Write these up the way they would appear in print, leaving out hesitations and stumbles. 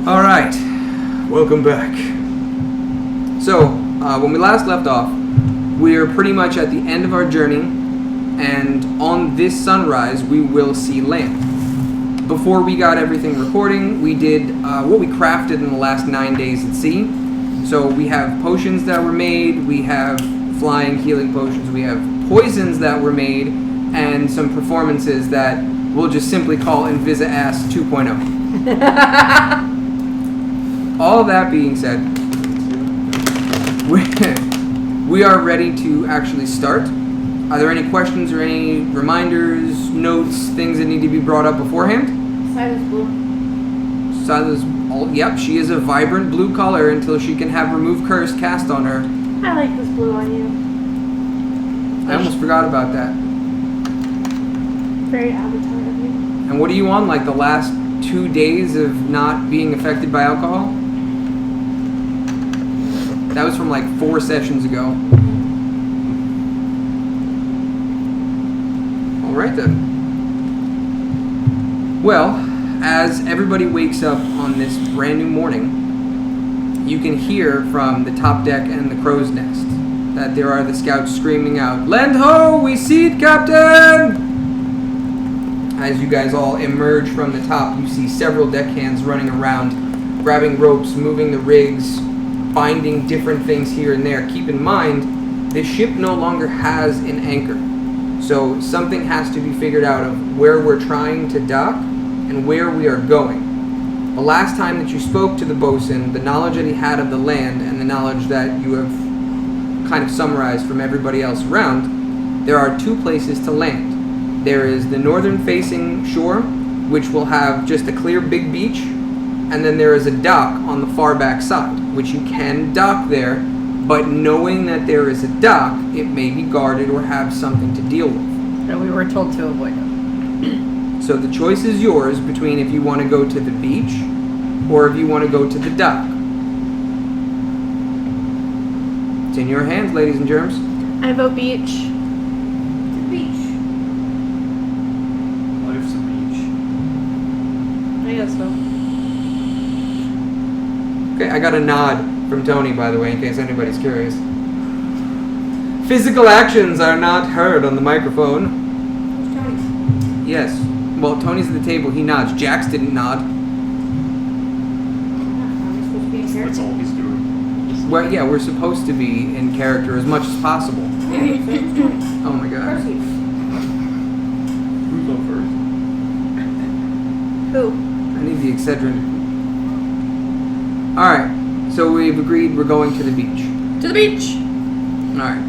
All right, welcome back. So, when we last left off, we're pretty much at the end of our journey, and on this sunrise, we will see land. Before we got everything recording, we did what we crafted in the last 9 days at sea. So we have potions that were made, we have flying healing potions, we have poisons that were made, and some performances that we'll just simply call Invisa-Ass 2.0. All that being said, we are ready to actually start. Are there any questions or any reminders, notes, things that need to be brought up beforehand? Silas blue. Silas, yep, she is a vibrant blue color until she can have Remove Curse cast on her. I like this blue on you. I almost forgot about that. Very Avatar of you. And what are you on, like the last 2 days of not being affected by alcohol? That was from like 4 sessions ago. Alright then. Well, as everybody wakes up on this brand new morning, you can hear from the top deck and the crow's nest that there are the scouts screaming out, "Land ho! We see it, Captain!" As you guys all emerge from the top, you see several deckhands running around, grabbing ropes, moving the rigs, finding different things here and there. Keep in mind, this ship no longer has an anchor. So something has to be figured out of where we're trying to dock and where we are going. The last time that you spoke to the bosun, the knowledge that he had of the land and the knowledge that you have kind of summarized from everybody else around, there are 2 places to land. There is the northern facing shore, which will have just a clear big beach, and then there is a dock on the far back side, which you can dock there, but knowing that there is a dock, it may be guarded or have something to deal with. And we were told to avoid it. So the choice is yours between if you want to go to the beach or if you want to go to the dock. It's in your hands, ladies and germs. I vote beach. To the beach. Life's a beach. I guess so. Okay, I got a nod from Tony, by the way, in case anybody's curious. Physical actions are not heard on the microphone. Who's Tony's? Yes. Well, Tony's at the table. He nods. Jax didn't nod. Are we supposed to be in That's character? all he's doing. Well, yeah, we're supposed to be in character as much as possible. Yeah, so who's Tony? Oh my god. Perseus. Who's on Who? I need the Excedrin. Alright, so we've agreed we're going to the beach. To the beach! Alright.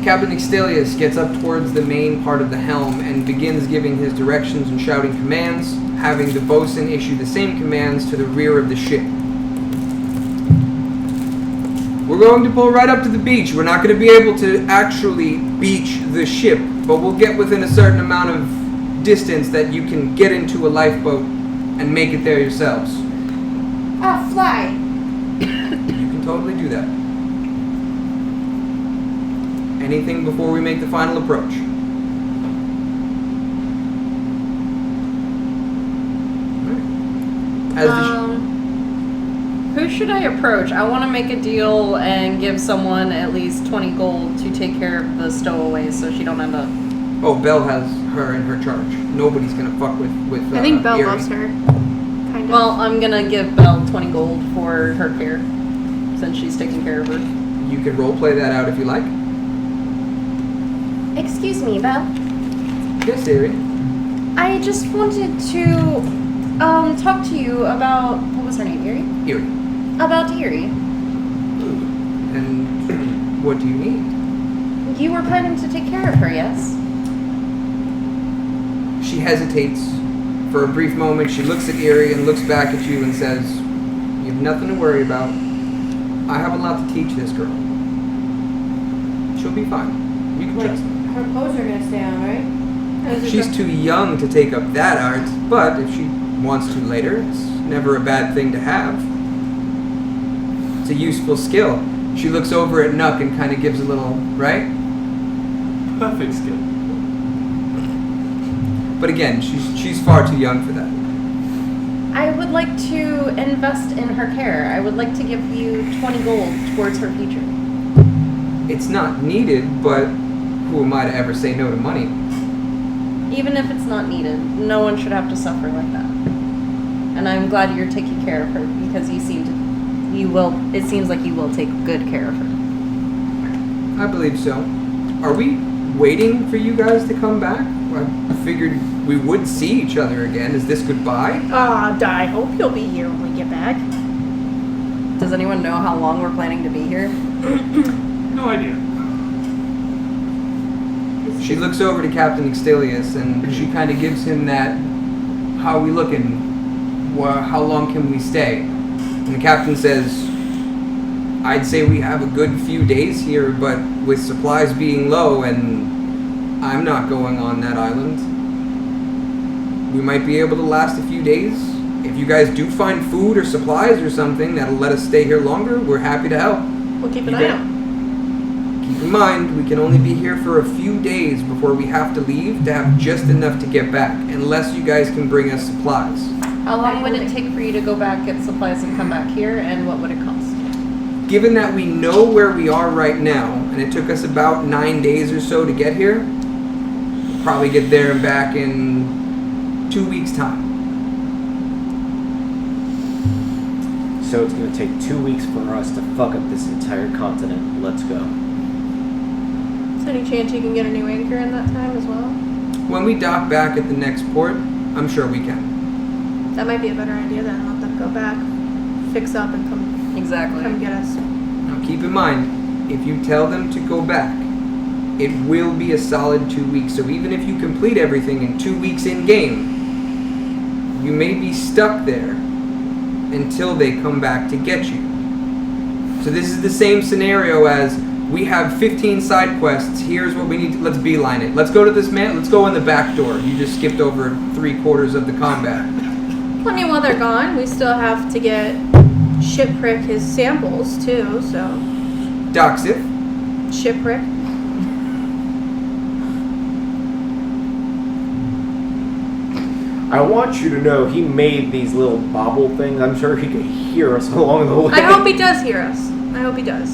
Captain Extelius gets up towards the main part of the helm and begins giving his directions and shouting commands, having the bosun issue the same commands to the rear of the ship. We're going to pull right up to the beach. We're not going to be able to actually beach the ship, but we'll get within a certain amount of distance that you can get into a lifeboat and make it there yourselves. Ah, fly. You can totally do that. Anything before we make the final approach? As the Who should I approach? I want to make a deal and give someone at least 20 gold to take care of the stowaways so she don't end up... oh, Belle has her in her charge. Nobody's gonna fuck with I think Belle Erie. loves her. Kind of. Well, I'm going to give Belle 20 gold for her care since she's taking care of her. You can roleplay that out if you like. Excuse me, Belle. Yes, Erie. I just wanted to talk to you about, what was her name, Erie? Erie. About Erie. And what do you need? You were planning to take care of her, yes? She hesitates for a brief moment. She looks at Erie and looks back at you and says, "You have nothing to worry about. I have a lot to teach this girl. She'll be fine. You can trust me." Her clothes are gonna stay on, right? She's too young to take up that art, but if she wants to later, it's never a bad thing to have. It's a useful skill. She looks over at Nuck and kind of gives a little, right? Perfect skill. But again, she's far too young for that. I would would like to invest in her care. I would like to give you 20 gold towards her future. It's not needed, but who am I to ever say no to money? Even if it's not needed, no one should have to suffer like that. And I'm glad you're taking care of her because it seems like you will take good care of her. I believe so. Are we waiting for you guys to come back? I figured we would see each other again. Is this goodbye? I hope you'll be here when we get back. Does anyone know how long we're planning to be here? No idea. She looks over to Captain Extilius and she kind of gives him that, how are we looking? How long can we stay? And the captain says, I'd say we have a good few days here, but with supplies being low and I'm not going on that island, we might be able to last a few days. If you guys do find food or supplies or something that'll let us stay here longer, we're happy to help. We'll keep an You eye bet. out. Keep in mind, we can only be here for a few days before we have to leave to have just enough to get back, unless you guys can bring us supplies. How long would it take for you to go back, get supplies, and come back here, and what would it cost? Given that we know where we are right now, and it took us about 9 days or so to get here, we'll probably get there and back in 2 weeks' time. So it's going to take 2 weeks for us to fuck up this entire continent. Let's go. Is there any chance you can get a new anchor in that time as well? When we dock back at the next port, I'm sure we can. That might be a better idea then. Let them go back, fix up, and come Exactly. get us. Now keep in mind, if you tell them to go back, it will be a solid 2 weeks. So even if you complete everything in 2 weeks in game, you may be stuck there until they come back to get you. So this is the same scenario as we have 15 side quests. Here's what we need. Let's beeline it. Let's go to this man. Let's go in the back door. You just skipped over 3/4 of the combat. Well, I mean, while they're gone, we still have to get Shipwreck his samples too, so. Doxif. Shipwreck. I want you to know he made these little bobble things. I'm sure he could hear us along the way. I hope he does hear us. I hope he does.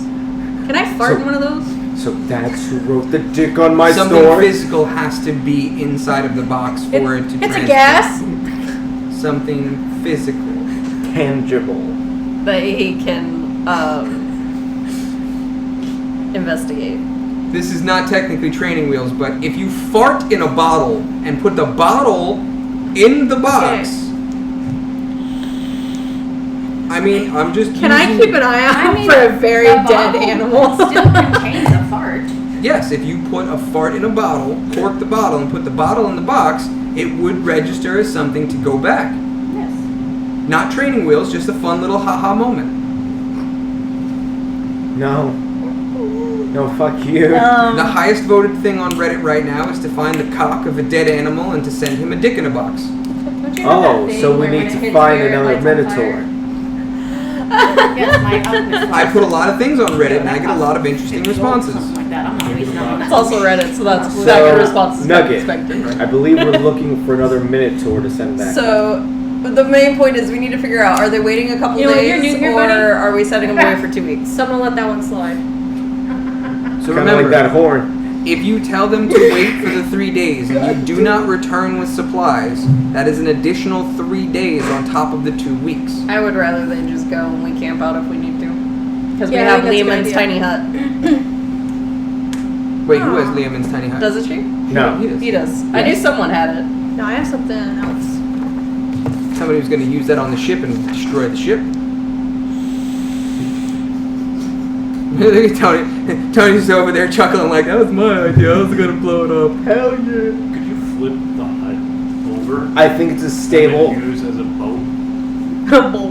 Can I fart in one of those? So that's who wrote the dick on my Something story? physical has to be inside of the box for it to It's transfer. a gas. Something physical. Tangible. That he can investigate. This is not technically training wheels, but if you fart in a bottle and put the bottle in the box, I mean, I'm just. Can I keep an eye out for a very dead animal? Still contains a fart. Yes, if you put a fart in a bottle, cork the bottle, and put the bottle in the box, it would register as something to go back. Yes. Not training wheels, just a fun little haha moment. No. No, fuck you. The highest voted thing on Reddit right now is to find the cock of a dead animal and to send him a dick in a box. Don't you have Oh, that thing so we where when need it to hits find where it another lights on Minotaur. fire? Yes, my alchemist. I put a lot of things on Reddit and I get a lot of interesting responses. Something like that. I'm not wasting on It's also Reddit, so that's So, that good response is Nugget, expected. I believe we're looking for another Minotaur to send back. So, the main point is we need to figure out, are they waiting a couple You know what days, you're new here, or buddy? are we setting them away for 2 weeks? So I'm gonna let that one slide. So Kind of like that remember, horn. if you tell them to wait for the 3 days and you do not return with supplies, that is an additional 3 days on top of the 2 weeks. I would rather they just go and we camp out if we need to. Because Yeah, we I have think that's a Lehman's good tiny hut. Wait, who has Liamon's tiny hut? Doesn't she? No. He does. He does. I knew someone had it. No, I have something else. Somebody was going to use that on the ship and destroy the ship. Look at Tony. Tony's over there chuckling like, that was my idea. I was going to blow it up. Hell yeah. Could you flip the hut over? I think it's a stable. And then use as a boat?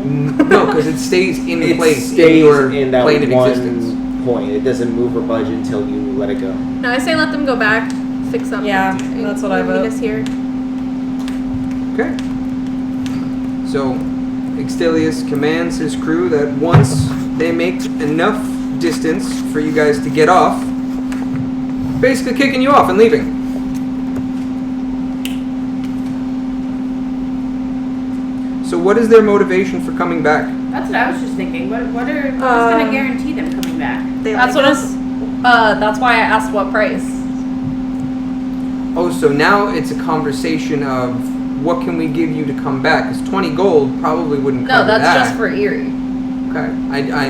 No, because it stays in It place stays in your in that plane of one existence. point. It doesn't move or budge until you let it go. No, I say let them go back, fix up. Yeah, that's what I vote. Meet us here. Okay. So, Extilius commands his crew that once they make enough distance for you guys to get off, basically kicking you off and leaving. So what is their motivation for coming back? That's what I was just thinking. What's going to guarantee them coming back? That's what that's why I asked what price. Oh, so now it's a conversation of what can we give you to come back? Because 20 gold probably wouldn't No, cover that's that. just for Erie. Okay.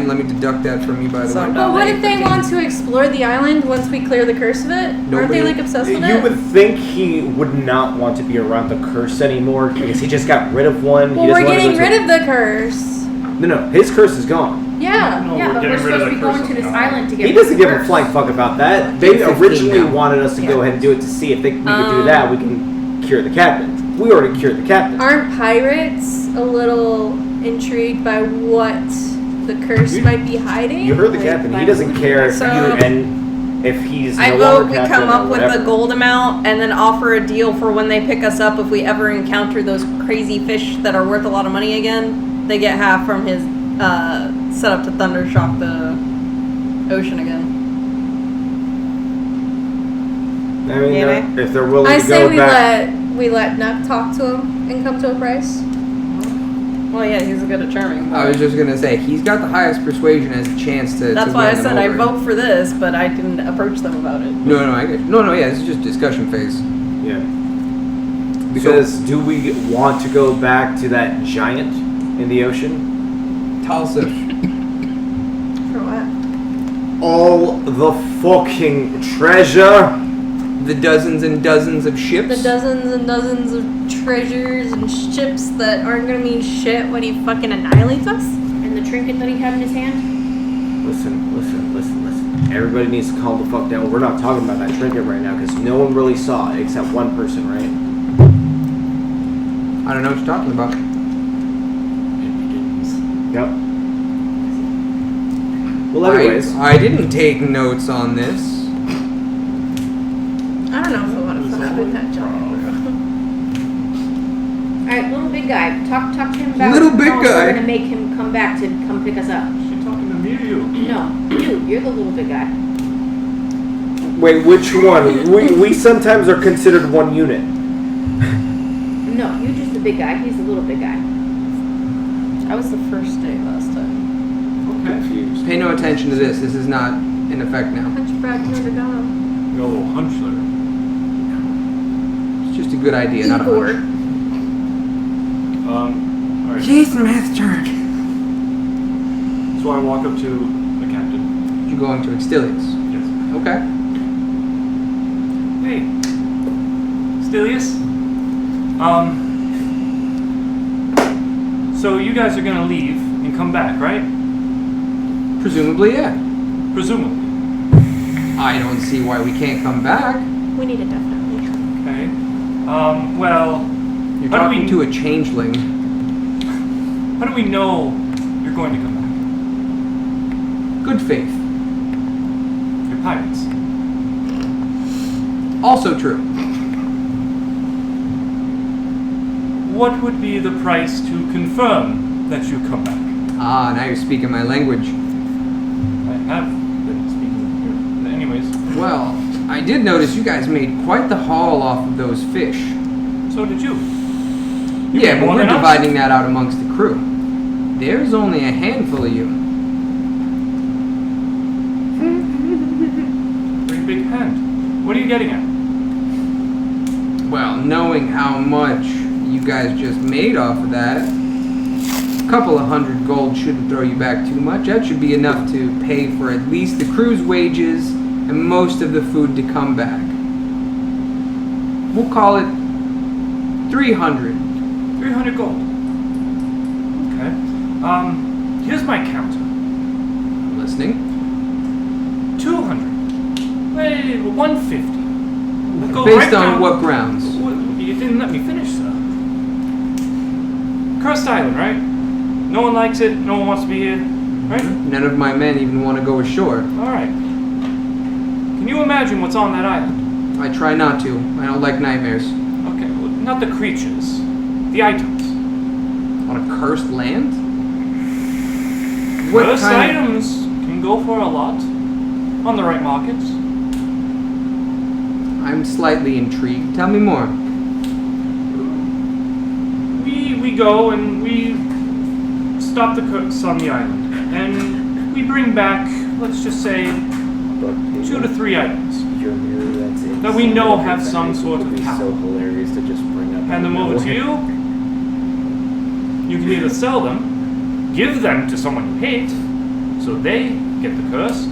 Let me deduct that from you, by the So way. no. But what if they 15. want to explore the island once we clear the curse of it? Aren't Nobody- they like obsessed with You it? would think he would not want to be around the curse anymore because he just got rid of one. Well, we're getting rid of the curse. No, his curse is gone. Yeah. No, Yeah, but we're getting rid of supposed to be the going curse to this on island to get He rid of doesn't the give a curse. flying fuck about that. They 15 originally now. wanted us to go ahead and do it to see if we could do that. We can cure the captain. We already cured the captain. Aren't pirates a little intrigued by what the curse You- might be hiding? You heard the captain. He doesn't care if So- if he's I no vote longer we captain come or up with whatever. the gold amount and then offer a deal for when they pick us up if we ever encounter those crazy fish that are worth a lot of money again. They get half from his set up to thundershock the ocean again. I mean, Maybe. if they're willing I to say go we back. let Nuck talk to him and come to a price. Well, yeah, he's good at charming. I was just gonna say he's got the highest persuasion as a chance to. That's to why I win them said I over. vote for this, but I can approach them about it. No, I get you. No, yeah. This is just discussion phase. Yeah. Because do we want to go back to that giant in the ocean? Talsif. For what? All the fucking treasure. The dozens and dozens of ships. The dozens and dozens of treasures and ships that aren't gonna mean shit when he fucking annihilates us? And the trinket that he had in his hand? Listen. Everybody needs to calm the fuck down. We're not talking about that trinket right now because no one really saw it except one person, right? I don't know what you're talking about. Yep. Well, anyways. I didn't take notes on this. I don't know if I want to put up with that giant. Alright, little big guy. Talk to him about Little big how guy? we're going to make him come back to come pick us up. She's talking to me or you? No, you're the little big guy. Wait, which one? we sometimes are considered one unit. No, you're just the big guy. He's the little big guy. I was the first day last time. Okay. Confused. Pay no attention to this. This is not in effect now. Hunchback Notre Dame. You got a little hunch there. It's just a good idea, not a Igor. hunch. Alright. Jason Master. So I walk up to the captain. You're going to Extilius. Yes. Okay. Hey, Stilius. So you guys are gonna leave and come back, right? Presumably, yeah. Presumably. I don't see why we can't come back. We need it definitely. Okay. Well, You're How do talking we- to a changeling. how do we know you're going to come back? Good faith. You're pirates. Also true. What would be the price to confirm that you come back? Ah, now you're speaking my language. I have been speaking here. Anyways, Well, I did notice you guys made quite the haul off of those fish. so did you. Yeah, made but more we're than us. dividing that out amongst the crew. There's only a handful of you. Very big hand. What are you getting at? Well, knowing how much you guys just made off of that, a couple of hundred gold shouldn't throw you back too much. That should be enough to pay for at least the crew's wages and most of the food to come back. We'll call it 300. 300 gold. Okay. Here's my counter. Listening. 200. Wait, 150. We'll go Based right on down- what grounds? You didn't let me finish, sir. Cursed Island, right? No one likes it. No one wants to be here, right? None of my men even want to go ashore. All right. Can you imagine what's on that island? I try not to. I don't like nightmares. Okay, well, not the creatures, the items. On a cursed land? What Cursed kind? items can go for a lot on the right markets. I'm slightly intrigued. Tell me more. We we go and we stop the curse on the island, and we bring back, let's just say, 2 to 3 items. Your mirror, that's it. That we know have some sort of It would be so power. hilarious to just bring up. Hand them over to you. You can either sell them, give them to someone you hate, so they get the curse,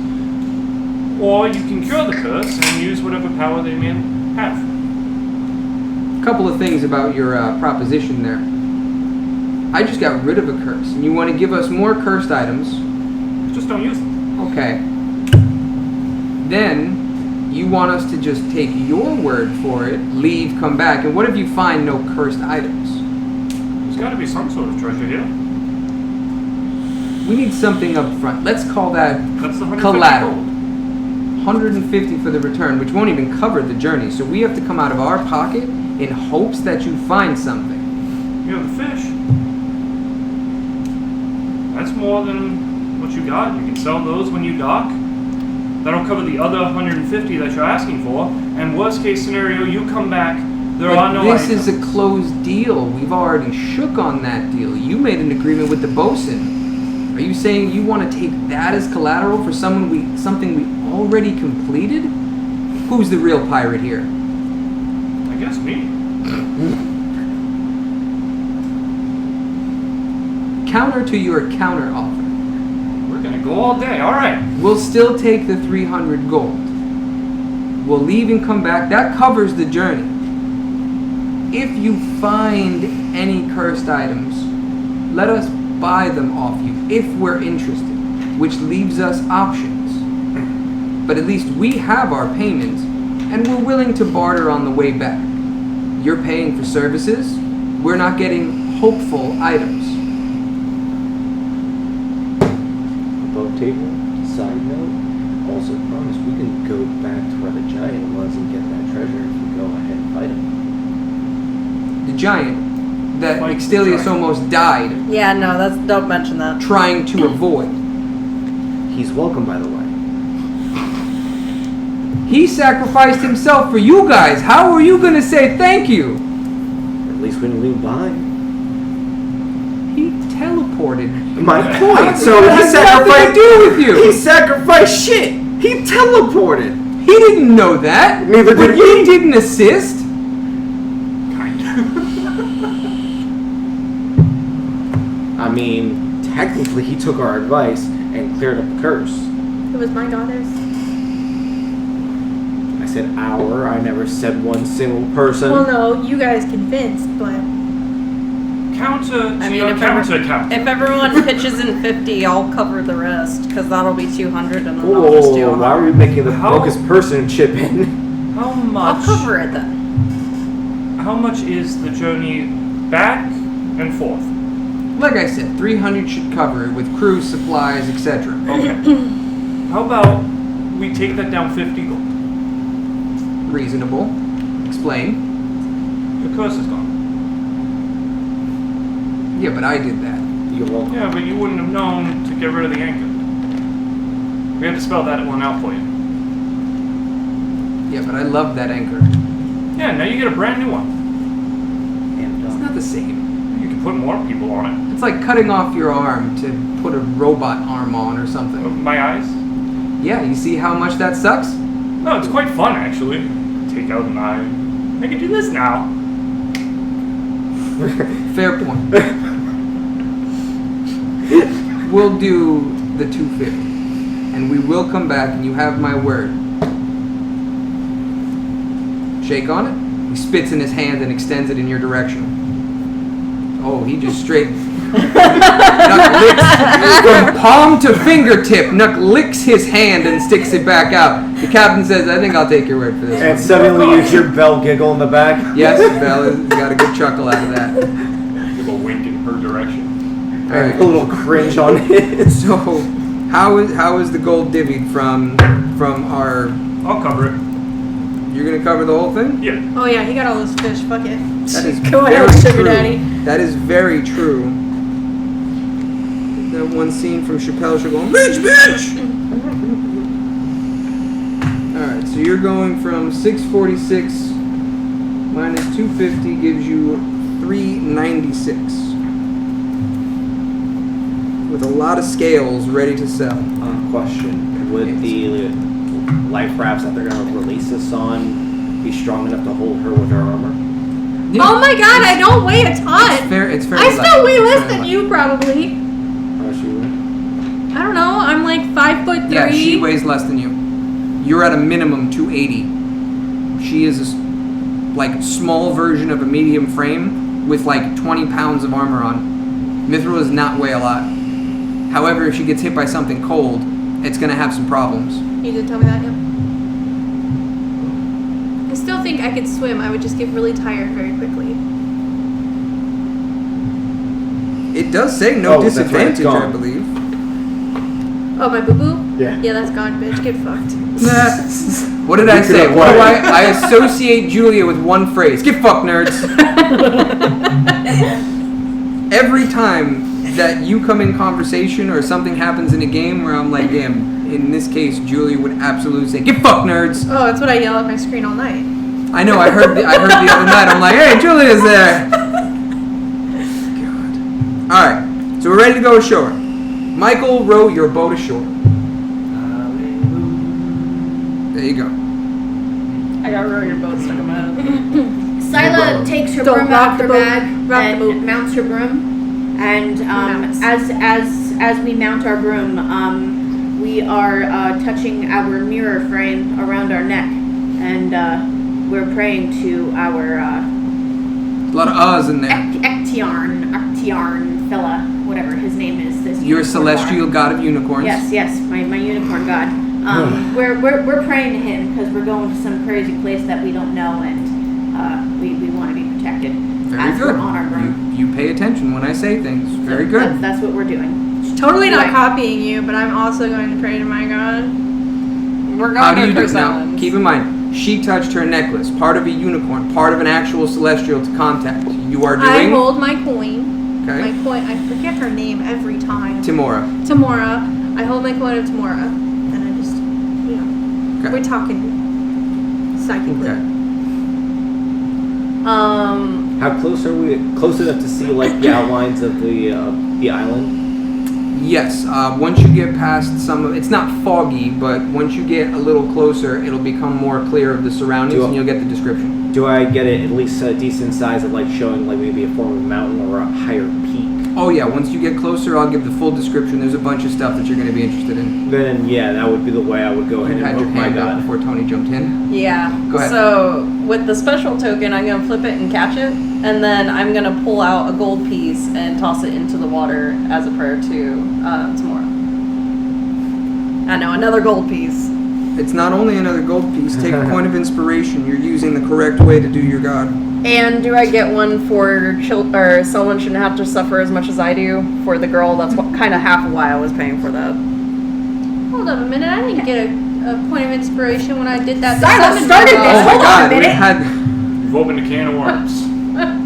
or you can cure the curse and use whatever power they may have. Couple of things about your proposition there. I just got rid of a curse, and you want to give us more cursed items. Just don't use them. Okay. Then you want us to just take your word for it, leave, come back, and what if you find no cursed items? There's got to be some sort of treasure here. We need something up front. Let's call that That's the 150 collateral. gold. 150 for the return, which won't even cover the journey. So we have to come out of our pocket in hopes that you find something. You have the fish. That's more than what you got. You can sell those when you dock. That'll cover the other 150 that you're asking for. And worst case scenario, you come back, there But are no this items. is a closed deal. We've already shook on that deal. You made an agreement with the bosun. Are you saying you want to take that as collateral for something we already completed? Who's the real pirate here? I guess me. Counter to your counter offer. We're gonna go all day. All right. We'll still take the 300 gold. We'll leave and come back. That covers the journey. If you find any cursed items, let us buy them off you if we're interested, which leaves us options. But at least we have our payment, and we're willing to barter on the way back. You're paying for services. We're not getting hopeful items. Above table, side note, also promise we can go back to where the giant was and get that treasure if we go ahead and fight him. The giant that Fight the Extelius giant. almost died Yeah, no, don't mention that. trying to avoid. He's welcome, by the way. He sacrificed himself for you guys. How are you going to say thank you? At least when you leave behind. He teleported. My point. So That he has nothing to sacrificed. do with you. He sacrificed shit. He teleported. He didn't know that. Neither But did you we. didn't assist. I mean, technically, he took our advice and cleared up the curse. It was my daughter's. I said our. I never said one single person. Well, no, you guys convinced, but Counter to I mean, your if counter counter. If everyone pitches in 50, I'll cover the rest, because that'll be 200, and then I'll just do Whoa, 100. why are we making the How- focus person chip in? How much? I'll cover it then. How much is the journey back and forth? Like I said, 300 should cover it with crew, supplies, etc. Okay. How about we take that down 50 gold? Reasonable. Explain. The curse is gone. Yeah, but I did that. You're welcome. Yeah, but you wouldn't have known to get rid of the anchor. We had to spell that one out for you. Yeah, but I love that anchor. Yeah, now you get a brand new one. And, It's not the same. You can put more people on it. It's like cutting off your arm to put a robot arm on or something. My eyes? Yeah, you see how much that sucks? No, it's quite fun actually. Take out an eye. I can do this now. Fair point. We'll do the 250. And we will come back, and you have my word. Shake on it. He spits in his hand and extends it in your direction. Oh, he just straight... Nuck licks from palm to fingertip. Nuck licks his hand and sticks it back out. The captain says, I think I'll take your word for this And one. suddenly you hear Belle giggle in the back. Yes, Bella's got a good chuckle out of that. Give a wink in her direction. All right. And a little cringe on his. So, how is the gold divvied from our? I'll cover it. You're gonna cover the whole thing? Yeah. oh yeah, he got all those fish. Fuck it. That is Go very ahead, sugar true. daddy. That is very true. That one scene from Chappelle Show going, bitch. All right, so you're going from 646 minus 250 gives you 396. With a lot of scales ready to sell. Question: would the life rafts that they're going to release us on be strong enough to hold her with her armor? Yeah, Oh my god, I don't weigh a It's ton. fair. It's fair. I still weigh less than you, probably. How much you weigh? I don't know. I'm like 5'3". Yeah, she weighs less than you. You're at a minimum 280. She is a like small version of a medium frame with like 20 pounds of armor on. Mithril does not weigh a lot. However, if she gets hit by something cold, it's gonna have some problems. You did tell me that, yeah. I still think I could swim. I would just get really tired very quickly. It does say no Oh, that's right, it's disadvantage, I gone. believe. Oh, my boo-boo? Yeah. Yeah, that's gone, bitch. Get fucked. Nah. What did I You say? could What do apply I associate Julia with one phrase. Get fucked, nerds. Every time that you come in conversation or something happens in a game where I'm like, damn, in this case, Julia would absolutely say, get fucked, nerds. Oh, that's what I yell at my screen all night. I know, I heard the other night, I'm like, hey, Julia's there. God. Alright, so we're ready to go ashore. Michael, row your boat ashore. There you go. I got row your boat stuck in my head. Scylla takes her Don't broom rock out of the her boat. bag Rock the boat. and mounts her broom. And Mounts. as we mount our broom, we are touching our mirror frame around our neck, and we're praying to our A lot of uhs in there. Actiarn fella, whatever his name is. This You're a unicorn celestial god of unicorns. Yes, my unicorn god. We're praying to him because we're going to some crazy place that we don't know, and we want to be protected. Very as good. We're on our broom. You pay attention when I say things. Very So good. That's what we're doing. Totally not Right. copying you, but I'm also going to pray to my god. We're going How do to you do Chris now? Islands. Keep in mind, she touched her necklace, part of a unicorn, part of an actual celestial to contact. You are I doing hold my coin. okay. My coin. I forget her name every time. Timora. Tamora. I hold my coin of Tamora, and I just, you know, Okay. we're talking psychically. Okay. How close are we? Close enough to see like the outlines of the island? Yes. Once you get past some of it's not foggy, but once you get a little closer, it'll become more clear of the surroundings, Do I- and you'll get the description. Do I get it at least a decent size of like showing like maybe a form of mountain or a higher peak? Oh yeah. Once you get closer, I'll give the full description. There's a bunch of stuff that you're going to be interested in. Then yeah, that would be the way I would go ahead You and had your invoke my hand up god. before Tony jumped in. Yeah. Go ahead. So with the special token, I'm gonna flip it and catch it, and then I'm gonna pull out a gold piece and toss it into the water as a prayer to tomorrow. I know, another gold piece. It's not only another gold piece. Take a point of inspiration. You're using the correct way to do your god. And do I get one for or someone shouldn't have to suffer as much as I do for the girl? That's kind of half of why I was paying for that. Hold up a minute. I didn't get a point of inspiration when I did that. Scylla summon started girl. this. Oh my Hold on a god, we minute. had. You've opened a can of worms.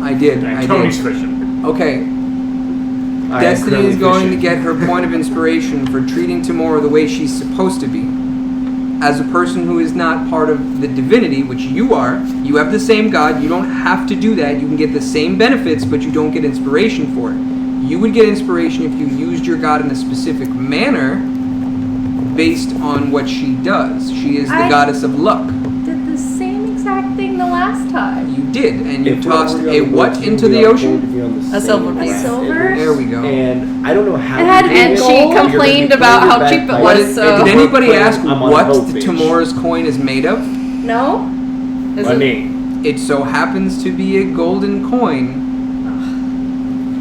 I did. And I Tony's did. fishing. Okay. I am Destiny currently is going fishing. to get her point of inspiration for treating Tamora the way she's supposed to be. As a person who is not part of the divinity, which you are, you have the same god. You don't have to do that. You can get the same benefits, but you don't get inspiration for it. You would get inspiration if you used your god in a specific manner based on what she does. She is the I- goddess of luck. Did the same exact thing the last time. You did, and you If we're tossed already a on the what boat, into we the are ocean? going to be on the A same silver raft. piece. A silver? There we go. And I don't know how. It had we did And it. she You're gonna complained be about playing how your cheap it bagpipes. What was, did, so- did anybody Playing, ask I'm on a what boat, the bitch. Tamora's coin is made of? No? Is it? Money. It so happens to be a golden coin.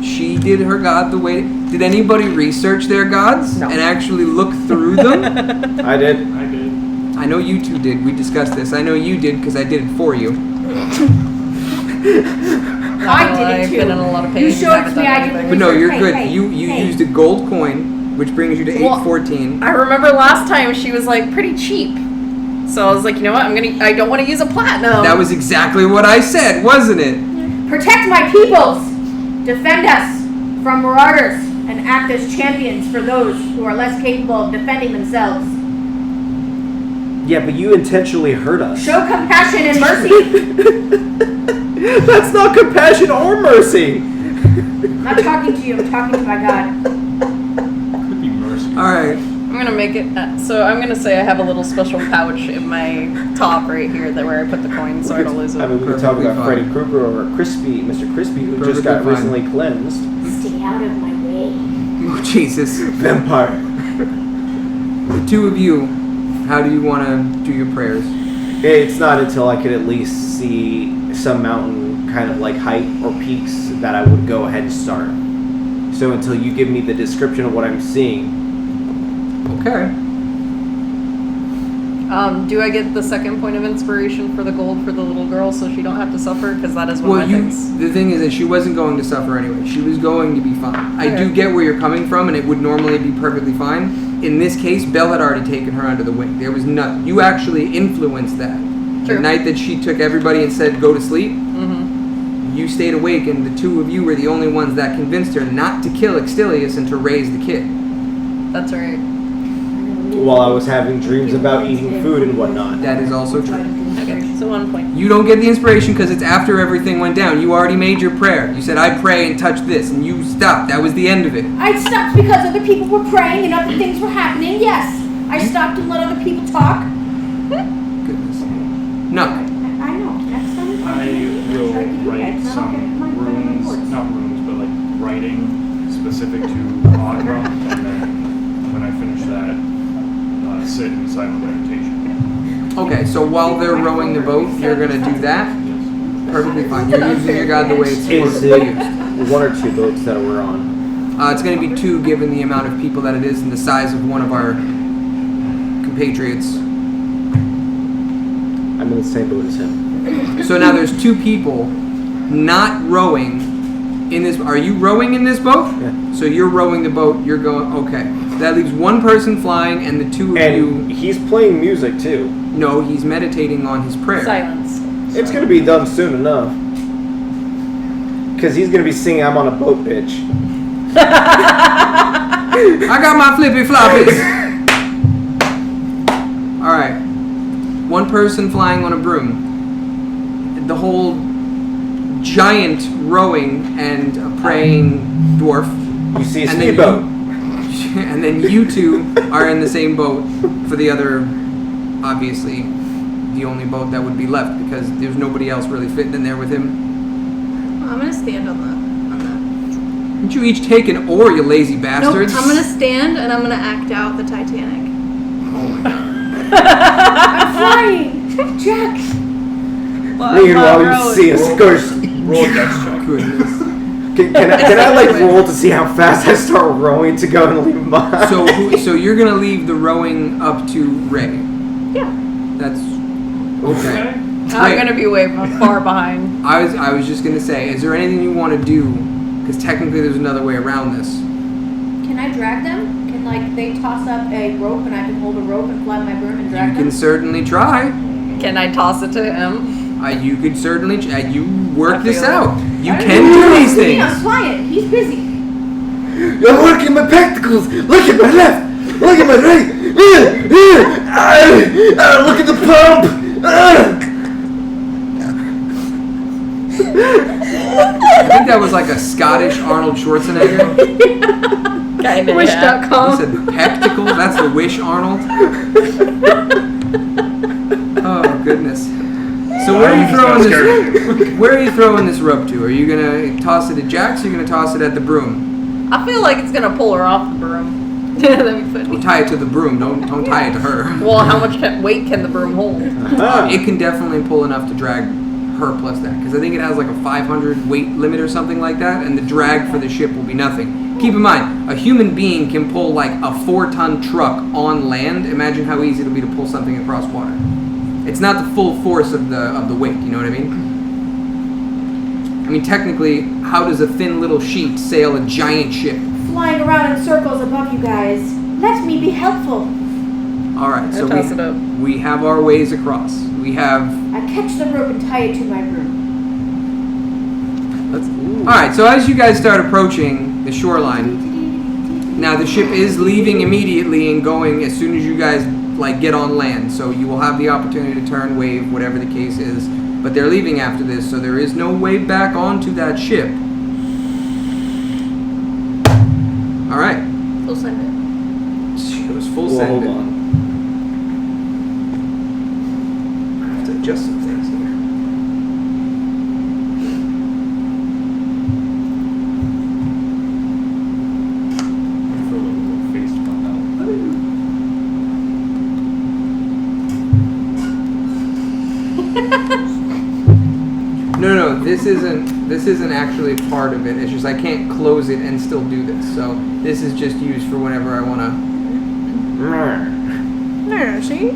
She did her god the way. Did anybody research their gods No. and actually look through them? I did. I did. I know you two did. We discussed this. I know you did because I did it for you. I did it I've too. been in a lot of pain. You showed haven't it to me. done I anything. didn't. But no, you're Hey, good. hey, You hey. used a gold coin, which brings you to Well, 814. I remember last time she was like pretty cheap. So I was like, you know what? I don't want to use a platinum. That was exactly what I said, wasn't it? Protect my peoples. Defend us from marauders and act as champions for those who are less capable of defending themselves. Yeah, but you intentionally hurt us. Show compassion and mercy. That's not compassion or mercy. I'm not talking to you. I'm talking to my God. Could be mercy. All right. I'm gonna make it. So I'm gonna say I have a little special pouch in my top right here that where I put the coins, so I don't lose it. I mean, we could talk Perfectly about fine. Freddy Krueger or Mr. Crispy, who just got Perfectly fine. recently cleansed. Stay out of my way. Oh, Jesus. Vampire. The two of you, how do you want to do your prayers? It's not until I could at least see some mountain kind of like height or peaks that I would go ahead and start. So until you give me the description of what I'm seeing. Okay. Do I get the second point of inspiration for the gold for the little girl so she don't have to suffer? Because that is one Well, of my things. the thing is that she wasn't going to suffer anyway. She was going to be fine. I do Okay. get where you're coming from, and it would normally be perfectly fine. In this case, Belle had already taken her under the wing. There was nothing. You actually influenced that. The True. night that she took everybody and said, go to sleep, Mm-hmm. you stayed awake, and the two of you were the only ones that convinced her not to kill Extilius and to raise the kid. That's right. While I was having dreams about eating food and whatnot. That is also true. Okay, so 1 point. You don't get the inspiration because it's after everything went down. You already made your prayer. You said, I pray and touch this, and you stopped. That was the end of it. I stopped because other people were praying and other things were happening. Yes, I stopped and let other people talk. Goodness. No. I know. Next time. I will write some runes, not runes, but like writing specific to Agra, and then when I finish that, sit in silent meditation. Okay, so while they're rowing the boat, you're going to do that? Yes. Perfectly fine. You're using your God the way it's supposed Is to be used. it one or two boats that we're on? It's going to be 2 given the amount of people that it is and the size of one of our compatriots. I'm in the same boat as him. So now there's 2 people not rowing in this. Are you rowing in this boat? Yeah. So you're rowing the boat. You're going. Okay. That leaves 1 person flying, and the 2 of And you. he's playing music too. No, he's meditating on his prayer. Silence. It's gonna be done soon enough. Cause he's gonna be singing "I'm on a boat, bitch." I got my flippy floppies. All right. 1 person flying on a broom. The whole giant rowing and a praying dwarf. You see a And then speedboat. And then you 2 are in the same boat for the other, obviously, the only boat that would be left because there's nobody else really fitting in there with him. I'm gonna stand on the. Didn't you each take an oar, you lazy Nope. bastards? I'm gonna stand and I'm gonna act out the Titanic. Oh my god. I'm flying. Jack. Meanwhile, you see a scourge. Roll a dex check. Goodness. Can I like roll to see how fast I start rowing to go and leave him behind? So you're gonna leave the rowing up to Ray. Yeah. That's Okay. okay. I'm gonna be way far behind. I was just gonna say, is there anything you want to do? Because technically, there's another way around this. Can I drag them? Can they toss up a rope and I can hold a rope and fly my broom and drag You them? can certainly try. Can I toss it to him? You could certainly. You work I this feel out. You I can don't do know. these I'm things. flying. He's busy. You're working my spectacles. Look at my left. Look at my right. Look at the pump. I think that was like a Scottish Arnold Schwarzenegger. Kinda, You yeah. said pectacles? That's the Wish Arnold? Oh, goodness. So where are you throwing this? Where are you throwing this rope to? Are you gonna toss it at Jax or are you gonna toss it at the broom? I feel like it's gonna pull her off the broom. That'd be funny. Well, tie it to the broom. Don't tie it to her. Well, how much weight can the broom hold? It can definitely pull enough to drag her plus that because I think it has like a 500 weight limit or something like that, and the drag for the ship will be nothing. Keep in mind, a human being can pull like a 4-ton truck on land. Imagine how easy it'll be to pull something across water. It's not the full force of the weight. You know what I mean? I mean, technically, how does a thin little sheet sail a giant ship? Flying around in circles above you guys. Let me be helpful. All right, so toss it up. we have our ways across. We have. I catch the rope and tie it to my broom. All right, so as you guys start approaching the shoreline, now the ship is leaving immediately and going as soon as you guys like get on land. So you will have the opportunity to turn, wave, whatever the case is. But But they're leaving after this, so there is no way back onto that ship. All right. We'll send it. It was full Well, send. hold on. I have to adjust some things here. For a little face to come out. No, this isn't actually part of it. It's just I can't close it and still do this. So this is just used for whenever I want to. No, see?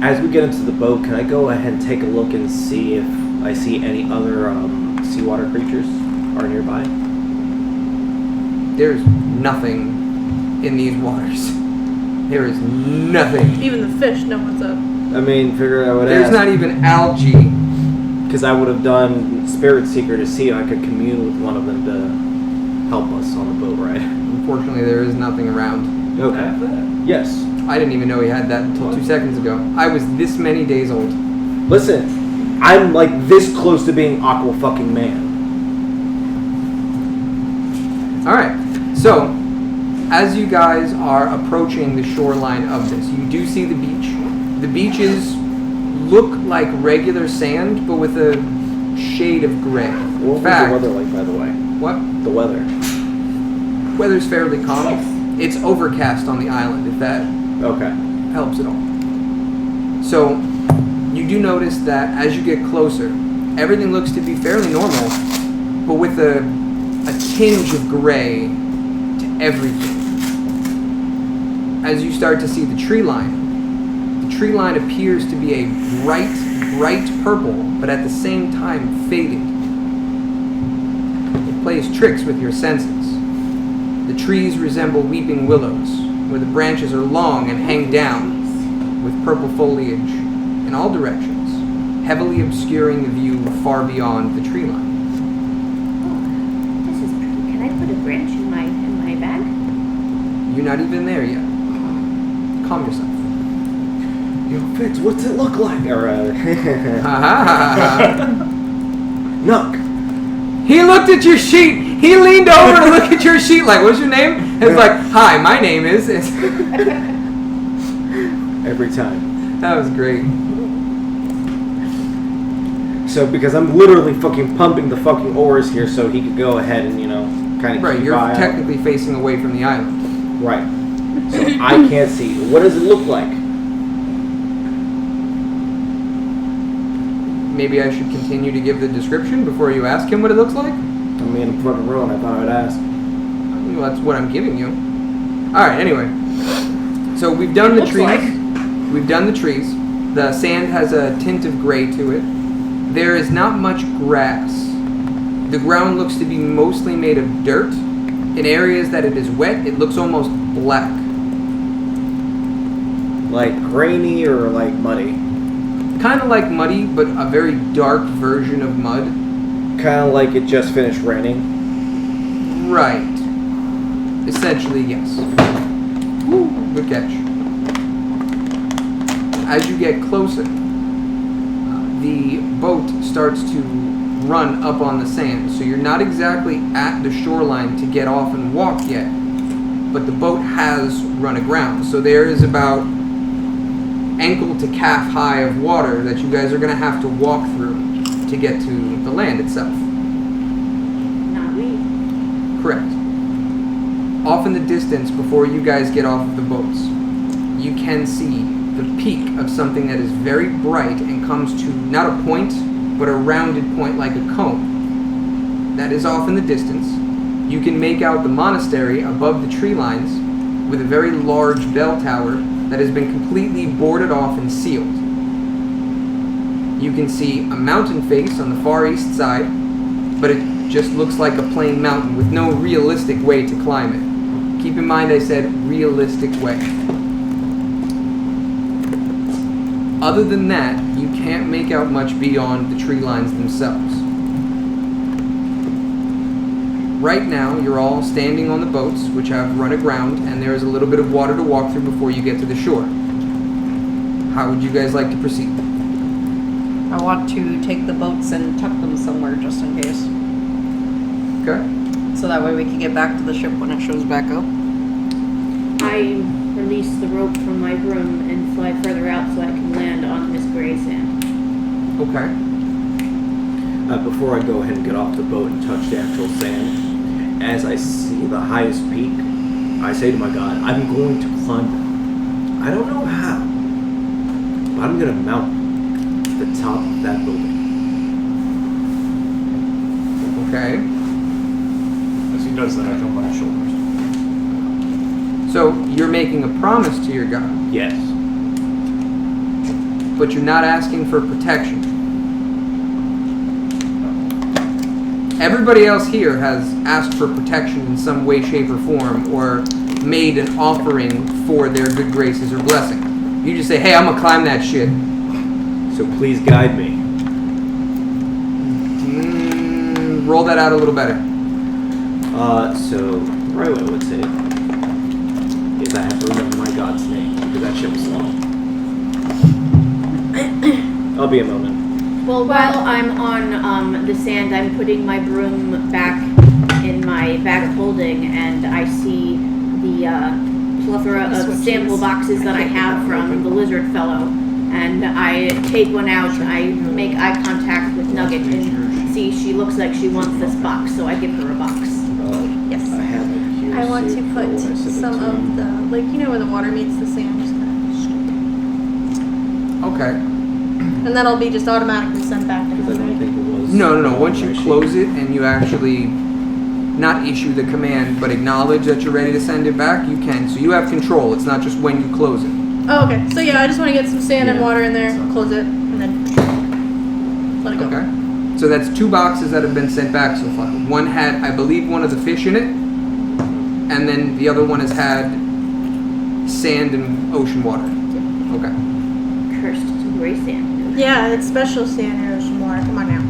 As we get into the boat, can I go ahead and take a look and see if I see any other seawater creatures are nearby? There's nothing in these waters. There is nothing. Even the fish know what's up. I mean, figure I would There's ask. not even algae. Because I would have done Spirit Seeker to see if I could commune with one of them to help us on the boat ride. Unfortunately, there is nothing around. Okay. Have that. Yes. I didn't even know he had that until 2 seconds ago. I was this many days old. Listen, I'm like this close to being Aqua fucking Man. Alright, so as you guys are approaching the shoreline of this, you do see the beach. The beaches look like regular sand, but with a shade of gray. What In was fact, the weather like, by the way? what? The weather. Weather's fairly calm. It's overcast on the island, if that Okay. helps at all. So, you do notice that as you get closer, everything looks to be fairly normal, but with a tinge of gray to everything. As you start to see the tree line appears to be a bright purple, but at the same time faded. It plays tricks with your senses. The trees resemble weeping willows, where the branches are long and hang down, with purple foliage in all directions, heavily obscuring the view far beyond the tree line. Oh, this is pretty. Can I put a branch in my bag? You're not even there yet. Calm yourself. Yo, Fitz, what's it look like? Or, Ha ha ha ha. Nook. He looked at your sheet. He leaned over to look at your sheet like, what's your name? It's like, hi, my name is. Every time. That was great. So, because I'm literally fucking pumping the fucking oars here so he could go ahead and, kind of Right, keep you're eye out. technically facing away from the island. Right. So I can't see. What does it look like? Maybe I should continue to give the description before you ask him what it looks like? I mean, I'm fucking ruined. I thought I'd ask. Well, that's what I'm giving you. Alright, anyway. So we've done the Looks trees. like. We've done the trees. The sand has a tint of gray to it. There is not much grass. The ground looks to be mostly made of dirt. In areas that it is wet, it looks almost black. Like grainy or like muddy? Kind of like muddy, but a very dark version of mud. Kind of like it just finished raining? Right. Essentially, yes. Woo, good catch. As you get closer, the boat starts to run up on the sand. So you're not exactly at the shoreline to get off and walk yet, but the boat has run aground. So there is about ankle to calf high of water that you guys are going to have to walk through to get to the land itself. Not me. Correct. Off in the distance, before you guys get off of the boats, you can see the peak of something that is very bright and comes to not a point, but a rounded point like a cone. That is off in the distance. You can make out the monastery above the tree lines with a very large bell tower that has been completely boarded off and sealed. You can see a mountain face on the far east side, but it just looks like a plain mountain with no realistic way to climb it. Keep in mind I said realistic way. Other than that, you can't make out much beyond the tree lines themselves. Right now, you're all standing on the boats, which have run aground, and there is a little bit of water to walk through before you get to the shore. How would you guys like to proceed? I want to take the boats and tuck them somewhere just in case. Okay. So that way we can get back to the ship when it shows back up. I release the rope from my broom and fly further out so I can land on this gray sand. Okay. Before I go ahead and get off the boat and touch the actual sand, as I see the highest peak, I say to my god, I'm going to climb it. I don't know how, but I'm going to mount the top of that building. Okay. As he does that, I jump on his shoulders. So you're making a promise to your god, Yes. but you're not asking for protection. Everybody else here has asked for protection in some way, shape, or form, or made an offering for their good graces or blessing. You just say, hey, I'm gonna climb that shit. So please guide me. Roll that out a little better. So the right way I would say is I have to remember my god's name, because that ship was long. I'll be a moment. Well, while I'm on the sand, I'm putting my broom back in my bag of holding, and I see the plethora of sample boxes that I have from the lizard fellow. And I take one out, I make eye contact with Nugget, and see she looks like she wants this box, so I give her a box. Yes. I have it here. I want to saved for put when I send it some to of you. the, like, you know where the water meets the sand, just kind Okay. and that'll be just automatically sent back to Because I don't him. think it was. No. Once you my sheet. close it and you actually not issue the command, but acknowledge that you're ready to send it back, you can. So you have control. It's not just when you close it. Oh, okay. So yeah, I just want to get some sand and Yeah. water in there, close it, and then let it go. Okay. So that's 2 boxes that have been sent back so far. One had, I believe, one of the fish in it, and then the other one has had sand and ocean water. Okay. Cursed to gray sand. Yeah, it's special sand and ocean water. Come on now.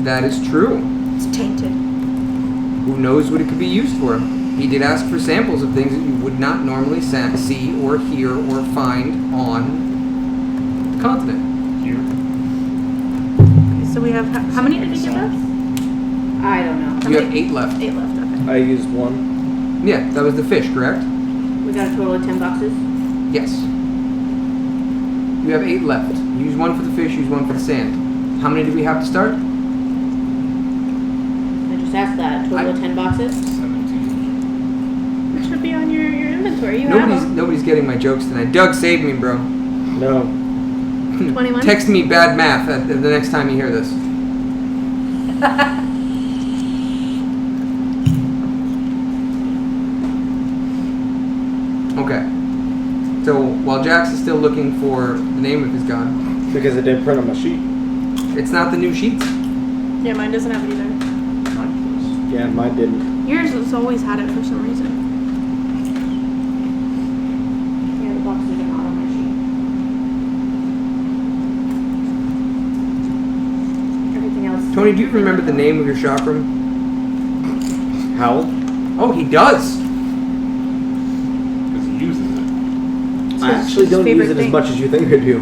That is true. It's tainted. Who knows what it could be used for? He did ask for samples of things that you would not normally see or hear or find on the continent. Here. Okay, so we have, how many did he give us? I don't know. You have 8 left. 8 left, okay. I used one. Yeah, that was the fish, correct? We got a total of 10 boxes. Yes. You have 8 left. Use 1 for the fish, use 1 for the sand. How many do we have to start? I just asked that. A total of 10 boxes. 17. It should be on your inventory. You have them. Nobody's getting my jokes tonight. Doug, save me, bro. No. 21? Text me bad math the next time you hear this. Okay. So while Jax is still looking for the name of his god, Because it didn't print on my sheet. it's not the new sheets. Yeah, mine doesn't have it either. Yeah, mine didn't. Yours has always had it for some reason. Yeah, the boxes are not on my sheet. Everything else. Tony, do you remember the name of your shop room? Howl? Oh, he does. Because he uses it. I his- actually his don't use favorite it as thing. much as you think I do.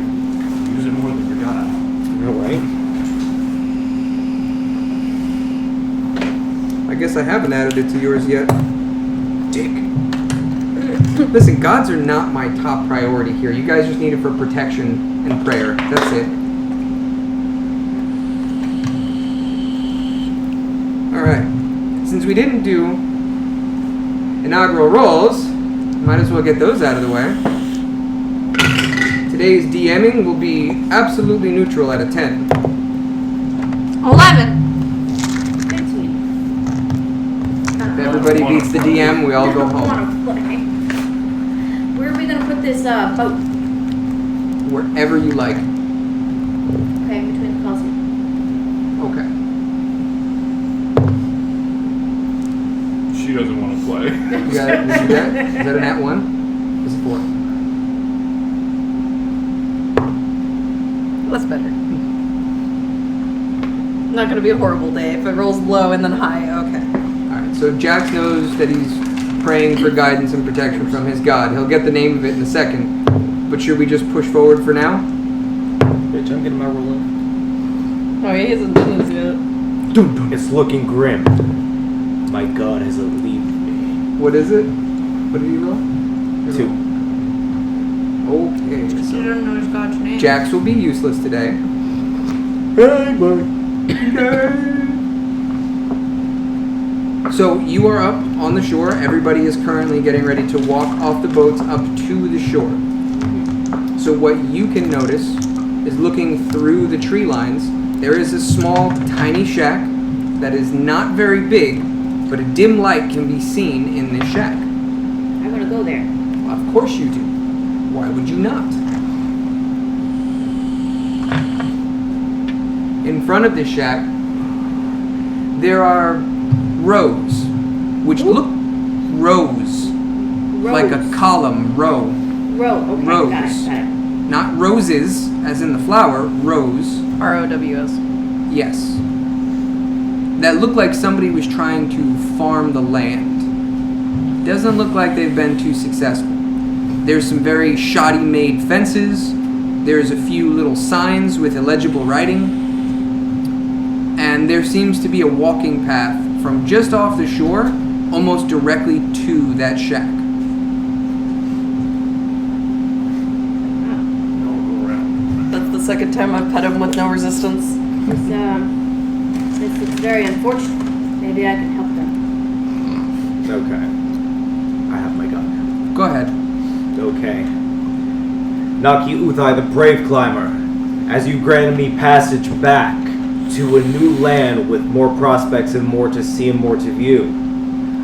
Use it more than your god. No, right? I guess I haven't added it to yours yet. Dick. Listen, gods are not my top priority here. You guys just need it for protection and prayer. That's it. Alright. Since we didn't do inaugural rolls, might as well get those out of the way. Today's DMing will be absolutely neutral at a 10. 11. Thanks, me. If everybody beats the DM, we all go I home. wanna play. Where are we gonna put this boat? Wherever you like. Okay, in between the closet. Okay. She doesn't want to play. You got it? Is that a nat 1? Is it 4? That's better. Not gonna be a horrible day if it rolls low and then high. Okay. Alright, so Jax knows that he's praying for guidance and protection from his god. He'll get the name of it in a second, but But should we just push forward for now? Bitch, I'm getting my roll in. Oh, he hasn't done this yet. It's looking grim. My god has relieved me. What is it? What did you roll? 2. Okay, You so don't know his God's name. Jax will be useless today. Hey, boy. So you are up on the shore. Everybody is currently getting ready to walk off the boats up to the shore. So what you can notice is looking through the tree lines, there is a small, tiny shack that is not very big, but a dim light can be seen in this shack. I want to go there. Of course you do. Why would you not? In front of the shack, there are rows, which look rows, like a column row. Row. Okay. Rows. Got it. Not roses, as in the flower, rows. ROWS. Yes. That look like somebody was trying to farm the land. Doesn't look like they've been too successful. There's some very shoddy made fences. There's a few little signs with illegible writing. And there seems to be a walking path from just off the shore, almost directly to that shack. Don't go around. That's the second time I've pet him with no resistance. It's very unfortunate. Maybe I can help them. Okay. I have my gun. Go ahead. Okay. Naki Uthai, the brave climber, as you granted me passage back to a new land with more prospects and more to see and more to view,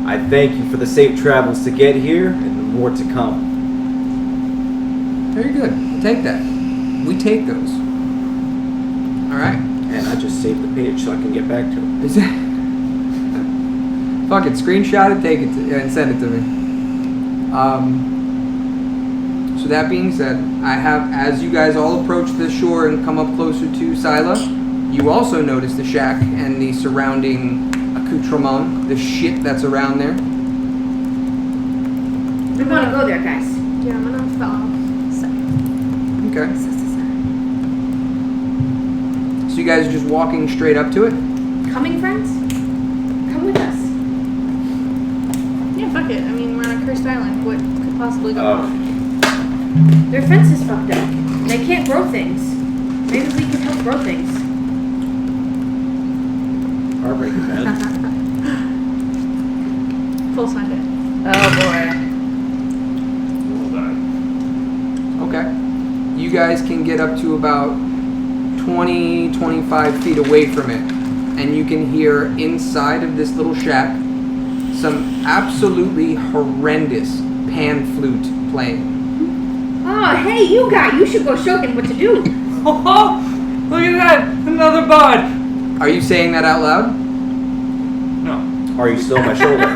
I thank you for the safe travels to get here and the more to come. Very good. Take that. We take those. All right. And I just saved the page so I can get back to it. Is it? Fuck it. Screenshot it, take it, and send it to me. So that being said, I have, as you guys all approach the shore and come up closer to Sila, you also notice the shack and the surrounding accoutrement, the shit that's around there. We want to go there, guys. Yeah, I'm gonna follow. Okay. So you guys are just walking straight up to it? Coming, friends? Come with us. Yeah, fuck it. I mean, we're on a cursed island. What could possibly go Oh. wrong? Their fence is fucked up. They can't grow things. Maybe we can help grow things. Heartbreaking, man. Full side hit. Oh boy. Roll that. Okay. You guys can get up to about 20, 25 feet away from it. And you can hear inside of this little shack some absolutely horrendous pan flute playing. Oh, hey, you guy. You should go show him what to do. Oh, look at that! Another bud! Are you saying that out loud? No. Are you still on my shoulders?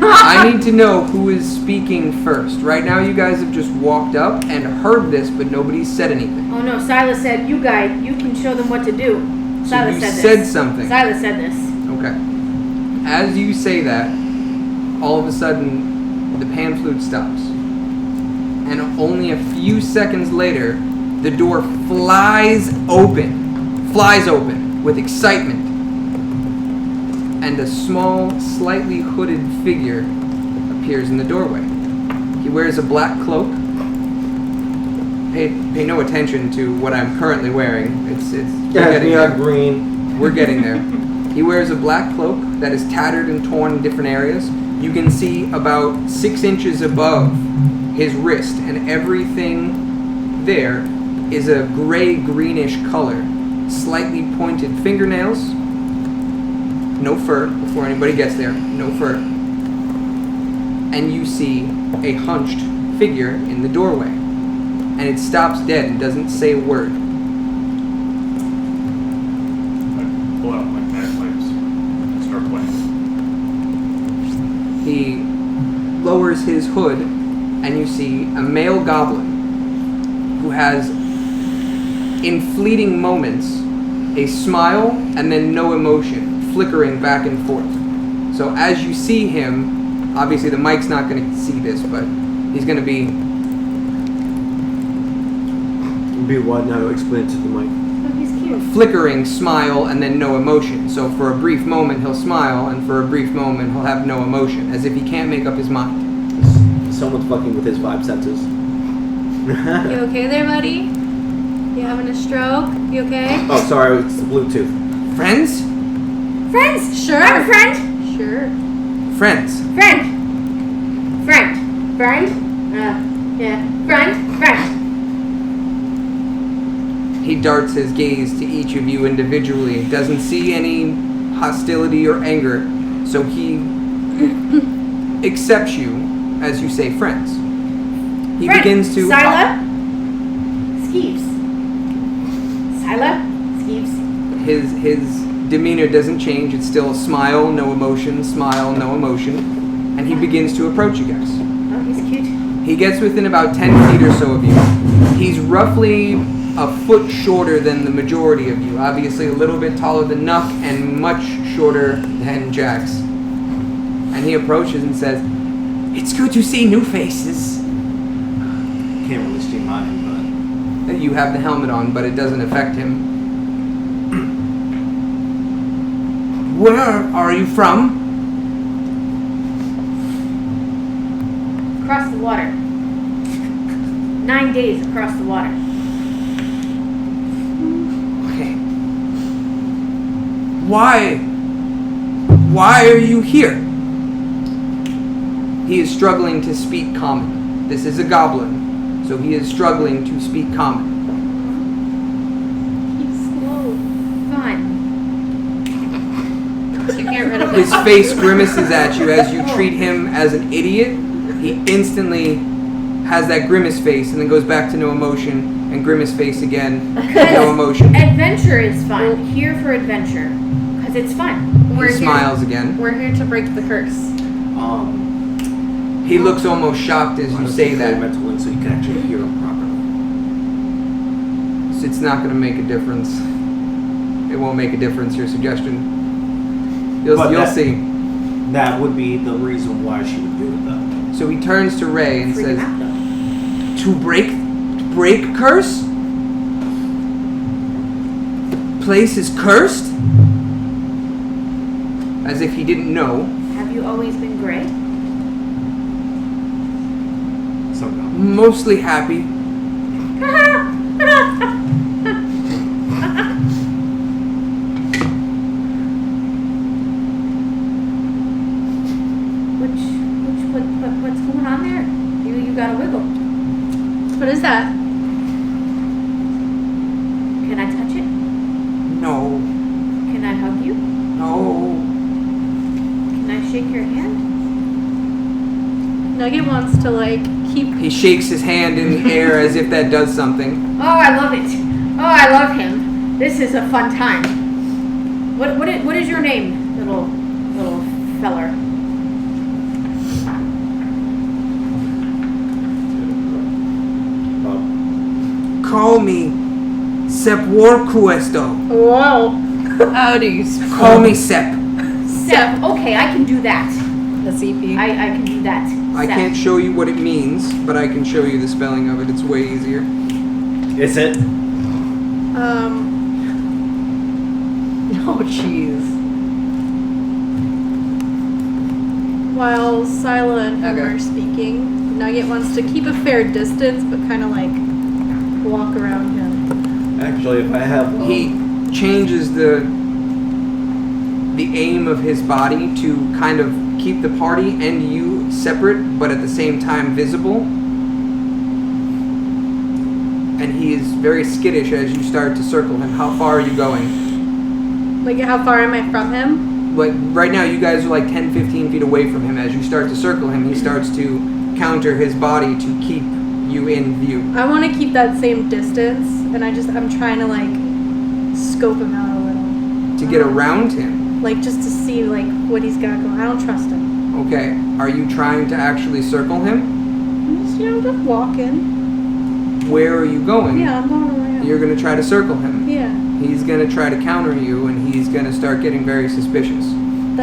I need to know who is speaking first. Right now you guys have just walked up and heard this, but nobody's said anything. Oh, no. Silas said, you guy, you can show them what to do. So Silas you said said this. something. Silas said this. Okay. As you say that, all of a sudden, the pan flute stops. And only a few seconds later, the door flies open with excitement. And a small, slightly hooded figure appears in the doorway. He wears a black cloak. Pay no attention to what I'm currently wearing. It's we're Yeah, getting neon there. green. We're getting there. He wears a black cloak that is tattered and torn in different areas. You can see about 6 inches above his wrist, and everything there is a gray-greenish color. Slightly pointed fingernails. No fur, before anybody gets there. No fur. And you see a hunched figure in the doorway. And it stops dead and doesn't say a word. I pull out my bagpipes and start playing. He lowers his hood, and you see a male goblin who has, in fleeting moments, a smile and then no emotion, flickering back and forth. So as you see him, obviously the mic's not going to see this, but he's going to be Be what now? Explain it to the mic. Oh, he's cute. Flickering smile and then no emotion. So for a brief moment he'll smile, and for a brief moment he'll have no emotion, as if he can't make up his mind. Someone's fucking with his 5 senses. You okay there, buddy? You having a stroke? You okay? Oh, sorry, it's the Bluetooth. Friends? Friends. Sure. I'm a friend. Sure. Friends. Friend. Friend. Friend. Yeah. Friend. Friend. He darts his gaze to each of you individually, doesn't see any hostility or anger, so he accepts you as you say friends. He Friend. begins to Scylla. Skeeves. Scylla. Skeeves. his demeanor doesn't change. It's still smile, no emotion, smile, no emotion, and he begins to approach you guys. Oh, he's cute. He gets within about 10 feet or so of you. He's roughly a foot shorter than the majority of you. Obviously a little bit taller than Nuck and much shorter than Jax. And he approaches and says, "It's good to see new faces." Can't really see mine, You have the helmet on, but it doesn't affect him. Where are you from? Across the water. 9 days across the water. Okay. Why are you here? He is struggling to speak common. This is a goblin, so he is struggling to speak common. He's slow. Fun. To get rid of His face grimaces at you as you treat him as an idiot. He instantly has that grimace face and then goes back to no emotion and grimace face again, no emotion. Adventure is fun. Here for adventure. Because it's fun. He smiles again. We're here to break the curse. He looks almost shocked as you say that. mental link so you can actually hear him properly. So it's not going to make a difference. It won't make a difference, your suggestion. You'll see. That would be the reason why she would do it, though. So he turns to Ray and Freak says, him out, though. To break curse? Place is cursed? As if he didn't know. Have you always been gray? Somehow. Mostly happy. What's going on there? You got a wiggle. What is that? Can I touch it? No. Can I hug you? No. Can I shake your hand? Nugget wants to keep. He shakes his hand in the air as if that does something. Oh, I love it. Oh, I love him. This is a fun time. What is your name, little feller? Call me Sep Warquesto. Whoa. How do you spell Call me Sep. Sep. Okay, I can do that. the CP? I can do that. I Sep. can't show you what it means, but I can show you the spelling of it. It's way easier. Is it? Oh, jeez. While Scylla and him Okay. are speaking, Nugget wants to keep a fair distance, but kind of walk around him. Actually, if I have... He changes the aim of his body to kind of keep the party and you separate, but at the same time visible. And he is very skittish as you start to circle him. How far are you going? How far am I from him? Right now you guys are 10, 15 feet away from him. As you start to circle him, he starts to counter his body to keep you in view. I want to keep that same distance, and I'm trying to scope him out a little. To get around him. Just to see what he's got going. I don't trust him. Okay. Are you trying to actually circle him? I'm just walking. Where are you going? Yeah, I'm going around. You're going to try to circle him. Yeah. He's going to try to counter you, and he's going to start getting very suspicious.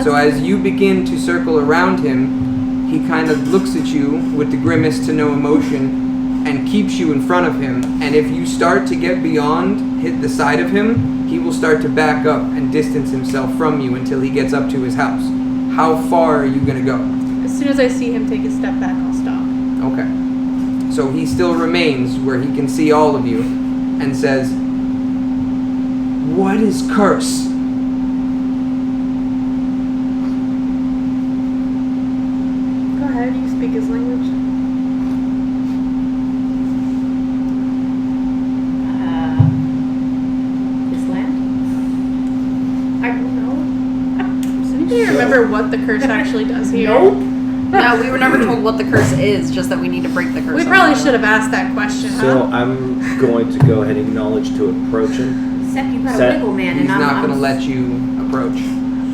So as you begin to circle around him, he kind of looks at you with the grimace to no emotion and keeps you in front of him. And if you start to get beyond, hit the side of him, he will start to back up and distance himself from you until he gets up to his house. How far are you going to go? As soon as I see him take a step back, I'll stop. Okay. So he still remains where he can see all of you and says, "What is curse?" Go ahead, you speak his language. This land? I don't know. Does anybody remember what the curse actually does here? Nope. No, we were never told what the curse is, just that we need to break the curse. We probably should have asked that question, So huh? I'm going to go ahead and acknowledge to approach him. Except you got a Set. wiggle man, He's and not I'm going to let you approach.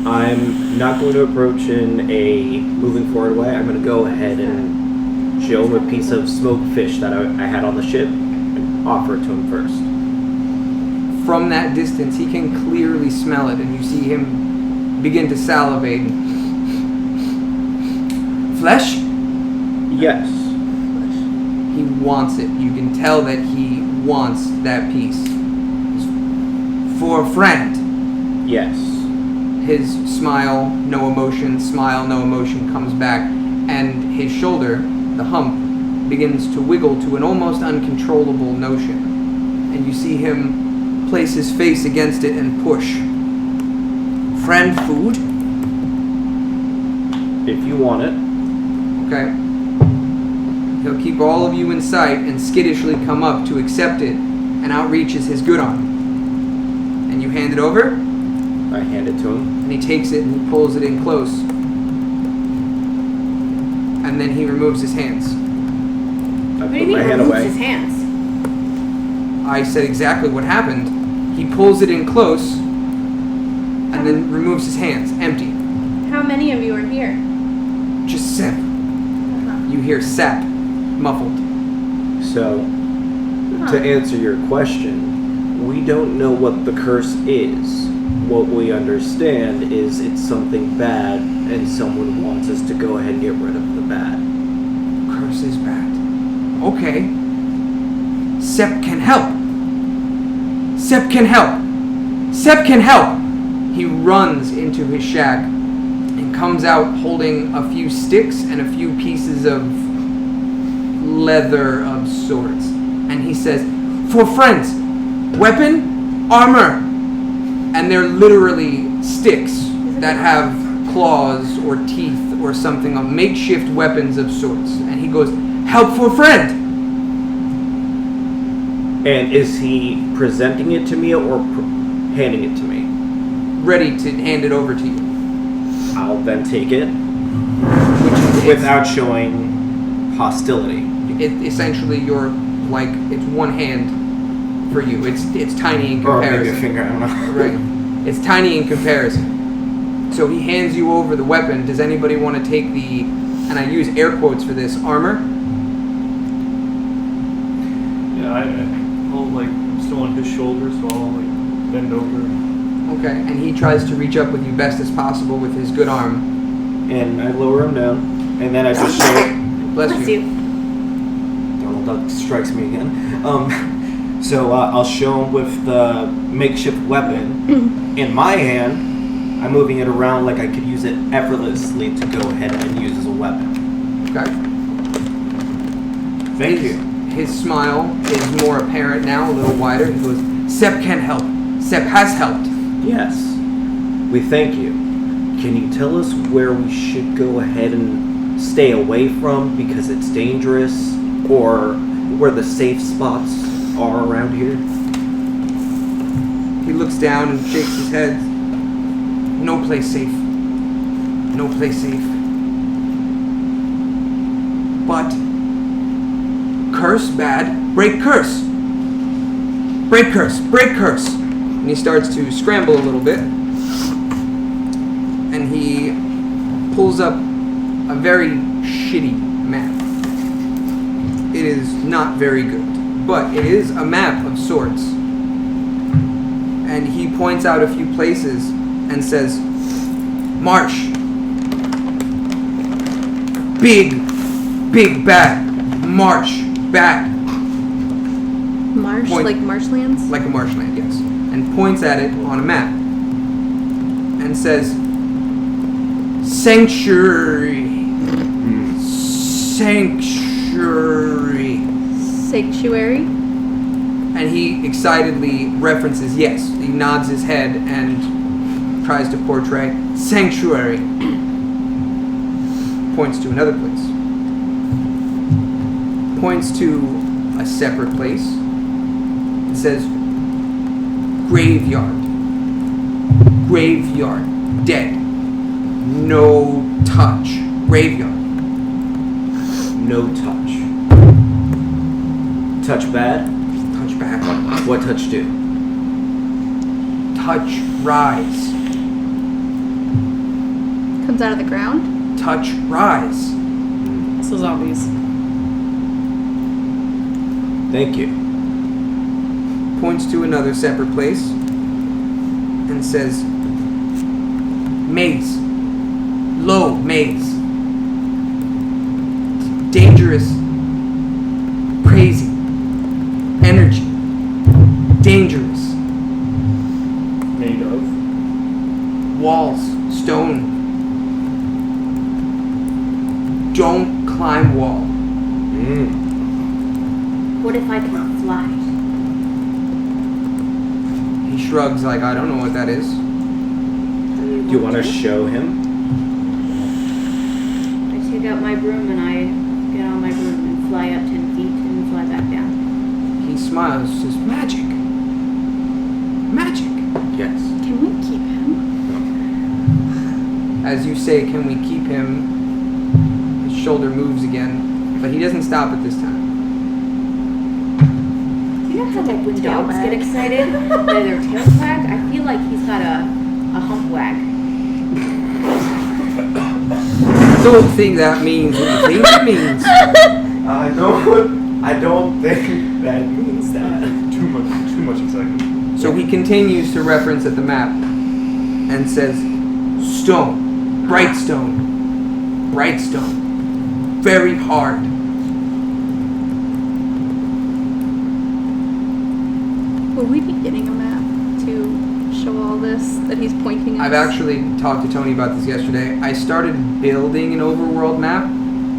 I'm not going to approach in a moving forward way. I'm going to go ahead and show him a piece of smoked fish that I had on the ship and offer it to him first. From that distance, he can clearly smell it, and you see him begin to salivate. Flesh? Yes. He wants it. You can tell that he wants that piece. For a friend. Yes. His smile, no emotion, comes back, and his shoulder, the hump, begins to wiggle to an almost uncontrollable notion. And you see him place his face against it and push. Friend food? If you want it. Okay. He'll keep all of you in sight and skittishly come up to accept it and outreaches his good arm. And you hand it over, I hand it to him. and he takes it and he pulls it in close. And then he removes his hands. I What do you put mean my hand removes away. his hands? I said exactly what happened. He pulls it in close and then removes his hands, empty. How many of you are here? Just Sep. You hear Sap, muffled. So, to answer your question, we don't know what the curse is. What we understand is it's something bad, and someone wants us to go ahead and get rid of the bad. Curse is bad. Okay. Sep can help. Sep can help. Sep can help. He runs into his shack and comes out holding a few sticks and a few pieces of leather of sorts. And he says, "For friends, weapon, armor." And they're literally sticks that have claws or teeth or something, of makeshift weapons of sorts. And he goes, "Help for friend." And is he presenting it to me or handing it to me? Ready to hand it over to you. I'll then take it Which is without showing hostility. essentially it's one hand for you. It's tiny in Or maybe a comparison. finger, I don't know. Right. It's tiny in comparison. So he hands you over the weapon. Does anybody want to take the, and I use air quotes for this, armor? Yeah, I'm still on his shoulder, so I'll bend over. Okay. And he tries to reach up with you best as possible with his good arm. And I lower him down, and then I just show. Bless you. Donald Duck strikes me again. So I'll show him with the makeshift weapon in my hand. I'm moving it around like I could use it effortlessly to go ahead and use as a weapon. Okay. Thank you. His smile is more apparent now, a little wider. He goes, "Sep can help. Sep has helped." Yes, we thank you. Can you tell us where we should go ahead and stay away from because it's dangerous, or where the safe spots are around here? He looks down and shakes his head. "No place safe. No place safe. But curse bad. Break curse. Break curse. Break curse." And he starts to scramble a little bit. And he pulls up a very shitty map. It is not very good, but it is a map of sorts. And he points out a few places and says, "Marsh. Big bad. Marsh. Bad. And point- like marshlands? like a marshland, yes, and points at it on a map and says, "Sanctuary, sanctuary," Sanctuary? and he excitedly references yes. He nods his head and tries to portray sanctuary. Points to another place. Points to a separate place. It says graveyard. Graveyard. Dead. No touch. Graveyard. No touch. Touch bad? Touch back. What touch do? Touch rise. Comes out of the ground? Touch rise. So zombies. Thank you. Points to another separate place and says maze. Low maze. Dangerous. Crazy. Energy. Dangerous. Made of. Walls. Stone. Don't climb wall. What if I can fly? He shrugs like, I don't know what that is. Do you want to show him? I take out my broom and I get on my broom and fly up 10 feet and fly back down. He smiles, says, magic. Magic. Yes. Can we keep him? As you say, can we keep him? His shoulder moves again, but he doesn't stop at this time. You know how like when Tail dogs wag. get excited by their tails wag? I feel like he's got a hump wag. Don't think that means what you think it means. I don't think that means that. Too much excitement. So he continues to reference at the map and says, stone, bright stone, bright stone, very hard. Will we be getting a map to show all this that he's pointing at? I've actually talked to Tony about this yesterday. I started building an overworld map.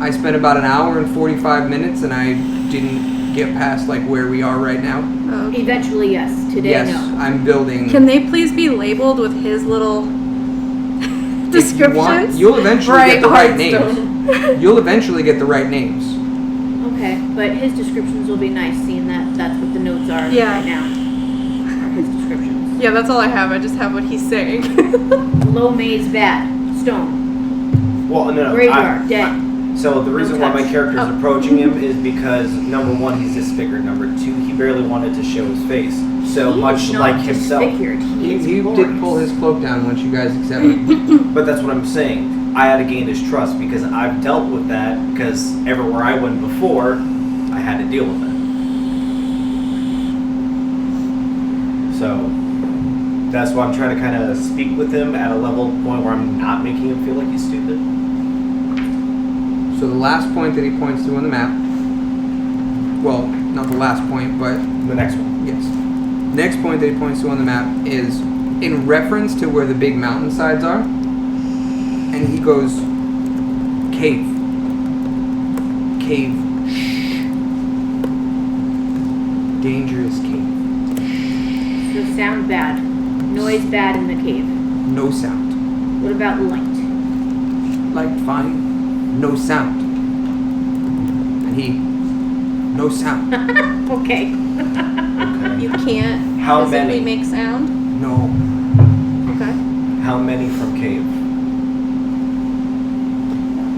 I spent about an hour and 45 minutes and I didn't get past like where we are right now. Oh, okay. Eventually, yes. Today, Yes, no. I'm building. Can they please be labeled with his little If you want, descriptions? you'll eventually get the right Hearthstone. names. You'll eventually get the right names. Okay, but his descriptions will be nice, seeing that that's what the notes are Yeah. right now. Are his descriptions. Yeah, that's all I have. I just have what he's saying. Low maze bad. Stone. Well, no. Graveyard. Dead. So the reason why my touch. character is Oh. approaching him is because number one, he's disfigured. Number two, he barely wanted to show his face. So He much is not like himself. disfigured. He is did glorious. pull his cloak down once you guys accepted. But that's what I'm saying. I had to gain his trust because I've dealt with that because everywhere I went before, I had to deal with it. So that's why I'm trying to kind of speak with him at a level point where I'm not making him feel like he's stupid. So the last point that he points to on the map, well, not the last point, but The next one. yes. Next point that he points to on the map is in reference to where the big mountainsides are. And he goes, cave. Cave. Shh. Dangerous cave. So sound bad. Noise bad in the cave. No sound. What about light? Light fine. No sound. And he, no sound. Okay. You can't How physically many? make sound? No. Okay. How many from cave?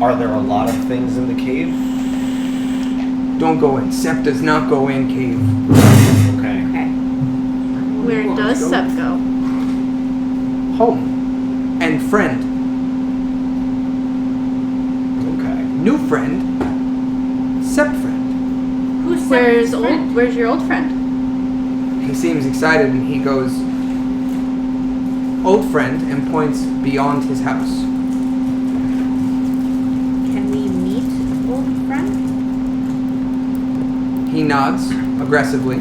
Are there a lot of things in the cave? Don't go in. Sep does not go in cave. Okay. Okay. Where does go. Sep go? Home. And friend. Okay. New friend. Sep friend. Who's Sep's Where's friend? Where's your old friend? He seems excited and he goes, old friend, and points beyond his house. Can we meet old friend? He nods aggressively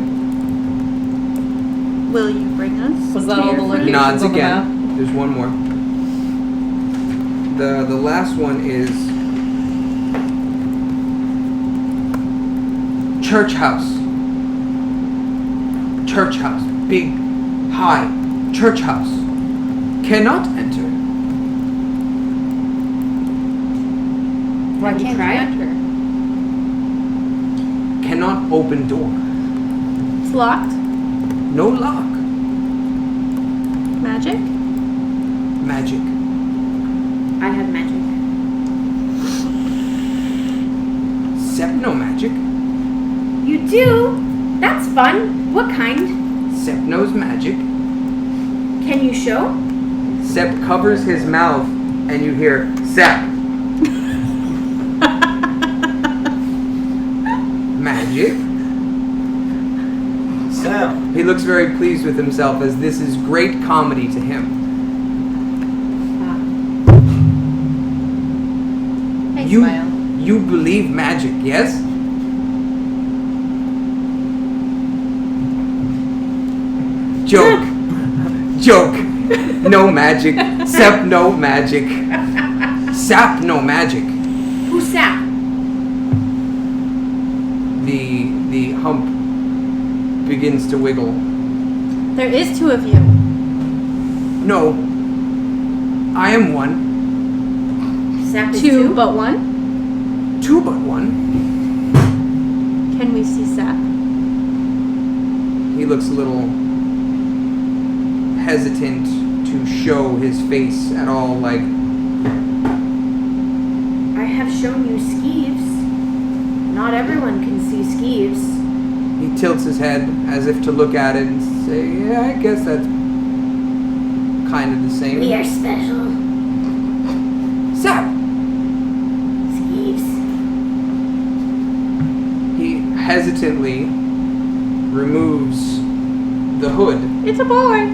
Will you bring us? Was that to all your the friend? locations? Nods on the map? again. There's one more. The last one is church house. Church house. Big, high church house. Cannot enter. Why Can't can't you try it? enter? Cannot open door. It's locked. No lock. Magic. Magic. I have magic. Sepno magic. You do? That's fun. What kind? Sepno's magic. Can you show? Sep covers his mouth and you hear Sep. Magic. Sam. He looks very pleased with himself as this is great comedy to him. I You smile. you believe magic, yes? Joke. Joke. No magic. Sep no magic. Sap no magic. Who's Sap? The hump begins to wiggle. There is two of you. No. I am one. Sap is Two, two? but one. Two but one. Can we see Sap? He looks a little hesitant to show his face at all, like, I have shown you skeeves. Not everyone can see skeeves. he tilts his head as if to look at it and say, yeah, I guess that's kind of the same. We are special. Sap! Skeeves. He hesitantly removes the hood, It's a boy.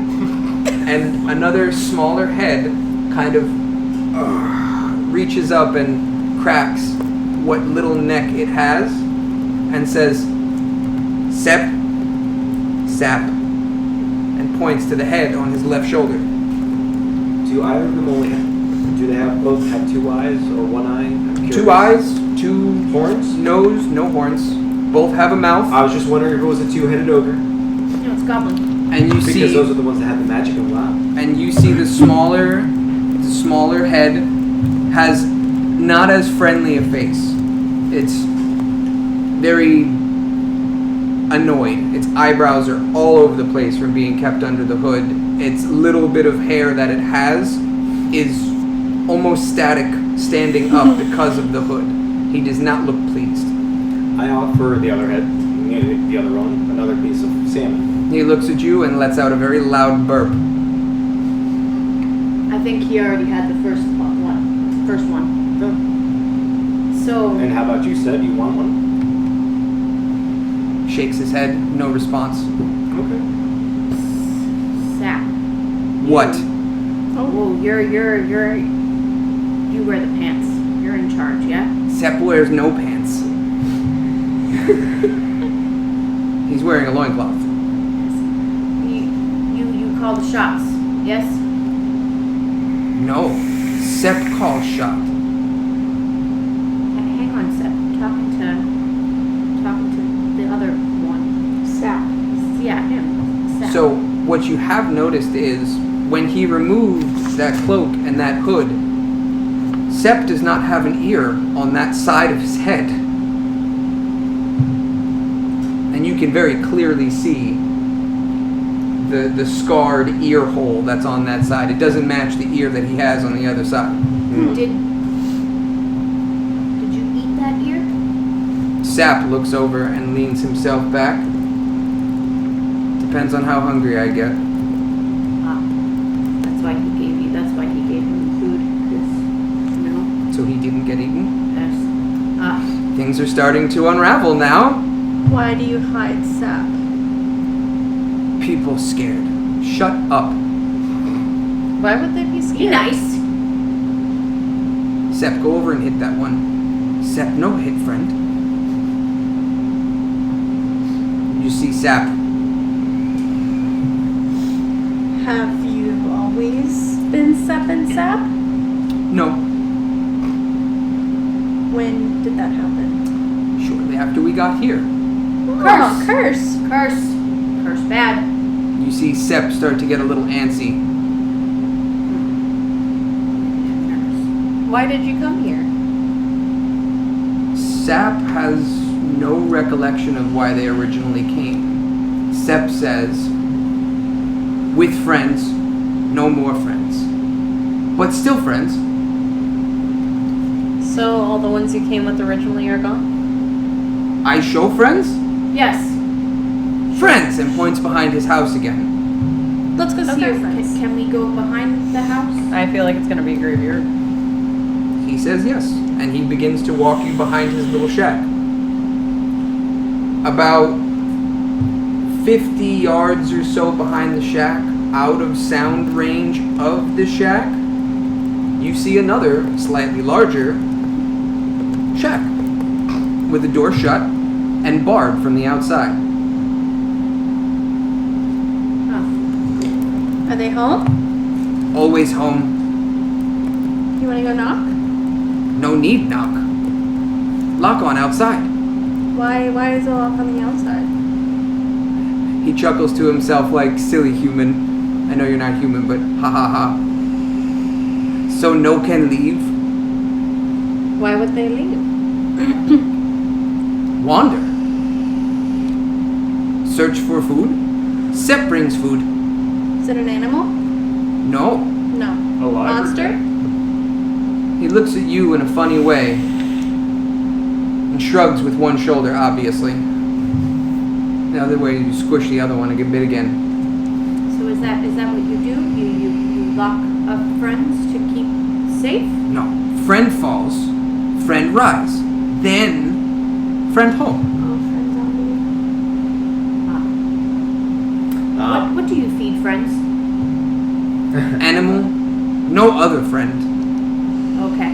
and another smaller head kind of reaches up and cracks what little neck it has and says, Sep, Sap, and points to the head on his left shoulder. Do either of them do they both have two eyes or one eye? I'm curious. Two eyes, two Horns? nose, no horns. Both have a mouth, I was just wondering if it was a two-headed ogre. No, it's goblin. and you Because see those are the ones that have the magic and wow. the smaller head has not as friendly a face. It's very annoyed. Its eyebrows are all over the place from being kept under the hood. Its little bit of hair that it has is almost static, standing up because of the hood. He does not look pleased. I offer the other head, the other one, another piece of salmon. He looks at you and lets out a very loud burp. I think he already had the first one. First one. So, And how about you, Seb? You want one? Shakes his head, no response. Okay. Sap. What? Oh, you wear the pants. You're in charge, yeah? Sep wears no pants. He's wearing a loincloth. You call the shots, yes? No. Sep calls shot. Hang on, Seth. Talking to the other one. Sap. Yeah, him. Sap. So what you have noticed is when he removed that cloak and that hood, Sep does not have an ear on that side of his head. And you can very clearly see the scarred ear hole that's on that side. It doesn't match the ear that he has on the other side. Did you eat that ear? Sap looks over and leans himself back. Depends on how hungry I get. That's why he gave him food. 'Cause, So he didn't get eaten. there's Things are starting to unravel now. Why do you hide Sap? People scared. Shut up. Why would they be be scared? nice. Sep, go over and hit that one. Sep, no hit, friend. You see Sap Have you always been Sep and Sap? No, When did that happen? shortly after we got here. Oh, curse. Curse bad. You see Sep start to get a little antsy. Why did you come here? Sap has no recollection of why they originally came. Sep says, with friends, no more friends. But still friends. So all the ones you came with originally are gone? I show friends? Yes. Friends! And points behind his house again. Let's go see Okay. your friends. Can we go behind the house? I feel like it's gonna be a graveyard. He says yes, and he begins to walk you behind his little shack. About 50 yards or so behind the shack, out of sound range of the shack, you see another, slightly larger, shack, with the door shut and barred from the outside. Oh. Are they home? Always home, You want to go knock? no need knock. Lock on outside. Why is the lock on the outside? He chuckles to himself like, silly human. I know you're not human, but ha ha ha. So no can leave? Why would they leave? Wander. Search for food? Sep brings food. Is it an animal? No. No. Alive or Monster? dead? He looks at you in a funny way and shrugs with one shoulder, obviously. The other way, you squish the other one and get bit again. So is that what you do? You lock up friends to keep safe? No. Friend falls, friend rise, then friend home. Oh, friend zombie. What do you feed friends? Animal, no other friend. Okay.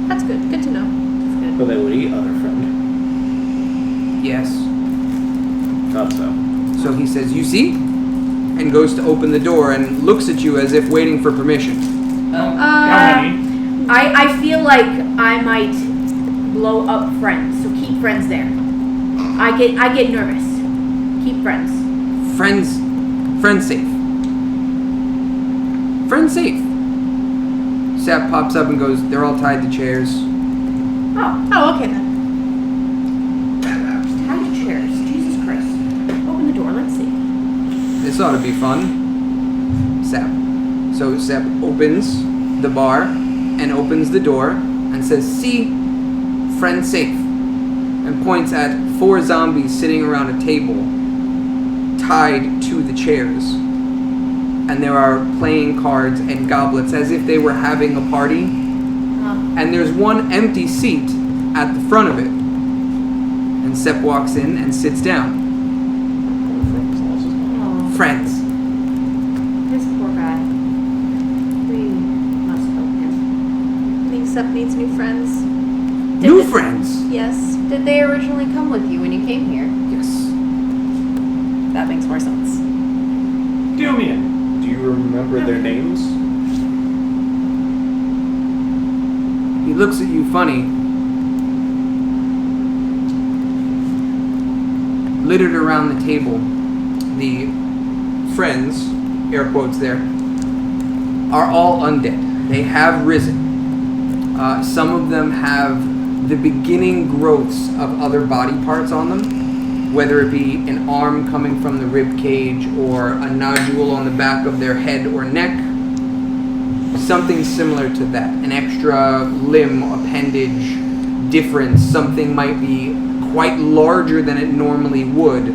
That's good. Good to know. That's good. But they would eat other friend. Yes. Thought so. So he says, you see? And goes to open the door and looks at you as if waiting for permission. How many? I feel like I might blow up friends, so keep friends there. I get nervous. Keep friends. Friends safe. Friends safe. Sap pops up and goes, they're all tied to chairs. Oh, okay then. Tied to chairs. Jesus Christ. Open the door. Let's see. This ought to be fun. Sap. So Sap opens the bar and opens the door and says, see, friend safe. And points at 4 zombies sitting around a table tied to the chairs. And there are playing cards and goblets as if they were having a party. And there's one empty seat at the front of it. And Sep walks in and sits down. Oh, Friends. this poor guy. We must help him. I think Sep needs new friends. New friends. Yes. Did they originally come with you when you came here? Yes. That makes more sense. Dumian. Do you remember their names? He looks at you funny. Littered around the table, the friends, air quotes there, are all undead. They have risen. Some of them have the beginning growths of other body parts on them, whether it be an arm coming from the rib cage or a nodule on the back of their head or neck. Something similar to that. An extra limb, appendage, difference. Something might be quite larger than it normally would.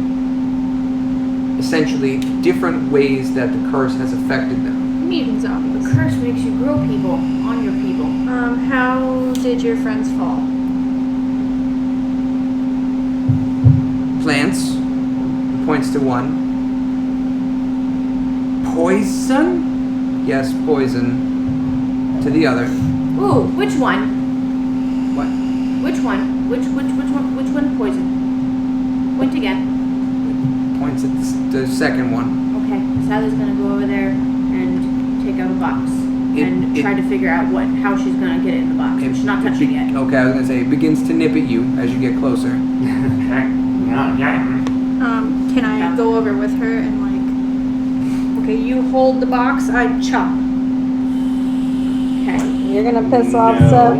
Essentially, different ways that the curse has affected them. Mutant The zombies. curse makes you grow people on your people. How did your friends fall? Plants, points to one. Poison? Yes, poison. To the other. Ooh, which one? What? Which one? Which one poison? Point again. Points at the second one. Okay, Sally's gonna go over there and take out a box and It- try to figure out how she's gonna get it in the box. She's not touching it. Okay, I was gonna say it begins to nip at you as you get closer. Can I go over with her and like, okay, you hold the box, I chop. Okay. You're gonna piss off No. Seth.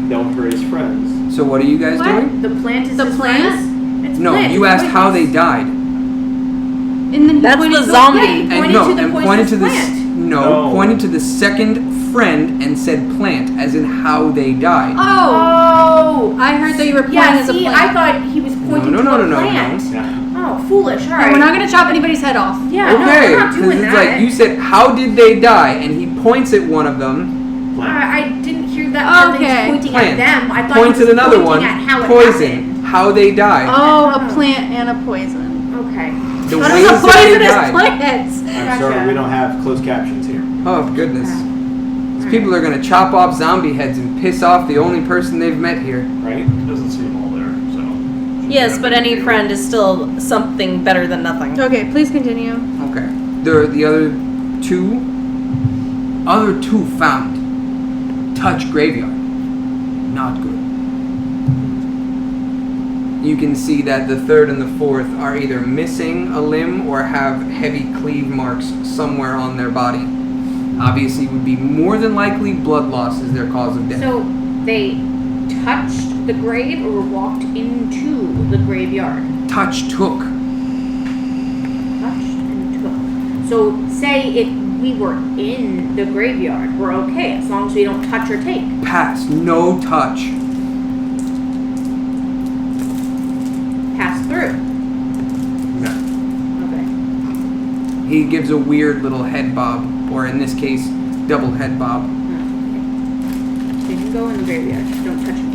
Don't hurt his friends. So what are you guys doing? The plant is The his plant? friend? It's No, plant, you it's asked how they poisonous. died. And then he That's pointed the to- zombie. Yeah, he And pointed no, to the and pointed poisonous to the plant. No. pointed to the second friend and said plant, as in how they died. Oh! I heard that you were pointing Yeah, as a see, plant. I thought he was pointing No, to no, a no, no, plant. Yeah. Oh, foolish. All No, right. we're not gonna chop anybody's head off. Yeah, Okay, no, we're not doing it's that. like you said, how did they die? And he points at one of them. I didn't hear that part that Okay. he's pointing Plant. at them. I thought Points he at was another pointing one. at how it Poison. happened. How they died. Oh, a plant and a poison. Okay. The What ways is a that they poisonous died. plants? I'm sorry, we don't have closed captions here. Oh goodness. These people are gonna chop off zombie heads and piss off the only person they've met here. Right? Doesn't seem all there, so. Yes, but any friend is still something better than nothing. Okay, please continue. Okay. The other two found. Touch graveyard. Not good. You can see that the third and the fourth are either missing a limb or have heavy cleave marks somewhere on their body. Obviously, would be more than likely blood loss is their cause of death. So they touched the grave or walked into the graveyard? Touch took. Touched and took. So say if we were in the graveyard, we're okay as long as we don't touch or take. Pass. No touch. Pass through. No. Okay. He gives a weird little head bob, or in this case, double head bob. So you can go in the graveyard, just don't touch anything.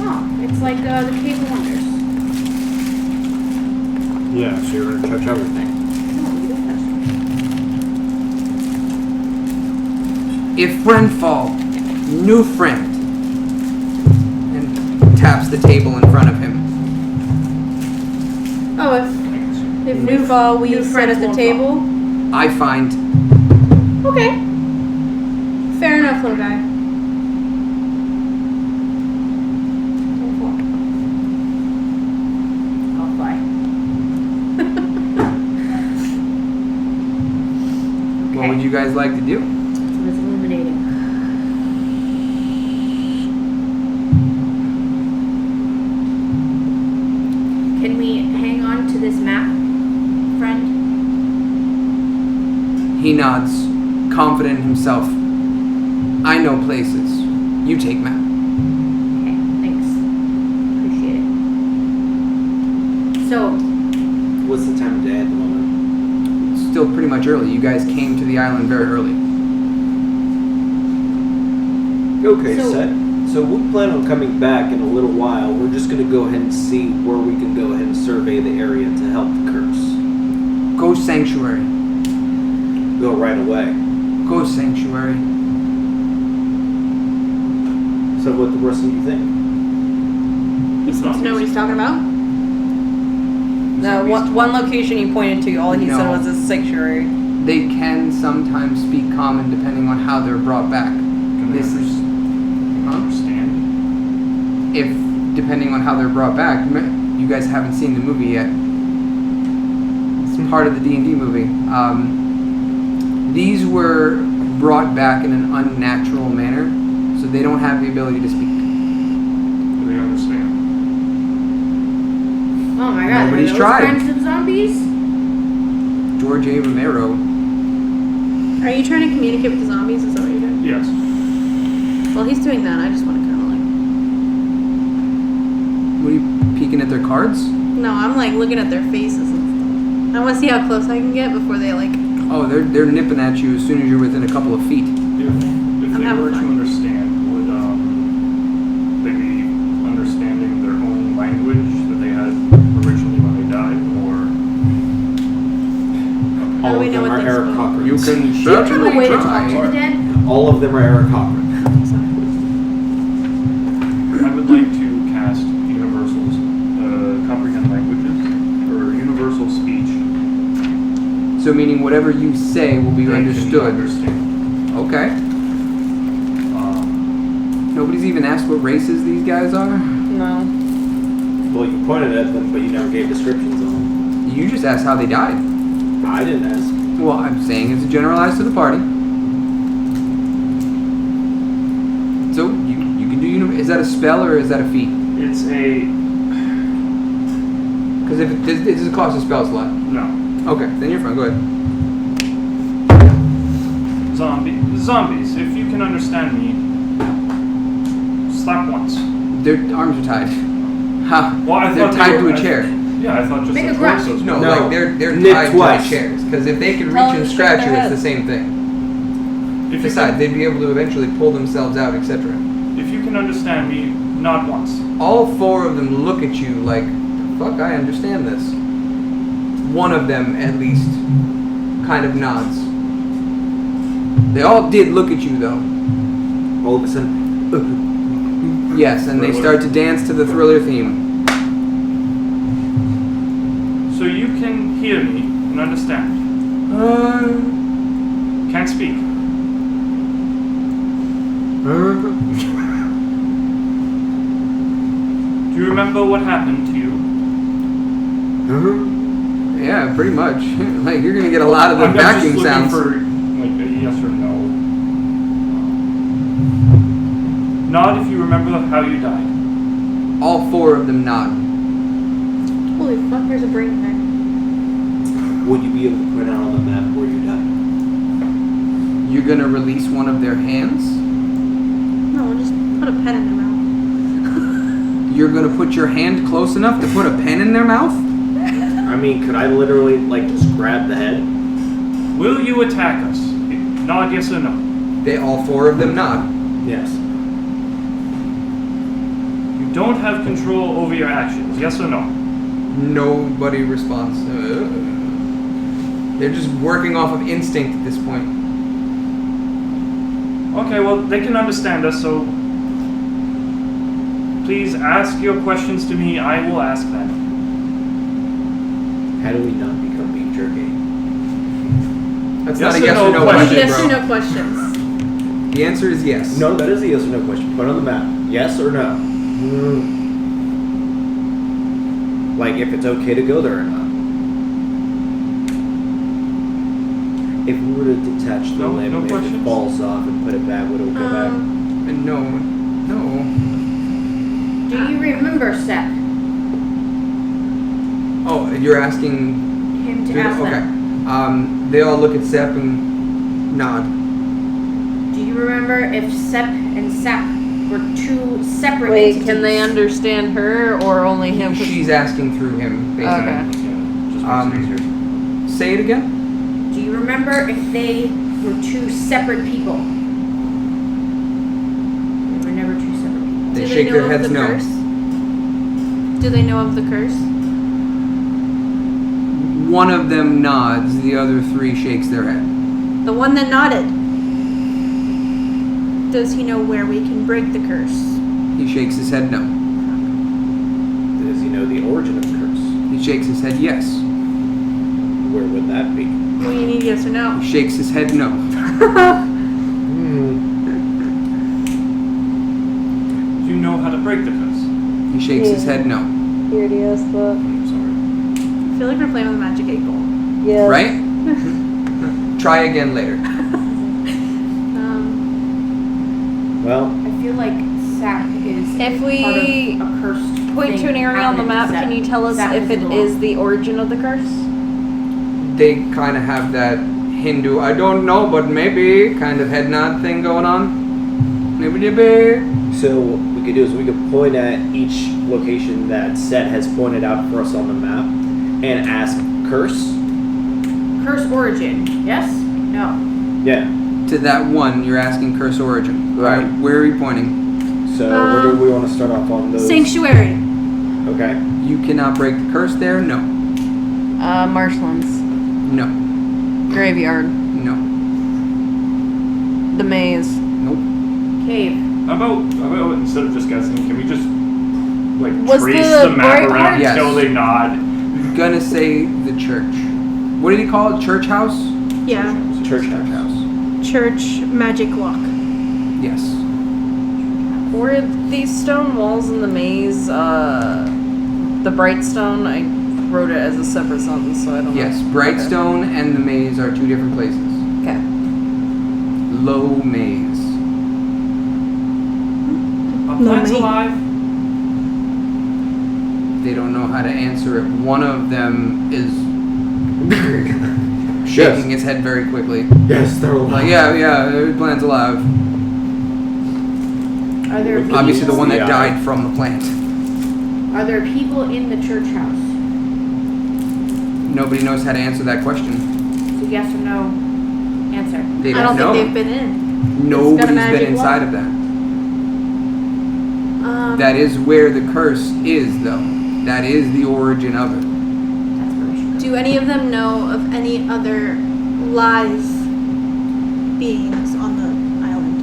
Oh, it's like the Cave of Wonders. Yeah, so you're gonna touch everything. No, you don't touch anything. If friend fall, new friend. And taps the table in front of him. Oh, if new fall, we New sit friends at the won't table. I find. Okay. Fair enough, little guy. I'll fly. What would you guys like to do? It was illuminating. Can we hang on to this map, friend? He nods, confident in himself. I know places. You take map. Okay, thanks. Appreciate it. So, What's the time of day at the moment? It's still pretty much early. You guys came to the island very early. Okay, So- set. So we plan on coming back in a little while. We're just gonna go ahead and see where we can go ahead and survey the area to help the curse. Ghost Sanctuary. Go right away. Ghost Sanctuary. So what the rest of you think? He seems to know what he's talking about. No, one location he pointed to, all he said No. was a sanctuary. They can sometimes speak common depending on how they're brought back. Can This they is understand? if depending on how they're brought back. You guys haven't seen the movie yet. It's part of the D&D movie. These were brought back in an unnatural manner, so they don't have the ability to speak. Do they understand? oh my god, Nobody's are those tried. friends of zombies? George A. Romero. Are you trying to communicate with the zombies? Is that what you're doing? Yes. Well, he's doing that. I just want to kind of like. What are you peeking at their cards? No, I'm like looking at their faces and stuff. I want to see how close I can get before they like. Oh, they're nipping at you as soon as you're within a couple of feet. If I'm they having were to fun. understand, would they be understanding their own language that they had originally when they died, or How All do we of know them what are they're Eric supposed- Cochran. You can Do you have a certainly way to try. talk to the dead? All of them are Eric Cochran. I would like to cast universals, comprehend languages, or universal speech. So So meaning whatever you say will be They can understood. understand. Okay. Nobody's even asked what races these guys are? No. Well, you pointed at them, but you never gave descriptions on them. You just asked how they died. I didn't ask. Well, I'm saying it's generalized to the party. So, you can do... Is that a spell or is that a feat? It's a Because if it does it cost a spell slot? no Okay, then you're fine. Go ahead. zombies. If you can understand me, slap once. Their arms are tied. Ha! Well, I They're thought tied they to were, a chair. Yeah, I thought just Make the a grunt. torsos. No, were- like they're Nick tied twice. to the chairs. Because if they can Tell reach them and to scratch shake you, their it's the head. same thing. If you Besides, can, they'd be able to eventually pull themselves out, etc. if you can understand me, nod once. All four of them look at you like, fuck, I understand this. One of them, at least, kind of nods. They all did look at you, though. All of a sudden, Yes, and they start to dance to the Thriller theme. So you can hear me and understand. Can't speak. Do you remember what happened to you? Yeah, pretty much. Like, you're gonna get a lot of the I'm just vacuum looking sounds. for like a yes or no. Nod if you remember how you died. All four of them nod. Holy fuck, there's a brain there. would you be able to point out on the map where you died? You're gonna release one of their hands. No, we'll just put a pen in their mouth. You're gonna put your hand close enough to put a pen in their mouth? I mean, could I literally, like, just grab the head? Will you attack us? Nod yes or no. They all four of them nod. Yes. You don't have control over your actions. Yes or no? Nobody responds. They're just working off of instinct at this point. Okay, well, they can understand us, so please ask your questions to me. I will ask them. How do we not become beef jerky? That's Yes not a or yes no or no question, question, Yes bro. or no questions. The answer is yes. No, that is a yes or no question. Put it on the map. Yes or no? Like, if it's okay to go there or not. If we were to detach the No- limb no and it questions? falls off and put it back, would it go back? No. Do you remember Seth? Oh, you're asking. Him to Dude, ask okay. them. They all look at Sep and nod. Do you remember if Sep and Sap were two separate Wait, entities? can they understand her or only him? 'Cause- She's asking through him, basically. Okay. Yeah, just makes it easier. Say it again. Do you remember if they were two separate people? They were never two separate people. They Do shake know their of heads the no. curse? Do they know of the curse? One of them nods, the other three shakes their head. The one that nodded. Does he know where we can break the curse? He shakes his head no. Does he know the origin of the curse? He shakes his head yes. Where would that be? Well, you need yes or no. He shakes his head no. Do you know how to break the curse? He shakes his head no. He already asked that. I'm sorry. I feel like we're playing with a magic 8 ball. Yeah. Right? Try again later. Well, I feel like Sap is If part we of a cursed point to an thing area on the map, happening to can you Sap. tell us Sap if it belong. is the origin of the curse? They kind of have that Hindu, I don't know, but maybe kind of head nod thing going on. Maybe. so what we could do is we could point at each location that Set has pointed out for us on the map and ask curse. Curse origin. Yes? No. Yeah. To that one, you're asking curse origin. Right. Alright, where are you pointing? So where do we want to start off on those? Sanctuary. Okay. You cannot break the curse there? No. Marshlands. No. Graveyard. No. The maze. Nope. Cave. How about instead of just guessing, can we just like Was trace the the map bright around Yes. until they nod? I'm gonna say the church. What did he call it? Church house? Yeah. Church Church house. house. Church magic lock. Yes. Were these stone walls in the maze, the bright stone? I wrote it as a separate sentence, so I don't know. Yes. Brightstone and the maze are two different places. Okay. Low maze. Are No, plants mate. alive? They don't know how to answer it. One of them is Yes. shaking his head very quickly. Yes, they're alive. Like, yeah, the plant's alive. Are there people, Obviously, the one that Yeah. died from the plant. Are there people in the church house? Nobody knows how to answer that question. It's a yes or no answer. They I don't don't know. think they've been in. Nobody's been magic inside wall. of that. That That is where the curse is, though. That is the origin of it. That's where we should go. Do any of them know of any other live beings on the island?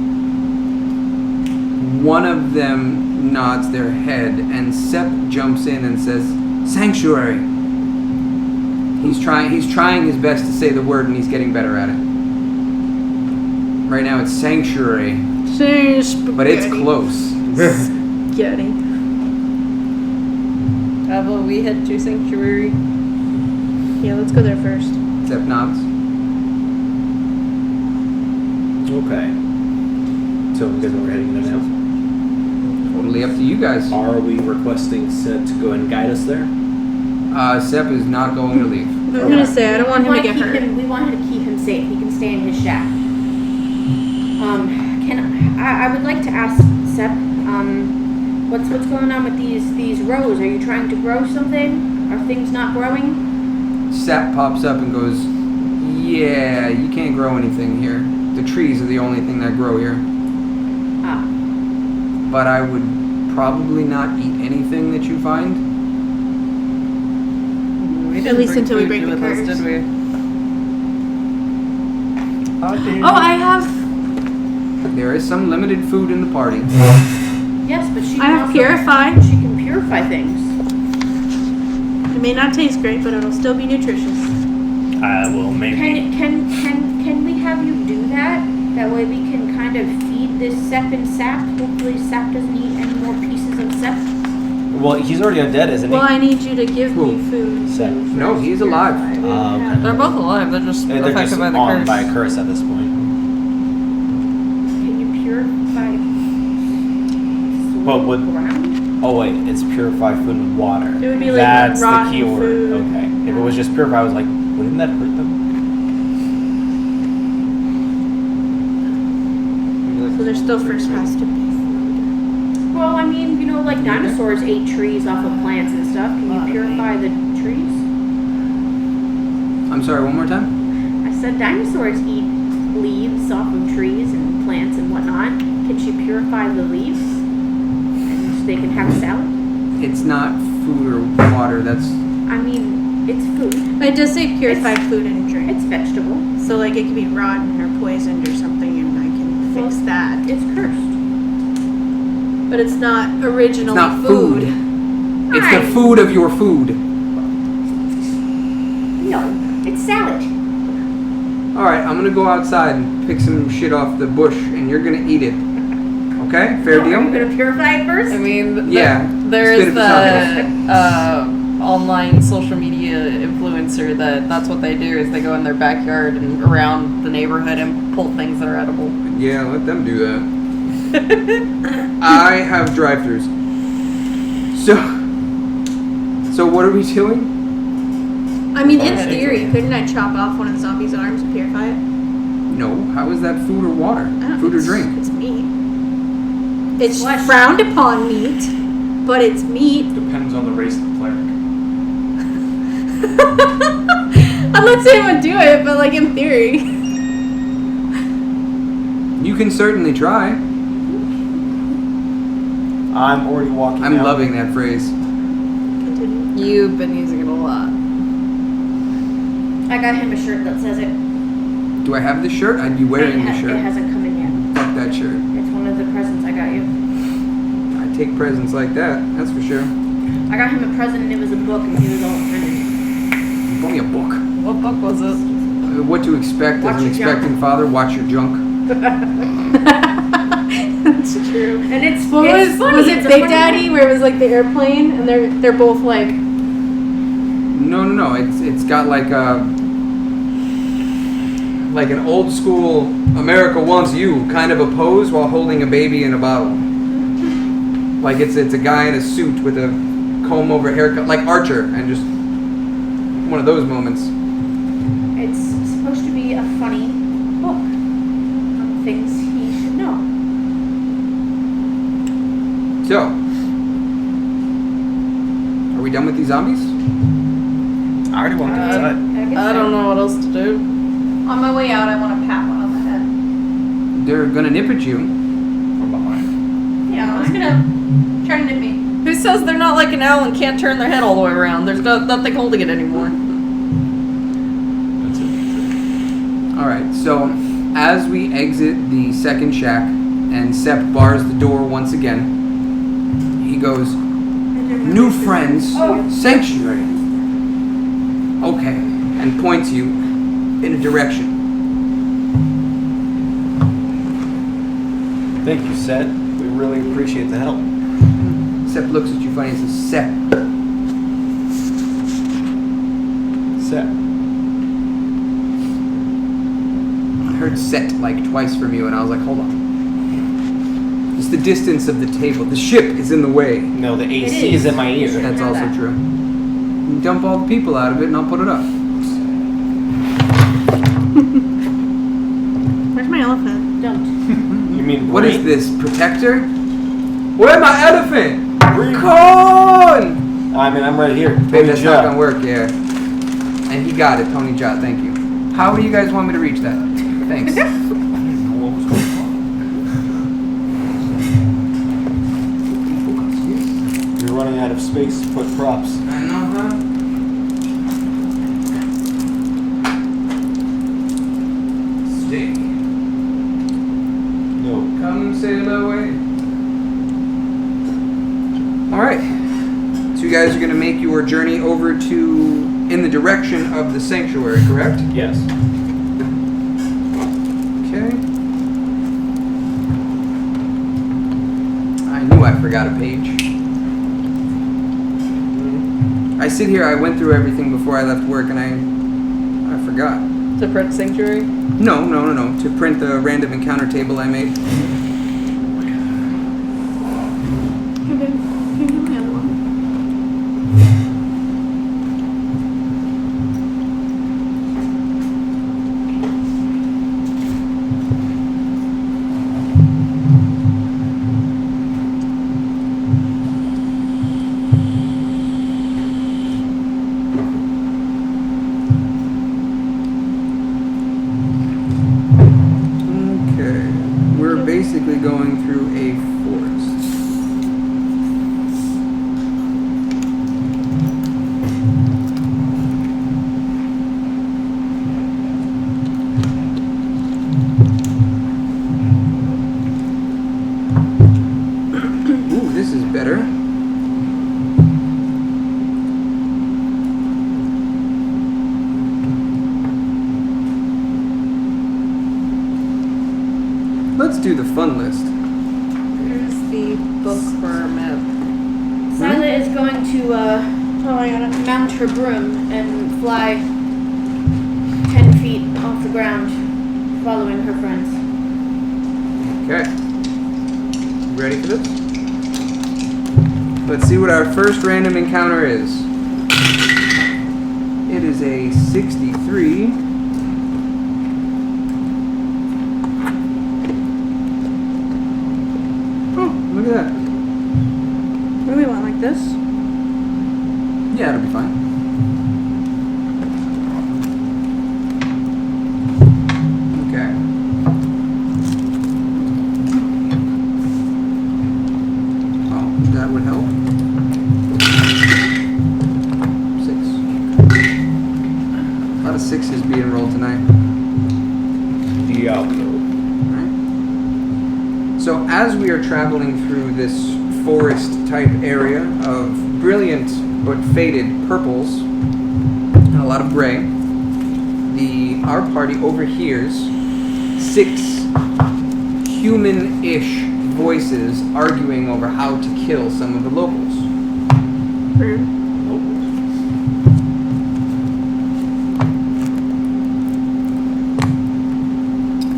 One of them nods their head, and Sep jumps in and says, "Sanctuary." He's trying his best to say the word, and he's getting better at it. Right now, it's sanctuary, but it's close. Spaghetti. How about we head to Sanctuary? Yeah, let's go there first. Sep nods. Okay. So you guys know we're heading there now. Totally up to you guys. Are we requesting Seth to go and guide us there? Sep is not going to leave. I'm gonna say I don't want him to get hurt. We want him to keep him safe. He can stay in his shack. I would like to ask Sep, what's going on with these rows? Are you trying to grow something? Are things not growing? Sep pops up and goes, "Yeah, you can't grow anything here. The trees are the only thing that grow here. Ah, But I would probably not eat anything that you find." At least until we break the curse. Did we? Oh, I have There is some limited food in the party. yes, but she I can have also, purify. She can purify things. It may not taste great, but it'll still be nutritious. Well, maybe. Can we have you do that? That way we can kind of feed this Sep and Sap. Hopefully Sap doesn't eat any more pieces of Sep. Well, he's already undead, isn't he? Well, I need you to give Who? me food. Seth. No, he's alive. They're both alive. They're just They're affected just by the on curse. by a curse at this point. Can you purify Well, would- ground? Oh wait, it's purify food with water. It would be like That's the rotten key word. food. Okay. If it was just purify, I was like, wouldn't that hurt them? So there's still first has to be food. Well, I mean, like dinosaurs ate trees off of plants and stuff. Can you purify the trees? I'm sorry, one more time? I said dinosaurs eat leaves off of trees and plants and whatnot. Can she purify the leaves? And they can have a salad? It's not food or water, that's... I mean, it's food. It does say purified food and drink. It's vegetable. So like it could be rotten or poisoned or something, and I can fix Well, that. It's cursed. But it's not originally It's not food. It's the Right. food of your food. No, it's salad. Alright, I'm gonna go outside and pick some shit off the bush, and you're gonna eat it. Okay? Fair Are you deal? gonna purify it first? I mean, Yeah. there Spit is it out. the online social media influencer that's what they do is they go in their backyard and around the neighborhood and pull things that are edible. Yeah, let them do that. I have drive-thrus. So what are we doing? I mean, in theory, couldn't I chop off one of the zombies' arms and purify it? No, how is that food or water? I don't Food or it's- drink? It's meat. It's Flesh. frowned upon meat, but it's meat. Depends on the race of the cleric. I'm not saying I would do it, but like in theory. You can certainly try. I'm already walking I'm out. loving that phrase. Continue. You've been using it a lot. I got him a shirt that says it. Do I have the shirt? I'd be wearing the It shirt. hasn't come in yet. Fuck that shirt. It's one of the presents I got you. I take presents like that, that's for sure. I got him a present and it was a book and he was all offended. You bought me a book. What book was it? What to expect Watch as an your junk. expecting father? Watch your junk. That's true. And it's What it's funny. was it It's a Big funny Daddy book. where it was like the airplane and they're both like No. It's got like an old school America Wants You kind of a pose while holding a baby in a bottle. Like it's a guy in a suit with a comb over haircut, like Archer, and just one of those moments. It's supposed to be a funny book on things he should know. So, are we done with these zombies? I already walked outside. I don't know what else to do. on my way out I want to pat one on the head. They're gonna nip at you. From behind. Yeah, I was gonna try to nip me. Who says they're not like an owl and can't turn their head all the way around? There's nothing holding it anymore. That's it. All right. So, as we exit the second shack, and Sepp bars the door once again, he goes, "New friends, sanctuary." Okay, and points you in a direction. Thank you, Seth. We really appreciate the help. Sepp looks at you funny and says, "Sepp." Seth. I heard "set" like twice from you, and I was like, "Hold on." It's the distance of the table. The ship is in the way. No, the AC It is in my ear. That's know also that. true. You dump all the people out of it, and I'll put it up. Where's my elephant? Don't. You mean What is brain? this, protector? Where's my elephant? Brain. Corn! I mean, I'm right here. Babe, Tony that's Jaa. not gonna work, yeah. And he got it, Tony Jot, thank you. How do you guys want me to reach that? Thanks. I didn't know what was going on. You're running out of space to put props. I know, huh? Stay. No. Come sail away. Alright. So you guys are gonna make your journey over in the direction of the sanctuary, correct? Yes. Okay. I knew I forgot a page. I sit here, I went through everything before I left work and I forgot. To print Sanctuary? No. To print the random encounter table I made. Okay. We're basically going through a forest. Ooh, this is better. Let's do the fun list. Here's the book for our map. Sila is going to Oh, I got it. mount her broom and fly 10 feet off the ground, following her friends. Okay. Ready for this? Let's see what our first random encounter is. It is a 63. Oh, look at that. What do we want, like this? Yeah, it'll be fine. Okay. Oh, that would help. 6. A lot of 6s being rolled tonight. Diablo. Right. So as we are traveling through this forest type area of brilliant but faded purples and a lot of gray, our party overhears 6 human-ish voices arguing over how to kill some of the locals. Rude.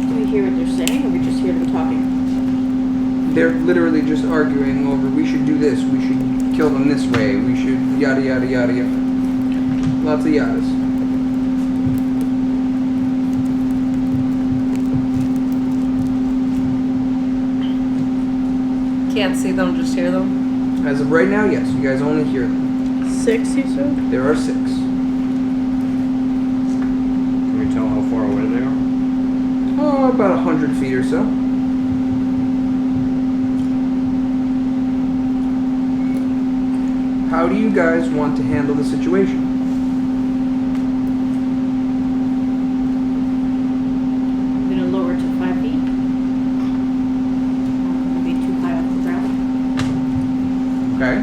Do we hear what they're saying, or we just hear them talking? They're literally just arguing over, we should do this, we should kill them this way, we should yada yada yada yada. Lots of yadas. Can't see them, just hear them. As of right now, yes, you guys only hear them. 6, you said? There are 6. Can we tell how far away they are? Oh, about 100 feet or so. How do you guys want to handle the situation? I'm gonna lower to 5 feet. Not gonna be too high off the ground. Okay.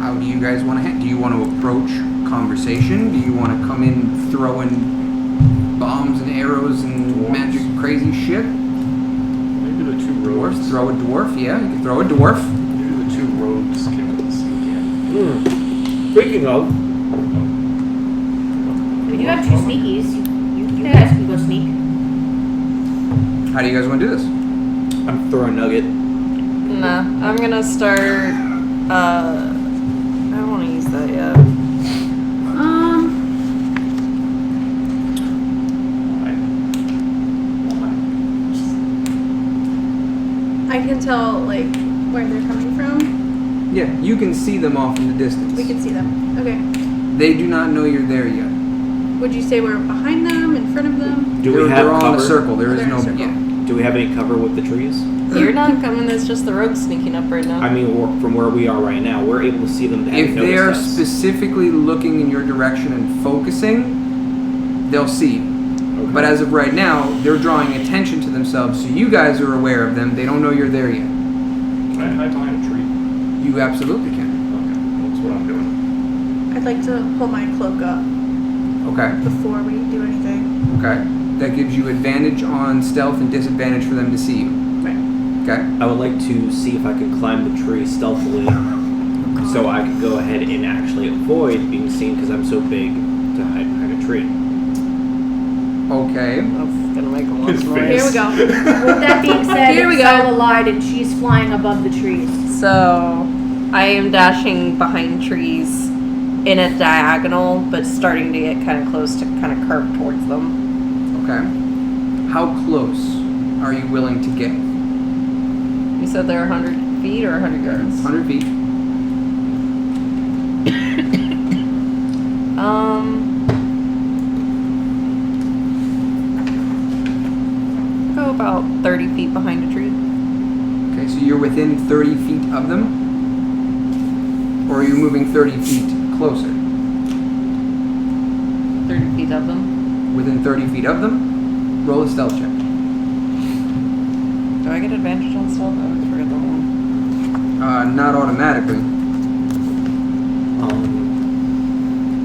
How do you guys want to do you want to approach conversation? Do you want to come in throwing bombs and arrows and magic crazy shit? Maybe the 2 Dwarf, rogues. throw a dwarf, yeah, you can throw a dwarf. Maybe the 2 rogues can sneak in. Speaking of, We do have 2 sneakies. You guys can go sneak. How do you guys want to do this? I'm throwing Nugget. Nah, I'm gonna start. I don't want to use that yet. I can tell, like, where they're coming from. Yeah, you can see them off in the distance. We can see them. Okay. They do not know you're there yet. Would you say we're behind them, in front of them? Do they're, we have they're all cover? in a circle. There is They're in a no. circle. Yeah. Do we have any cover with the trees? You're not coming. It's just the rogue sneaking up right now. I mean, from where we are right now, we're able to see them. If they are us. specifically looking in your direction and focusing, they'll see you. Okay. But as of right now, they're drawing attention to themselves, so you guys are aware of them. They don't know you're there yet. Can I hide behind a tree? You absolutely can. Okay, that's what I'm doing. I'd like to pull my cloak up Okay. before we do anything. Okay. That gives you advantage on stealth and disadvantage for them to see you. Right. Okay. I would like to see if I can climb the tree stealthily, so I can go ahead and actually avoid being seen because I'm so big to hide behind a tree. Okay. That's gonna make a lot His of face. noise. Here we go. With that being said, Here we go. Scylla lied and she's flying above the trees. So, I am dashing behind trees in a diagonal, but starting to get kind of close to kind of curve towards them. Okay. How close are you willing to get? You said they're 100 feet or 100 yards? 100 feet. Go about 30 feet behind a tree. Okay, so you're within 30 feet of them? Or are you moving 30 feet closer? 30 feet of them. Within 30 feet of them? Roll a stealth check. Do I get advantage on stealth? I always forget that one. Not automatically.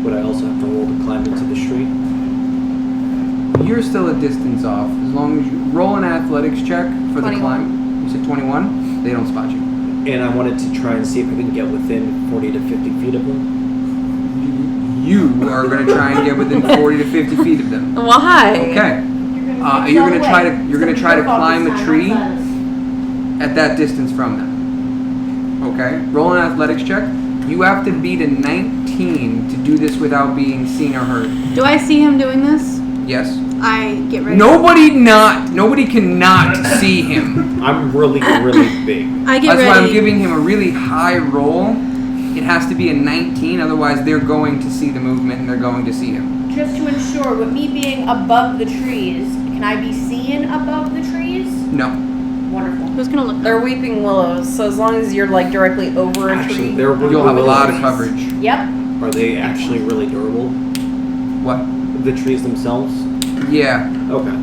Would I also have to roll to climb into the tree? You're still a distance off. As long as you roll an athletics check for the 21. climb. You said 21? They don't spot you. And I wanted to try and see if I can get within 40 to 50 feet of them. You are going to try and get within 40 to 50 feet of them. Why? Okay. You're going to try to climb a tree at that distance from them. Okay. Roll an athletics check. You have to beat a 19 to do this without being seen or heard. Do I see him doing this? Yes. I get ready. Nobody cannot see him. I'm really, really big. I get That's ready. why I'm giving him a really high roll. It has to be a 19, otherwise they're going to see the movement and they're going to see him. Just to ensure, with me being above the trees, can I be seen above the trees? No. Wonderful. Who's gonna look? They're weeping willows, so as long as you're like directly over a Actually, tree. they're really You'll have a lot of trees. coverage. Yep. Are they actually really durable? What? The trees themselves? Yeah. Okay.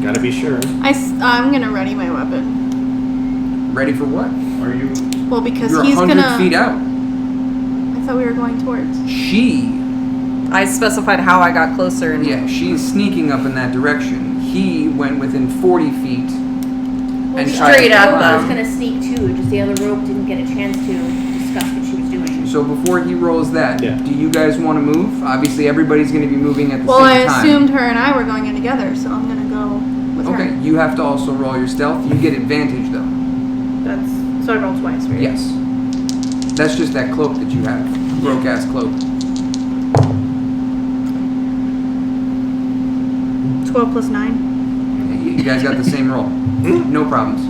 Gotta be sure. I'm gonna ready my weapon. Ready for what? Are you? Well, because You're he's 100 gonna. feet out. I thought we were going towards. She I specified how I got closer and Yeah, she's sneaking up in that direction. He went within 40 feet and tried straight to at I was climb. gonna sneak too, just the other rope didn't get a chance to discuss what she was doing. So before he rolls that, Yeah. do you guys want to move? Obviously, everybody's going to be moving at the Well, I same time. assumed her and I were going in together, so I'm gonna go with Okay, her. you have to also roll your stealth. You get advantage though. That's so I rolled twice, right? Yes. That's just that cloak that you have. Broke ass cloak. 12 plus 9. You guys got the same roll. No problems.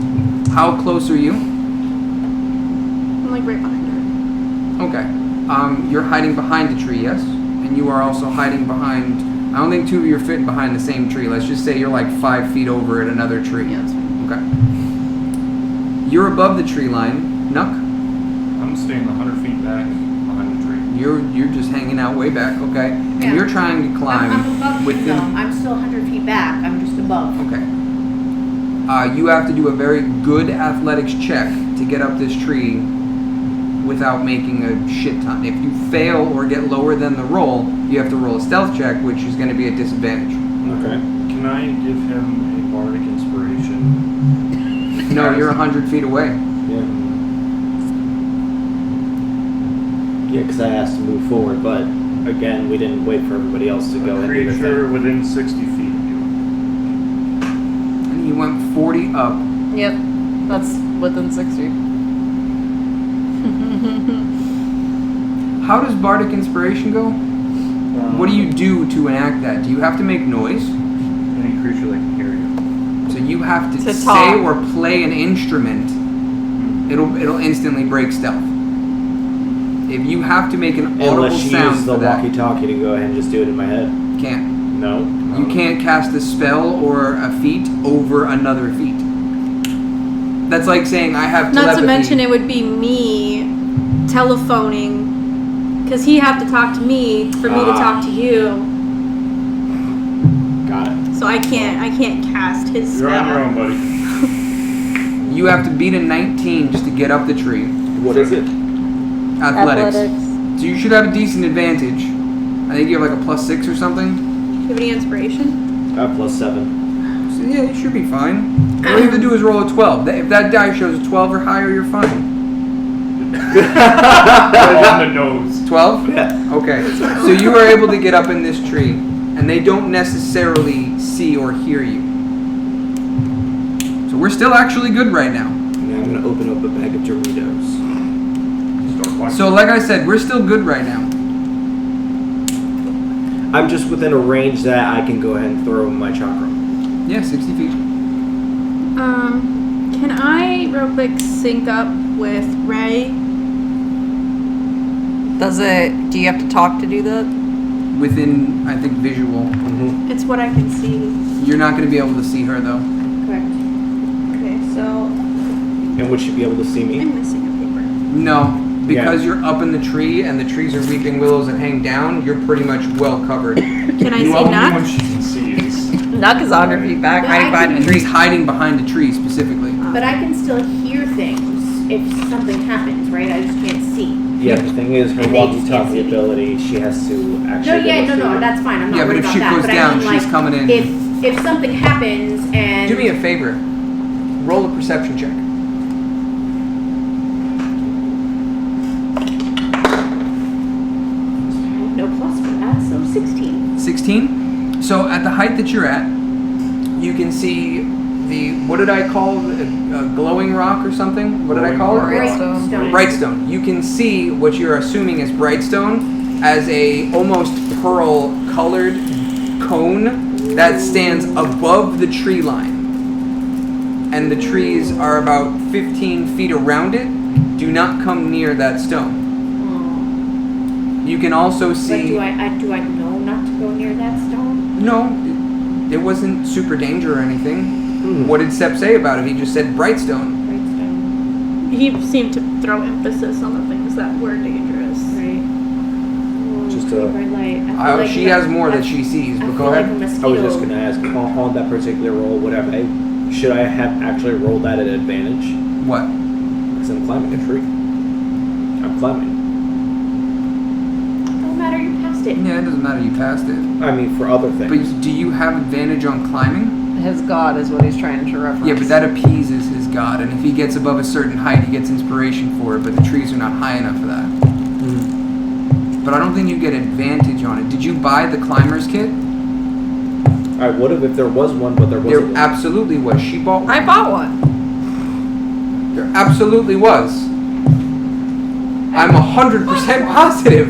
How close are you? I'm like right behind her. Okay. You're hiding behind a tree, yes? And you are also hiding behind... I don't think two of you are fitting behind the same tree. Let's just say you're like 5 feet over at another tree. Yeah, that's fine. Okay. You're above the tree line. Nuck, I'm staying 100 feet back behind the tree. you're just hanging out way back, okay? And Yeah. you're trying to climb I'm above you within... though. I'm still 100 feet back. I'm just above. Okay. You have to do a very good athletics check to get up this tree without making a shit ton. If you fail or get lower than the roll, you have to roll a stealth check, which is going to be a disadvantage. Okay. Can I give him a bardic inspiration? No, you're 100 feet away. Yeah. Yeah, because I asked to move forward, but again, we didn't wait for everybody else to go A and do their creature thing. within 60 feet of you. And you went 40 up. Yep, that's within 60. How does bardic inspiration go? What do you do to enact that? Do you have to make noise? Any creature that can hear you. So you have to To say talk. or play an instrument. It'll instantly break stealth. If you have to make an audible Unless you sound use the for that, walkie-talkie to go ahead and just do it in my head. can't. No. You can't cast a spell or a feat over another feat. That's like saying I have Not telepathy. to mention it would be me telephoning, because he have to talk to me for me to talk to you. Got it. So I can't cast his You're spell. on your own, buddy. You have to beat a 19 just to get up the tree. What is it? Athletics. So you should have a decent advantage. I think you have like a +6 or something. Do you have any inspiration? +7. So yeah, you should be fine. All you have to do is roll a 12. If that die shows a 12 or higher, you're fine. Right on the nose. 12? Yeah. Okay. So you are able to get up in this tree, and they don't necessarily see or hear you. So we're still actually good right now. And I'm gonna open up a bag of Doritos. Start watching. So like I said, we're still good right now. I'm just within a range that I can go ahead and throw my chakra. Yeah, 60 feet. Can I real quick sync up with Ray? Do you have to talk to do that? Within, I think, visual. Mm-hmm. It's what I can see. You're not going to be able to see her though. Correct. Okay, so And would she be able to see me? I'm missing a paper. No, because Yeah. you're up in the tree and the trees are weeping willows that hang down, you're pretty much well covered. Can I The see only one Nut? she can see is Nuck is 100 feet back, But hiding I behind And a tree. he's hiding behind a tree specifically. But I can still hear things if something happens, right? I just can't see. Yeah, the thing is, her And they just can't walkie-talkie see me. ability, she has to No, actually... yeah, be able to no, see. that's fine. I'm not Yeah, but worried if about she that. goes But down, I mean, she's like, coming in. If something happens and Do me a favor. Roll a perception check. no plus for that, so 16. 16. So at the height that you're at, you can see the, what did I call it? A glowing rock or something? What did I call it? Brightstone. Brightstone. You can see what you're assuming is brightstone as a almost pearl colored cone that stands above the tree line. And the trees are about 15 feet around it. Do not come near that stone. You can also But see... do I know not to go near that stone? No, it wasn't super danger or anything. Hmm. What did Sep say about it? He just said brightstone. Right stone. He seemed to throw emphasis on the things that were dangerous. Right. Oh, Just pretty a- bright light. I feel like She a- has more that I- she sees, I but feel go like ahead. a I mosquito. was just gonna ask, on that particular roll, whatever, should I have actually rolled that at advantage? What? Because I'm climbing a tree. I'm climbing. No matter, you're past it. Yeah, it doesn't matter. You passed it. I mean, for other things. But do you have advantage on climbing? His god is what he's trying to reference. Yeah, but that appeases his god, and if he gets above a certain height, he gets inspiration for it, but the trees are not high enough for that. But I don't think you get advantage on it. Did you buy the climber's kit? I would have if there was one, but there wasn't. There absolutely was. She bought one. I bought one. There absolutely was. I'm 100% positive.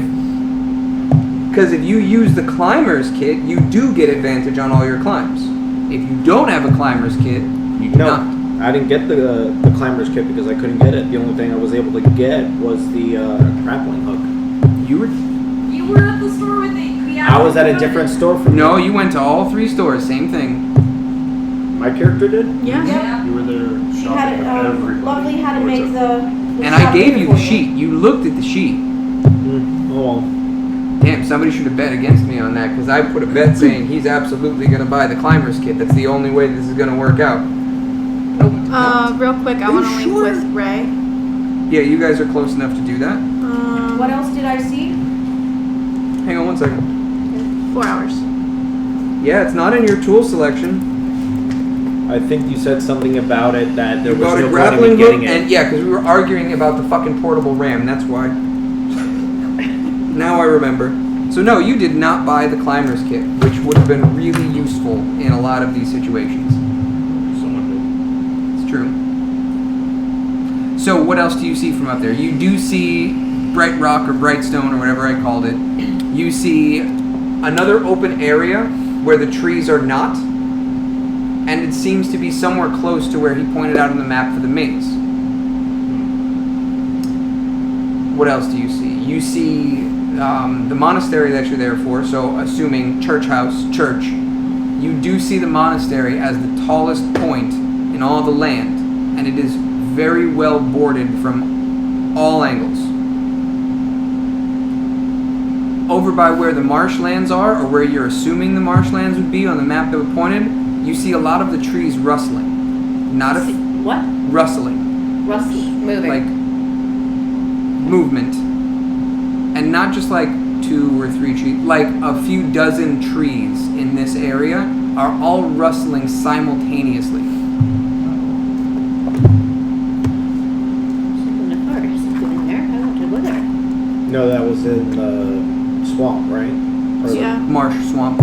Because if you use the climber's kit, you do get advantage on all your climbs. If you don't have a climber's kit, you do No, not. I didn't get the climber's kit because I couldn't get it. The only thing I was able to get was the grappling hook. You were... You were at the store with the I was at a different store from No, you went to all 3 stores, same thing. My character did? Yeah. You were there She shopping had it, with everybody. Lovely had to make the And I shop gave you the uniform. sheet. You looked at the sheet. Oh, well. Damn, somebody should have bet against me on that because I put a bet saying he's absolutely going to buy the climber's kit. That's the only way this is going to work out. Nope. Real quick, I Are want you to sure? link with Ray. Yeah, you guys are close enough to do that. What else did I see? Hang on one second. 4 hours. Yeah, it's not in your tool selection. I think you said something about it that there You was got a no point in me grappling hook, getting it. and yeah, because we were arguing about the fucking portable ram. That's why. Now I remember. So no, you did not buy the climber's kit, which would have been really useful in a lot of these situations. Someone It's true. So what else do you see from up there? You do see Bright Rock or Brightstone or whatever I called it. You see another open area where the trees are not, and it seems to be somewhere close to where he pointed out on the map for the maze. What else do you see? You see the monastery that you're there for, so assuming church house, church. You do see the monastery as the tallest point in all the land, and it is very well boarded from all angles. Over by where the marshlands are, or where you're assuming the marshlands would be on the map that we pointed, you see a lot of the trees rustling. Not a What? rustling, Rusty. Moving. like movement, and not just like 2 or 3 trees, like a few dozen trees in this area are all rustling simultaneously. Something the forest is doing there. I want to go there. No, that was in the swamp, right? Or the- Yeah. Marsh swamp.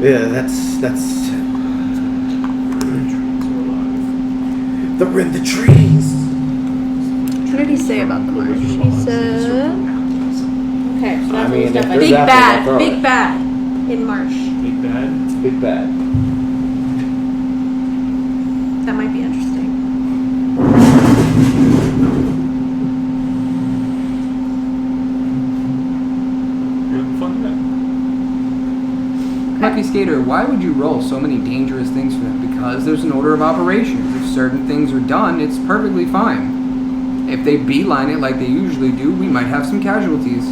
Yeah, that's. They're in the trees. What did he say about the marsh? He said Okay, so I that's mean, the stuff if I there's big apples, I'll bad, throw big it. bad in marsh. Big bad. Big bad. That might be interesting. You're having fun today. Lucky Skater, why would you roll so many dangerous things for them? Because there's an order of operations. If certain things are done, it's perfectly fine. If they beeline it like they usually do, we might have some casualties.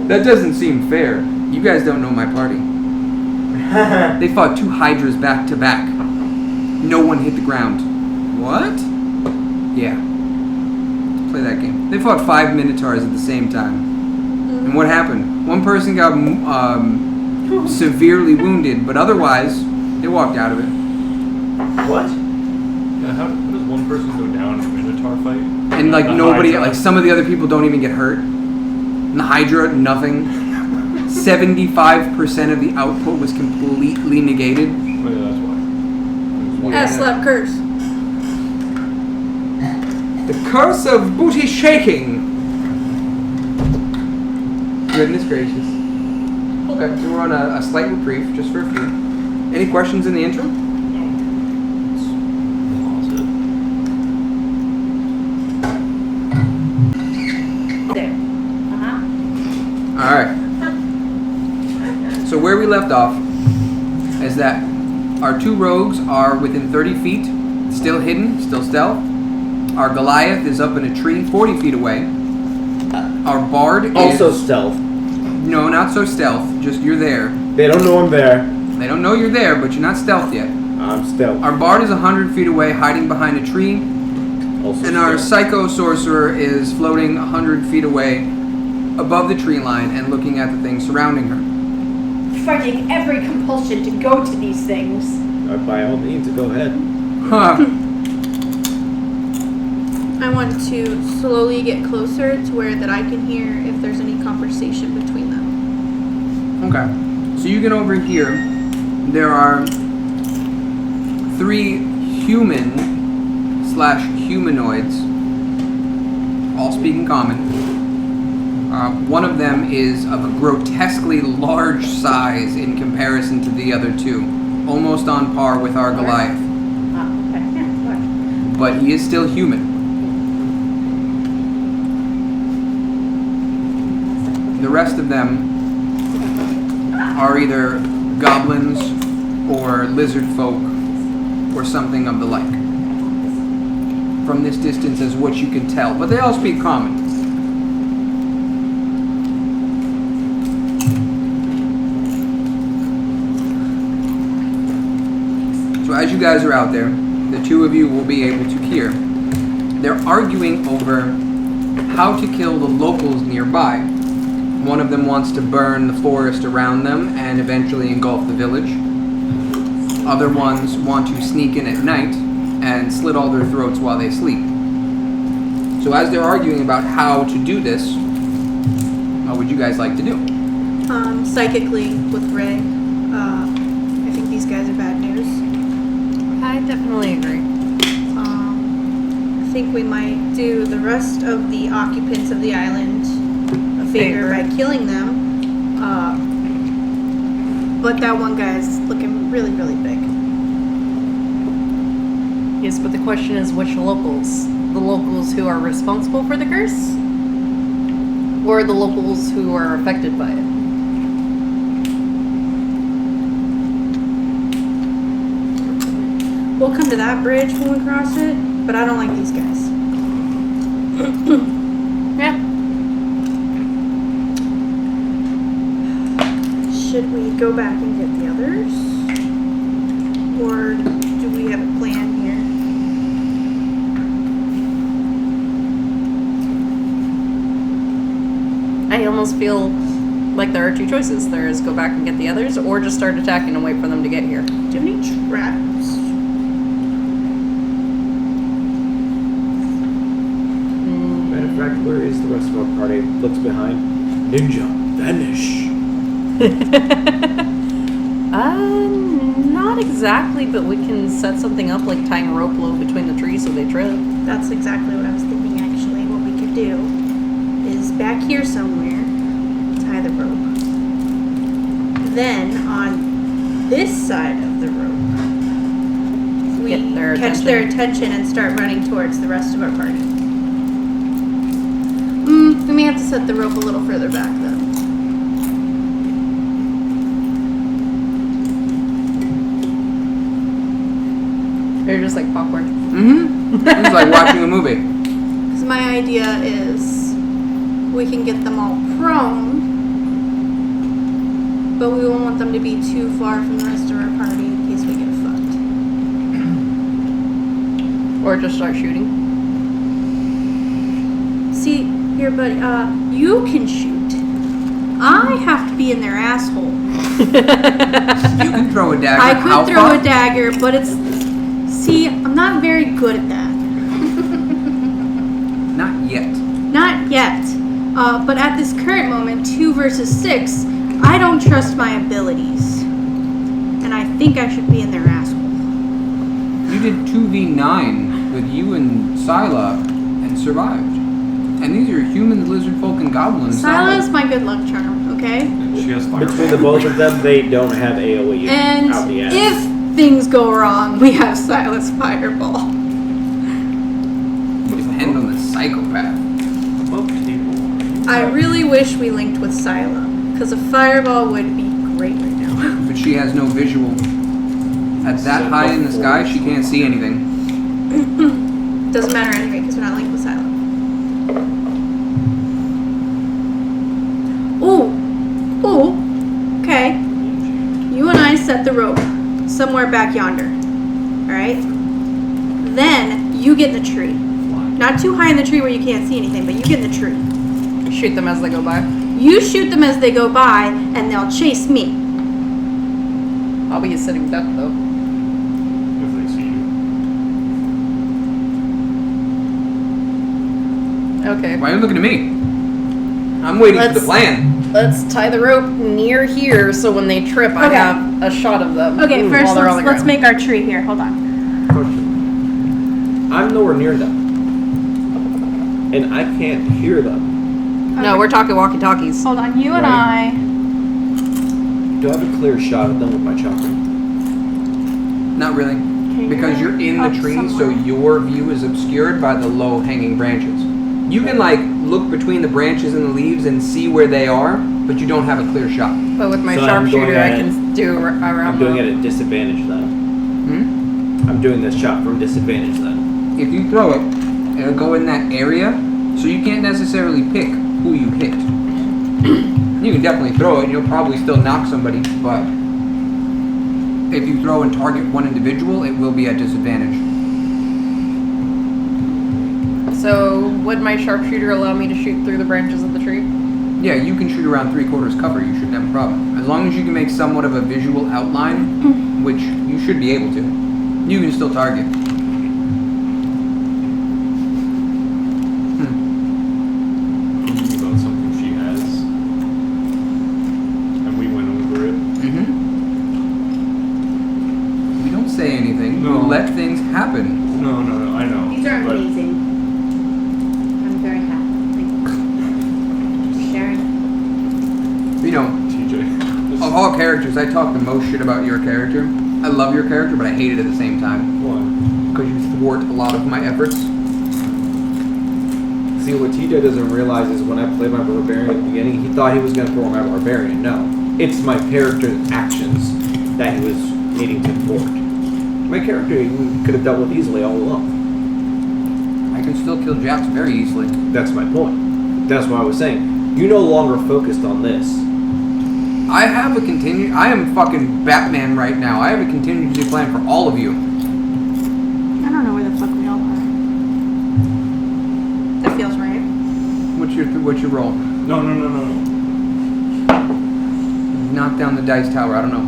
That doesn't seem fair. You guys don't know my party. They fought 2 hydras back to back. No one hit the ground. What? Yeah. Let's play that game. They fought 5 minotaurs at the same time. And what happened? One person got severely wounded, but otherwise, they walked out of it. What? Yeah, how does one person go down in a Minotaur fight? And like The nobody, Hydra. like some of the other people don't even get hurt. And the Hydra, nothing. 75% of the output was completely negated. Oh, yeah, that's why. Yeah, slap curse. The curse of booty shaking. Goodness gracious. Okay, so we're on a slight reprieve, just for a few. Any questions in the interim? There. Uh-huh. Alright. So where we left off is that our 2 rogues are within 30 feet, still hidden, still stealth. Our Goliath is up in a tree 40 feet away. Our Bard Also is... stealth. No, not so stealth, just you're there. They don't know I'm there. They don't know you're there, but you're not stealth yet. I'm stealth. Our bard is 100 feet away, hiding behind a tree, Also and our stealth. psycho sorcerer is floating 100 feet away above the tree line and looking at the things surrounding her. Fighting every compulsion to go to these things. By all means, go ahead. Huh. I want to slowly get closer to where that I can hear if there's any conversation between them. Okay. So you get over here. There are 3 human/humanoids, all speaking common. One of them is of a grotesquely large size in comparison to the other 2, almost on par with our Goliath. Oh, okay. Yeah, large. But he is still human. The rest of them are either goblins or lizard folk or something of the like. From this distance is what you can tell, but they all speak common. So as you guys are out there, the 2 of you will be able to hear. They're arguing over how to kill the locals nearby. One of them wants to burn the forest around them and eventually engulf the village. Other ones want to sneak in at night and slit all their throats while they sleep. So as they're arguing about how to do this, what would you guys like to do? Psychically with Ray, I think these guys are bad news. I definitely agree. I think we might do the rest of the occupants of the island a favor by killing them. But that one guy's looking really, really big. Yes, but the question is which locals? The locals who are responsible for the curse? Or the locals who are affected by it? We'll come to that bridge when we cross it, but I don't like these guys. Yeah. Should we go back and get the others? Or do we have a plan here? I almost feel like there are 2 choices. There is go back and get the others, or just start attacking and wait for them to get here. Do you have any traps? Matter of fact, where is the rest of our party? Looks behind. Ninja, vanish. Not exactly, but we can set something up like tying a rope low between the trees so they trip. That's exactly what I was thinking, actually. What we could do is back here somewhere, tie the rope. Then, on this side of the rope, we Get their catch attention. their attention and start running towards the rest of our party. We may have to set the rope a little further back, though. They're just like popcorn. Mm-hmm. It's like watching a movie. Because my idea is we can get them all prone, but we won't want them to be too far from the rest of our party in case we get fucked. Or just start shooting. See, here, buddy, you can shoot. I have to be in their asshole. You can throw a dagger. I How could throw far? a dagger, but it's... See, I'm not very good at that. Not yet. Not yet. But at this current moment, 2 versus 6, I don't trust my abilities. And I think I should be in their asshole. You did 2v9 with you and Scylla and survived. And these are humans, lizard folk, and goblins. Sila's my good luck charm, okay? She has fire. Between the both of them, they don't have AoE And out the ass. if things go wrong, we have Silas Fireball. Depend on the psychopath. I really wish we linked with Scylla, because a Fireball would be great right now. But she has no visual. At that high in the sky, she can't see anything. Doesn't matter anyway, because we're not linked with Scylla. Ooh, okay. You and I set the rope somewhere back yonder. Alright? Then you get in the tree. Not too high in the tree where you can't see anything, but you get in the tree. Shoot them as they go by. You shoot them as they go by, and they'll chase me. I'll be a sitting duck though. If they see you. Okay. Why are you looking at me? I'm waiting for the plan. Let's tie the rope near here so when they trip, I Okay. have a shot of them. Okay, while first they're on the let's ground. make our tree here. Hold on. Question. I'm nowhere near them. And I can't hear them. No, we're talking walkie-talkies. Hold on. You and Right. I. Do I have a clear shot of them with my chopper? Not really. Okay, Because you're in the up tree, so somewhere. your view is obscured by the low hanging branches. You can like look between the branches and the leaves and see where they are, but you don't have a clear shot. But with my So I'm sharpshooter, going I at can do around. I'm doing it at disadvantage then. Hmm? I'm doing this shot from disadvantage then. If you throw it, it'll go in that area, so you can't necessarily pick who you hit. You can definitely throw it, and you'll probably still knock somebody, but if you throw and target one individual, it will be at disadvantage. So, would my sharpshooter allow me to shoot through the branches of the tree? Yeah, you can shoot around 3/4 cover, you shouldn't have a problem. As long as you can make somewhat of a visual outline, which you should be able to, you can still target. About something she has. And we went over it. Mm-hmm. We don't say anything. No. We let things happen. No, I know. These are but amazing. I'm very happy. Thank you. Sharing. You know, TJ. of all characters, I talk the most shit about your character. I love your character, but I hate it at the same time. Why? Because you thwart a lot of my efforts. See, what TJ doesn't realize is when I played my barbarian at the beginning, he thought he was going to thwart my barbarian. No. It's my character's actions that he was needing to thwart. My character he could have dealt with easily all along. I can still kill Japs very easily. That's my point. That's what I was saying. You no longer focused on this. I have a I am fucking Batman right now. I have a contingency plan for all of you. I don't know where the fuck we all are. That feels right. What's your roll? No. Knock down the dice tower. I don't know.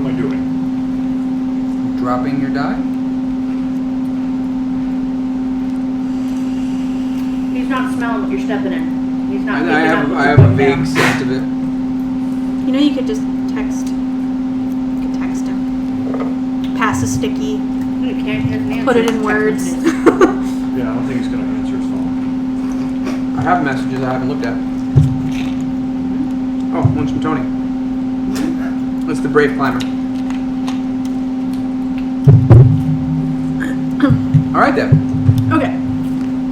What am I doing? Dropping your die? He's not smelling what you're stepping in. He's not. I picking up have what a you're putting vague down. sense of it. You know, you could just text. You could text him. Pass a sticky. You can't get an Put it answer. in words. Yeah, I don't think he's gonna answer his phone. I have messages I haven't looked at. Oh, one's from Tony. That's the Brave Climber. Alright then. Okay.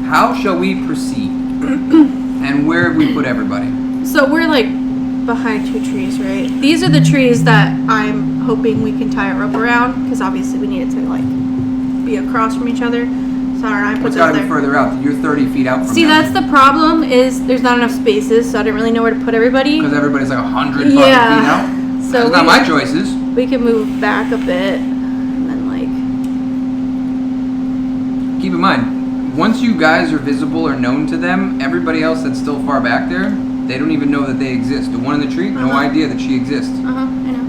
How shall we proceed? And where have we put everybody? So we're like behind two trees, right? These are the trees that I'm hoping we can tie a rope around, because obviously we need it to like be across from each other. So I don't know. I put It's those gotta be there. further out. You're 30 feet out from See, that's the problem. Is there's not enough spaces, so I didn't really know where to put everybody. Because everybody's like 100 fucking feet Yeah. out. So That's not my choices. we can move back a bit, and then like. Keep in mind, once you guys are visible or known to them, everybody else that's still far back there, they don't even know that they exist. The one in the tree, no Uh-huh. idea that she exists. I know.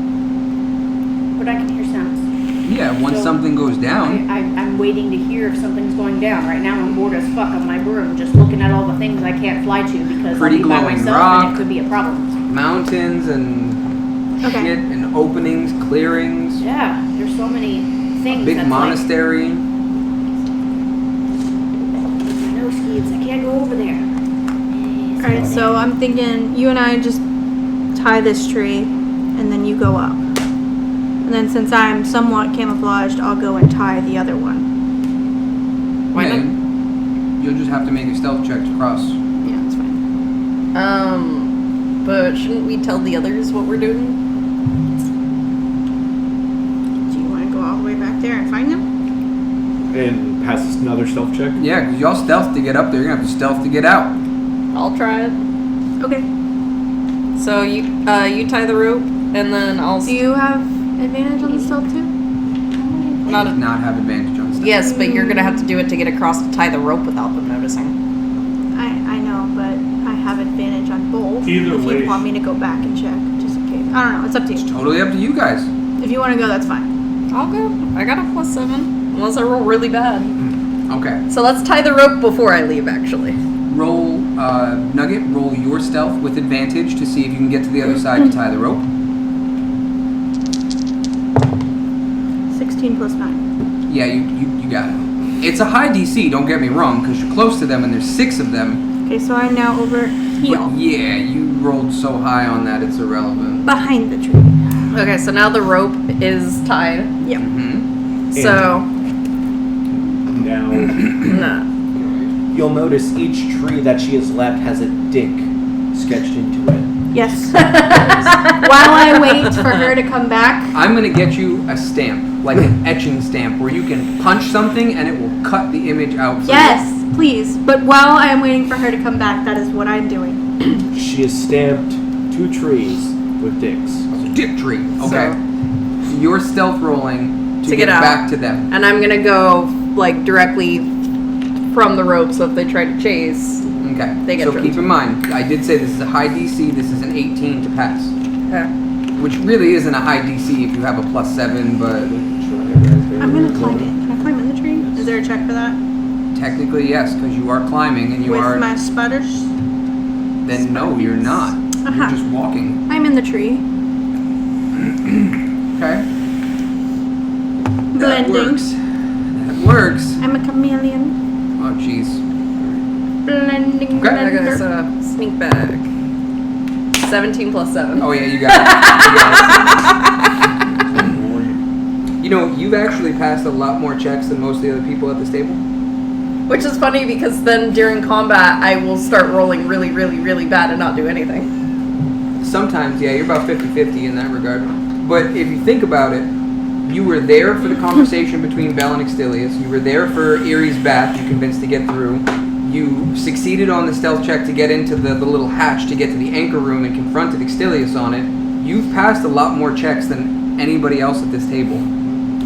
But I can hear sounds. Yeah, once So, something goes down, I'm waiting to hear if something's going down. Right now I'm bored as fuck on my broom, just looking at all the things I can't fly to because Pretty I'll be by glowing myself rock. and it could be a problem. mountains and Okay. shit and openings, clearings, Yeah, there's so many things. big that's monastery. Like, no skis, I can't go over there. All right, so I'm thinking you and I just tie this tree, and then you go up. And then since I'm somewhat camouflaged, I'll go and tie the other one. Why not? You'll just have to make a stealth check to cross. Yeah, that's fine. But shouldn't we tell the others what we're doing? Do you want to go all the way back there and find them? And pass us another stealth check. Yeah, because y'all stealth to get up there, you're gonna have to stealth to get out. I'll try it. Okay. So you tie the rope, and then I'll. Do you have advantage on the stealth too? She Not does a- not have advantage on stealth. Yes, but you're gonna have to do it to get across to tie the rope without them noticing. I know, but I have advantage on both. Either if way. you want me to go back and check, just in case. I don't know. It's up to you. Totally up to you guys. If you want to go, that's fine. I'll go. I got a +7. Unless I roll really bad. Okay. So let's tie the rope before I leave, actually. Roll, Nugget, roll your stealth with advantage to see if you can get to the other side to tie the rope. 16 plus 9. Yeah, you got it. It's a high DC, don't get me wrong, because you're close to them and there's 6 of them. Okay, so I'm now over here, But yeah, you rolled so high on that it's irrelevant. behind the tree. Okay, so now the rope is tied. Yep. Mm-hmm. So, Now, nah. you'll notice each tree that she has left has a dick sketched into it. Yes. While I wait for her to come back, I'm gonna get you a stamp, like an etching stamp, where you can punch something and it will cut the image out for yes, please. But while I am waiting for her to come back, that is what I'm doing. She has stamped 2 trees with dicks. you. Dick tree. Okay. So you're stealth rolling to get out. back to them. And I'm gonna go, like, directly from the rope, so if they try to chase. Okay. They get so through. keep in mind, I did say this is a high DC. This is an 18 to pass, Okay. which really isn't a high DC if you have a +7, but I'm gonna climb it. Can I climb in the tree? Is there a check for that? technically yes, because you are climbing and you With are. my sputters? Then no, you're not. You're Uh-huh. just walking. I'm in the tree. Okay. That Blending. works. That works. I'm a chameleon. Oh jeez. Blending. Okay. Okay, blender. so sneak back. 17 plus 7. Oh yeah, you got it. You know, you've actually passed a lot more checks than most of the other people at this table. Which is funny because then during combat, I will start rolling really, really, really bad and not do anything. Sometimes, yeah, you're about 50-50 in that regard. But if you think about it, you were there for the conversation between Bell and Extilius. You were there for Erie's bath you convinced to get through. You succeeded on the stealth check to get into the little hatch to get to the anchor room and confronted Extilius on it. You've passed a lot more checks than anybody else at this table.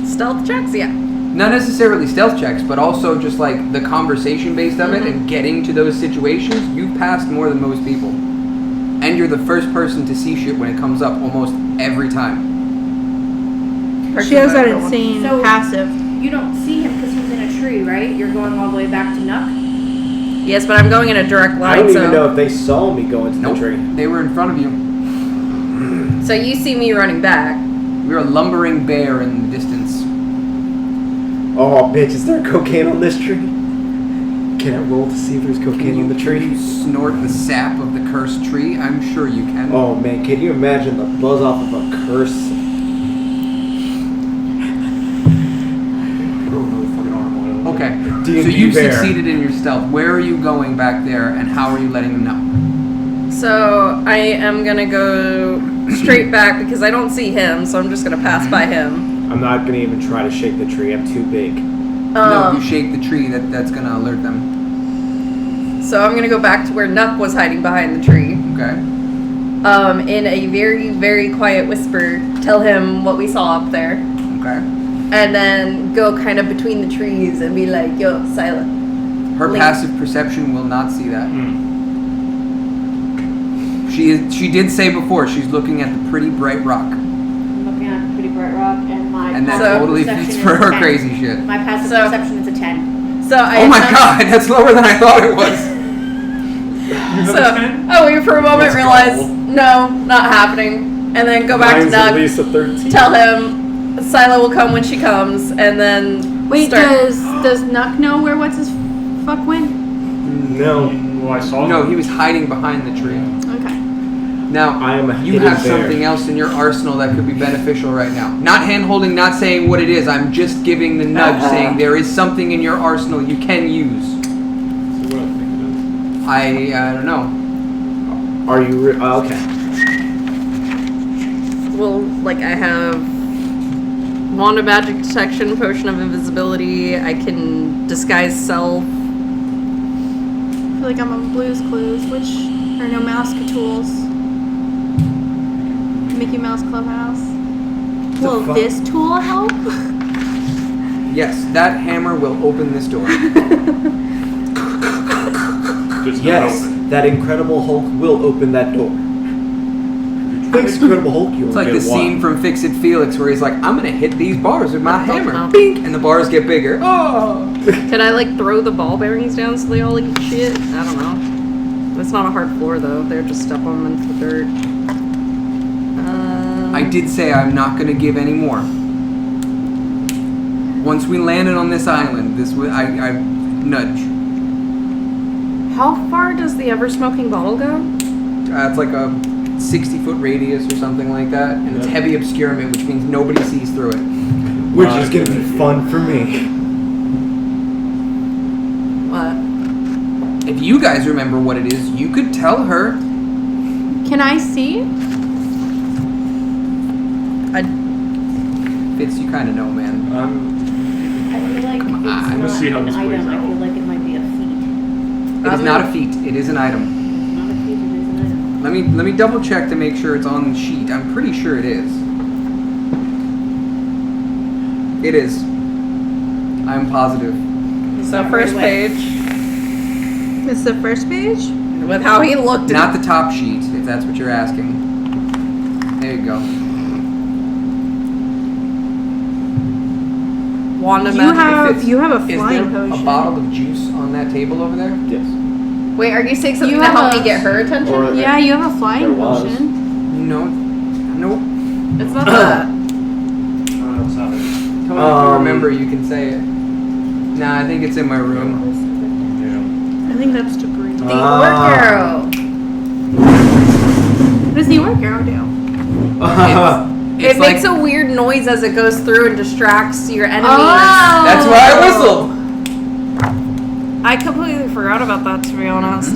Stealth checks? Yeah. Not necessarily stealth checks, but also just like the conversation based of it and getting to those situations. You've passed more than most people. And you're the first person to see shit when it comes up almost every time. She has that Person insane So- passive. You don't see him because he's in a tree, right? You're going all the way back to Nuck? Yes, but I'm going in a direct line, I don't so even know if they saw me go into Nope. the tree. They were in front of you. so you see me running back. You're a lumbering bear in the distance. Oh, bitch, is there cocaine on this tree? Can I roll to see if there's cocaine on the Can tree? you snort the sap of the cursed tree? I'm sure you can. Oh man, can you imagine the buzz off of a curse? Okay. D&D So you've bear. succeeded in your stealth. Where are you going back there, and how are you letting them know? So I am gonna go straight back because I don't see him, so I'm just gonna pass by him. I'm not gonna even try to shake the tree. I'm too big. No, you shake the tree. That's gonna alert them. So I'm gonna go back to where Nuck was hiding behind the tree. Okay. In a very, very quiet whisper, tell him what we saw up there. Okay. And then go kind of between the trees and be like, yo, silent. Her Link. passive perception will not see that. Hmm. She did say before she's looking at the pretty bright rock, I'm looking at the pretty bright rock and my and that passive totally perception fits is for a her 10. crazy shit. My passive So- perception is a 10. So I Oh my attempt- god, that's lower than I thought it was. So I wait for a moment, realize no, not happening, and then go back Mine's to at Nuck. least a 13. Tell him Scylla will come when she comes, and then Wait, start. does Nuck know where what's his fuck went? No, Well, I saw No, him. he was hiding behind the tree. Okay. Now, I am a you hidden have bear. something else in your arsenal that could be beneficial right now. Not hand-holding, not saying what it is. I'm just giving the nudge, saying there is something in your arsenal you can use. So what I think it is. I don't know. Are you okay? Well, like I have Wand of Magic Detection, Potion of Invisibility. I can disguise self. I feel like I'm on Blue's Clues, which are no mouse tools. Mickey Mouse Clubhouse. Will fuck? this tool help? Yes, that hammer will open this door. Just Yes, open. that Incredible Hulk will open that door. Thanks, Incredible Hulk. You It's only like the get one. scene from Fix It Felix where he's like, I'm gonna hit these bars with my hammer. Oh. Bink! And the bars get bigger. Oh! Could I like throw the ball bearings down so they all eat shit? I don't know. It's not a hard floor though. They're just step on them into the dirt. I did say I'm not gonna give any more. Once we landed on this island, I nudge. How far does the ever smoking bottle go? It's like a 60-foot radius or something like that, and it's heavy obscurement, which means nobody sees through it. Which is gonna be fun for me. What? If you guys remember what it is, you could tell her. Can I see? Fitz, you kind of know, man. I feel like it's on. not Let's see how an this plays item. I out. feel like it might be a feat. It is not a feat. It is an item. It's not a feat, it is an item. Let me double check to make sure it's on the sheet. I'm pretty sure it is. It is. I'm positive. So first page. It's the first page? With how he looked Not the top sheet, if that's what you're asking. There you go. Wanda You magic. have Fitz, a Is flying there potion. a bottle of juice on that table over there? Yes. Wait, are you saying something You to help have me a- get her attention? Or- Yeah, you have a flying There was. potion. No. Nope. It's not that. Oh, that's not it. Tell me if you remember, you can say it. Nah, I think it's in my room. Yeah. I think that's debris. The work arrow. What does the orc arrow do? It's It makes a weird noise as it goes through and distracts your enemies. Oh. That's why I whistled. I completely forgot about that, to be honest.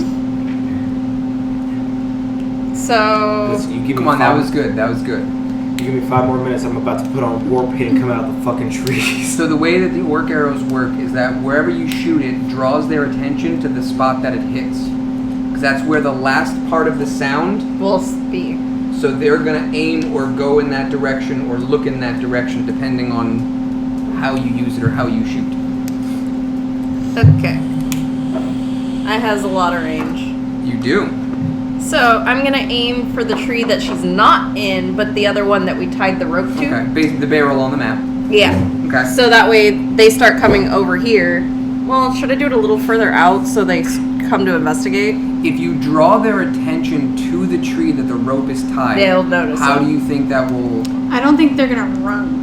So, Listen, you give Come me on, that five- was good. That was good. You give me 5 more minutes. I'm about to put on war paint and come out of the fucking trees. So the way that the orc arrows work is that wherever you shoot it draws their attention to the spot that it hits. Because that's where the last part of the sound, we'll be. so they're going to aim or go in that direction or look in that direction depending on how you use it or how you shoot. Okay. It has a lot of range. You do. So, I'm gonna aim for the tree that she's not in, but the other one that we tied the rope to. Okay, basically the barrel on the map. Yeah. Okay. So that way they start coming over here. Well, should I do it a little further out so they come to investigate? If you draw their attention to the tree that the rope is tied, They'll notice how it. do you think that will... I don't think they're gonna run.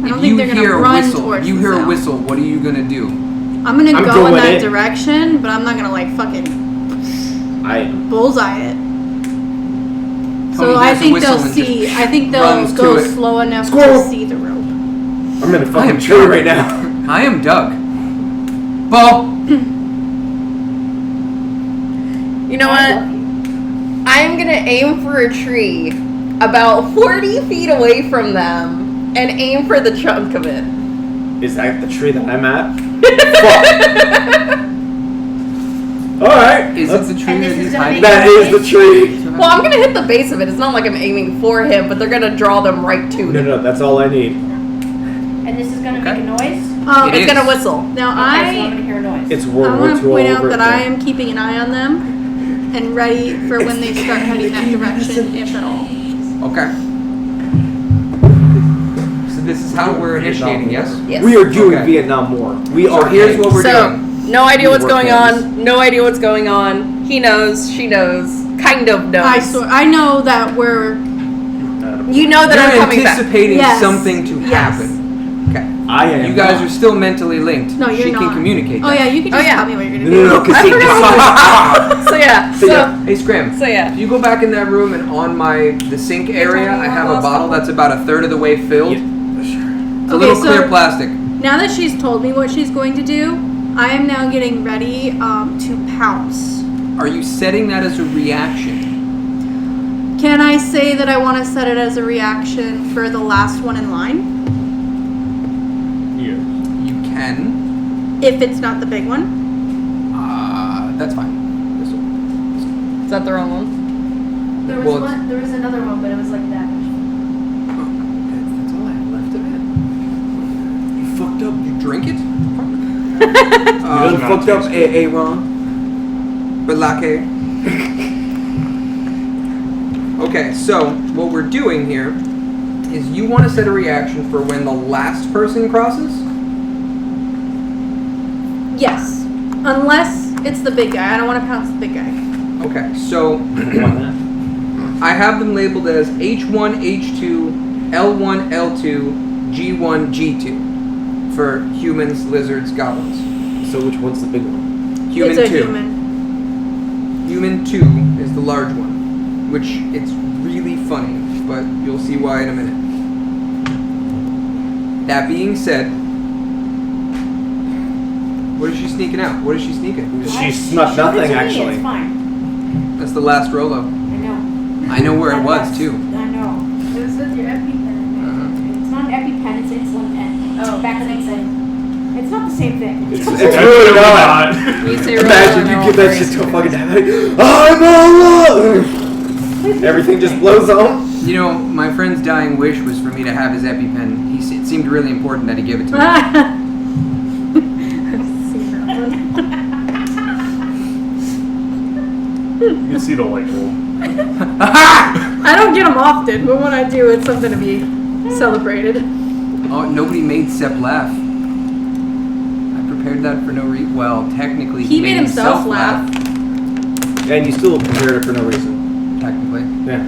I don't If think you they're hear gonna a run whistle, towards if you the hear a sound. whistle, what are you going to do? I'm gonna I'm go in going that in. direction, but I'm not gonna like fucking bullseye it. So Tony I hears a think whistle they'll and see. just I think runs they'll to go it. slow enough Squirrel! to see the rope. I'm in a I fucking am tree Doug. right now. I am Doug. Ball. You know what? I'm gonna aim for a tree about 40 feet away from them and aim for the chunk of it. Is that the tree that I'm at? Fuck. Alright. Is it the tree And that this is he's gonna hiding? make- That is the tree. Well, I'm gonna hit the base of it. It's not like I'm aiming for him, but they're gonna draw them right to it. No, that's all I need. And this is gonna Okay. make a noise? It It's is. gonna whistle. Now Okay, so I'm gonna hear a noise. It's I World War want II to all point out over that again. I am keeping an eye on them and ready for when they start heading that direction, if at all. Okay. So this is how we're initiating, yes? Yes. We are doing Okay. Vietnam War. We So are. here's what we're So, doing. no idea what's Work going hands. on. No idea what's going on. He knows. She knows. Kind of knows. I know that we're You know that You're I'm coming back. anticipating Yes. something to Yes. happen. Okay. I am. You guys are still mentally linked. no, you're she not. can communicate Oh that. yeah, you can Oh, just yeah. tell me what you're gonna No, do. no, because I forgot. So yeah. So Hey, Scram. So, yeah. If you go back in that room and on the sink area, Tony, I you have want a the last bottle one? that's about a third of the way filled. Yeah, It's a Okay, little so- clear plastic. Now that she's told me what she's going to do, I am now getting ready to pounce. Are you setting that as a reaction? Can I say that I want to set it as a reaction for the last one in line? Yeah. You can. If it's not the big one? That's fine. This one. is that the wrong one? There was Well, there was another one, but it was like that. That's all I have left of it. done fucked up, Aaron. Balake. Okay, so what we're doing here is you want to set a reaction for when the last person crosses? Yes. Unless it's the big guy. I don't want to pounce the big guy. Okay, so I have them labeled as H1, H2, L1, L2, G1, G2 for humans, lizards, goblins. So which one's the big one? Human it's a 2. human. Human 2 is the large one, which it's really funny, but you'll see why in a minute. That being said, what is she sneaking out? What is she sneaking? She snuck Show it to nothing, me, actually. It's fine. That's the last Rolo. I know. I know where it was, too. I know. It was with your EpiPen. It's not an EpiPen, it's an insulin pen. Oh, back to the thing. It's not the same thing. It's really not. You say Rolo, Imagine I you know give that what shit to a brain fucking dad. I'm alive! Everything just blows on. You know, my friend's dying wish was for me to have his EpiPen. It seemed really important that he give it to me. I've seen that one. You can see the light bulb. I don't get them often, but when I do, it's something to be celebrated. Oh, nobody made Sepp laugh. I prepared that for no reason. Well, technically, He made himself laugh. And you still prepared it for no reason. Technically. Yeah.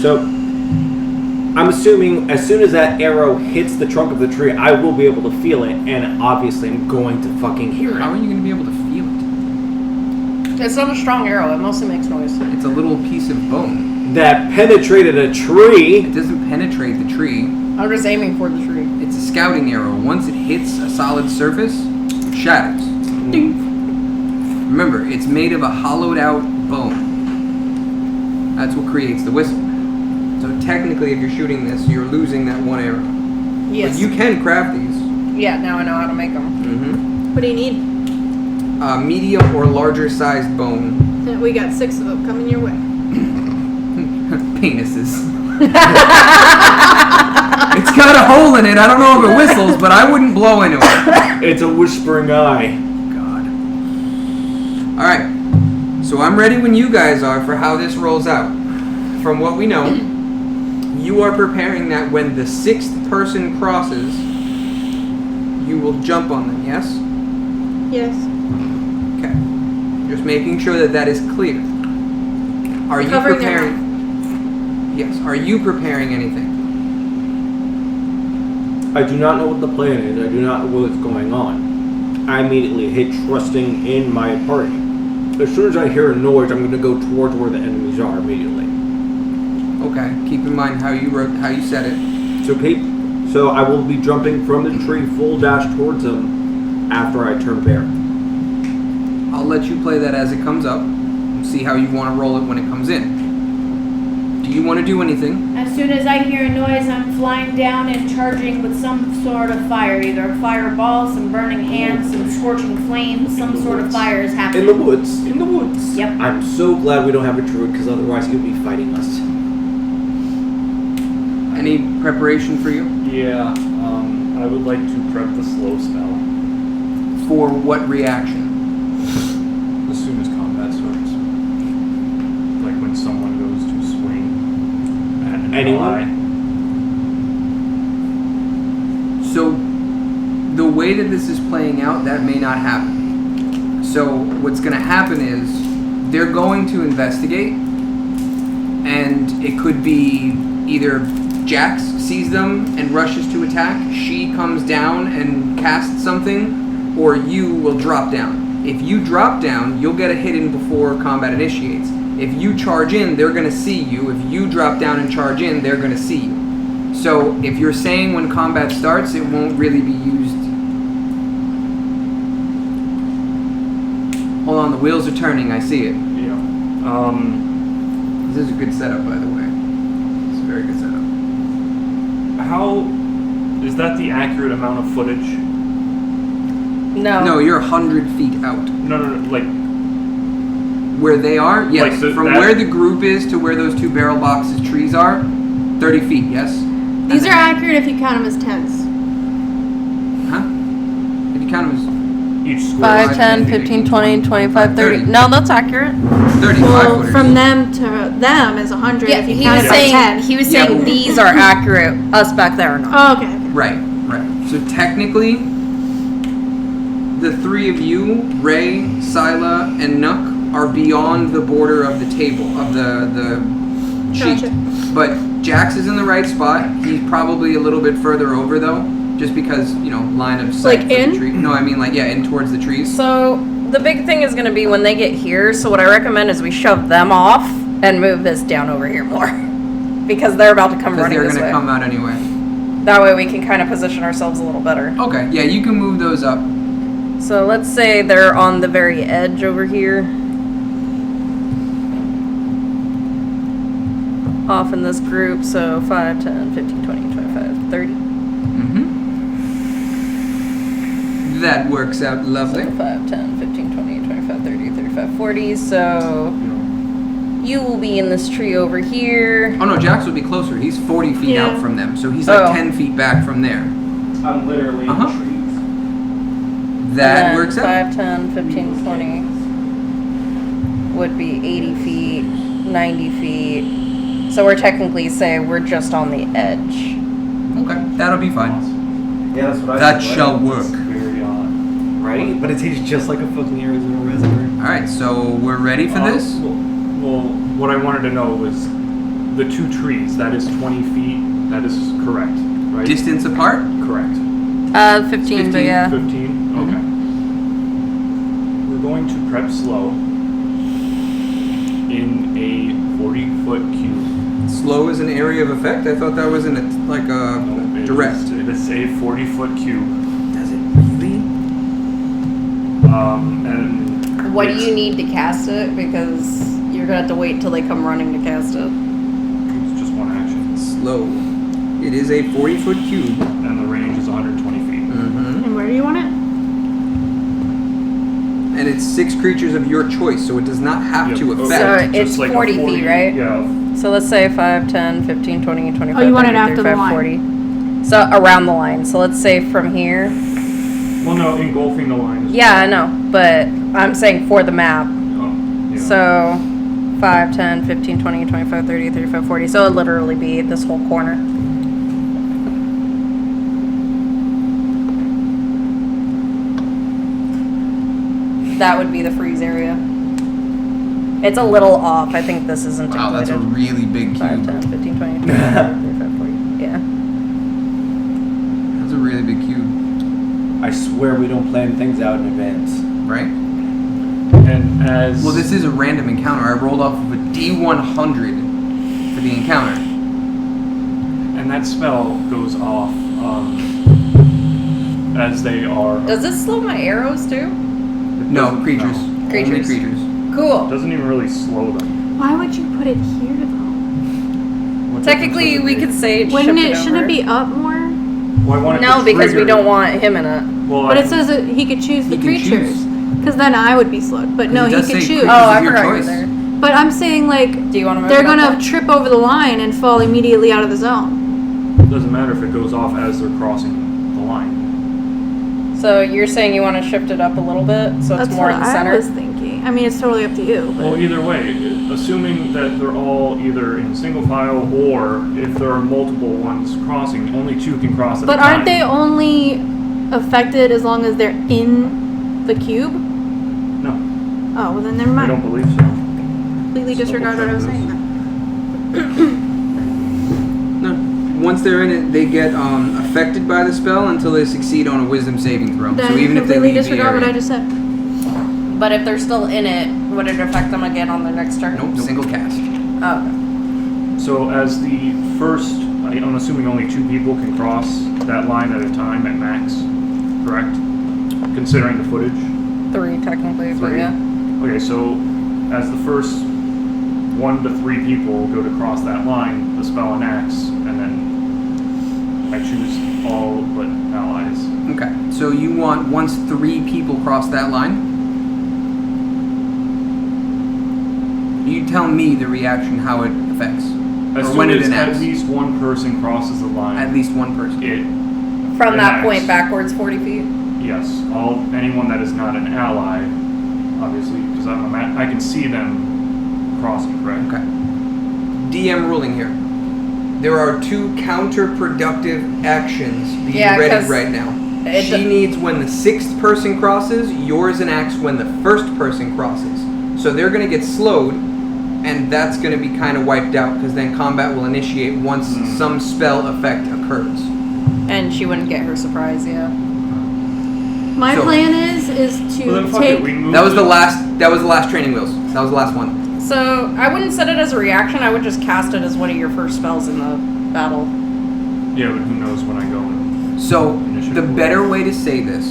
So, I'm assuming as soon as that arrow hits the trunk of the tree, I will be able to feel it, and obviously I'm going to fucking hear How are it. you going to be able to feel it? It's not a strong arrow. It mostly makes noise. It's a little piece of bone. That penetrated a tree. It doesn't penetrate the tree. I'm just aiming for the tree. It's a scouting arrow. Once it hits a solid surface, it shatters. Remember, it's made of a hollowed out bone. That's what creates the whistle. So technically, if you're shooting this, you're losing that one arrow. Yes. But you can craft these. Yeah, now I know how to make them. Mm-hmm. What do you need? Medium or larger sized bone. We got 6 of them coming your way. Penises. It's got a hole in it. I don't know if it whistles, but I wouldn't blow into it. It's a whispering eye. God. Alright. So I'm ready when you guys are for how this rolls out. From what we know, you are preparing that when the 6th person crosses, you will jump on them, yes? Yes. Okay. Just making sure that that is clear. Are you Covering their preparing? Yes. Are you preparing anything? I do not know what the plan is. I do not know what's going on. I immediately hit trusting in my party. As soon as I hear a noise, I'm going to go towards where the enemies are immediately. Okay. Keep in mind how you said it. So I will be jumping from the tree full dash towards them after I turn bear. I'll let you play that as it comes up and see how you want to roll it when it comes in. Do you want to do anything? As soon as I hear a noise, I'm flying down and charging with some sort of fire. Either a fireball, some burning hands, some scorching flames, some sort of fire is happening. In the woods. In the woods. Yep. I'm so glad we don't have a druid, because otherwise he'll be fighting us. Any preparation for you? Yeah, I would like to prep the slow spell For what reaction? as soon as combat starts. Like when someone goes to swing at an Anyone? ally. So, the way that this is playing out, that may not happen. So, what's going to happen is they're going to investigate, and it could be either Jax sees them and rushes to attack, she comes down and casts something, or you will drop down. If you drop down, you'll get a hit in before combat initiates. If you charge in, they're going to see you. If you drop down and charge in, they're going to see you. So if you're saying when combat starts, it won't really be used. Hold on, the wheels are turning. I see it. Yeah. This is a good setup, by the way. It's a very good setup. How is that the accurate amount of footage? No. No, you're 100 feet out. No, like Where they are? Yes. Like, so From that- where the group is to where those 2 barrel boxes trees are, 30 feet, yes? These are accurate if you count them as tens. Huh? you count them Each square. 5, 10, 15, 20, 25, 30. No, that's accurate. as 35 Well, footers. from them to them is 100 Yeah, if you he count was it by saying 10. he was Yeah, saying but- these are accurate. Us back there are not. Oh, okay. Right. So technically, the three of you, Ray, Sila, and Nook, are beyond the border of the table of the sheet. Gotcha. But Jax is in the right spot. He's probably a little bit further over though, just because line of sight. Like for the in? tree. No, I mean in towards the trees. So the big thing is going to be when they get here. So what I recommend is we shove them off and move this down over here more, because they're about to come Because running they're this gonna way. come out anyway. That way we can kind of position ourselves a little better. Okay. Yeah, you can move those up. So let's say they're on the very edge over here. Off in this group, so 5, 10, 15, 20, 25, 30. Mm-hmm. That works out lovely. So 5, 10, 15, 20, 25, 30, 35, 40. So you will be in this tree over here. Oh no, Jax would be closer. He's 40 feet Yeah. out from them, so he's like Oh. 10 feet back from there. I'm literally in Uh-huh. trees. That And then works out. 5, 10, 15, 20 would be 80 feet, 90 feet. So we're technically say we're just on the edge. Okay, that'll be fine. Yeah, that's what I That said, shall right? work. It's very odd. Right? But it tastes just like a fucking Arizona raspberry. All right, so we're ready for this. Well, what I wanted to know was the two trees. That is 20 feet. That is correct, right? Distance apart. Correct. 15, but 15, yeah. 15? Okay. We're going to prep slow in a 40-foot cube. Slow is an area of effect. I thought that was in a No, direct. It is a 40-foot cube. Does it really? And What do it's- you need to cast it? Because you're gonna have to wait till they come running to cast it. It's just one action. Slow. It is a 40-foot cube. And the range is 120 feet. Mm-hmm. And where do you want it? And it's 6 creatures of your choice, so it does not have Yep. to Okay. affect. So Just it's like a 40 feet, right? Yeah. So let's say 5, 10, 15, 20, 25, Oh, you want 30, it after the 35, line. 40. So around the line. So let's say from here. Well, no, engulfing the line. Is Yeah, I know. But I'm saying for the map. Oh, yeah. So 5, 10, 15, 20, 25, 30, 35, 40. So it'll literally be this whole corner. That would be the freeze area. It's a little off. I think this isn't Wow, that's a included. really big 5, cube. 10, 15, 20, 25, 35, 40. Yeah. That's a really big cube, I swear we don't plan things out in advance. right? And as Well, this is a random encounter. I rolled off of a D100 for the encounter. and that spell goes off as they are. Does this slow my arrows too? It No, doesn't- creatures. no. Only Creatures. creatures. Cool. It doesn't even really slow them. Why would you put it here though? What Technically, difference we does it could say it Wouldn't it? shifted Shouldn't over. it be up more? make? Well, I want it No, to because we trigger- don't want him in it. Well, But I- it says that he could choose the He can choose. creatures. Because then I would be slowed. But no, It he does could say choose. creatures. Oh, I of your forgot you're choice. there. But I'm saying like Do you want to? they're gonna trip over the line and fall immediately out of the zone. It doesn't matter if it goes off as they're crossing the line. So you're saying you want to shift it up a little bit, so it's That's more what in the I center. was thinking. I mean, it's totally up to you. But Well, either way, assuming that they're all either in single file or if there are multiple ones crossing, only 2 can cross at But a time. aren't they only affected as long as they're in the cube? No, Oh, well then never I mind. don't believe so. Completely disregard what I was saying then. No. Once they're in it, they get affected by the spell until they succeed on a Wisdom saving throw. Then so even if they completely leave the disregard what area, I just said. But if they're still in it, would it affect them again on their next turn? nope, single cast. Oh, okay. So as the first, I'm assuming only 2 people can cross that line at a time at max, correct? Considering the footage. 3 technically, but 3. yeah. Okay, so as the first 1 to 3 people go to cross that line, the spell enacts, and then I choose all but allies. Okay. So you want once 3 people cross that line, you tell me the reaction how it affects, As or soon when it as enacts. at least one person crosses the line, At least one person. it From that Enacts. point backwards 40 feet. Yes, anyone that is not an ally, obviously, because I can see them crossing, correct? Okay. DM ruling here. There are 2 counterproductive actions being Yeah, ready 'cause right now. it She do- needs when the 6th person crosses, yours enacts when the 1st person crosses. So they're going to get slowed, and that's going to be kind of wiped out because then combat will initiate once some spell effect occurs. And she wouldn't get her surprise, yeah. My So- plan is Well, then to fuck take. it. We move That was the last training wheels. That was the last one. So I wouldn't set it as a reaction. I would just cast it as one of your first spells in the battle. Yeah, but who knows when I go in. So Initiative the order. better way to say this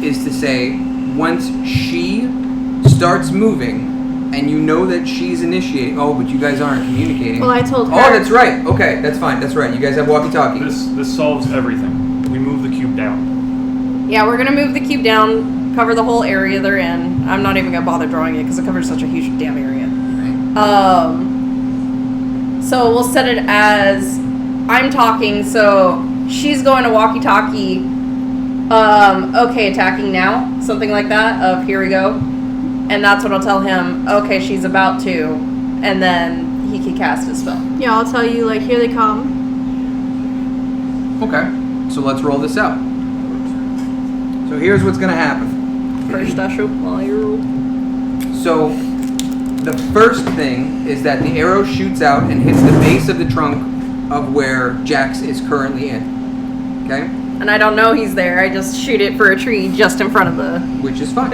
is to say once she starts moving and you know that she's initiating. Oh, but you guys aren't communicating. Well, I told her. Oh, that's right. Okay, that's fine. That's right. You guys have walkie-talkie. This solves everything. We move the cube down. Yeah, we're gonna move the cube down, cover the whole area they're in. I'm not even gonna bother drawing it because it covers such a huge damn area. So we'll set it as I'm talking, so she's going to walkie-talkie. Okay, attacking now, something like that. Of here we go, and that's what I'll tell him. Okay, she's about to, and then he can cast his spell. Yeah, I'll tell you, like, here they come. Okay, so let's roll this out. So here's what's going to happen. First, I shoot while you roll. So the first thing is that the arrow shoots out and hits the base of the trunk of where Jax is currently in. Okay? And I don't know he's there. I just shoot it for a tree just in front of the. Which is fine.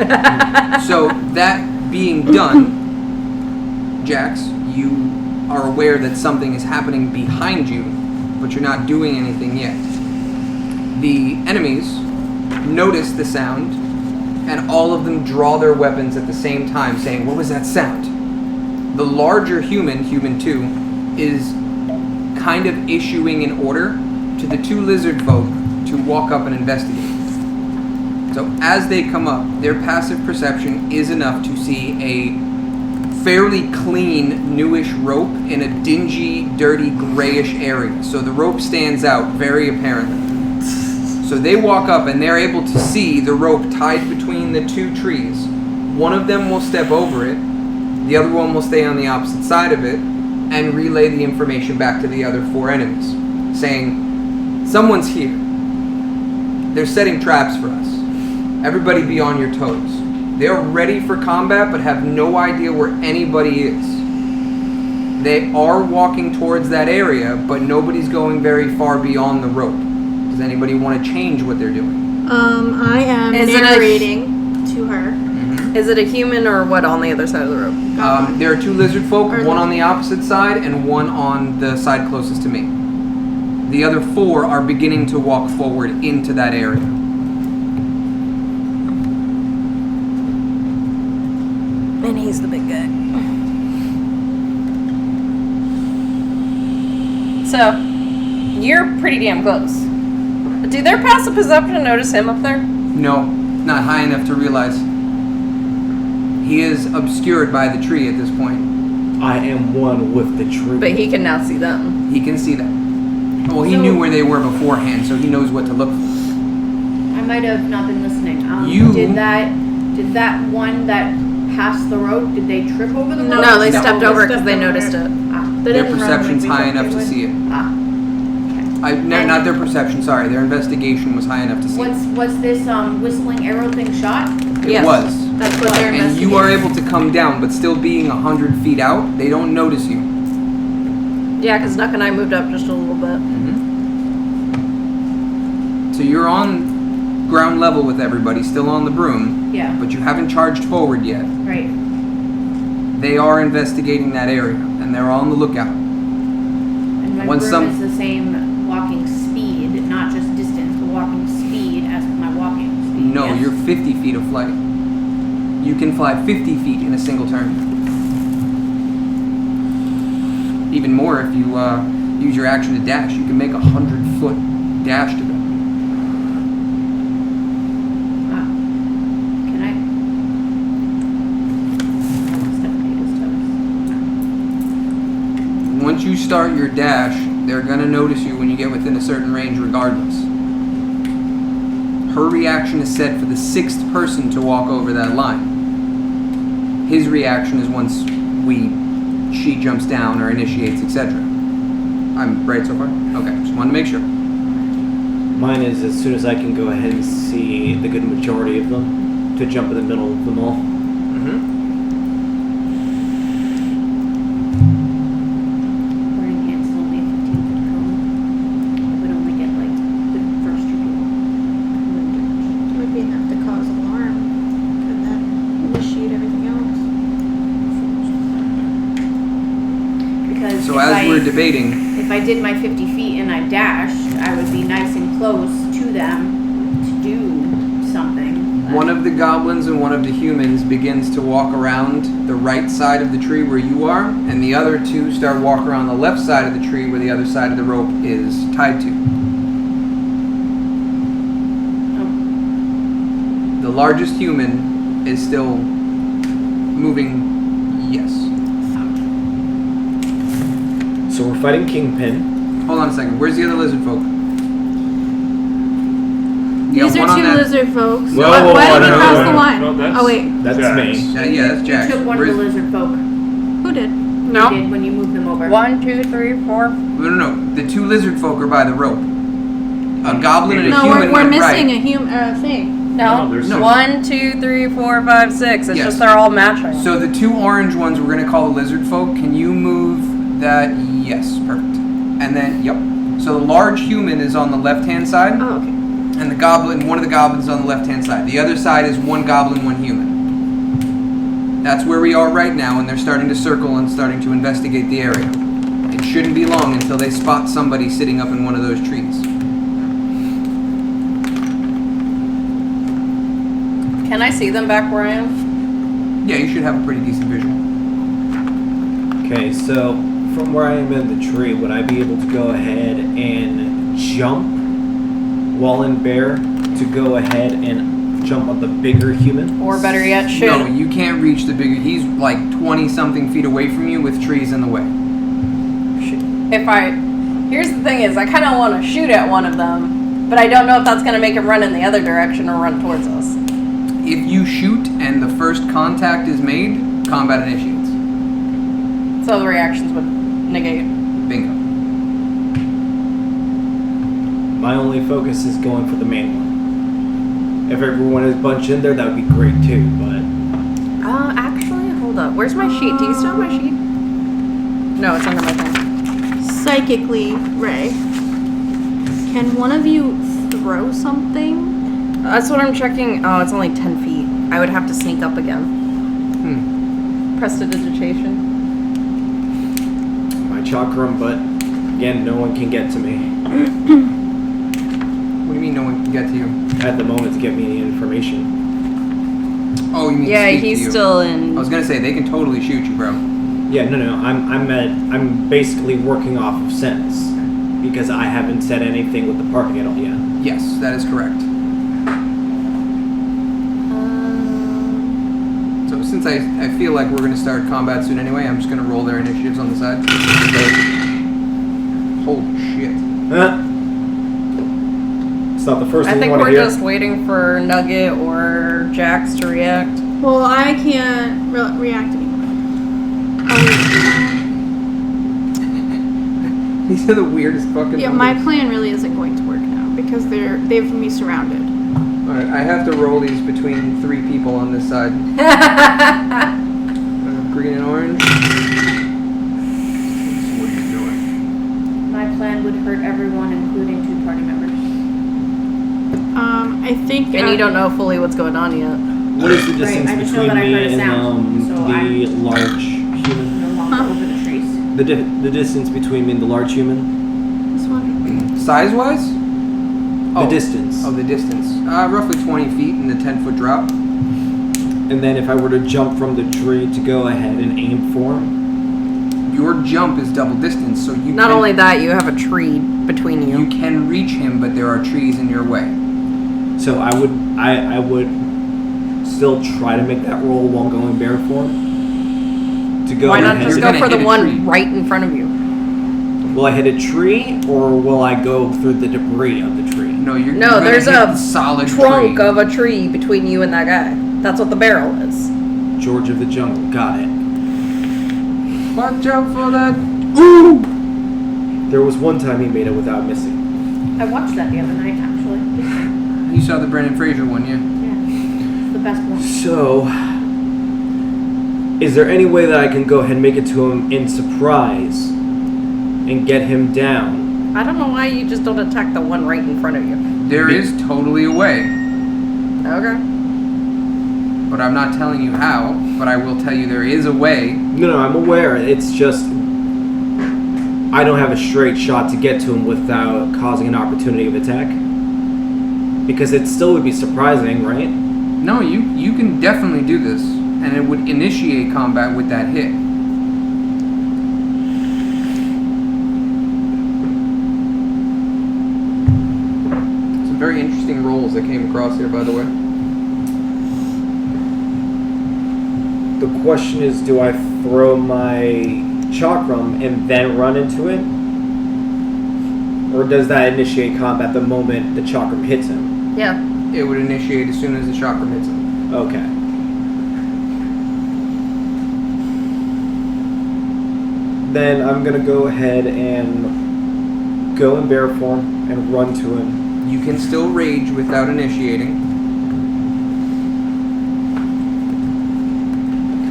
So that being done, Jax, you are aware that something is happening behind you, but you're not doing anything yet. The enemies notice the sound, and all of them draw their weapons at the same time, saying, "What was that sound?" The larger human, Human 2, is kind of issuing an order to the 2 lizard folk to walk up and investigate. So as they come up, their passive perception is enough to see a fairly clean, newish rope in a dingy, dirty, grayish area. So the rope stands out very apparently. So they walk up and they're able to see the rope tied between the 2 trees. One of them will step over it, the other one will stay on the opposite side of it, and relay the information back to the other 4 enemies, saying, "Someone's here. They're setting traps for us. Everybody be on your toes. They're ready for combat but have no idea where anybody is. They are walking towards that area, but nobody's going very far beyond the rope. Does anybody want to change what they're doing?" I am Is it a- narrating to her. Is it a human or what on the other side of the rope? There are 2 lizard folk, Or one on the opposite side and one on the side closest to me. The other 4 are beginning to walk forward into that area. And he's the big guy. So, you're pretty damn close. Do their passive perception notice him up there? No, not high enough to realize. He is obscured by the tree at this point. I am one with the tree. But he can now see them. He can see them. Well, he So- knew where they were beforehand, so he knows what to look for. I might have not been listening. You- Did that one that passed the rope, did they trip over the rope? No, they No. stepped over it because Stepped they over noticed it. it. Ah, They Their didn't run perception's like we high thought enough they to would. see it. ah. Not their perception, sorry. Their investigation was high enough to see it. Was this whistling arrow thing shot? It Yes. was. That's what they're And you are able to come down, but still being 100 feet out, they don't notice you. Yeah, because Nuck and I moved up just a little bit. So you're on ground level with everybody, still on the broom, Yeah. but you haven't charged forward yet. Right. They are investigating that area, and they're on the lookout. And my Once broom some- is the same walking speed, not just distance, but walking speed as my walking speed. No, yes? you're 50 feet of flight. You can fly 50 feet in a single turn. Even more if you use your action to dash. You can make a 100-foot dash to them. Can I? Step on his toes. Once you start your dash, they're going to notice you when you get within a certain range regardless. Her reaction is set for the 6th person to walk over that line. His reaction is once she jumps down or initiates, etc. I'm right so far? Okay, just wanted to make sure. Mine is as soon as I can go ahead and see the good majority of them to jump in the middle of them all. Burning Hand's only a 15-foot cone. It would only get like the first two people. It would be enough to cause alarm and then initiate everything else. Because So if as I, we're debating, if I did my 50 feet and I dashed, I would be nice and close to them to do something. one of the goblins and one of the humans begins to walk around the right side of the tree where you are, and the other two start walking around the left side of the tree where the other side of the rope is tied to. The largest human is still moving, yes. So we're fighting Kingpin. Hold on a second, where's the other lizard folk? You These got are one on two that- lizard folks. Whoa, Why whoa, did whoa, we no, cross no, the no. line? No, that's- Oh wait, That's Jax. me. Yeah, that's Jax. You took one of the lizard folk. who did? You did when you moved them over. 1, 2, 3, 4. No. The two lizard folk are by the rope. A goblin and a No, human we're went missing right. a thing. No, No, there's No. 1, 2, 3, 4, 5, 6. It's Yes. just they're all matching. So the two orange ones we're going to call the lizard folk. Can you move that? Yes, perfect. And then, yep. So the large human is on the left-hand side, Oh, okay. and the goblin, one of the goblins is on the left-hand side. The other side is one goblin, one human. That's where we are right now, and they're starting to circle and starting to investigate the area. It shouldn't be long until they spot somebody sitting up in one of those trees. Can I see them back where I am? Yeah, you should have a pretty decent visual. Okay, so from where I am in the tree, would I be able to go ahead and jump while in bear to go ahead and jump on the bigger human? Or better yet, shoot. No, you can't reach the bigger. He's like 20-something feet away from you with trees in the way. Here's the thing is, I kind of want to shoot at one of them, but I don't know if that's going to make him run in the other direction or run towards us. If you shoot and the first contact is made, combat initiates. So the reactions would negate. Bingo. My only focus is going for the main one. If everyone is bunched in there, that would be great too, but... Actually, hold up. Where's my sheet? Do you still have my sheet? No, it's under my thing. Psychically, Ray, can one of you throw something? That's what I'm checking. Oh, it's only 10 feet. I would have to sneak up again. Prestidigitation. My chakram, but again, no one can get to me What do you mean no one can get to you? at the moment to get me any information. Oh, you mean Yeah, speak to he's you. still I in. was gonna say they can totally shoot you, bro. Yeah, no, I'm basically working off of sense because I haven't said anything with the party at all yet. Yes, that is correct. So since I feel like we're gonna start combat soon anyway, I'm just gonna roll their initiatives on the side. Holy shit. It's not the first I thing you think want to we're hear. just waiting for Nugget or Jax to react. Well, I can't react anymore. These are the weirdest fucking Yeah, my numbers. plan really isn't going to work now because they've me surrounded. Alright, I have to roll these between 3 people on this side. Green and orange. What are you doing? My plan would hurt everyone, including 2 party members. I think. And you don't know fully what's going on yet. What is the Right, distance I just know between that I me heard a and sound, so the large human? No longer over the trees. The distance between me and the large human? This one. Size-wise? The distance. Oh, the distance. Roughly 20 feet in the 10-foot drop. And then if I were to jump from the tree to go ahead and aim for him? Your jump is double distance, so you Not can, only that, you have a tree between you you. can reach him, but there are trees in your way. So I would still try to make that roll while going bare for him? To go Why not ahead. just You're go gonna for the hit a one tree. right in front of you? Will I hit a tree, or will I go through the debris of the tree? No, you're No, gonna there's hit a the solid trunk tree. of a tree between you and that guy. That's what the barrel is. George of the Jungle, got it. Watch out for that. Ooh! There was one time he made it without missing. I watched that the other night, actually. You saw the Brendan Fraser one, yeah? Yeah, it's the best one. So, is there any way that I can go ahead and make it to him in surprise and get him down? I don't know why you just don't attack the one right in front of you. There is totally a way, Okay. but I'm not telling you how. But I will tell you there is a way. No, I'm aware. It's just I don't have a straight shot to get to him without causing an opportunity of attack. Because it still would be surprising, right? No, you can definitely do this, and it would initiate combat with that hit. Some very interesting rolls that came across here, by the way. The question is, do I throw my chakram and then run into it? Or does that initiate combat the moment the chakram hits him? Yeah. It would initiate as soon as the chakram hits him. Okay. Then I'm gonna go ahead and go in bear form and run to him. You can still rage without initiating.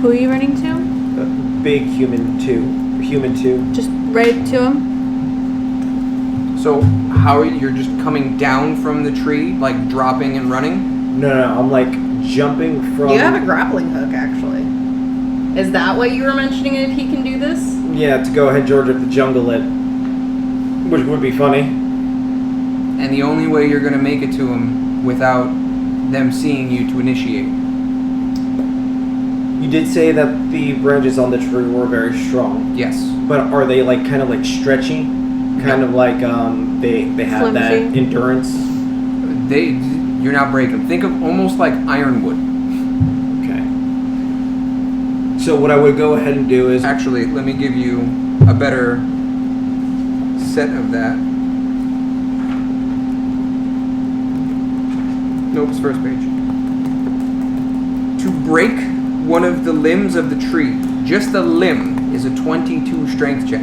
Who are you running to? A big human two. Just right to him? So how are you're just coming down from the tree, like dropping and running? No, I'm like jumping from. You have a grappling hook, actually. Is that what you were mentioning if he can do this? Yeah, to go ahead, George of the Jungle it. Which would be funny. And the only way you're going to make it to him without them seeing you to initiate. You did say that the branches on the tree were very strong. Yes. But are they like kind of like stretchy? Kind of like they have that Flimsy. endurance. You're not breaking them. Think of almost like ironwood. Okay. So what I would go ahead and do is Actually, let me give you a better set of that. Nope, it's first page. To break one of the limbs of the tree, just the limb, is a 22 strength check.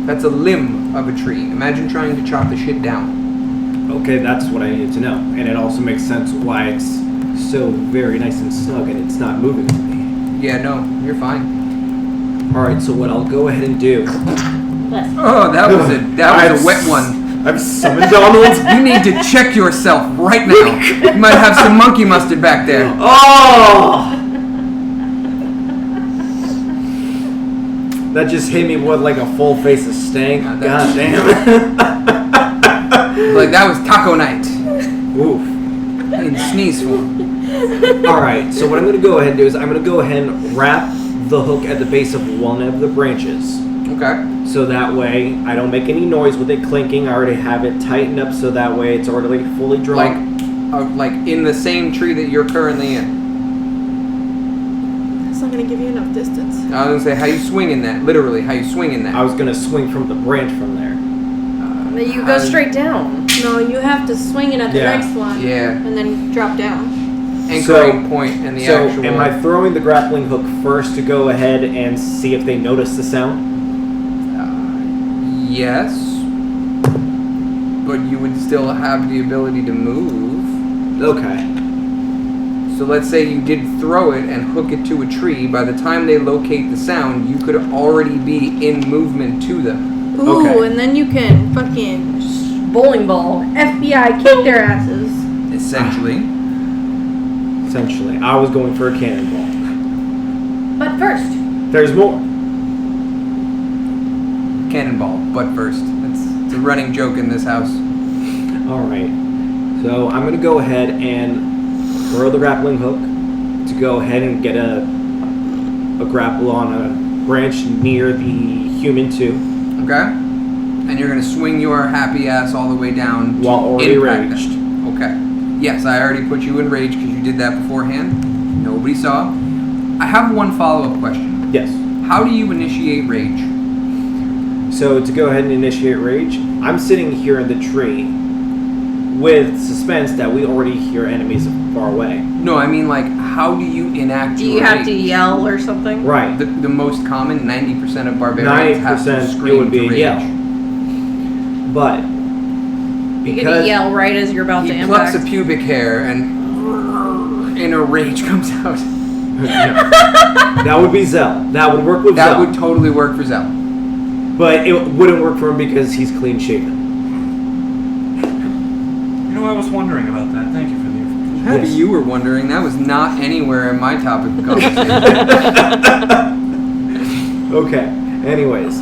That's a limb of a tree. Imagine trying to chop the shit down. okay, that's what I needed to know, and it also makes sense why it's so very nice and snug and it's not moving with me. Yeah, no, you're fine. All right, so what I'll go ahead and do. Oh, that was a wet one. I've summoned Donald. You need to check yourself right now. You might have some monkey mustard back there. Oh! That just hit me with like a full face of stank. Yeah, God damn. Like that was taco night Oof. in sneeze form. Alright, so what I'm going to go ahead and do is I'm going to go ahead and wrap the hook at the base of one of the branches. Okay. So that way I don't make any noise with it clinking. I already have it tightened up so that way it's already fully drawn. Like in the same tree that you're currently in. It's not gonna give you enough distance. I was gonna say how you swinging that. Literally, how you swinging that. I was going to swing from the branch from there. You go straight down. No, you have to swing it at the Yeah. next one. Yeah. And then drop down. Anchoring point and the So actual. am I throwing the grappling hook first to go ahead and see if they notice the sound? Yes. But you would still have the ability to move. Okay. So let's say you did throw it and hook it to a tree. By the time they locate the sound, you could already be in movement to them. Ooh, Okay. and then you can fucking Bowling ball. FBI kick their asses. Essentially. Essentially, I was going for a cannonball. But first, There's more. Cannonball, butt first. It's a running joke in this house. All right. So I'm going to go ahead and throw the grappling hook to go ahead and get a grapple on a branch near the human too. Okay? And you're gonna swing your happy ass all the way down While already impact raged. them. Okay. Yes, I already put you in rage because you did that beforehand. Nobody saw. I have one follow-up question. Yes. How do you initiate rage? So to go ahead and initiate rage, I'm sitting here in the tree with suspense that we already hear enemies far away. No, I mean, like, how do you enact Do your you have to rage? yell or something? Right. The most common, 90% of barbarians have to 90% scream it would be to a rage. yell. But You because could yell right as you're about to He plucks impact. a pubic hair and a rage comes out. that would be Zell. That would work with That Zell. would totally work for Zell. But it wouldn't work for him because he's clean shaven. You know, I was wondering about that. Thank you for the information. Happy Yes. you were wondering. That was not anywhere in my topic of conversation. Okay. Anyways,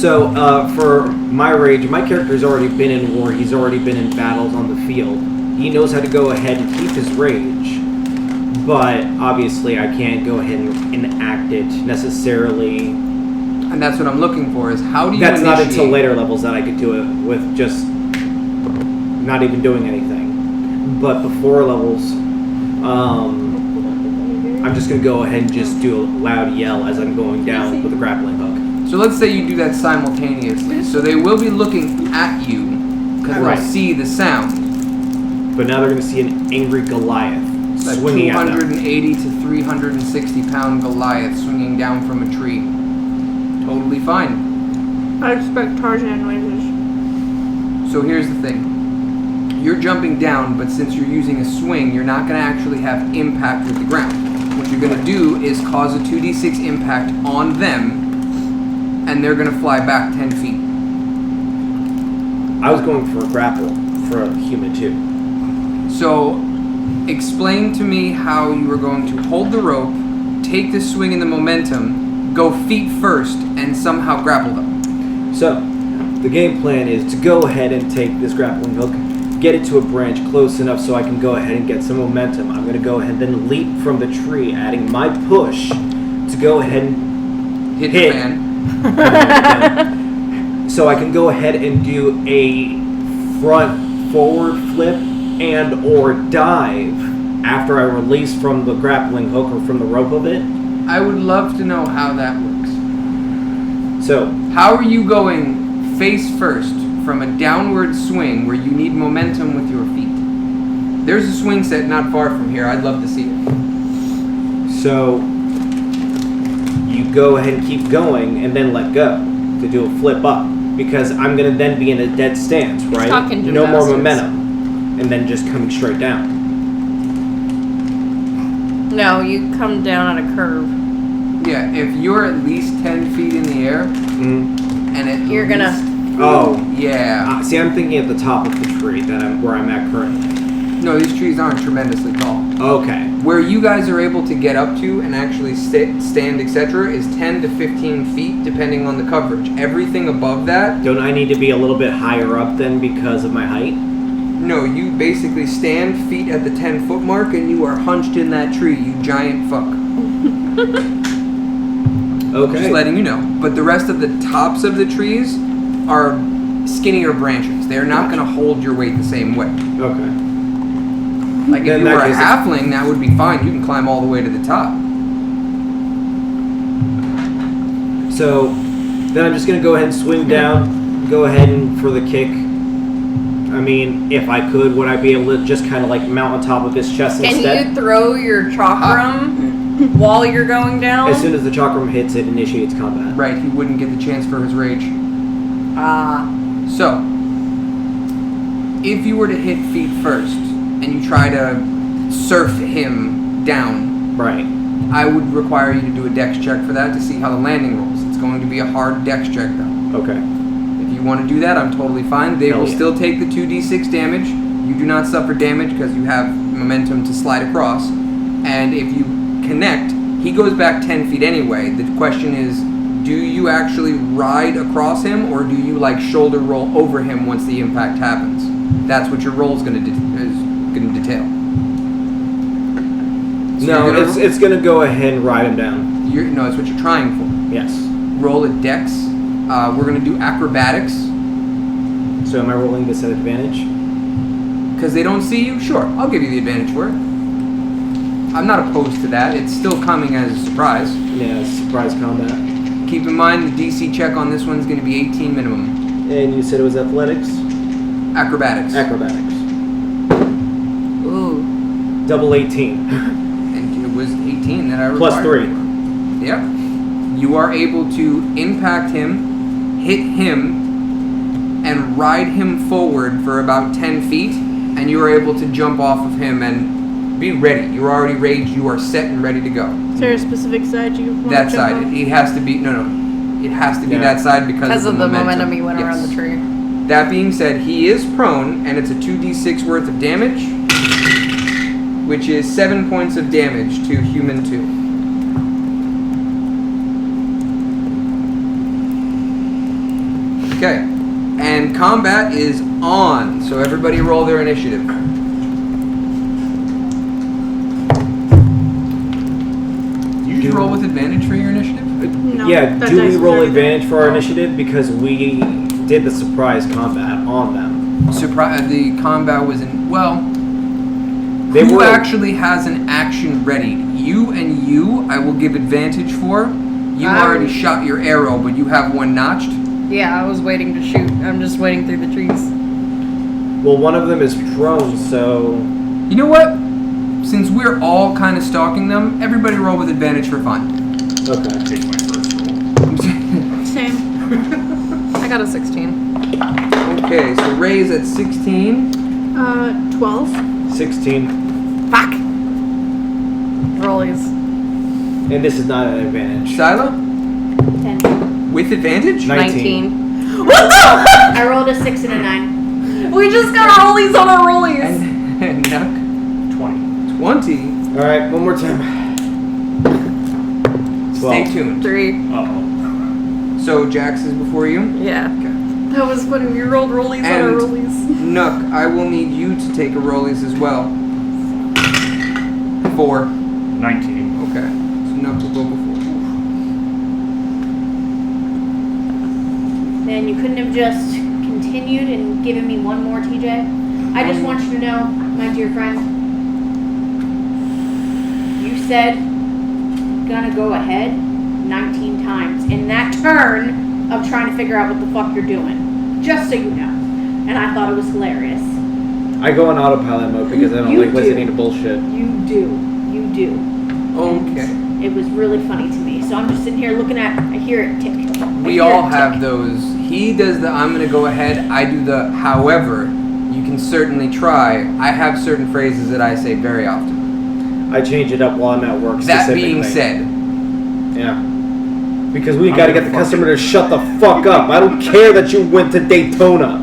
so for my rage, my character's already been in war. He's already been in battles on the field. He knows how to go ahead and keep his rage. But obviously, I can't go ahead and enact it necessarily. And that's what I'm looking for, is how do you That's not initiate- until later levels that I could do it with just not even doing anything. But before levels, I'm just gonna go ahead and just do a loud yell as I'm going down with a grappling hook. So let's say you do that simultaneously. So they will be looking at you because Right. they'll see the sound. But now they're gonna see an angry Goliath That swinging at them. 280 to 360 pound Goliath swinging down from a tree. Totally fine. I expect Tarzan noises. So here's the thing. You're jumping down, but since you're using a swing, you're not going to actually have impact with the ground. What you're going to do is cause a 2d6 impact on them, and they're going to fly back 10 feet. I was going for a grapple for a human too. So explain to me how you are going to hold the rope, take the swing and the momentum, go feet first, and somehow grapple them. So, the game plan is to go ahead and take this grappling hook, get it to a branch close enough so I can go ahead and get some momentum. I'm going to go ahead and then leap from the tree, adding my push to go ahead and Hit Hit. the fan. so I can go ahead and do a front forward flip and or dive after I release from the grappling hook or from the rope of it. I would love to know how that works. So, How are you going face first from a downward swing where you need momentum with your feet? There's a swing set not far from here. I'd love to see it. So you go ahead and keep going and then let go to do a flip up because I'm going to then be in a dead stance, right? Talking No more gymnastics. momentum and then just coming straight down. No, you come down at a curve. Yeah, if you're at least 10 feet in the air Mm-hmm. and at You're gonna- least- Oh, Yeah. see, I'm thinking at the top of the tree where I'm at currently. No, these trees aren't tremendously tall. Okay. Where you guys are able to get up to and actually stand, etc., is 10 to 15 feet, depending on the coverage. Everything above that, Don't I need to be a little bit higher up then because of my height? no, you basically stand feet at the 10-foot mark and you are hunched in that tree, you giant fuck. Okay. Just letting you know. But the rest of the tops of the trees are skinnier branches. They're not going to hold your weight the same way. Okay. Like if Then you that were a case- halfling, that would be fine. You can climb all the way to the top. So then I'm just going to go ahead and swing down, go ahead and for the kick. I mean, if I could, would I be able to just kind of like mount on top of his chest Can instead? you throw your chakram while you're going down? As soon as the chakram hits, it initiates combat. Right, he wouldn't get the chance for his rage. Ah. So, if you were to hit feet first and you try to surf him down, Right. I would require you to do a dex check for that to see how the landing rolls. It's going to be a hard dex check though. Okay. If you want to do that, I'm totally fine. They Hell will yeah. still take the 2d6 damage. You do not suffer damage because you have momentum to slide across. And if you connect, he goes back 10 feet anyway. The question is, do you actually ride across him or do you like shoulder roll over him once the impact happens? That's what your roll is going to detail. So No, you're gonna- it's going to go ahead and ride him down. No, it's what you're trying for. Yes. Roll a dex. We're going to do acrobatics. So am I rolling this at advantage? Because they don't see you? Sure, I'll give you the advantage for it. I'm not opposed to that. It's still coming as a surprise. Yeah, surprise combat. keep in mind the DC check on this one's going to be 18 minimum. And you said it was athletics? Acrobatics. Acrobatics. Ooh. Double 18. And it was 18 that I required. Plus 3. Yep. You are able to impact him, hit him, and ride him forward for about 10 feet, and you are able to jump off of him and be ready. You're already raged, you are set and ready to go. Is there a specific side you want That to jump side. on? It has to be, no. It has to be Yeah. that side because Of the momentum he went Yes. around the tree. That being said, he is prone, and it's a 2d6 worth of damage, which is 7 points of damage to human 2. Okay, and combat is on, so everybody roll their initiative. You roll with advantage for your initiative? No, Yeah, that do dice we was roll already there. advantage for our initiative? Because we did the surprise combat on them. The combat was in, well, They who were actually has an action ready? You and you, I will give advantage for. You already shot your arrow, but you have one notched. Yeah, I was waiting to shoot. I'm just waiting through the trees. Well, one of them is prone, so You know what? Since we're all kind of stalking them, everybody roll with advantage for fun. okay. Take my first roll. Same. I got a 16. Okay, so Ray's at 16. 12. 16, Fuck! Rollies. and this is not an advantage. Sila? 10. With advantage? 19. I rolled a 6 and a 9. We just got rollies on our rollies! And Nuck? 20. 20. All right, one more time. Stay 12. tuned. 3. Uh-oh. So Jax is before you. Yeah. Okay. That was funny. We rolled rollies on our And- rollies. Nook, I will need you to take a rollies as well. 4. 19. Okay. So Nook will go before. Man, you couldn't have just continued and given me one more, TJ? I just want you to know, my dear friend, you said gonna go ahead 19 times in that turn of trying to figure out what the fuck you're doing. Just so you know. And I thought it was hilarious. I go on autopilot mode because I don't You like do. listening to bullshit. You do. You do. Okay. It was really funny to me. So I'm just sitting here looking at, I hear it tick. We all have those. He does the I'm going to go ahead. I do the however. You can certainly try. I have certain phrases that I say very often. I change it up while I'm at work. That being specifically. said, Yeah. Because we I'm got to gonna get the fuck customer to shut the fuck up. I don't care that you went to Daytona.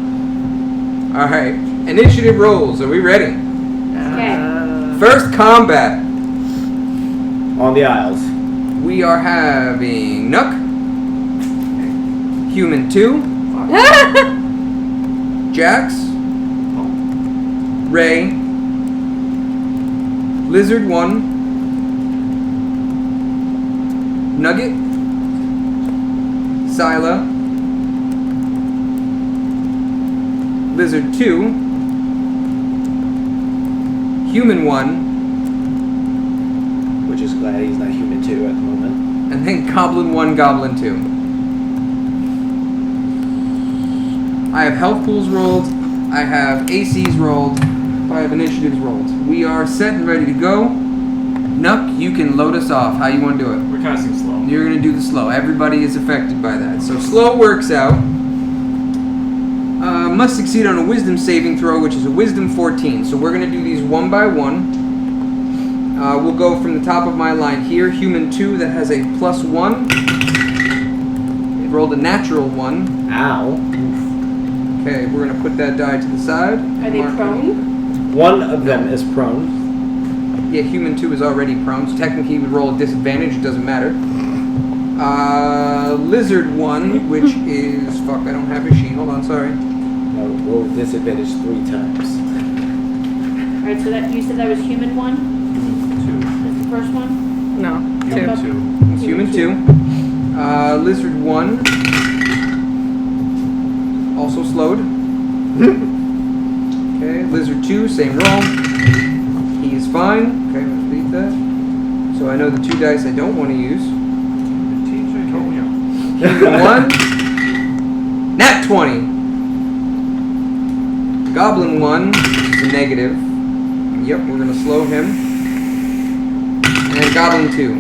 all right. Initiative rolls. Are we ready? Okay. First combat. On the aisles. We are having Nook, Human 2, Jax, Ray, Lizard 1, Nugget, Sila, Lizard 2, Human 1, Which is glad he's not human too at the moment. and then Goblin 1, Goblin 2. I have health pools rolled, I have ACs rolled, I have initiatives rolled. We are set and ready to go. Nuck, you can load us off. How you want to do it? We're casting slow. You're going to do the slow. Everybody is affected by that. So slow works out. Must succeed on a wisdom saving throw, which is a wisdom 14. So we're going to do these one by one. We'll go from the top of my line here. Human 2 that has a +1. It rolled a natural 1. Ow. Okay, we're going to put that die to the side. Are they Mark- prone? One of them is prone. Yeah, Human 2 is already prone, so technically he would roll a disadvantage. It doesn't matter. Lizard 1, which is... Fuck, I don't have his sheet. Hold on, sorry. No, roll disadvantage 3 times. Alright, so that you said that was human 1? That's the first one? No, Human 2. 2. It's Human 2. Lizard 1. Also slowed. Okay, Lizard 2, same roll. He is fine. Okay, let's beat that. So I know the 2 dice I don't want to use. TJ told me. Human 1. Nat 20. Goblin 1 is a negative. Yep, we're going to slow him. And Goblin 2.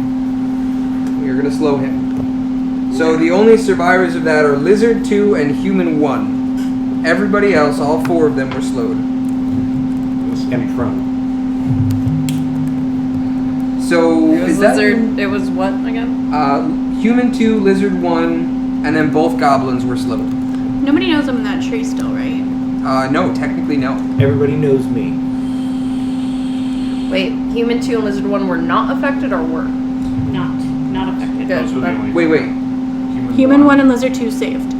We're going to slow him. So the only survivors of that are Lizard 2 and Human 1. Everybody else, all 4 of them, were slowed. And prone. So It was is that lizard. It was what again? Human 2, Lizard 1, and then both goblins were slowed. Nobody knows I'm in that tree still, right? No, technically no. Everybody knows me. Wait, human 2 and lizard 1 were not affected or were? Not affected. Good. Those were the only Wait. Human 1 and Lizard 2 saved.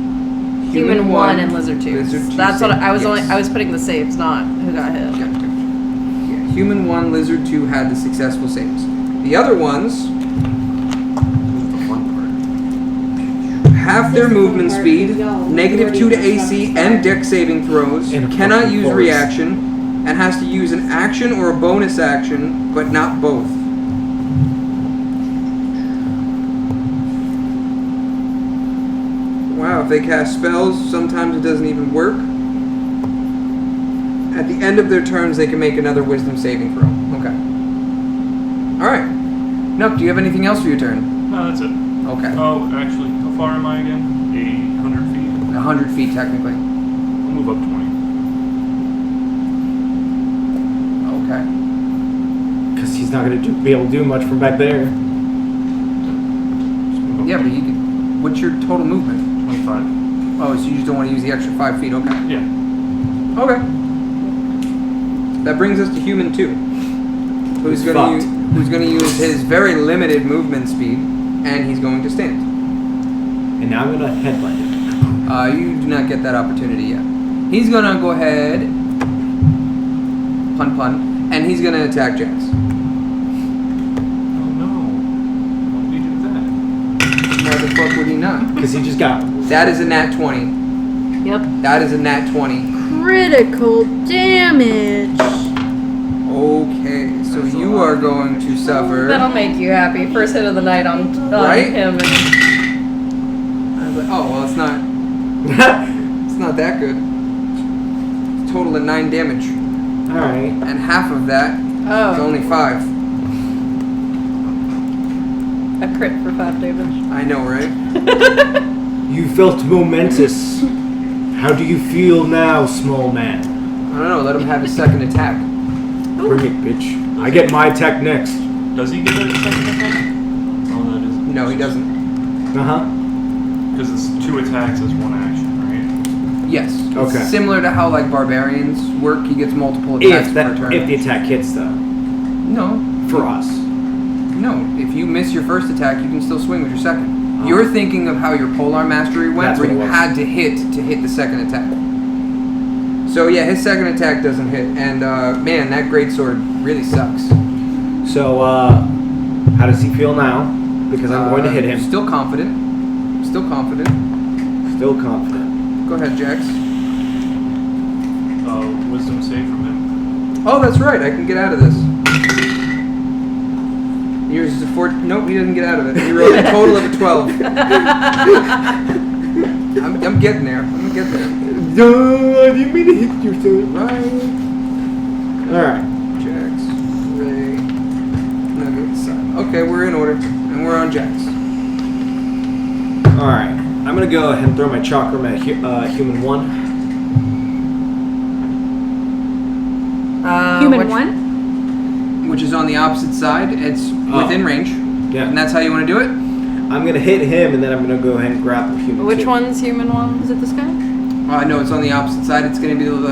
Human 1 and lizard 2. Lizard 2 That's what I was saved, only. yes. I was putting the saves, not who got hit. Yeah, Human 1, Lizard 2 had the successful saves. The other ones The fun have This their is the movement fun part, speed, because y'all negative already 2 to messed up AC the and start. deck saving throws, And a cannot fucking use force. reaction, and has to use an action or a bonus action, but not both. Wow, if they cast spells, sometimes it doesn't even work. At the end of their turns, they can make another wisdom saving throw. Okay. Alright. Nook, do you have anything else for your turn? No, that's it. Okay. Oh, actually, how far am I again? 800 feet? 100 feet, technically. I'll move up 20. Okay. Because he's not going to be able to do much from back there. Just move up Yeah, but you could. What's your total movement? 25. Oh, so you just don't want to use the extra 5 feet. Okay. Yeah. Okay. That brings us to Human 2. Who's Fucked. going to use his very limited movement speed, and he's going to stand. And now I'm going to headbutt him. You do not get that opportunity yet. He's going to go ahead, pun, and he's going to attack Jax. Oh no. Why would we do that? Why the fuck would he not? Because he just got... That is a nat 20. Yep. That is a nat 20. Critical damage. Okay, so you are going to suffer. That'll make you happy. First hit of the night on Right? him. And I was like, oh, well, it's not that good. It's total of 9 damage. Alright. And half of that is oh, only 5. a crit for 5 damage. I know, right? You felt momentous. How do you feel now, small man? I don't know, let him have his second attack. Bring it, bitch. I get my attack next. Does he get a second attack? Oh, that is. No, he doesn't. Uh-huh. Because it's 2 attacks as 1 action, right? Yes. It's Okay. similar to how, like, barbarians work. He gets multiple attacks per turn. If the attack hits, though. No. For us. No. If you miss your first attack, you can still swing with your second. You're thinking of how your Polar Mastery went, That's where what you it was. had to hit the second attack. So, yeah, his second attack doesn't hit. And, man, that greatsword really sucks. So, how does he feel now? Because I'm going to hit him. Still confident. Still confident. Still confident. Go ahead, Jax. Wisdom save from him. Oh, that's right. I can get out of this. Yours is a 4. Nope, he doesn't get out of it. He rolled a total of a 12. I'm getting there. I'm gonna get there. No, I didn't mean to hit you, sir. Right. Alright. Jax, Ray, Nugget, Sun. Okay, we're in order, and we're on Jax. Alright. I'm going to go ahead and throw my chakram at Human 1. Human which- 1? Which is on the opposite side. It's within range, Yeah. and that's how you want to do it. I'm going to hit him, and then I'm going to go ahead and grapple Human 2. Which one's human one? Is it this guy? No, it's on the opposite side. It's going to be the.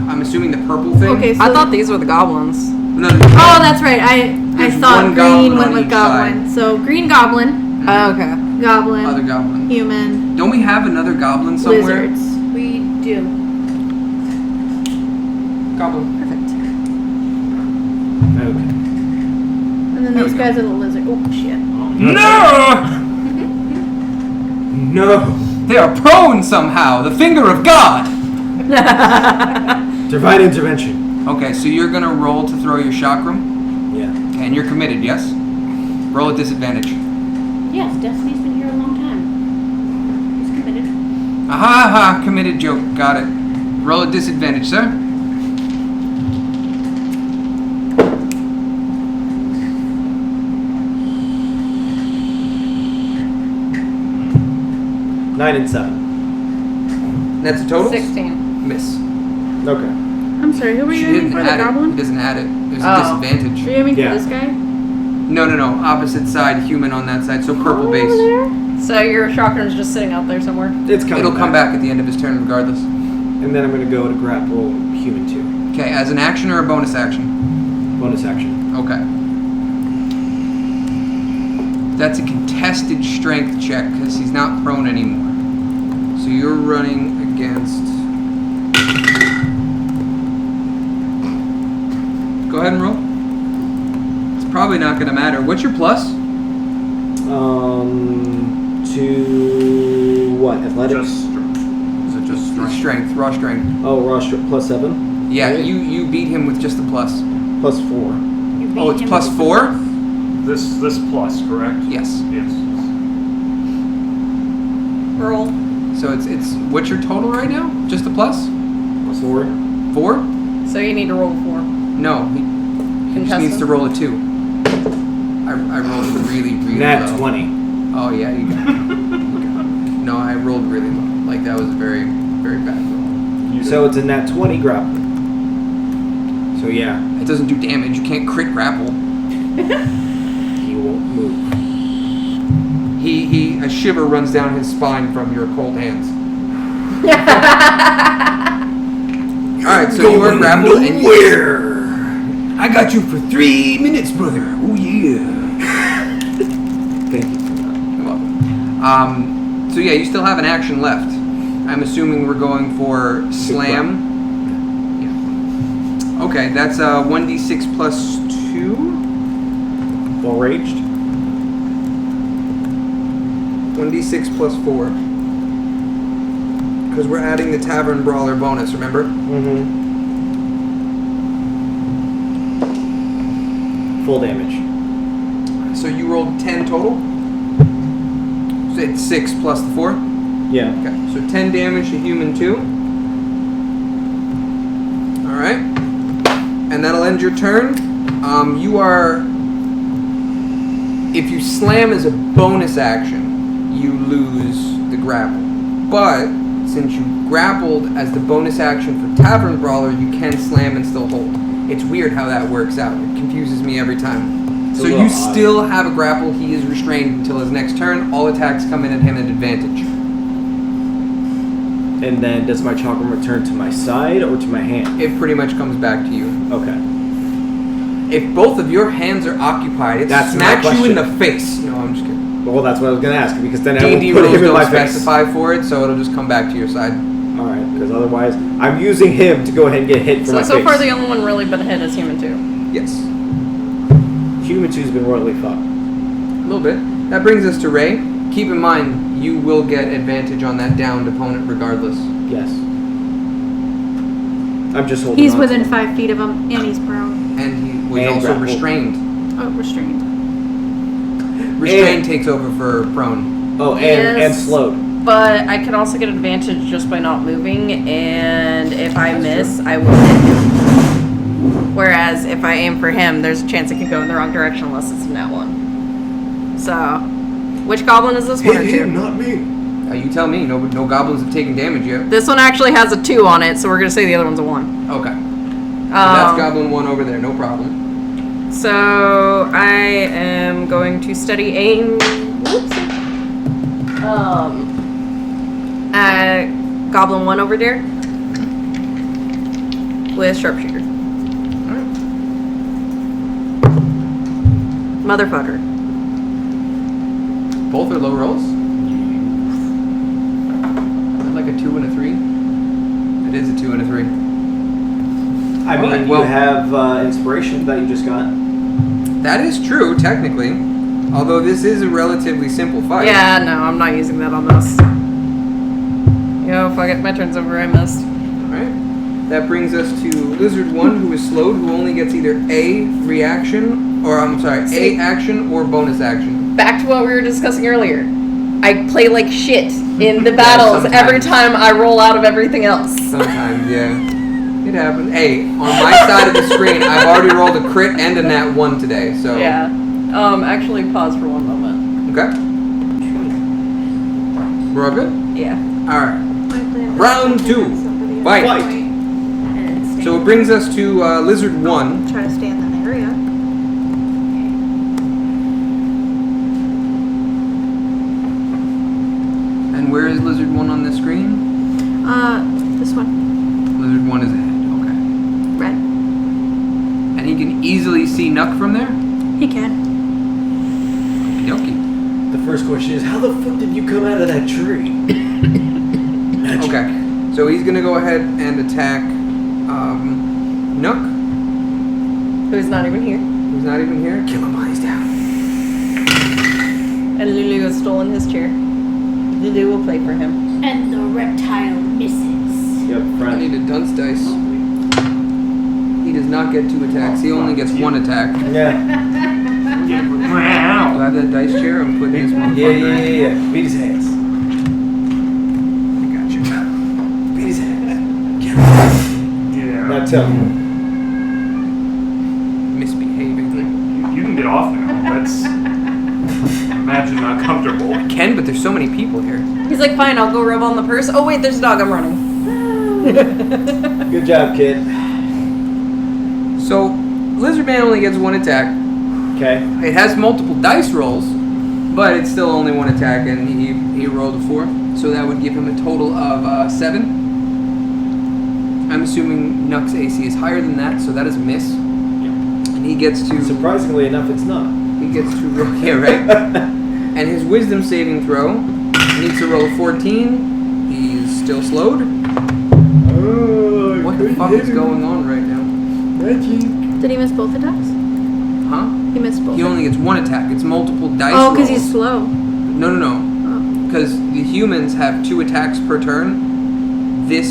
I'm assuming the purple thing. Okay, so I thought these were the goblins. No, Oh, that's right. I There's thought one green goblin went on with each goblin. So green goblin, Oh, okay. goblin, other goblin. human, Don't we have another goblin somewhere? lizards. We do. Goblin. Perfect. Okay. And then these guys are the lizard. Oh shit. No! No! They are prone somehow. The finger of God. Divine intervention. Okay, so you're gonna roll to throw your chakram, Yeah. and you're committed, yes? Roll at disadvantage. Yes, Destiny's been here a long time. Aha, committed joke. Got it. Roll at disadvantage, sir. Nine and 7. That's a total? 16. Miss. Okay. I'm sorry, who were you aiming for? The He goblin? doesn't add it. There's Oh. a disadvantage. Are you aiming Yeah. for this guy? No. Opposite side, human on that side. So purple Over base. there? So your shotgun's just sitting out there somewhere. It's coming It'll come back at the end of his turn regardless. And then I'm going to go to grapple human 2. Okay, as an action or a bonus action? Bonus action. Okay. That's a contested strength check because he's not prone anymore. So you're running against... Go ahead and roll. It's probably not going to matter. What's your plus? To what? Athletics? Just is it just strength? Strength, raw strength. Oh, raw strength plus 7? Yeah, Right? you beat him with just a plus. Plus 4. You beat Oh, it's him plus with 4? This plus, correct? Yes. Yes. Roll. So it's what's your total right now? Just a plus? Plus 4? 4? So you need to roll 4. No, he just needs to roll a 2. I rolled really Nat low. 20. Oh yeah, you got it. No, I rolled really low. Like that was a very, very bad roll. You So it's a nat 20 grapple. So yeah, It doesn't do damage. You can't crit grapple. he won't move. A shiver runs down his spine from your cold hands. Alright, so you are grappled and I got you for 3 minutes, brother. Oh yeah. Thank you for that. You're welcome. So yeah, you still have an action left. I'm assuming we're going for slam. Yeah. Okay, that's 1d6 plus 2. Well raged. 1d6 plus 4. Because we're adding the Tavern Brawler bonus, remember? Mm-hmm. Full damage. So you rolled 10 total? So it's 6 plus the 4? Yeah. Okay, so 10 damage to human 2. Alright. And that'll end your turn. You are... If you slam as a bonus action, you lose the grapple. But, since you grappled as the bonus action for Tavern Brawler, you can slam and still hold. It's weird how that works out. It confuses me every time. It's a So little you odd. still have a grapple. He is restrained until his next turn. All attacks come in at him at advantage. And then does my chakram return to my side or to my hand? It pretty much comes back to you. Okay. If both of your hands are occupied, it That's my smacks you in the question. face. No, I'm just kidding. Well, that's what I was gonna ask because then I won't D&D put rules him in don't my face. specify for it, so it'll just come back to your side. All right, because otherwise I'm using him to go ahead and get hit for my So face. far the only one really been hit is human 2. Yes. Human 2's been royally fucked. A little bit. That brings us to Ray. Keep in mind, you will get advantage on that downed opponent regardless. Yes. I'm just holding He's on within to 5 feet of him, and he's prone. And he was And also grappled. restrained. Oh, restrained. Restrained takes over for prone. Oh, and Yes. slowed. But I can also get advantage just by not moving, and if I miss, I will hit him. Whereas if I aim for him, there's a chance it could go in the wrong direction unless it's in that one. So, which goblin is this one or two? not me. You tell me. No goblins have taken damage yet. This one actually has a 2 on it, so we're gonna say the other one's a 1. Okay. So that's Goblin 1 over there. No problem. So I am going to steady aim. Whoopsie. Goblin 1 over there with sharpshooter. Motherfucker. Both are low rolls. Like a 2 and a 3. It is a 2 and a 3. I mean, Alright, well- you have inspiration that you just got. That is true, technically. Although this is a relatively simple fight. Yeah, no, I'm not using that on this. Yo, fuck it, my turn's over, I missed. Alright. That brings us to Lizard 1, who is slowed, who only gets either a reaction, or A action or bonus action. Back to what we were discussing earlier. I play like shit in the battles every sometimes. time I roll out of everything else. Sometimes, yeah. It happens. Hey, on my side of the screen, I've already rolled a crit and a nat 1 today, so. Yeah. Actually, pause for one moment. Okay. We're all good? Yeah. Alright. My plan is Round to 2. have somebody Fight. else And stay. So it brings us to Lizard 1. Try to stay in that area. And where is Lizard 1 on the screen? This one. Lizard 1 is ahead. Okay. Red. And he can easily see Nuck from there? He can. Yoki. The first question is, how the fuck did you come out of that tree? Okay. So he's gonna go ahead and attack Nuck, Who's not even here. who's not even here. Kill him while he's down. And Lulu has stolen his chair. Lulu will play for him. And the reptile misses. Yep, I friend. need a dunce dice. He does not get 2 attacks. He only gets 1 attack. Do Yeah. I have that dice chair? I'm putting this one. Yeah. Beat his ass. I got you. Beat his ass. Yeah. Now tell me. Misbehaving. You can get off now. That's imagine not comfortable. I can, but there's so many people here. He's like, fine, I'll go rub on the purse. Oh wait, there's a dog. I'm running. Good job, kid. So, Lizard Man only gets 1 attack. Okay. It has multiple dice rolls, but it's still only 1 attack, and he rolled a 4. So that would give him a total of 7. I'm assuming Nuck's AC is higher than that, so that is a miss. And he gets to Surprisingly enough, it's not. roll. Yeah, right. And his Wisdom saving throw needs to roll a 14. He's still slowed. Oh, What the fuck is going on right now? Magic. Did he miss both attacks? Huh? He missed both. He only gets 1 attack. It's multiple dice Oh, rolls. because he's slow. No. Oh. Because the humans have 2 attacks per turn. The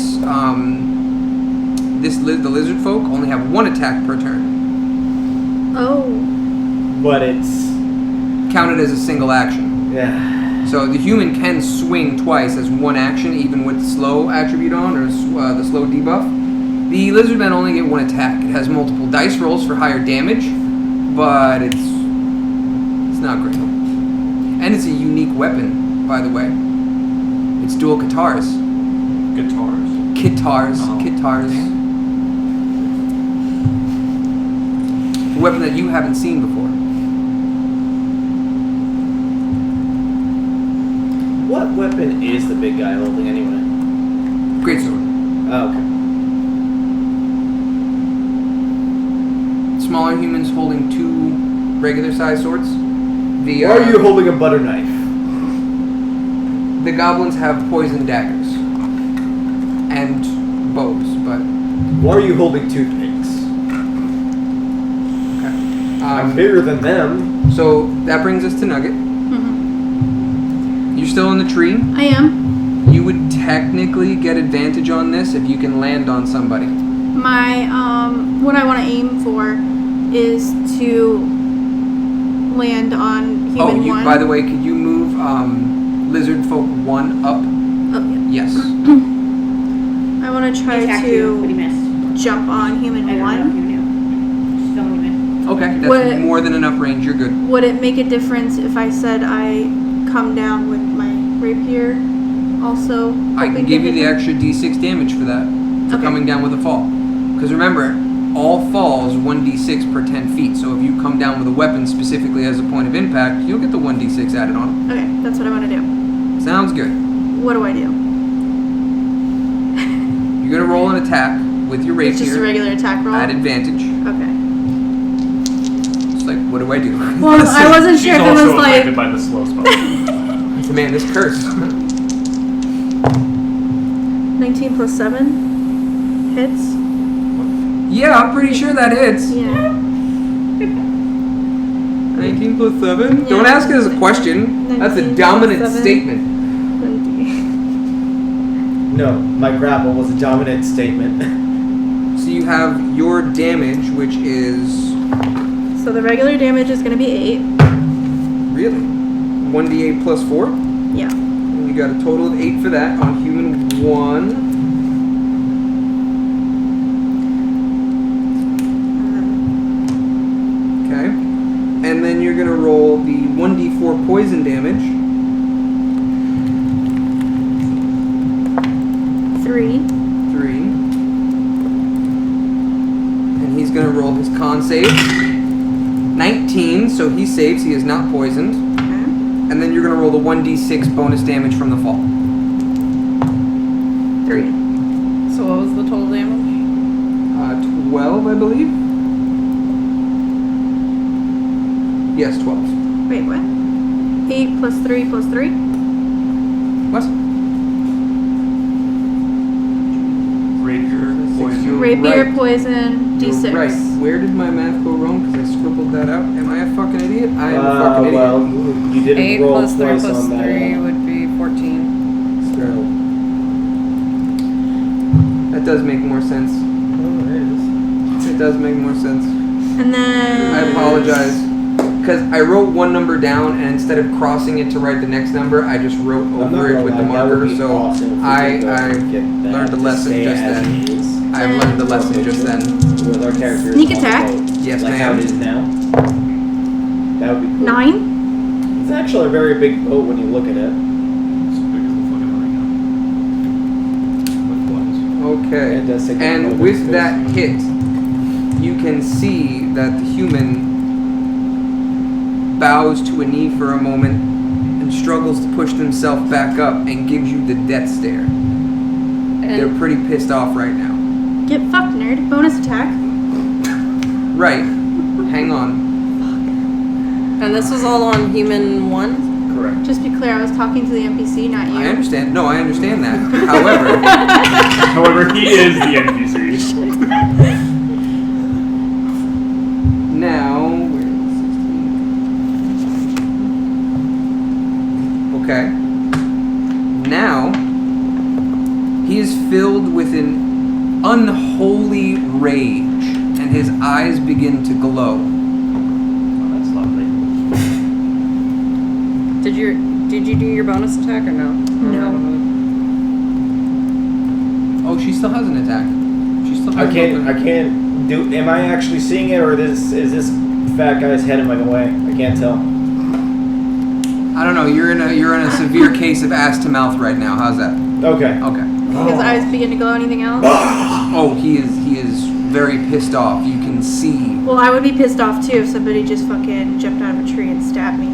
lizard folk only have 1 attack per turn. Oh. But it's... Counted as a single action. Yeah. So the human can swing twice as 1 action, even with the slow attribute on, or the slow debuff. The lizard men only get 1 attack. It has multiple dice rolls for higher damage, but it's not great. And it's a unique weapon, by the way. It's dual guitars. Guitars. Guitars. Oh. Guitars. A weapon that you haven't seen before. What weapon is the big guy holding anyway? Greatsword. Oh, okay. Smaller humans holding 2 regular sized swords. The, Why are you holding a butter knife? The goblins have poison daggers. And bows, but... Why are you holding toothpicks? Okay. I'm bigger than them. So that brings us to Nugget. Mm-hmm. You're still in the tree. I am. You would technically get advantage on this if you can land on somebody. My, what I want to aim for is to land on human one. By the way, could you move lizard folk 1 up? Oh, yeah. Yes. I want to try Attacked you, but he to missed. jump on human I don't know if one. you knew. Just don't even. Okay, that's What- more than enough range. You're good. Would it make a difference if I said I come down with my rapier also? I can hoping give to you hit the him? extra d6 damage for that. For Okay. coming down with a fall. Because remember, all falls 1d6 per 10 feet. So if you come down with a weapon specifically as a point of impact, you'll get the 1d6 added on. Okay, that's what I want to do. Sounds good. What do I do? You're going to roll an attack with your It's just a rapier regular attack roll? at advantage. Okay. It's like, what do I do? Well, I wasn't She's sure if it also was like... affected by the slow spell. Man, this curse. 19 plus 7 hits? Yeah, I'm pretty sure that hits. Yeah. 19 plus 7? Yeah. Don't ask it as a question. That's a 19 plus dominant 7. statement. 20. No, my grapple was a dominant statement. So you have your damage, which is... So the regular damage is going to be 8. Really? 1d8 plus 4? Yeah. And you got a total of 8 for that on human 1. Okay. And then you're going to roll the 1d4 poison damage. 3. 3. And he's going to roll his con save. 19, so he saves. He is not poisoned. Okay. And then you're going to roll the 1d6 bonus damage from the fall. 3. So what was the total damage? 12, I believe. Yes, 12. Wait, what? 8 plus 3 plus 3? What? Rapier, poison. Rapier, right. poison, D6. You're right. Where did my math go wrong? Because I scribbled that out. Am I a fucking idiot? I am a fucking idiot. Well, you didn't 8 roll plus 3 twice plus on that. 3 would be 14. That does make more sense. It does make more sense. And then... I apologize. Because I wrote one number down, and instead of crossing it to write the next number, I just wrote over it with the marker. So I learned the lesson just then. I've learned the lesson just then. With our characters. Sneak on the attack? boat, Yes, like how it is now. That would be cool. 9? It's actually a very big boat when you look at it. It's big as the fucking arena. With what? Okay. It does take a And little with bit of that space. hit, you can see that the human bows to a knee for a moment and struggles to push themselves back up and gives you the death stare. They're And pretty pissed off right now. Get fucked, nerd. Bonus attack. Right. Hang on. and this was all on human 1? Correct. Just be clear, I was talking to the NPC, not you. I understand. No, I understand that. However, However, he is the NPC. now where is 16? Okay. Now he is filled with an unholy rage, and his eyes begin to glow. Oh, that's lovely. Did you do your bonus attack or no? No. Oh, she still has an attack. She still has I can't open. do. Am I actually seeing it, or is this fat guy's head in my way? I can't tell. I don't know. You're in a severe case of ass to mouth right now. How's that? Okay. Okay. His eyes begin to glow. Anything else? Oh, he is very pissed off. You can see. Well, I would be pissed off too if somebody just fucking jumped out of a tree and stabbed me.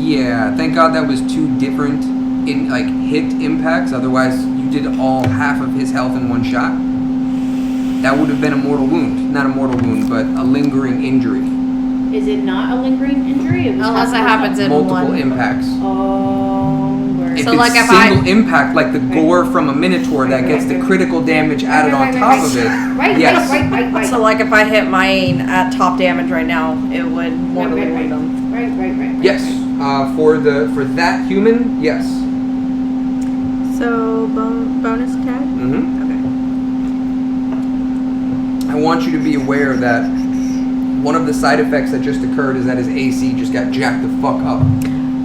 Yeah, thank God that was 2 different hit impacts. Otherwise, you did all half of his health in one shot. That would have been a mortal wound. Not a mortal wound, but a lingering injury. Is it not a lingering injury? It was Unless it happens in Multiple one. impacts. Oh, word. If So, it's like, if single I- impact, like the gore from a minotaur that gets the critical damage added on top of it. Right, Yes. right. So like if I hit mine at top damage right now, it would mortally wound him. Right. Yes. For that human, yes. So, bonus attack? Mm-hmm. Okay. I want you to be aware that one of the side effects that just occurred is that his AC just got jacked the fuck up.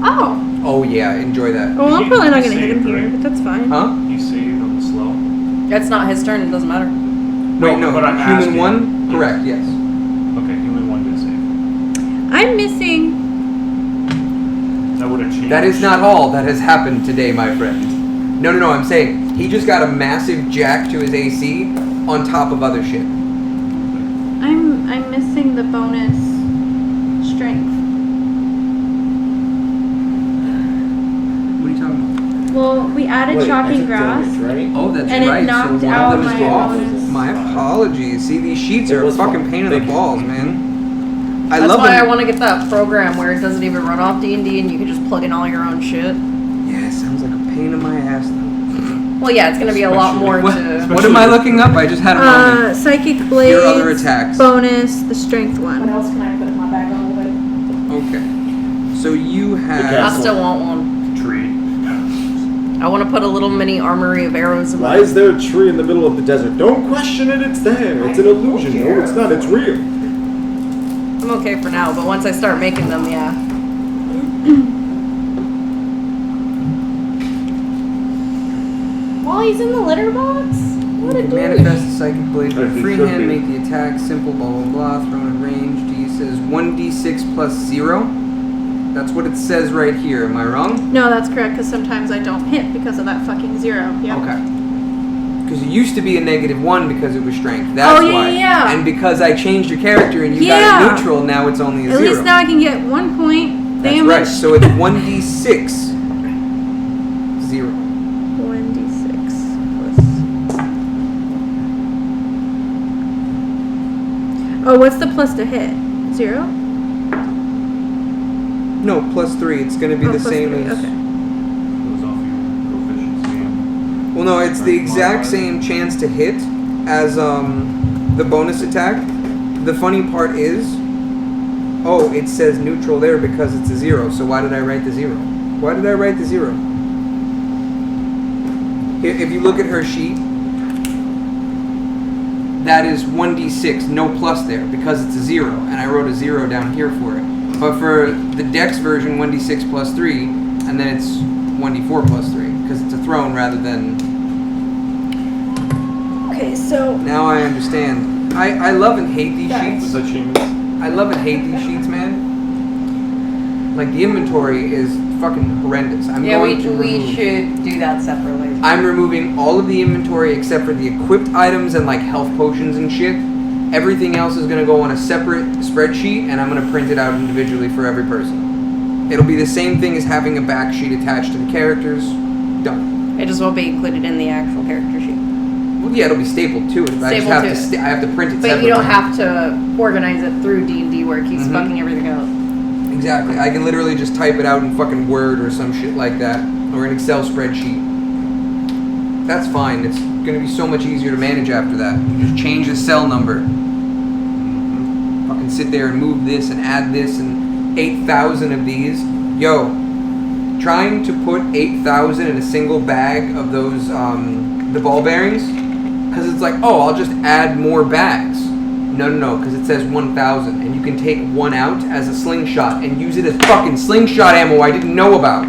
Oh! Oh yeah, enjoy that. Well, I'm You- probably not you gonna hit him saved, here, right? but that's fine. Huh? You saved on the slow. It's not his turn, it doesn't matter. Wait, no. But I'm Human asking. 1? Correct, yes. Okay, human 1 did save. I'm missing. That would have changed. That is not all that has happened today, my friend. No, I'm saying he just got a massive jack to his AC on top of other shit. I'm missing the bonus strength. What are you talking about? Well, we added Wait, shocking that's grass. damage, right? Oh, that's And it right. knocked so one out of them is my off. bonus. My apologies. See, these sheets It are a was fucking fun. pain in the Thank you. balls, man. I That's love why I them. want to get that program where it doesn't even run off D&D and you can just plug in all your own shit. Yeah, it sounds like a pain in my ass though. Well, yeah, it's going to be a lot more What, to... what am I looking up? I just had a moment. Psychic blade. Your other attacks. Bonus, the strength What one. else can I put in my bag on the way? Okay. So you I have. still want one. Tree. I want to put a little mini armory of arrows in Why my... is there a tree in the middle of the desert? Don't question it, it's there. It's an illusion. No, it's not. It's real. I'm okay for now, but once I start making them, yeah. he's in the litter box? What a You can douche. manifest the psychic blade with As a he free should hand, be. make the attack simple, blah blah blah, thrown in range. D says 1d6 plus 0. That's what it says right here. Am I wrong? No, that's correct, because sometimes I don't hit because of that fucking 0. Yep. Okay. Because it used to be a -1 because it was strength. That's Oh, yeah, why. yeah. And because I changed your character and you Yeah. got it neutral, now it's only a At 0. least now I can get 1 point That's damage. right. So it's 1d6 0. 1d6 plus. Oh, what's the plus to hit? 0? No, plus 3. It's going to be Oh, the plus same 3, as. okay. Goes off your proficiency. Well, no, it's the Right, exact modifier. same chance to hit as the bonus attack. The funny part is, oh, it says neutral there because it's a 0. So why did I write the 0? Why did I write the 0? If you look at her sheet, that is 1d6, no plus there because it's a 0, and I wrote a 0 down here for it. But for the Dex version, 1d6 plus 3, and then it's 1d4 plus 3 because it's a thrown rather than. Okay, so. Now I understand. I love and hate these Was sheets. that Seamus? I love and hate these sheets, man. Like the inventory is fucking horrendous. I'm Yeah, going we to remove- should do that separately. I'm removing all of the inventory except for the equipped items and like health potions and shit. Everything else is gonna go on a separate spreadsheet and I'm gonna print it out individually for every person. It'll be the same thing as having a back sheet attached to the characters. Done. It just won't be included in the actual character sheet. Well, yeah, it'll be stapled to it. I just Stapled have to to. it. I have to print it But separately. you don't have to organize it through D&D where it keeps Mhm. fucking everything up. Exactly. I can literally just type it out in fucking Word or some shit like that, or an Excel spreadsheet. That's fine. It's gonna be so much easier to manage after that. You just change the cell number. Fucking sit there and move this and add this and 8,000 of these. Yo, trying to put 8,000 in a single bag of those, the ball bearings, because it's like, oh, I'll just add more bags. No, because it says 1,000, and you can take one out as a slingshot and use it as fucking slingshot ammo I didn't know about.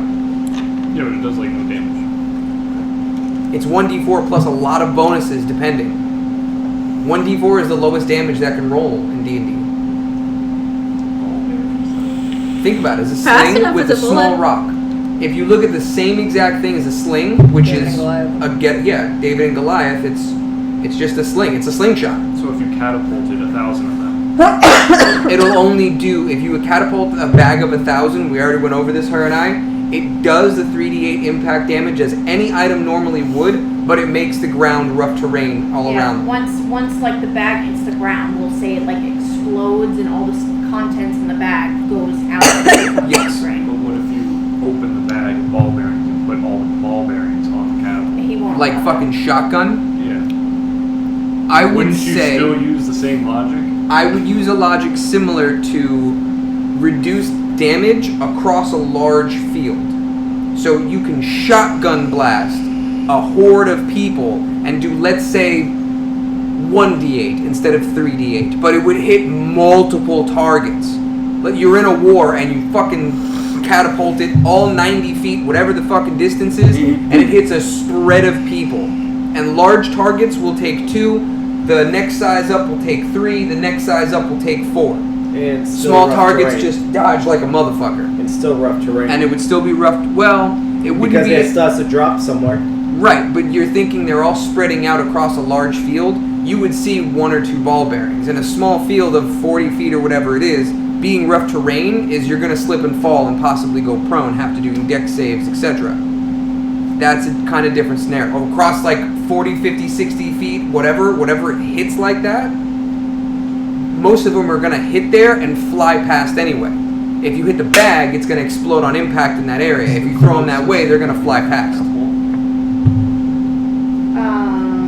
Yeah, but it does like no damage. It's 1d4 plus a lot of bonuses depending. 1d4 is the lowest damage that can roll in D&D. Think about it, it's a Fast sling enough with as a a small bullet. rock. If you look at the same exact thing as a sling, which David is and Goliath. David and Goliath, it's just a sling. It's a slingshot. So if you catapulted 1,000 of them, It'll only do if you catapult a bag of 1,000. We already went over this, her and I. It does the 3d8 impact damage as any item normally would, but it makes the ground rough terrain all around. Once like the bag hits the ground, we'll say it like explodes and all the contents in the bag goes out. Yes. Right. but what if you open the bag of ball bearings and put all the ball bearings on the catapult? He won't. Like allow fucking shotgun. Yeah. I would Wouldn't you say still use the same logic? I would use a logic similar to reduce damage across a large field. So you can shotgun blast a horde of people and do, let's say, 1d8 instead of 3d8, but it would hit multiple targets. Like you're in a war and you fucking catapult it all 90 feet, whatever the fucking distance is, and it hits a spread of people. And large targets will take 2, the next size up will take 3, the next size up will take 4. And still Small rough targets terrain. just dodge like a motherfucker. It's still rough terrain. And it would still be rough. Well, it wouldn't because be. it starts to drop somewhere. Right, but you're thinking they're all spreading out across a large field. You would see 1 or 2 ball bearings. In a small field of 40 feet or whatever it is, being rough terrain is you're going to slip and fall and possibly go prone, have to do dex saves, etc. That's a kind of different scenario. Across like 40, 50, 60 feet, whatever it hits like that, most of them are going to hit there and fly past anyway. If you hit the bag, it's going to explode on impact in that area. If you throw them that way, they're going to fly past.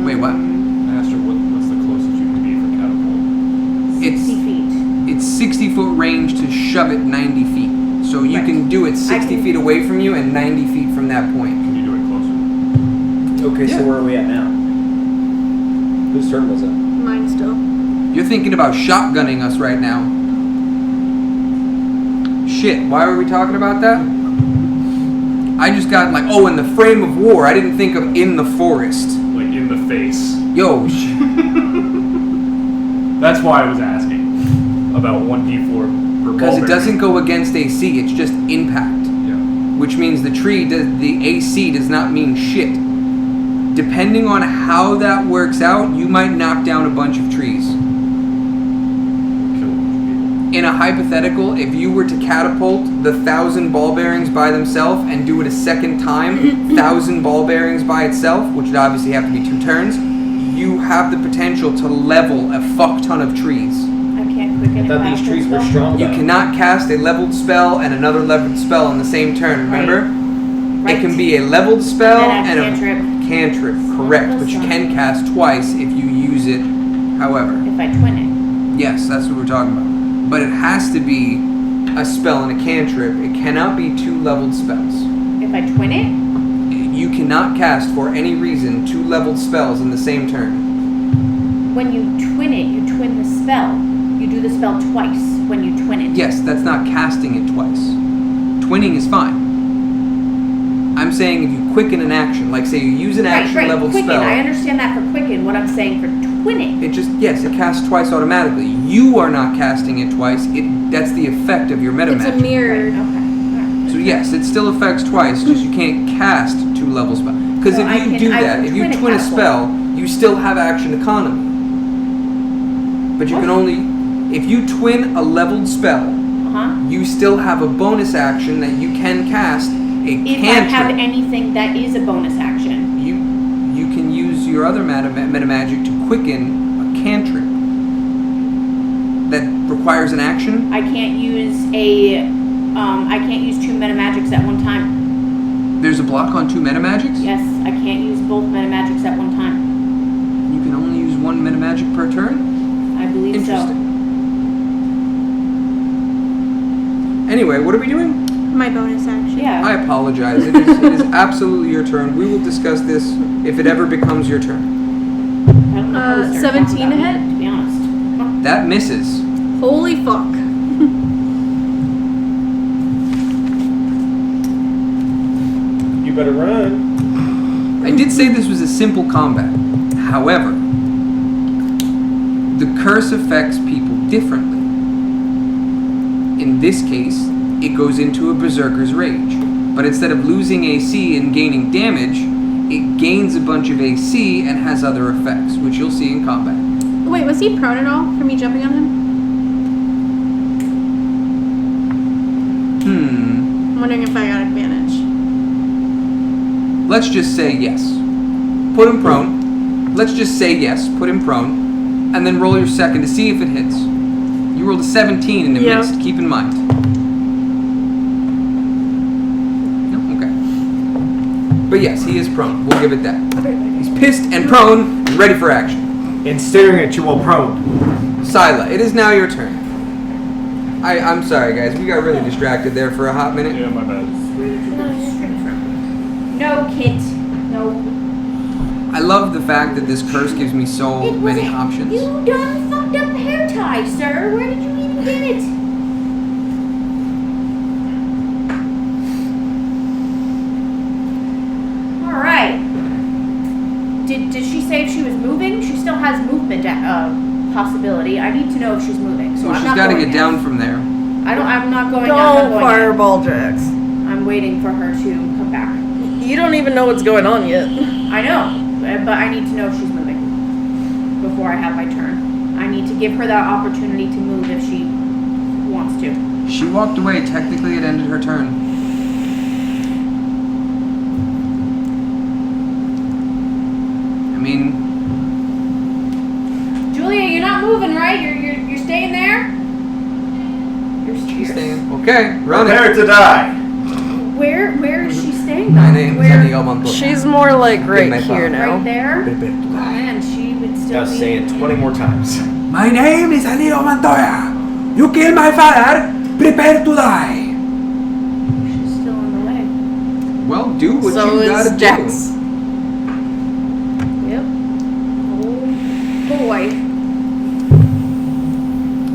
Wait, what? I asked her what's the closest you can be for catapult. 60 feet. It's 60-foot range to shove it 90 feet. So you Right. can do it 60 can- feet away from you and 90 feet from that point. Can you do it closer? Okay, Yeah. so where are we at now? Whose turn was it? Mine still. You're thinking about shotgunning us right now. Shit, why were we talking about that? I just got like, oh, in the frame of war. I didn't think of in the forest. Like in the face. Yo, That's why I was asking about 1d4 per ball because it bearing. doesn't go against AC. It's just impact, Yeah. which means the AC does not mean shit. Depending on how that works out, you might knock down a bunch of trees. Kill a bunch of people. In a hypothetical, if you were to catapult the 1,000 ball bearings by themselves and do it a second time, 1,000 ball bearings by itself, which would obviously have to be 2 turns, you have the potential to level a fuck ton of trees. I can't quicken I it. thought these trees were strong. You cannot cast a leveled spell and another leveled spell on the same turn, remember? Right. It can be a leveled spell And and a cantrip. a cantrip, correct, but you can cast twice if you use it, however. If I twin it. Yes, that's what we're talking about. But it has to be a spell and a cantrip. It cannot be 2 leveled spells. If I twin it, You cannot cast for any reason 2 leveled spells in the same turn. when you twin it, you twin the spell. You do the spell twice when you twin it. Yes, that's not casting it twice. Twinning is fine. I'm saying if you quicken an action, like say you use an action Right, leveled quicken. spell, I understand that for quicken. What I'm saying for twinning. it just, yes, it casts twice automatically. You are not casting it twice. That's the effect of your meta It's a magic. mirror. Okay. Alright. So yes, it still affects twice, just you can't cast 2 level spells. Because So if I you can- do I that, can if you twin a twin a catapult. spell, you still have action economy. But you can only, if you twin a leveled spell, Uh-huh. you still have a bonus action that you can cast a If I have cantrip. anything that is a bonus action. You can use your other meta magic to quicken a cantrip that requires an action. I can't use I can't use 2 meta magics at one time. There's a block on 2 meta magics. Yes, I can't use both meta magics at one time. You can only use 1 meta magic per turn. I believe Interesting. so. Anyway, what are we doing? My bonus action. Yeah. I apologize. It is absolutely your turn. We will discuss this if it ever becomes your turn. I don't know how to start 17 talking about ahead? it, to be honest. That misses. Holy fuck. You better run. I did say this was a simple combat. However, the curse affects people differently. In this case, it goes into a berserker's rage. But instead of losing AC and gaining damage, it gains a bunch of AC and has other effects, which you'll see in combat. Wait, was he prone at all for me jumping on him? I'm wondering if I got advantage. Let's just say yes. Put him prone. Let's just say yes, put him prone. And then roll your second to see if it hits. You rolled a 17 and it Yeah. missed, keep in mind. No? Okay. But yes, he is prone. We'll give it that. He's pissed and prone and ready for action. And staring at you while prone. Scylla, it is now your turn. I'm sorry, guys. We got really distracted there for a hot minute. Yeah, my bad. No, Kit. No. I love the fact that this curse gives me so It was many a- options. You done fucked up hair tie, sir. Where did you even get it? Alright. Did she say if she was moving? She still has movement possibility. I need to know if she's moving. So Well, I'm she's not got to going get yet. down from there. I'm not going Don't I'm not going yet. fireball Jax. I'm waiting for her to come back. You don't even know what's going on yet. I know, but I need to know if she's moving before I have my turn. I need to give her that opportunity to move if she wants to. She walked away. Technically, it ended her turn. I mean, Julia, you're not moving, right? You're staying there. she's staying. Okay, run Prepare it. to die. Where is she staying? My though? name is Where? Aniel Montoya. She's more like right my here phone. now. Right there. Prepare to Oh die. man, she would still Gotta be. say it 20 more times. My name is Aniel Montoya. You killed my father. Prepare to die. She's still on the way. Well, do what So you gotta is Jax. do. Yep. Oh boy.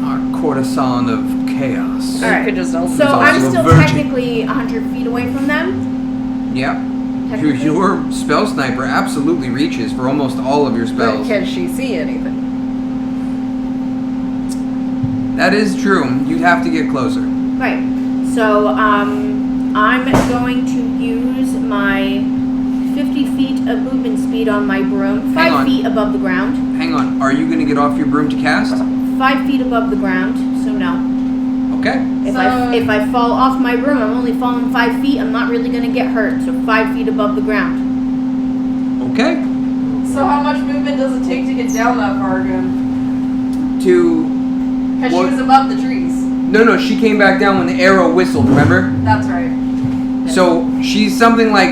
Our courtesan of chaos. All right. You could just open So also I'm a still virgin. technically 100 feet away from them. Yeah. Your spell sniper absolutely reaches for almost all of your But spells. can she see anything? That is true. You'd have to get closer. Right. So, I'm going to use my 50 feet of movement speed on my broom, Hang 5 on. feet above the ground. Hang on. Are you going to get off your broom to cast? 5 feet above the ground, so no. Okay. If I fall off my broom, I'm only falling 5 feet. I'm not really gonna get hurt. So 5 feet above the ground. Okay. So how much movement does it take to get down that far again? Because What? she was above the trees. No, she came back down when the arrow whistled, remember? That's right. So she's something like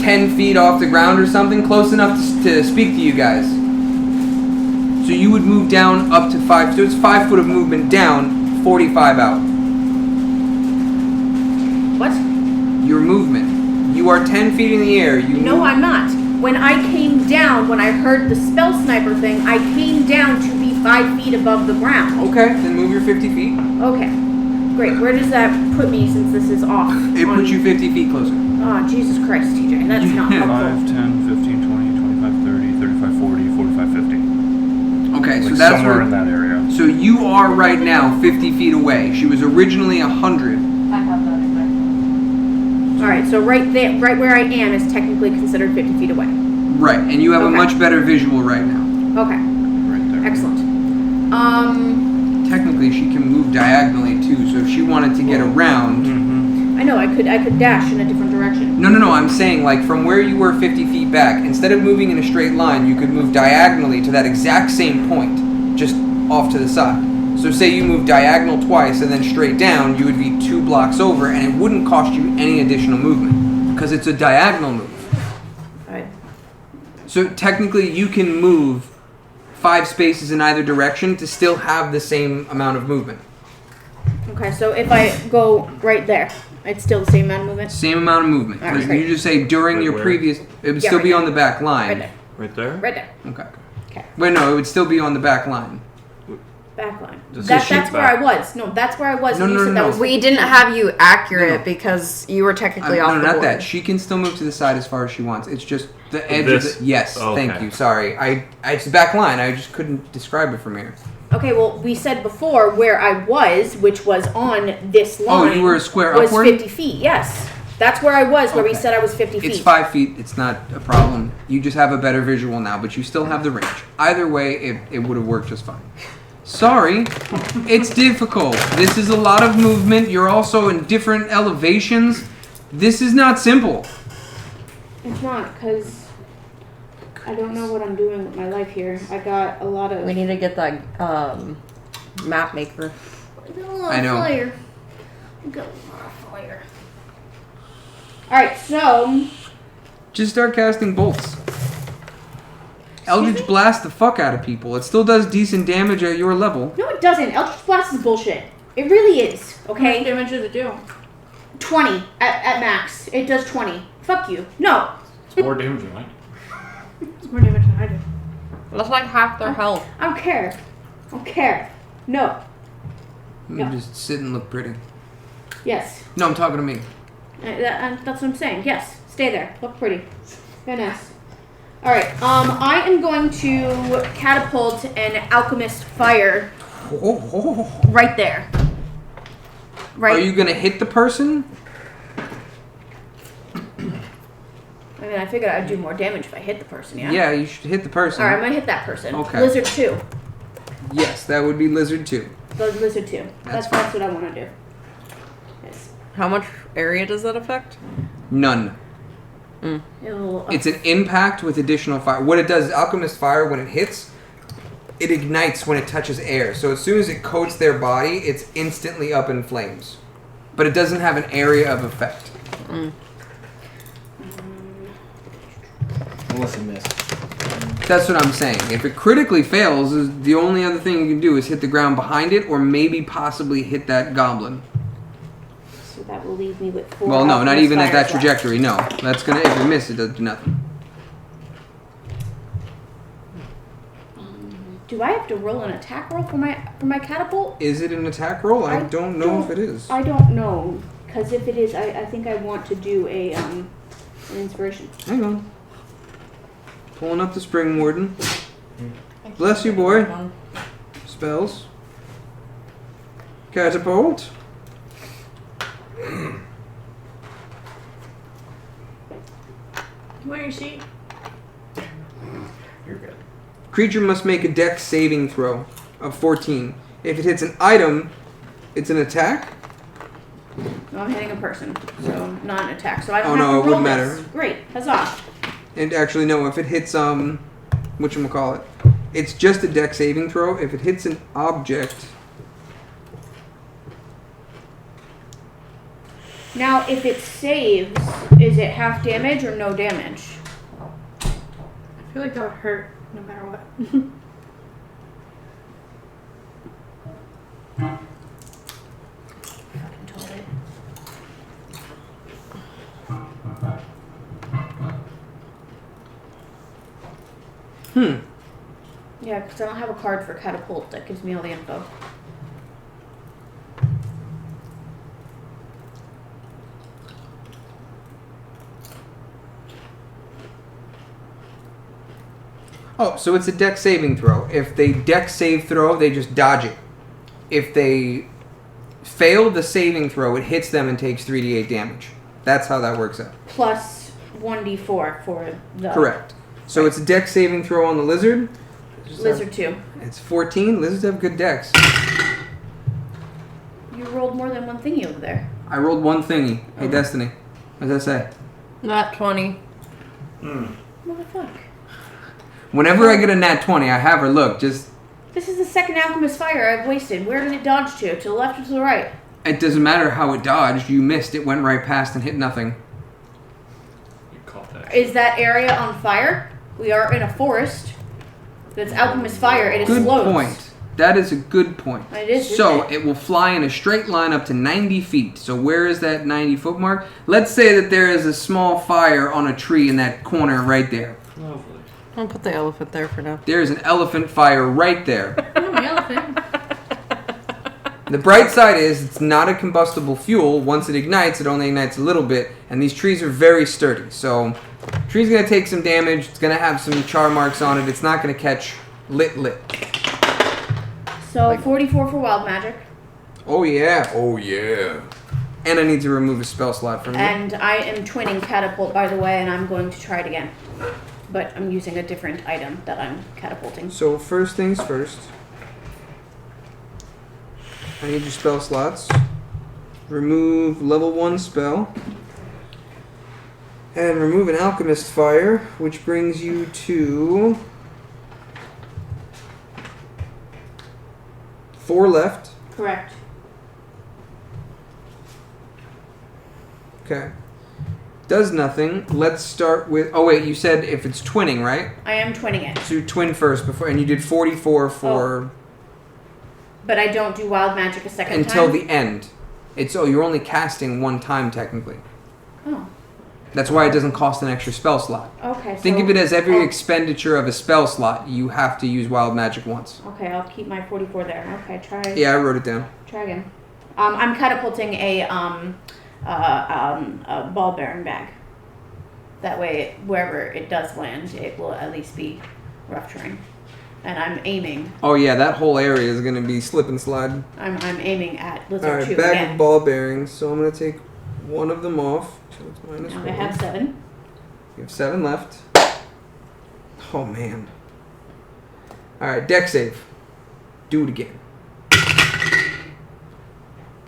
10 feet off the ground or something, close enough to speak to you guys. So you would move down up to 5. So it's 5 foot of movement down, 45 out. What? Your movement. You are 10 feet in the air. You No, move- I'm not. When I came down, when I heard the spell sniper thing, I came down to be 5 feet above the ground. Okay, then move your 50 feet. Okay. Great. Where does that put me since this is off? It puts you 50 feet closer. Oh, Jesus Christ, TJ. That's not helpful. 5, 10, 15, 20, 25, 30, 35, 40, 45, 50. Okay, so Like that's somewhere where. in that area. So you are right now 50 feet away. She was originally 100. I have that exactly. Alright, so right there, right where I am is technically considered 50 feet away. Right, and you have a Okay. much better visual right now. Okay. Right there. Excellent. Technically, she can move diagonally too. So if she wanted to get around, Mm-hmm. I know, I could dash in a different direction. no. I'm saying like from where you were 50 feet back, instead of moving in a straight line, you could move diagonally to that exact same point, just off to the side. So say you move diagonal twice and then straight down, you would be 2 blocks over, and it wouldn't cost you any additional movement because it's a diagonal move. Alright. So technically, you can move 5 spaces in either direction to still have the same amount of movement. Okay, so if I go right there, it's still the same amount of movement? Same amount of movement. Alright, Because great. you just say during Like your where? previous, it would Yeah, still right be there. on the back line. Right there. Right there? Right there. Okay. Okay. Wait, no, it would still be on the back line. Back line. Just That's a sheet where back. I was. No, that's where I was. No, and you no, said no, that no. was We didn't have you accurate No. because you were technically off No, the not board. that. She can still move to the side as far as she wants. It's just the edge This? of the. Yes, Oh, thank okay. you. Sorry, it's the back line. I just couldn't describe it from here. Okay, well, we said before where I was, which was on this Oh, line. you were a square was upward? 50 feet, yes. That's where I was, where we Okay. said I was 50 feet. It's 5 feet. It's not a problem. You just have a better visual now, but you still have the range. Either way, it would have worked just fine. Sorry, it's difficult. This is a lot of movement. You're also in different elevations. This is not simple. It's not, because I don't know what I'm doing with my life here. I got a lot of... We need to get that map maker. I know. Fire. I got a lot of fire. Alright, so... Just start casting bolts. Eldritch Blast the fuck out of people. It still does decent damage at your level. No, it doesn't. Eldritch Blast is bullshit. It really is, How much okay? damage does it do? 20 at max. It does 20. Fuck you. No. It's more damage than light. It's more damage than I do. That's like half their health. I don't care. I don't care. No. You Yeah. just sit and look pretty. Yes. No, I'm talking to me. That's what I'm saying. Yes. Stay there. Look pretty. Very nice. Alright, I am going to catapult an alchemist fire right there. Right. Are you gonna hit the person? I mean, I figured I'd do more damage if I hit the person, yeah? Yeah, you should hit the person. Alright, I'm gonna hit that person. Okay. Lizard 2. Yes, that would be Lizard 2. Lizard 2. That's what I want to do. Yes. How much area does that affect? None. It'll, It's an impact with additional fire. What it does is Alchemist Fire, when it hits, it ignites when it touches air. So as soon as it coats their body, it's instantly up in flames. But it doesn't have an area of effect. Unless it missed. That's what I'm saying. If it critically fails, the only other thing you can do is hit the ground behind it or maybe possibly hit that goblin. so that will leave me with 4. Well, no, not alchemist even at that fires left. trajectory. No. That's gonna, if you miss, it does do nothing. Do I have to roll an attack roll for my catapult? Is it an attack roll? I don't know if it is. I don't know, because if it is, I think I want to do a An inspiration. Hang on. Pulling up the Spring Warden. Bless you, boy. Spells. Catapult. You want your seat? You're good. Creature must make a dex saving throw of 14. If it hits an item, it's an attack. No, I'm hitting a person, so not an attack. So I don't Oh, have no, to it roll wouldn't this. matter. Great, huzzah! And actually, no, if it hits, whatchamacallit, it's just a dex saving throw. If it hits an object, Now, if it saves, is it half damage or no damage? I feel like that would hurt no matter what. Fucking told it. Yeah, because I don't have a card for catapult that gives me all the info. oh, so it's a dex saving throw. If they dex save throw, they just dodge it. If they fail the saving throw, it hits them and takes 3d8 damage. That's how that works out. Plus 1d4 for the Correct. So it's a dex saving throw on the lizard. lizard 2. It's 14. Lizards have good dex. You rolled more than one thingy over there. I rolled one thingy. Hey, Destiny. What does that say? Not 20. Motherfuck. Whenever I get a nat 20, I have her look. Just, This is the second alchemist fire I've wasted. Where did it dodge to? To the left or to the right? it doesn't matter how it dodged. You missed. It went right past and hit nothing. You caught that. Is that area on fire? We are in a forest. That's alchemist fire. It Good explodes. point. That is a good point. It is, So isn't it? it will fly in a straight line up to 90 feet. So where is that 90-foot mark? Let's say that there is a small fire on a tree in that corner right there. Lovely. I'll put the elephant there for now. There is an elephant fire right there. Oh, my elephant. The bright side is it's not a combustible fuel. Once it ignites, it only ignites a little bit. And these trees are very sturdy. So tree's going to take some damage. It's going to have some char marks on it. It's not going to catch lit. So 44 for wild magic. Oh, yeah. Oh, yeah. And I need to remove a spell slot from you. And I am twinning catapult, by the way, and I'm going to try it again. But I'm using a different item that I'm catapulting. So first things first. I need your spell slots. Remove level 1 spell. And remove an alchemist fire, which brings you to 4 left. Correct. Okay. Does nothing. Let's start with. Oh wait, you said if it's twinning, right? I am twinning it. So you twin first before, and you did 44 for But I don't do wild magic a second until time? the end. It's you're only casting 1 time technically. Oh, That's why it doesn't cost an extra spell slot. okay. Think so- of it as every oh, expenditure of a spell slot, you have to use wild magic once. Okay, I'll keep my 44 there. Okay, try. Yeah, I wrote it down. Try again. I'm catapulting a ball bearing bag. That way, wherever it does land, it will at least be rough terrain. And I'm aiming. Oh yeah, that whole area is gonna be slip and slide. I'm aiming at lizard Alright, 2 bag again. of ball bearings. So I'm gonna take one of them off. So it's minus Now 1. I have 7. You have 7 left. Oh man. Alright, deck save. Do it again.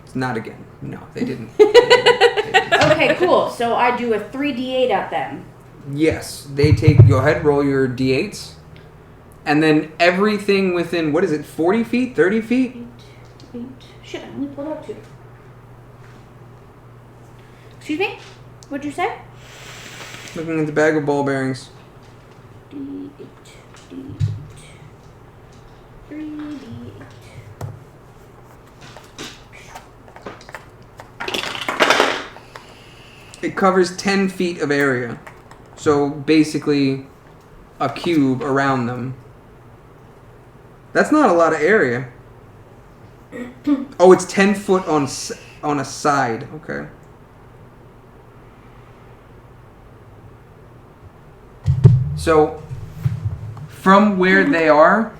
It's not again. No, they didn't. Okay, cool. So I do a 3d8 at them. Yes, they take. Go ahead, roll your d8s. And then everything within, what is it, 40 feet, 30 feet? 8. Shit, I only pulled out 2. Excuse me? What'd you say? Looking at the bag of ball bearings. D8. D8. 3d8. It covers 10 feet of area. So basically a cube around them. That's not a lot of area. Oh, it's 10 foot on a side. Okay. So, from where they are,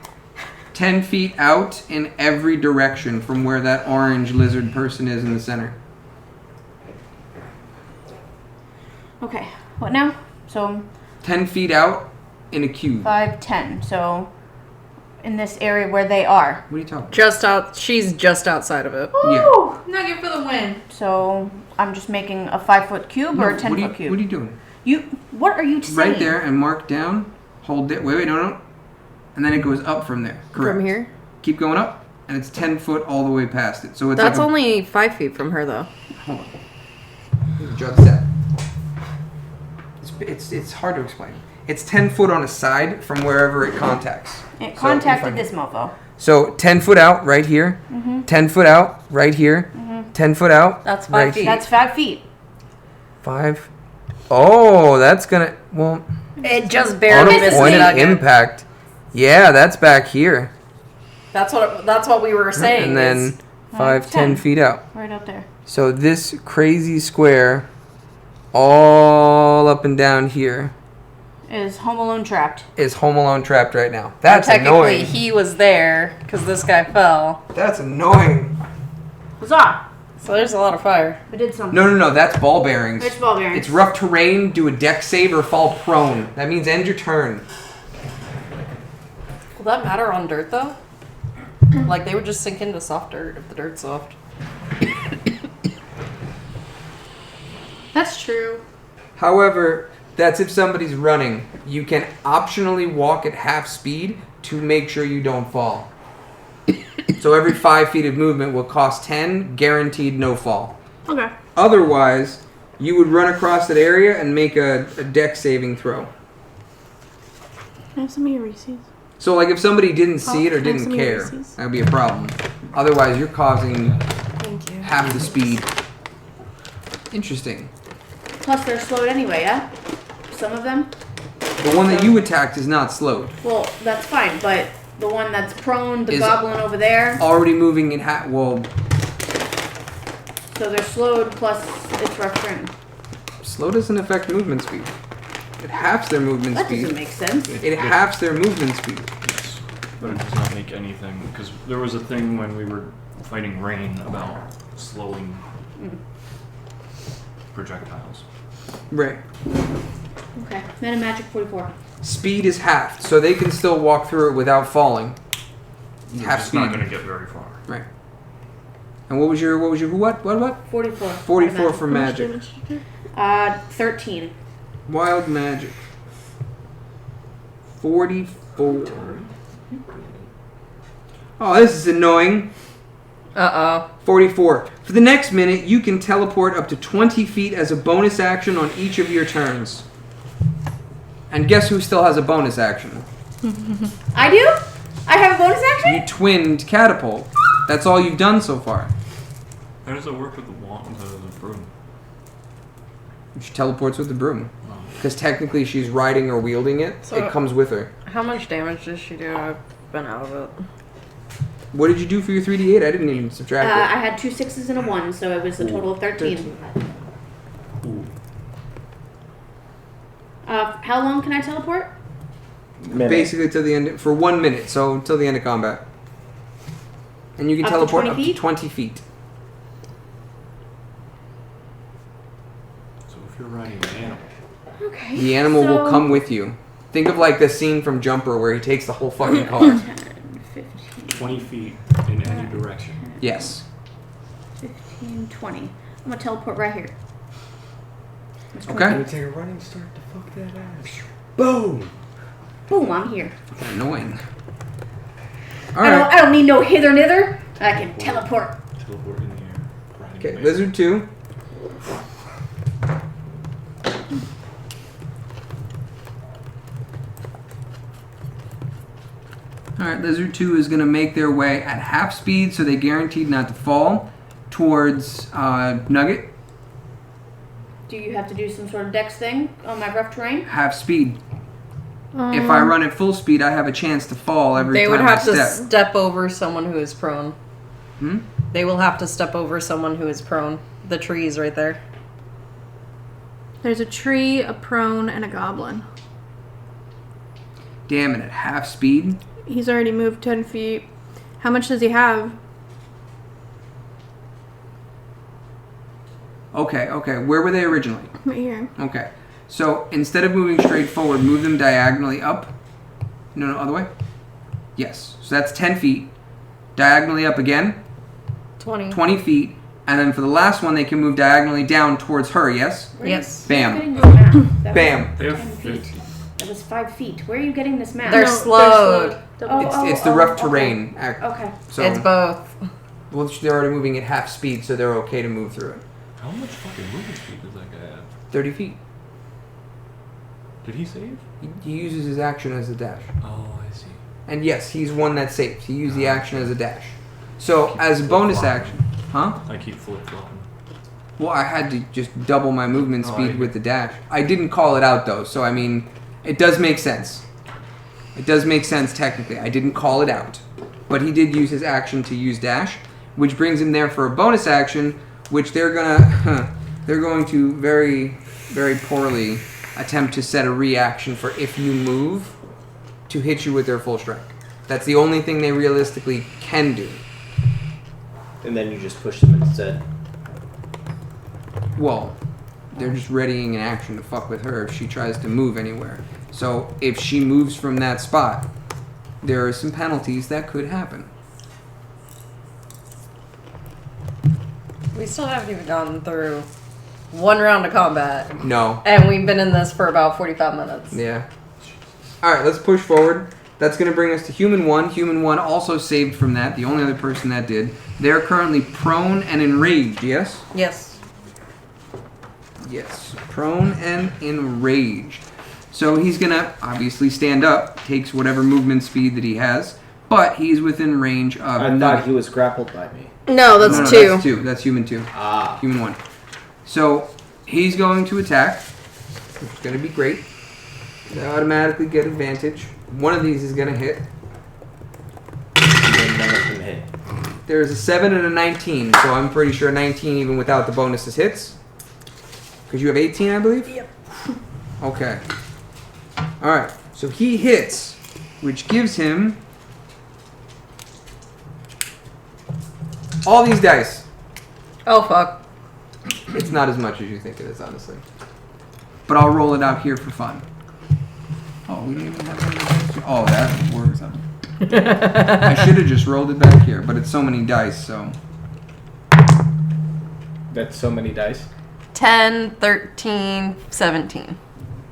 10 feet out in every direction from where that orange lizard person is in the center. Okay. What now? So 10 feet out in a cube. 5, 10. So in this area where they are. What are you talking about? Just out. She's just outside of it. Yeah. Woo! Nugget for the win. So I'm just making a 5-foot cube or a 10-foot cube. What are you doing? What are you saying? Right there and mark down. Hold it. Wait, no. And then it goes up from there. Correct. From here? Keep going up, and it's 10 foot all the way past it. So it's That's like only 5 feet from her, though. Hold on. Draw this out. It's hard to explain. It's 10 foot on a side from wherever it contacts. It So contacted if I- this mofo. So 10 foot out right here. 10 foot out right here. 10 foot out. That's 5 right feet. That's 5 feet. 5. Oh, that's gonna. Well, It just on barely a missed point it. of impact. Yeah, that's back here. That's what we were saying. And then is 5, 10 feet out. Right out there. So this crazy square, all up and down here, Is Home Alone trapped. is Home Alone trapped right now. That's technically annoying. he was there because this guy fell. That's annoying. Huzzah! So there's a lot of fire. We did something. No. That's ball bearings. It's ball bearings. It's rough terrain. Do a deck save or fall prone. That means end your turn. Will that matter on dirt though? Like they would just sink into soft dirt if the dirt's soft. That's true. However, that's if somebody's running. You can optionally walk at half speed to make sure you don't fall. So every 5 feet of movement will cost 10, guaranteed no fall. Okay. Otherwise, you would run across that area and make a deck saving throw. Can I have some of your Reese's? So, like, if somebody didn't see it or can I have didn't some of your care, Reese's? that would be a problem. Otherwise, you're causing Thank you. half the speed. Interesting. Plus they're slowed anyway, yeah? Some of them? The one that you attacked is not slowed. Well, that's fine, but the one that's prone, the Is- goblin over there, Already moving in half. Well, so they're slowed plus it's rough terrain. slow doesn't affect movement speed. It halves their movement That speed. doesn't make sense. It halves their movement speed. Yes, but it does not make anything because there was a thing when we were fighting rain about slowing projectiles. Right. Okay. Meta Magic 44. Speed is halved, so they can still walk through it without falling. You're Half just not speed. going to get very far. Right. And what was your what? 44. 44 for How much magic. damage did you do? 13. Wild magic. 44. Oh, this is annoying. 44. For the next minute, you can teleport up to 20 feet as a bonus action on each of your turns. And guess who still has a bonus action? I do? I have a bonus action? You twinned catapult. That's all you've done so far. How does it work with the broom? She teleports with the broom. Because technically she's riding or wielding it. So- It comes with her. How much damage does she do? I've been out of it. What did you do for your 3d8? I didn't even subtract it. I had 2 6s and a 1, so it was a total of 13. How long can I teleport? Minute. Basically till the end, for 1 minute, so till the end of combat. And you can Up to teleport 20 up to feet? 20 feet. So if you're riding an animal, Okay. The animal will so- come with you. Think of like the scene from Jumper where he takes the whole fucking car. 10, 15, 20 feet in any direction. Yes. 15, 20. I'm gonna teleport right here. That's Okay. 20. Gonna take a running start to fuck that ass. Boom! Boom, I'm here. Annoying. I Alright. don't need no hither nither. I can teleport. Teleport in the air. Riding Okay, away. Lizard 2. Alright, Lizard 2 is going to make their way at half speed, so they guaranteed not to fall, towards Nugget. Do you have to do some sort of dex thing on my rough terrain? Half speed. If I run at full speed, I have a chance to fall every They time would I have to step. step over someone who is prone. Hmm? They will have to step over someone who is prone. The tree is right there. There's a tree, a prone, and a goblin. Damn it, at half speed? He's already moved 10 feet. How much does he have? Okay. Where were they originally? Right here. Okay. So instead of moving straight forward, move them diagonally up. No, other way. Yes. So that's 10 feet. Diagonally up again. 20. 20 feet. And then for the last one, they can move diagonally down towards her, yes? Yes. Bam. Getting this map? That Bam. They have 10 feet. 50. That was 5 feet. Where are you getting this map? They're No, slowed. It's the rough okay. terrain. Okay. So, It's both. well, they're already moving at half speed, so they're okay to move through it. How much fucking movement speed does that guy have? 30 feet. Did he save? He uses his action as a dash. Oh, I see. And yes, he's one that saves. He used the action as a dash. So as a bonus action, huh? I keep flip-flopping. Well, I had to just double my movement Oh, speed I- with the dash. I didn't call it out though, so I mean, it does make sense. It does make sense technically. I didn't call it out, but he did use his action to use dash, which brings him there for a bonus action, which they're going to very, very poorly attempt to set a reaction for if you move to hit you with their full strike. That's the only thing they realistically can do. And then you just push them instead. Well, they're just readying an action to fuck with her if she tries to move anywhere. So if she moves from that spot, there are some penalties that could happen. We still haven't even gone through one round of combat. No. And we've been in this for about 45 minutes. Yeah. Alright, let's push forward. That's going to bring us to Human 1. Human 1 also saved from that, the only other person that did. They're currently prone and enraged, yes? Yes. Yes. Prone and enraged. So he's going to obviously stand up, takes whatever movement speed that he has, but he's within range of... I thought he was grappled by me. No, that's No, two. That's 2. That's Human 2. Ah. Human 1. So he's going to attack, which is going to be great. They automatically get advantage. One of these is going to hit. And then none of them hit. There's a 7 and a 19, so I'm pretty sure 19 even without the bonuses hits. Because you have 18, I believe? Yep. Okay. Alright, so he hits, which gives him all these dice. Oh, fuck. It's not as much as you think it is, honestly. But I'll roll it out here for fun. Oh, we didn't even have any. Oh, that works. I should have just rolled it back here, but it's so many dice, so. That's so many dice. 10, 13, 17.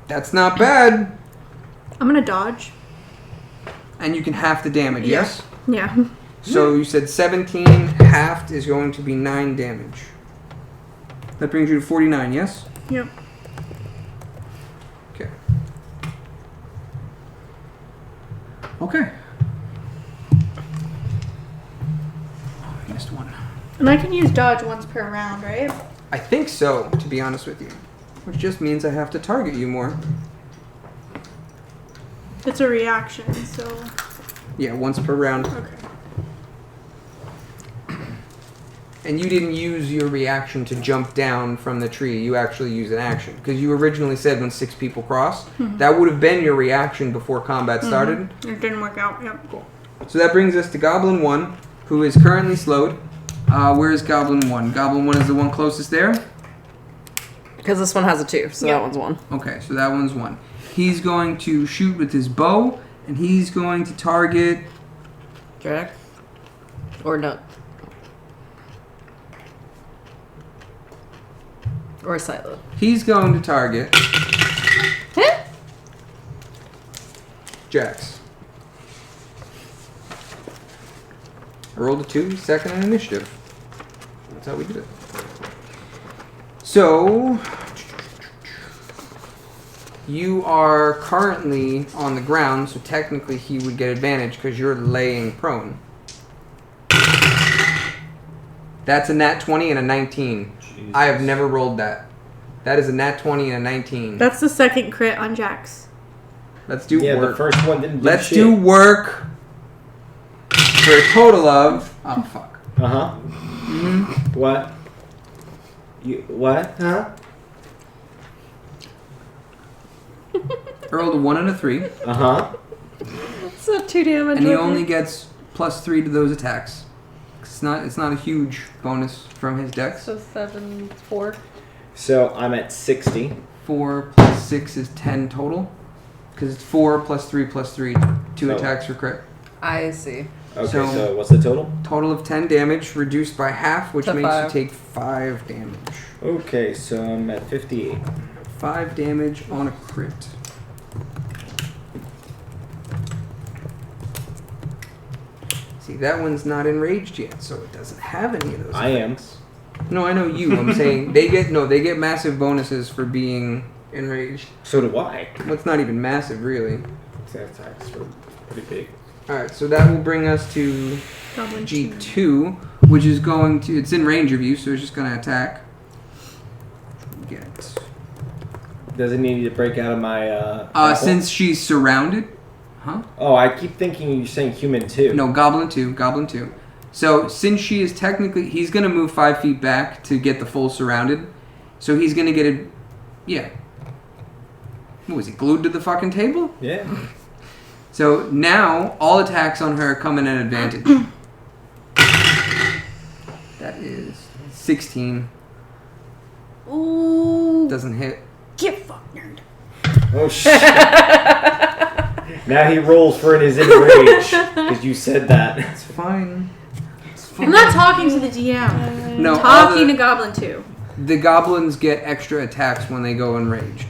That's not bad. I'm gonna dodge. And you can half the damage, yes? Yeah. So you said 17 halved is going to be 9 damage. That brings you to 49, yes? Yep. Okay. Okay. Oh, I missed one. And I can use dodge once per round, right? I think so, to be honest with you. Which just means I have to target you more. It's a reaction, so. Yeah, once per round. Okay. And you didn't use your reaction to jump down from the tree. You actually used an action. Because you originally said when 6 people cross, that would have been your reaction before combat started. It didn't work out. Yep. Cool. So that brings us to Goblin 1, who is currently slowed. Where is Goblin 1? Goblin 1 is the one closest there? Because this one has a 2, so Yeah. that one's 1. Okay, so that one's 1. He's going to shoot with his bow, and he's going to target... Jack? Or no. Or Silo. He's going to target... Jax. I rolled a 2, second in initiative. That's how we did it. So... You are currently on the ground, so technically he would get advantage because you're laying prone. That's a nat 20 and a 19. Jesus. I have never rolled that. That is a nat 20 and a 19. That's the second crit on Jax. Let's do Yeah, work. the first one didn't do Let's shit. do work for a total of... Oh, fuck. Uh-huh. What? You what? Huh? I rolled a 1 and a 3. Uh-huh. So 2 damage. And he with only it. gets +3 to those attacks. It's not a huge bonus from his dex. So 7, 4. So I'm at 60. 4 plus 6 is 10 total. Because it's 4 plus 3 plus 3. 2 Oh. attacks for crit. I see. Okay, So- so what's the total? Total of 10 damage, reduced by half, which To makes 5. you take 5 damage. Okay, so I'm at 58. 5 damage on a crit. See, that one's not enraged yet, so it doesn't have any of those. I am. effects. No, I know you. I'm saying they get massive bonuses for being enraged. So do I. Well, it's not even massive, really. Attacks are pretty big. Alright, so that will bring us to Goblin 2. G2, which is going to... It's in range of you, so it's just going to attack. Get... Does it need to break out of my grapple? Since she's surrounded... Huh? Oh, I keep thinking you're saying human too. No, Goblin 2. So, since she is technically... He's going to move 5 feet back to get the full surrounded. So he's going to get a... Yeah. What, was he glued to the fucking table? Yeah. So, now, all attacks on her come in an advantage. That is 16. Ooh. Doesn't hit. Get fucked, nerd. Oh shit. Now he rolls for his enrage because you said that. It's fine. I'm not talking to the DM. No, all Talking the- to Goblin 2. The goblins get extra attacks when they go enraged.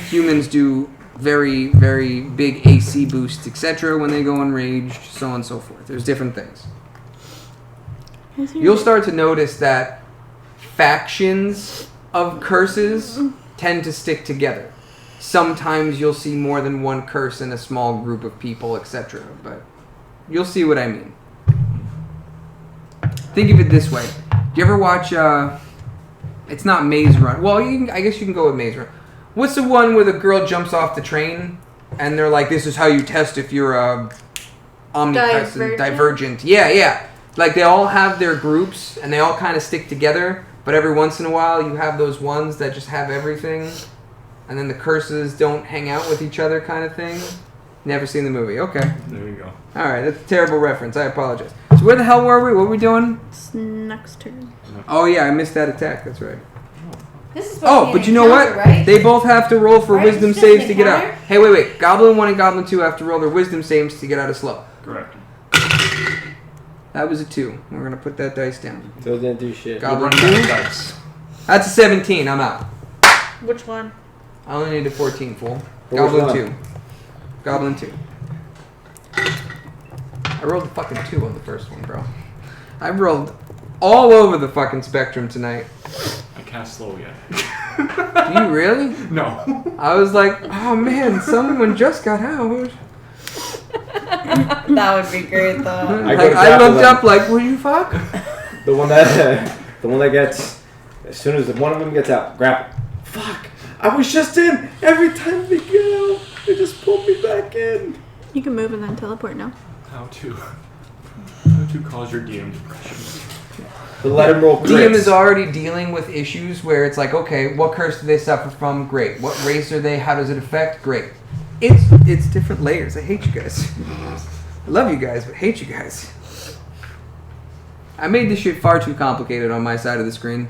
Humans do very, very big AC boosts, etc. when they go enraged, so on and so forth. There's different things. You'll start to notice that factions of curses tend to stick together. Sometimes you'll see more than one curse in a small group of people, etc. But you'll see what I mean. Think of it this way. Do you ever watch, it's not Maze Run. Well, I guess you can go with Maze Run. What's the one where the girl jumps off the train and they're like, this is how you test if you're omnipresent, divergent. Yeah. Like they all have their groups and they all kind of stick together, but every once in a while you have those ones that just have everything and then the curses don't hang out with each other kind of thing. Never seen the movie. Okay. There you go. Alright, that's a terrible reference. I apologize. So where the hell were we? What were we doing? It's next turn. Oh yeah, I missed that attack. That's right. This is supposed to Oh, be but an you know what? encounter, Right? They both have to roll for Right? wisdom It's just an saves to get out. encounter? Hey, wait. Goblin 1 and Goblin 2 have to roll their wisdom saves to get out of slow. Correct. That was a 2. We're going to put that dice down. So it didn't do shit. Goblin Run 2? that dice. That's a 17. I'm out. Which one? I only need a 14 full. What Goblin was 2. Goblin 2. I rolled a fucking 2 on the first one, bro. I rolled all over the fucking spectrum tonight. I can't slow yet. Do you really? No. I was like, oh man, someone just got out. That would be great, though. I go to I grapple looked them. up like, what you fuck? The one that gets, as soon as one of them gets out, grapple. Fuck! I was just in. Every time they get out, they just pull me back in. You can move and then teleport now. How to cause your DM depression. But let him roll crits. DM is already dealing with issues where it's like, okay, what curse do they suffer from? Great. What race are they? How does it affect? Great. It's different layers. I hate you guys. I love you guys, but hate you guys. I made this shit far too complicated on my side of the screen.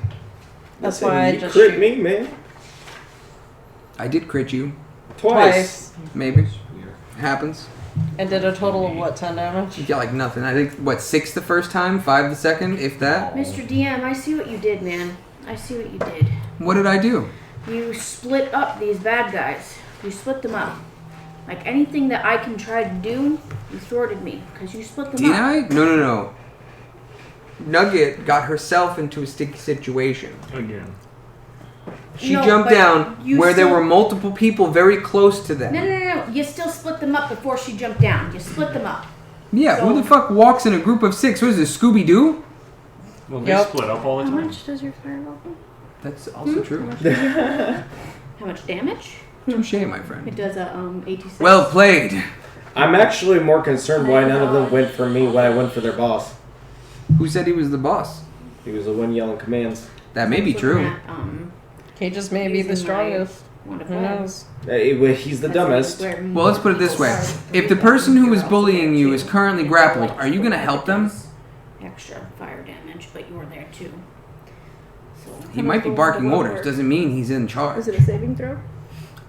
That's Listen, why I you just crit shoot me, man. I did crit you. Twice. Maybe. Happens. and did a total of what, 10 damage? You got like nothing. I think, what, 6 the first time? 5 the second? If that? Mr. DM, I see what you did, man. I see what you did. What did I do? You split up these bad guys. You split them up. Like anything that I can try to do, you thwarted me because you split them Did up. I? No. Nugget got herself into a sticky situation. Again. She No, jumped but down you where there still- were multiple people very close to them. No. You still split them up before she jumped down. You split them up. Yeah, who So- the fuck walks in a group of 6? What is this, Scooby-Doo? Well, they Yep. split up all the How time. much does your fireball do? That's also true. How much damage? Touche, my friend. It does a 86. Well played. I'm actually more concerned why none of them went for me when I went for their boss. Who said he was the boss? He was the one yelling commands. That may be Looking true. at, He just may be the Using my- strongest. One of Who them. knows? He's the dumbest. Well, let's put it this way. If the person who is bullying you is currently grappled, are you going to help them? Extra fire damage, but you're there too. So He might be barking orders. Doesn't mean he's in charge. Is it a saving throw?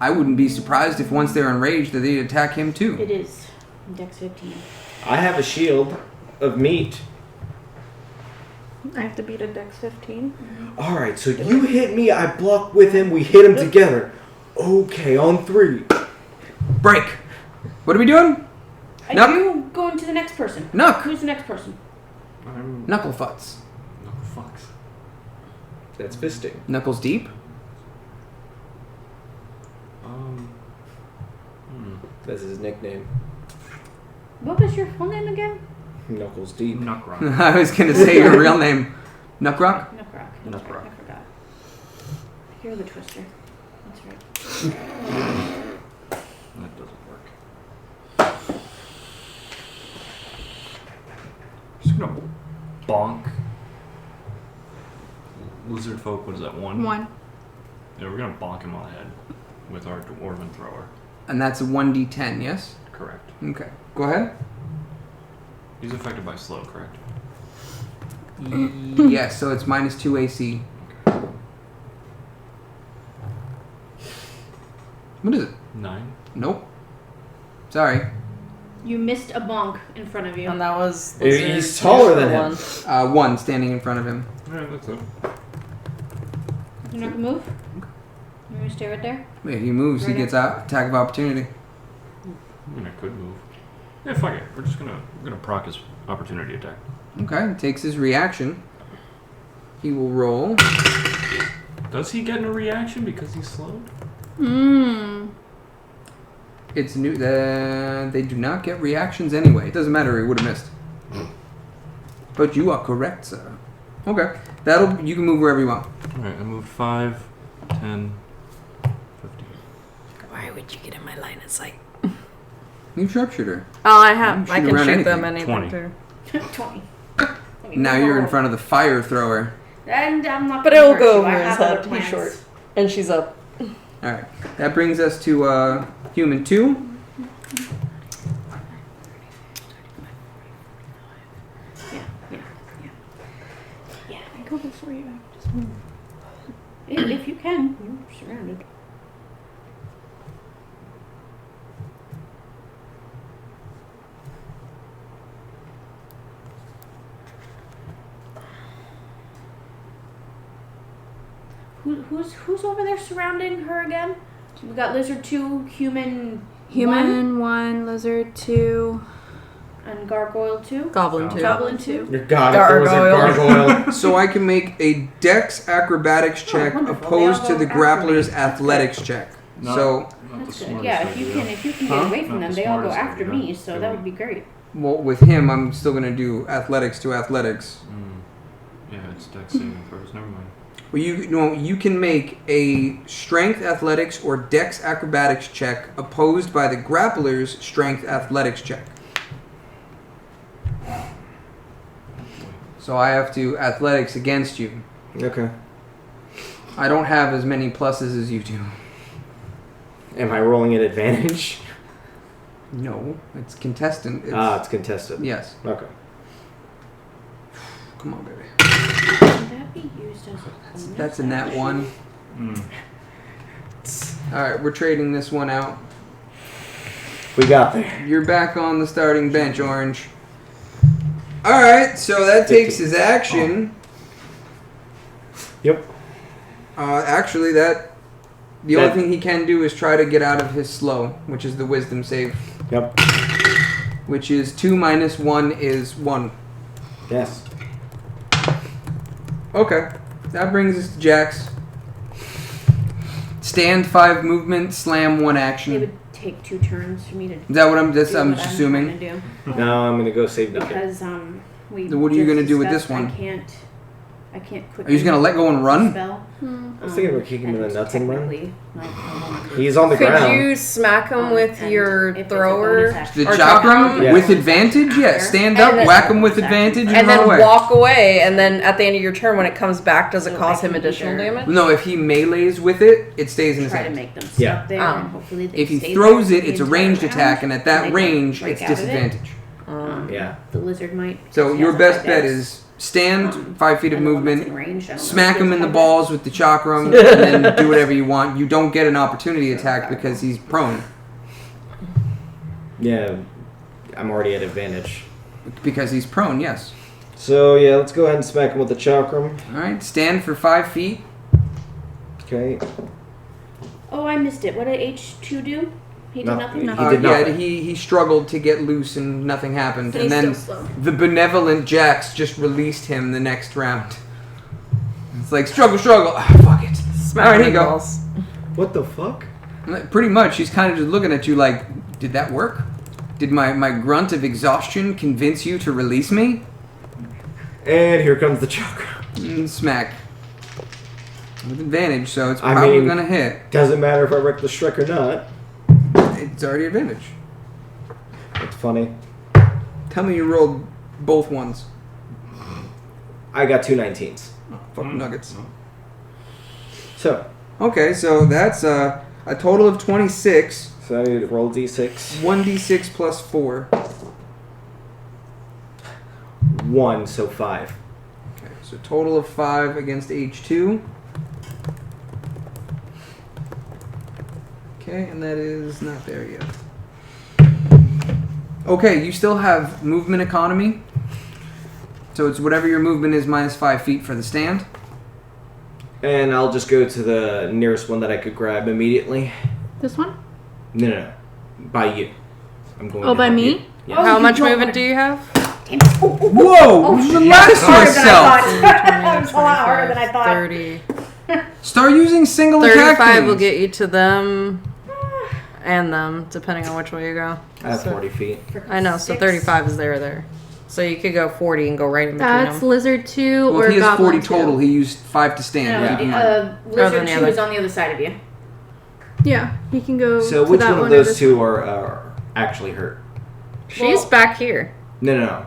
I wouldn't be surprised if once they're enraged that they attack him too. it is Dex 15. I have a shield of meat. I have to beat a Dex 15. Alright, so you hit me, I block with him, we hit him together. Okay, on 3. Break. What are we doing? Are Nope. you going to the next person? Nook. Who's the next person? Knucklefuts. No fucks. That's fisting. Knuckles deep. That's his nickname. What was your full name again? Knuckles deep. Knuckrock. I was going to say your real name. Knuckrock? Knuckrock. Knuckrock. That's right, I forgot. You're the twister. That's right. That doesn't work. Just gonna bonk. Lizard folk, what is that, 1? 1. Yeah, we're gonna bonk him on the head with our dwarven thrower. And that's a 1d10, yes? Correct. Okay. Go ahead. He's affected by slow, correct? Yes, so it's -2 AC. What is it? 9. Nope. Sorry. You missed a bonk in front of you. And that was. He's Lizard's taller than usual him. one. 1 standing in front of him. Yeah, that's it. You're not gonna move? You're gonna stay right there? If he moves, he Right gets attack of opportunity. I mean, I could move. Yeah, fuck it. We're gonna proc his opportunity attack. Okay, takes his reaction. He will roll. Does he get a reaction because he's slowed? It's new. They do not get reactions anyway. It doesn't matter. He would have missed. But you are correct, sir. Okay, you can move wherever you want. Alright, I moved 5, 10, 15. Why would you get in my line of sight? You sharpshooter. Oh, I have. You I shoot can around shoot them anything. anything 20. too. 20. Now you're in front of the fire thrower. And I'm not But gonna it'll hurt go you. over I his have head. other He's plans. short. And she's up. All right, that brings us to human 2. Yeah. I go before you. Just move. If you can. You're surrounded. Who's over there surrounding her again? We got lizard 2, human 1, lizard 2. and gargoyle 2. Goblin too. Goblin 2. Your god, there was a gargoyle. So I can make a Dex acrobatics check wonderful. opposed They to all the go after grappler's me. athletics check. So, Not That's the good. smartest Yeah, if you can Huh? get away from Not them, the they all go smartest after idea. me. So that would be great. well, with him, I'm still going to do athletics to athletics. Yeah, it's dex saving throws. Never mind. Well, you can make a strength athletics or Dex acrobatics check opposed by the grappler's strength athletics check. So I have to athletics against you. Okay. I don't have as many pluses as you do. Am I rolling at advantage? No, it's contestant. It's contested. Yes. Okay. Come on, baby. Can that be used as a bonus That's a nat action? 1. All right, we're trading this one out. We got there. You're back on the starting bench, Orange. All right, so that takes his action. Yep. Actually, the only thing he can do is try to get out of his slow, which is the wisdom save, Yep. which is 2 minus 1 is 1. Yes. Okay, that brings us to Jax. Stand 5 movement, slam 1 It action. would take 2 turns for me to. Is that what I'm? do I'm what just I'm assuming. trying to do. Now I'm gonna go save Duncan. Because we. Then what are you just gonna do with this discussed one? I can't quickly. Are you just gonna let go and run? Spell. I was thinking about kicking him in the and nuts and run. technically, my He's on the Could ground. you smack him with and your if it's a thrower? bonus action- The Or chakram Yeah. with advantage? Yeah, stand up, And then- whack him with advantage, and, And run then away. walk away, and then at the end of your turn, when it comes back, does it So cause I him can additional either- damage? No, if he melees with it, it stays in his Try to hand. make them stuck Yeah. there, and hopefully they If he stay throws there it, the it's a entire ranged round, attack, and at they that don't range, break it's out of it. disadvantage. Yeah. The lizard might. So he your has a best high bet dex. is stand 5 feet of And the one that's movement, in range, I don't know smack if he him has in the high balls dex. with the chakram, and then do whatever you want. You don't get an opportunity attack because he's prone. Yeah. I'm already at advantage. Because he's prone, yes. So yeah, let's go ahead and smack him with the chakram. Alright, stand for 5 feet. Okay. Oh, I missed it. What did H2 do? He did No, nothing. he Nothing. did Yeah, nothing. he struggled to get loose and nothing happened. But And he's then still slow. the benevolent Jax just released him the next round. It's like, struggle. Ah, fuck it. Smack Alright, him here you in the go. balls. What the fuck? Pretty much, she's kind of just looking at you like, did that work? Did my grunt of exhaustion convince you to release me? And here comes the chakram. Smack. With advantage, so it's I probably mean- gonna hit. Doesn't matter if I wreck the Shrek or not. It's already advantage. It's funny. Tell me you rolled both ones. I got 2 19s. Fuck nuggets. So, Okay, so that's a total of 26. I need to roll d6. 1d6 plus 4. 1, so 5. Okay, so total of 5 against H2. Okay, and that is not there yet. Okay, you still have movement economy. So it's whatever your movement is minus 5 feet for the stand. And I'll just go to the nearest one that I could grab immediately. This one? No. By you. I'm going Oh, to by help me? you. Yeah. How you much don't movement wanna- do you have? Whoa! Relax yourself! It's a lot harder than I thought. 30. Start using single attack 35 will things. get you to them and them, depending on which way you go. I have So- 40 feet. I know, so 35 is there. So you could go 40 and go right in between That's them. lizard 2 Well, or if he has goblin 40 2. total. He used 5 to stand. No, Yeah. Keep in mind. Rather lizard than the 2 other. is on the other side of you. Yeah, he can go So to which that one of or those this two are actually hurt? She's Well- back here. No.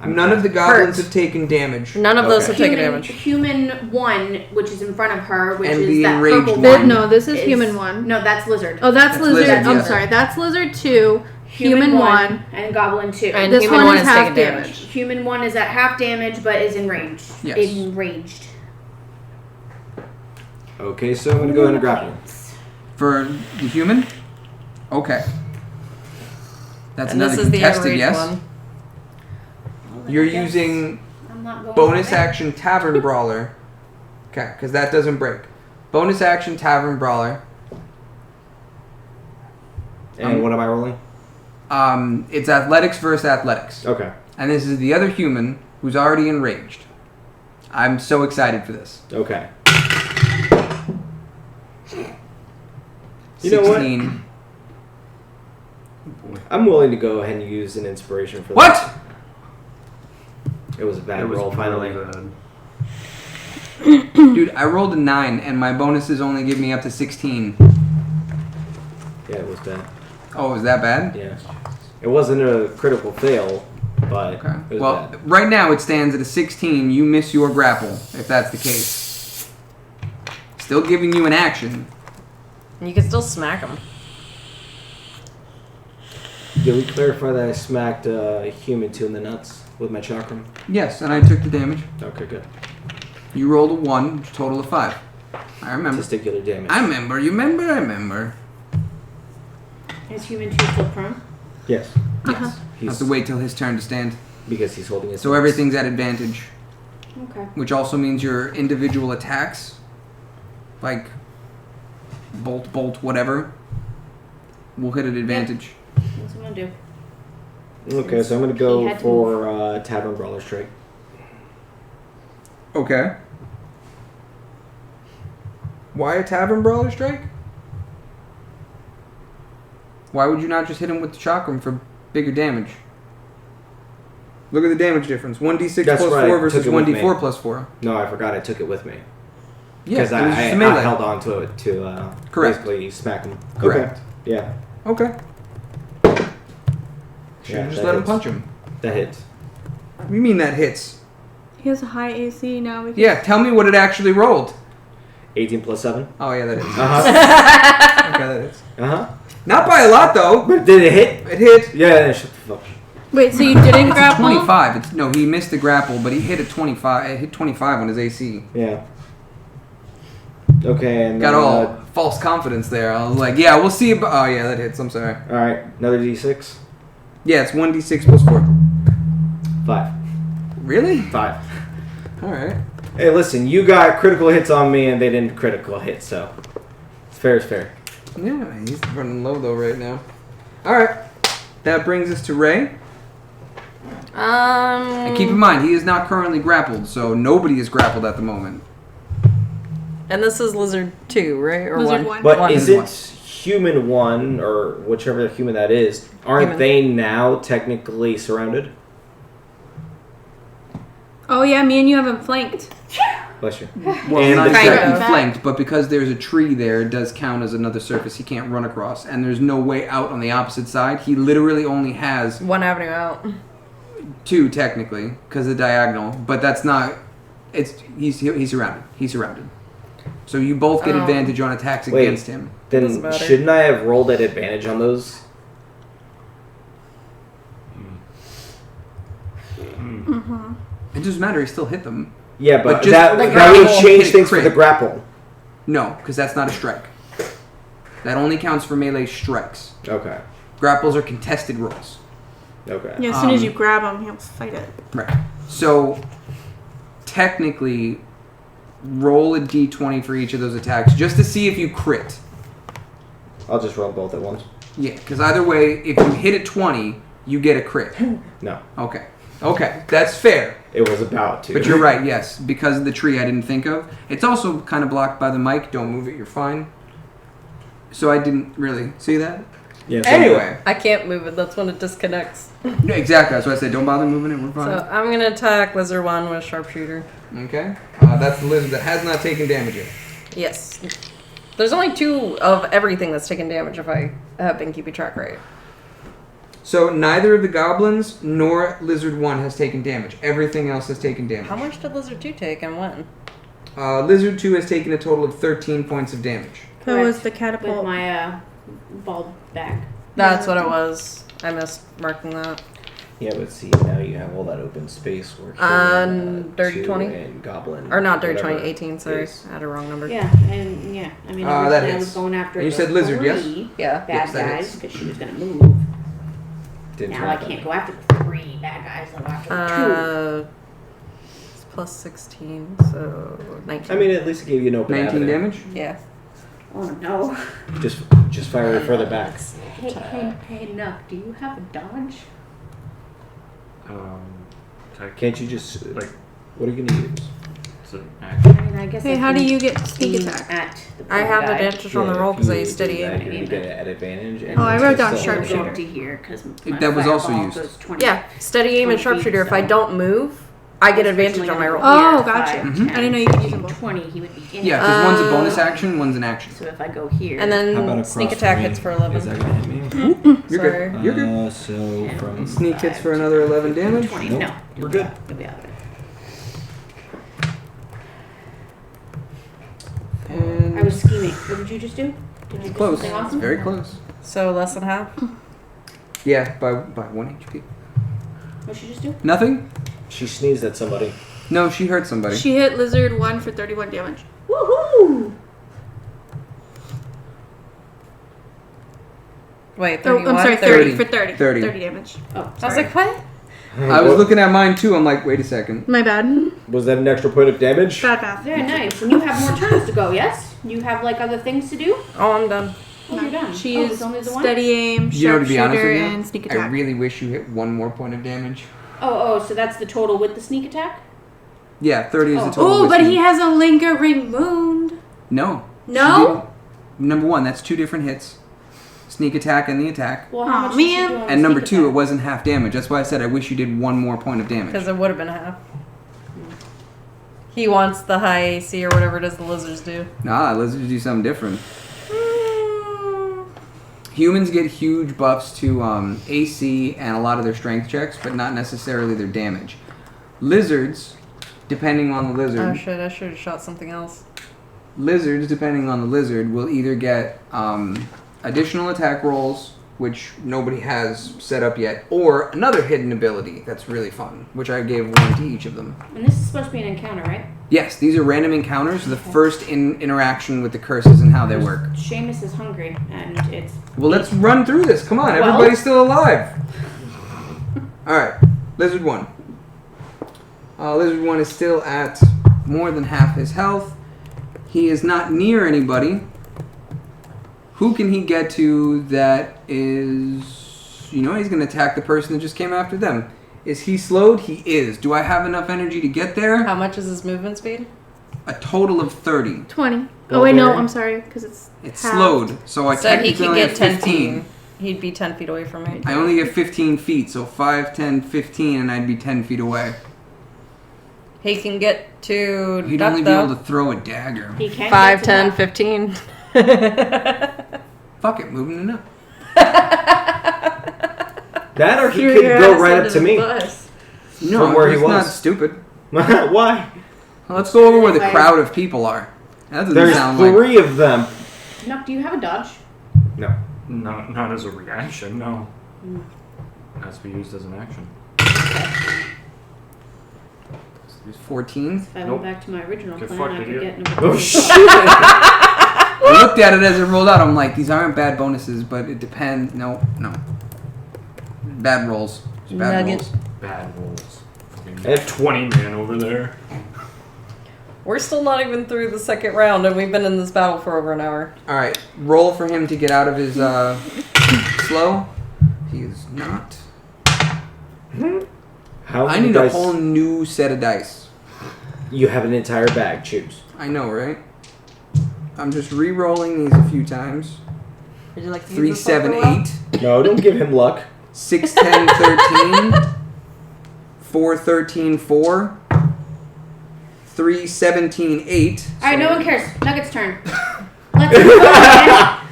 None of the goblins Hurt. have taken damage. None of those Okay. have taken damage. Human 1, which is in front of her, which And is the that enraged purple one. one. No, this is human 1. No, that's lizard. Oh, that's That's lizard. lizard, I'm yes. sorry. That's lizard 2, human 1. and goblin 2. And This human one one is is half taking damage. damage. Human 1 is at half damage, but is enraged. Yes. Enraged. Okay, so I'm going to go ahead and grab him. For the human? Okay. That's And another this is the contested, enraged yes? one. You're using I'm not going bonus away. action Tavern Brawler. Okay, because that doesn't break. Bonus action Tavern Brawler. And what am I rolling? It's athletics versus athletics. Okay. And this is the other human who's already enraged. I'm so excited for this. Okay. You know what? 16. I'm willing to go ahead and use an inspiration for What? that. It was a bad roll, finally. bad. Dude, I rolled a 9 and my bonuses only give me up to 16. Yeah, it was bad. Oh, is that bad? Yeah. It wasn't a critical fail, but Okay. it was Well, bad. right now it stands at a 16. You miss your grapple, if that's the case. Still giving you an action. You can still smack them. Did we clarify that I smacked a human 2 in the nuts with my chakram? Yes, and I took the damage. Okay, good. You rolled a 1, total of 5. I remember. Testicular damage. I remember. Is human 2 still prone? Yes. Yes. I He's, have to wait till his turn to stand. because he's holding his So nuts. everything's at advantage, Okay. which also means your individual attacks, like bolt, whatever, will hit at advantage. That's what I'm gonna do. Okay, so I'm going to He go had to for Tavern Brawler Strike. Okay. Why a Tavern Brawler Strike? Why would you not just hit him with the chakram for bigger damage? Look at the damage difference. 1d6 That's plus right, 4 I versus took it with 1d4 me. plus 4. No, I forgot I took it with me. Yeah, Because it was just I a melee. held on to it to Correct. basically smack him. Correct. Okay. Yeah. Okay. Should Yeah, have just that let him hits. punch him. That hits. What do you mean that hits? He has a high AC now. Because Yeah, tell me what it actually rolled. 18 plus 7. Oh, yeah, that is. Uh-huh. Okay, that is. Uh-huh. Not by a lot, though. But did it hit? It hit. Yeah, shut the fuck. Wait, so you didn't It's a grapple? 25. It's, no, he missed the grapple, but he hit a 25. It hit 25 on his AC. Yeah. Okay, and Got then, all false confidence there. I was like, yeah, we'll see about... Oh, yeah, that hits. I'm sorry. Alright, another d6. Yeah, it's 1d6 plus 4. 5. Really? 5. All right. Hey, listen, you got critical hits on me and they didn't critical hit, so fair is fair. Yeah, he's running low, though, right now. All right. That brings us to Ray. And keep in mind, he is not currently grappled, so nobody is grappled at the moment. And this is Lizard 2, right? Or Lizard 1? one. But One is is it one. human 1 or whichever human that is? Aren't Human. they now technically surrounded? Oh yeah, me and you have him flanked. Bless you. Well, And not the exactly second- flanked, but because there's a tree there, it does count as another surface he can't run across. And there's no way out on the opposite side. He literally only has 1 avenue out. 2, technically, because of the diagonal. But that's not... He's surrounded. He's surrounded. So you both get Oh. advantage on attacks Wait. against him. Doesn't Then matter. shouldn't I have rolled at advantage on those? It doesn't matter. He still hit them. Yeah, but, But just that the would grapple change hit things for crit. the grapple. No, because that's not a strike. That only counts for melee strikes. Okay. Grapples are contested rolls. Okay. Yeah, as soon as Um, you grab him, he'll fight it. Right. So, technically, roll a d20 for each of those attacks just to see if you crit. I'll just roll both at once. Yeah, because either way, if you hit a 20, you get a crit. No, Okay. Okay, that's fair. it was about to. But you're right, yes. Because of the tree I didn't think of. It's also kind of blocked by the mic. Don't move it, you're fine. So I didn't really see that. Yeah, so Anyway. I can't move it. That's when it disconnects. No, exactly, that's why I said don't bother moving it, we're fine. So I'm going to attack Lizard 1 with Sharpshooter. Okay. That's the lizard that has not taken damage yet. Yes. There's only 2 of everything that's taken damage if I have been keeping track right. So neither of the goblins nor Lizard 1 has taken damage. Everything else has taken damage. How much did Lizard 2 take and when? Lizard 2 has taken a total of 13 points of damage. That was the With catapult. my bald bag. That's what it was. I missed marking that. Yeah, but see, now you have all that open space where Dirty 20? and goblin. Or not dirty whatever 20, 18, sorry. is. I had a wrong number. Yeah, and yeah, I mean, That originally I hits. was going after And you the said lizard, yes? 3 Yeah. bad Yes, that guys hits. because she was gonna move. Didn't Now try I that. can't go after the 3 bad guys. I'll go after the 2. It's plus 16, so 19. I mean, at least it gave you an open 19 avenue. damage? yeah. Oh no. Just fire it further back. Hey, Nuck, do you have a dodge? Attack. Can't you just Like, What are you gonna use? it's an I action. mean, I guess. Hey, I how do can you get sneak aim attack? At the I have guy. advantage on the Yeah, roll if because I you use do steady that, aim. you're gonna get it at advantage. And Oh, I it's wrote gonna down still- sharpshooter. Go up to here because That was also used. Yeah, steady aim and 20 feet, sharpshooter. If I so- don't move, I get advantage on my roll. Oh, gotcha. I didn't know you could use them both. 20, he would be in. Yeah, because one's a Uh, bonus action, one's an action. So if I go here. And How about then across sneak from attack me? hits for Is 11. that gonna hit me? You're Sorry. good. You're good. So from Sneak hits for another 11 damage. 20. Nope. No, We're good. You'll be out of it. And I was scheming. What did you just do? Did you do close. something It's awesome? very close. So less than half. Yeah, by 1 HP. What did you just do? Nothing? She sneezed at somebody. No, she hurt somebody. She hit lizard 1 for 31 damage. Woohoo! Wait, Oh, 31? I'm sorry, 30 for 30. 30. 30 damage. Oh, I was sorry. like, what? I was looking at mine too. I'm like, wait a second. My bad. Was that an extra point of damage? Bad math. Very nice. And you have more turns to go, yes? You have like other things to do? Oh, I'm done. Oh, you're done. She Oh, is it's only the one? steady aim, You know, to be honest sharpshooter, with you, and sneak I attack. really wish you hit one more point of damage. Oh, so that's the total with the sneak attack? Yeah, 30 is the Oh. total. Oh, with but you. he has a lingering wound. No. No? Number 1, that's 2 different hits. sneak attack and the attack. Well, how Aw, much did she man. do on the And number sneak 2, it attack? wasn't half damage. That's why I said I wish you did one more point of damage. Because it would have been half. He wants the high AC or whatever it is the lizards do. Nah, lizards do something different. Humans get huge buffs to AC and a lot of their strength checks, but not necessarily their damage. Lizards, depending on the lizard, Oh shit, I should have shot something else. lizards, depending on the lizard, will either get additional attack rolls, which nobody has set up yet, or another hidden ability that's really fun, which I gave one to each of them. And this is supposed to be an encounter, right? Yes, these are random encounters, the first interaction with the curses and how they work. Seamus is hungry, and it's. Well, let's run through this. Come on, Well- everybody's still alive. Alright, Lizard 1. Lizard 1 is still at more than half his health. He is not near anybody. Who can he get to that is... You know, he's going to attack the person that just came after them. Is he slowed? He is. Do I have enough energy to get there? How much is his movement speed? A total of 30. 20. Oh wait, no, I'm sorry, because it's It's halved. slowed, so I So he technically could only get have 10 15. feet. He'd be 10 feet away from me. I only get 15 feet, so 5, 10, 15, and I'd be 10 feet away. He can get to He'd duck only be though. able to throw a dagger. He can 5, get to 10, that. 15. Fuck it, moving it up. That or he Threw could your go ass right under up to the me. bus. No, From where he it's not was. stupid. Why? Well, let's go over where the crowd of people are. That doesn't There's sound like... 3 of them. Nuck, do you have a dodge? No. Not as a reaction, no. It has to be used as an action. There's 14. If I Nope. went back to my original Get plan, fucked, I could idiot. get number Oh 3. shit! I looked at it as it rolled out. I'm like, these aren't bad bonuses, but it depends. No. Bad rolls. Just bad Nugget. rolls. Bad rolls. Fucking If- 20 man over there. We're still not even through the second round, and we've been in this battle for over an hour. Alright, roll for him to get out of his slow. He is not. How I many need dice? a whole new set of dice. You have an entire bag. Choose. I know, right? I'm just re-rolling these a few times. Would you like to 3, 7, 8, No, don't give him luck. 6, 10, 13, 4, 13, 4, 3, 17, 8. Alright, no one cares. Nugget's turn. Let's go, man.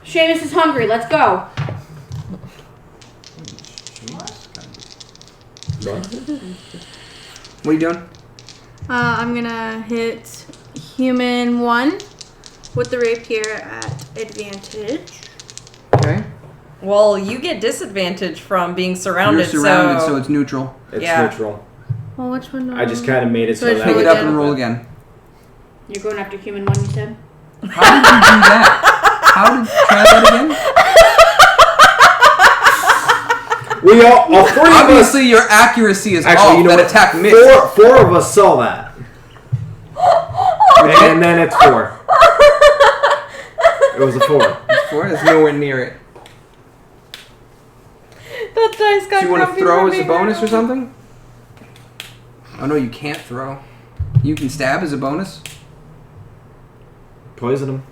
Seamus is hungry. Let's go. What are you doing? I'm gonna hit human 1 with the rapier at advantage. Okay. Well, you get disadvantage from being surrounded. You're surrounded, so it's neutral. It's Yeah. neutral. Well, which one? I just kind of made it So so it's that Pick roll it up again. and roll again. You're going after human 1, you said? How did you do that? How did try that again? we all 3 of us. Obviously, your accuracy is Actually, off. you know That what? attack missed. Four of us saw that. And then it's 4. It was a 4. 4 is nowhere near it. That dice got Do you want to grumpy throw with as a me bonus or now. something? Oh no, you can't throw. You can stab as a bonus. Poison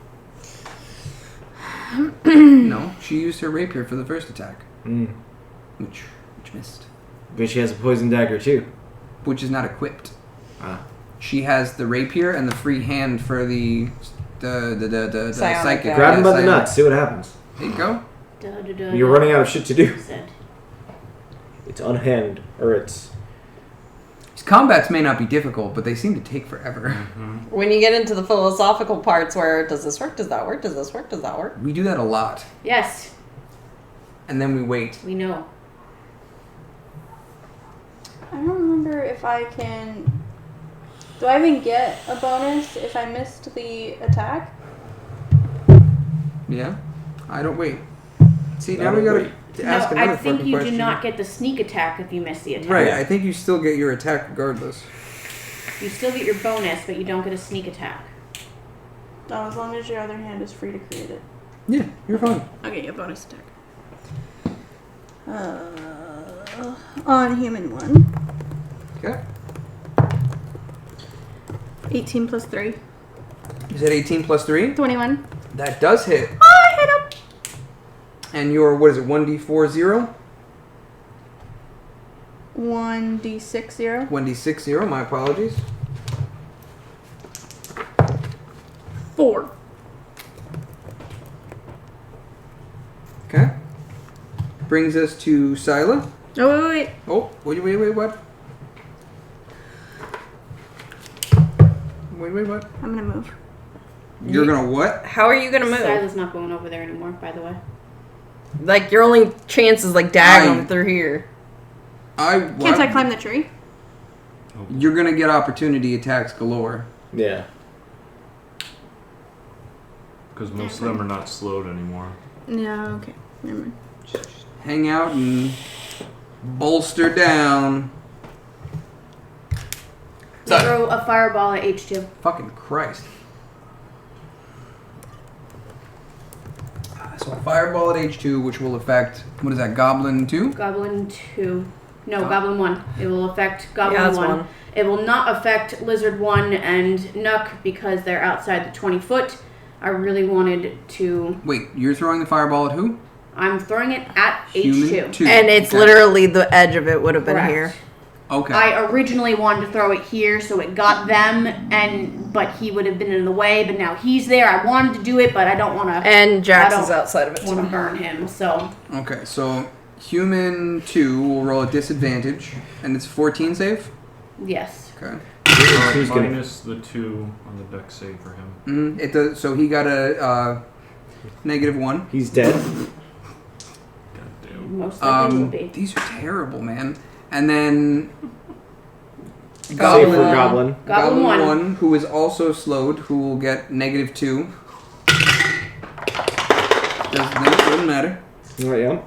him. No, she used her rapier for the first attack, Mm. which missed. But she has a poison dagger too. Which is not equipped. Ah. She has the rapier and the free hand for the Psionic psychic. guy. Grab him by the psionic. nuts. See what happens. There you go. You're running out of shit to do. Said. It's unhand, or it's. These combats may not be difficult, but they seem to take forever. When you get into the philosophical parts where does this work, does that work, does this work, does that work? We do that a lot, Yes, and then we wait. we know. I don't remember if I can. Do I even get a bonus if I missed the attack? Yeah, I don't wait. See, I now we don't gotta wait. ask No, another I think fucking you question. do not get the sneak attack if you miss the attack. Right, I think you still get your attack regardless. You still get your bonus, but you don't get a sneak attack. No, as long as your other hand is free to create it. Yeah, you're fine. Okay, a bonus attack. On human 1. Okay. 18 plus 3. You said 18 plus 3? 21. That does hit. Oh, I hit him! And your, what is it, 1d40? 1d6 0. 1d60, my apologies. 4. Okay. Brings us to Scylla. Oh, wait. Oh, wait, what? Wait, what? I'm gonna move. You're gonna what? How are you gonna move? Sila's not going over there anymore, by the way. Like, your only chance is, like, diagonal through here. Can't I climb the tree? You're gonna get opportunity attacks galore. Yeah. Because most of them are not slowed anymore. Yeah, okay. Never mind. Hang out and bolster down. Throw a fireball at H2. Fucking Christ. So a fireball at H2, which will affect, what is that, Goblin 2? Goblin 2. No, Goblin 1. It will affect Goblin Yeah, that's 1. one. It will not affect Lizard 1 and Nook because they're outside the 20 foot. I really wanted to... Wait, you're throwing the fireball at who? I'm throwing it at Human H2. 2. And it's Okay. literally the edge of it would have been Correct. here. Okay. I originally wanted to throw it here so it got them, but he would have been in the way, but now he's there. I wanted to do it, but I don't want to... And Jax I is don't outside of it, want to too. burn him, so... Okay, so Human 2 will roll a disadvantage, and it's 14 save? Yes. Okay. Who's gonna- Minus the 2 on the deck save for him. It does. So he got a -1. He's dead. God damn. Most likely will be. These are terrible, man. And then Save Goblin, for Goblin. Goblin 1. who is also slowed, who will get -2. Doesn't matter. Oh, yeah.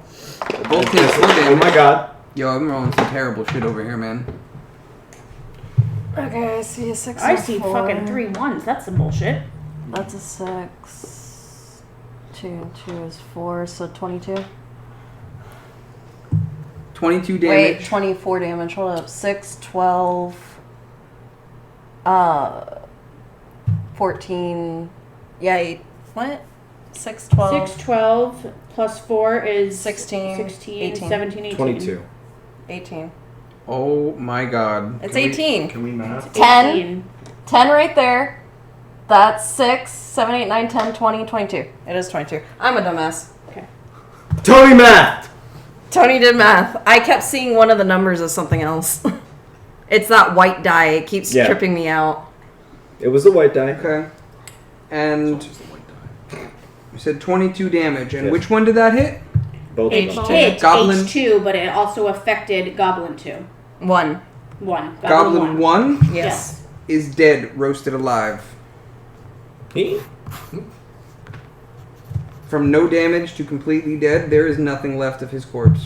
Both hits full Oh damage. my god. Yo, I'm rolling some terrible shit over here, man. Okay, I see a 6 I see fucking 3 1s. That's some bullshit. That's a 6. 2 and 2 is 4, so 22. 22 Wait, damage. 24 damage. Hold up. 6, 12, 14. Yeah, what? 6, 12. 6, 12 plus 4 is 16, 16 18. 17, 18. 22. 18. Oh my god. It's 18. Can we math? 10. 18. 10 right there. That's 6, 7, 8, 9, 10, 20, 22. It is 22. I'm a dumbass. Tony Math! Tony did math. I kept seeing one of the numbers as something else. It's that white die. It keeps Yeah. tripping me out. It was the white die. Okay. And It's the white die. you said 22 damage. And Yes. which one did that hit? Both It of them. hit Goblin- H2, but it also affected Goblin 2. 1. 1. Goblin 1 Yes. is dead, roasted alive. He? From no damage to completely dead, there is nothing left of his corpse.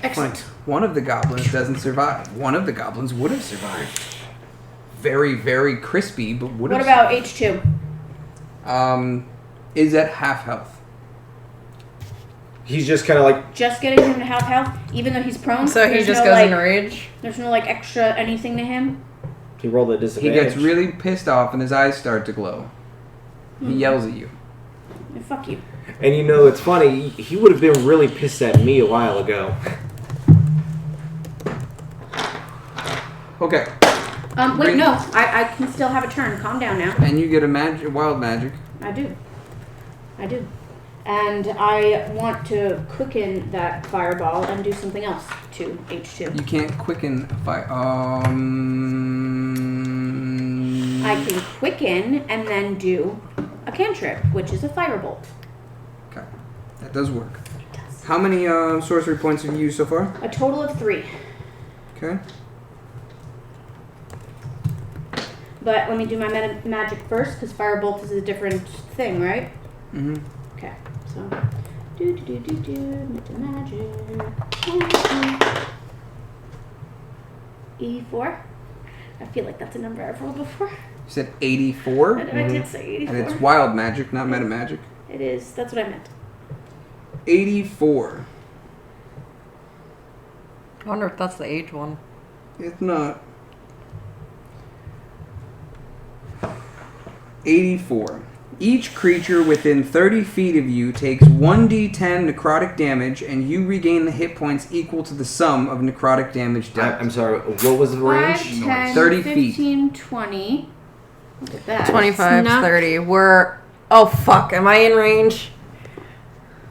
Excellent. One of the goblins doesn't survive. One of the goblins would have survived. Very, very crispy, but would What have. about H2? Is at half health. He's just kind of like, Just getting him to half health, even though he's prone? So he There's just no, goes like, into rage? There's no, like, extra anything to him? he rolled a He disadvantage. gets really pissed off and his eyes start to glow. He yells at you. Yeah, fuck you. And you know, it's funny, he would have been really pissed at me a while ago. Okay, Wait, Bring- no. I can still have a turn. Calm down now. and you get a wild magic. I do. And I want to quicken that fireball and do something else to H2. You can't quicken a fire. I can quicken and then do a cantrip, which is a firebolt. Okay, that does work. How many sorcery points have you used so far? A total of 3. Okay. But let me do my magic first, because firebolt is a different thing, right? Mm-hmm. Okay, so meta magic. E4. I feel like that's a number I've rolled before. You said 84, I did say 84. and it's wild magic, not meta magic. It is. That's what I meant. 84. I wonder if that's the age one. It's not. 84. Each creature within 30 feet of you takes 1d10 necrotic damage, and you regain the hit points equal to the sum of necrotic damage dealt. I'm sorry, what was the 5, range? 10, 30 feet. 15, 20. Look at that. 25, Snuck. 30. We're. Oh, fuck. Am I in range?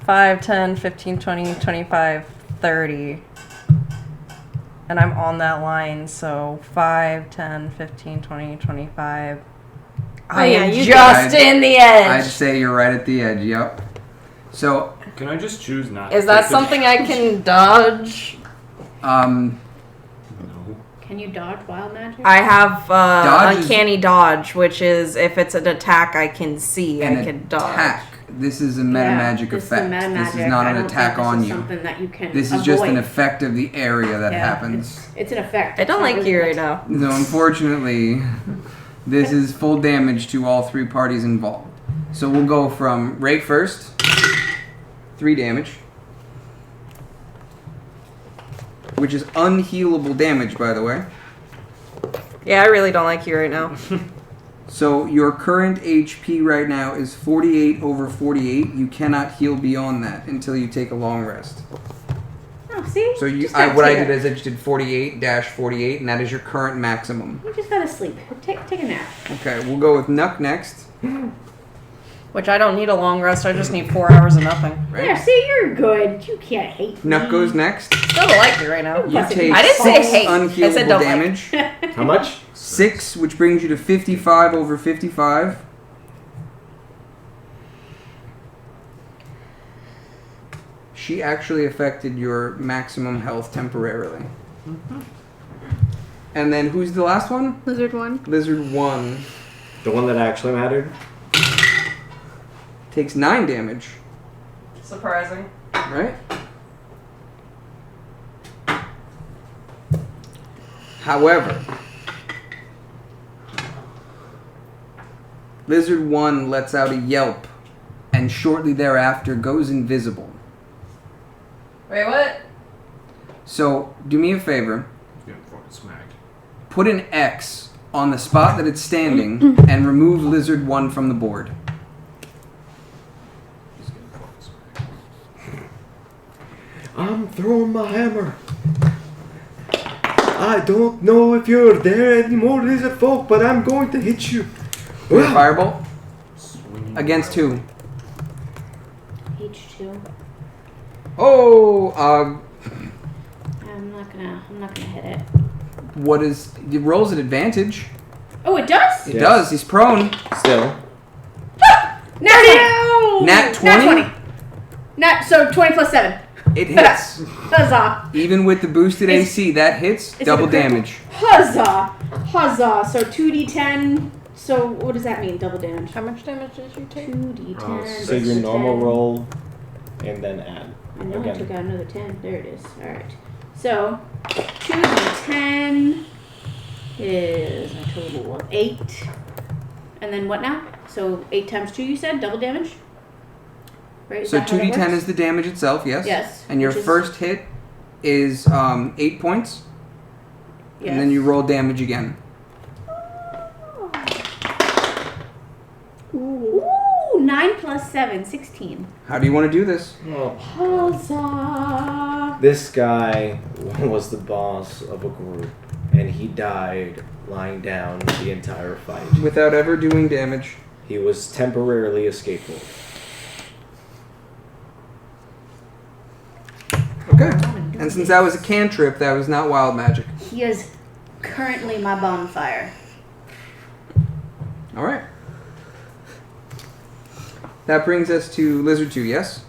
5, 10, 15, 20, 25, 30. And I'm on that line, so 5, 10, 15, 20, 25. I yeah, am you just did. in the I'd edge. say you're right at the edge, yep. So, Can I just choose not? Is to that take something I can dodge? No. Can you dodge wild magic? I have Dodge is- uncanny dodge, which is if it's an attack I can see, an I can dodge. attack. This is a meta magic this effect. Is a meta This is magic. not I an don't attack think this on is you. Something that you can This is just an avoid. effect of the area that Yeah, happens. It's an effect. I It's don't not like really you an right attack. now. So unfortunately, this is full damage to all three parties involved. So we'll go from Ray first. 3 damage. Which is unhealable damage, by the way. Yeah, I really don't like you right now. So your current HP right now is 48 over 48. You cannot heal beyond that until you take a long rest. Oh, see? So Just gotta what I take did it. is I just did 48-48, and that is your current maximum. You just gotta sleep. Take a nap. Okay, we'll go with Nuck next. Which I don't need a long rest, I just need 4 hours of nothing. Right? Yeah, see, you're good. You can't hate me. Nuck goes next. Still don't like you right now. You take I didn't say 6 hate. I unhealable said don't like. damage. How much? 6, which brings you to 55 over 55. She actually affected your maximum health temporarily. And then who's the last one? Lizard one. Lizard 1 The one that actually mattered? takes 9 damage, Surprising. right? However, Lizard 1 lets out a yelp and shortly thereafter goes invisible. Wait, what? So, do me a favor, He's getting fucking smacked. put an X on the spot that it's standing and remove Lizard 1 from the board. He's getting fucking smacked. I'm throwing my hammer. I don't know if you're there anymore, lizard folk, but I'm going to hit you. With a firebolt? Swinging Against wild. 2. H2. Oh, I'm not gonna hit it. what is... It rolls at advantage. Oh, it does? It Yes. does. He's prone. Still. No! Nat 20? So 20 plus 7. It hits. Huzzah! Even with the boosted Is- AC, that hits. is it Double a critical? damage. Huzzah! Huzzah! So 2d10. So what does that mean? Double damage. How much damage did you take? 2d10. So your plus normal 10. roll, and then add. I know I Again. took out another 10. There it is. Alright. So 2d10 is a total of 8. And then what now? So 8 times 2 you said? Double damage? Right? Is So that how that 2d10 works? is the damage itself, yes? Yes, And your which is- first hit is 8 points. Yes. And then you roll damage again. Ooh, 9 plus 7, 16. How do you want to do this? Huzzah! This guy was the boss of a group, and he died lying down the entire fight. Without ever doing damage. He was temporarily a scapegoat. Okay. And since that was a cantrip, that was not wild magic. He is currently my bonfire. Alright. That brings us to Lizard 2, yes?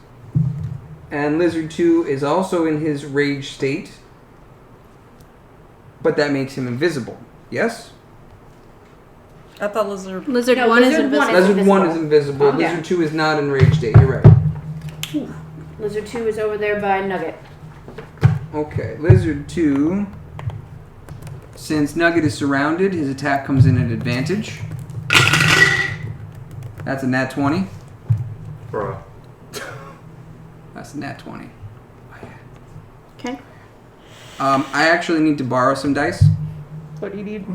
And Lizard 2 is also in his rage state. But that makes him invisible, yes? I thought lizard. Lizard No, one is lizard invisible. one is- Lizard 1 is invisible. Oh, yeah. Lizard 2 is not in rage state, you're right. Lizard 2 is over there by Nugget. Okay, Lizard 2. Since Nugget is surrounded, his attack comes in at advantage. That's a nat 20. Bruh. That's a nat 20. Okay. I actually need to borrow some dice. What do you need?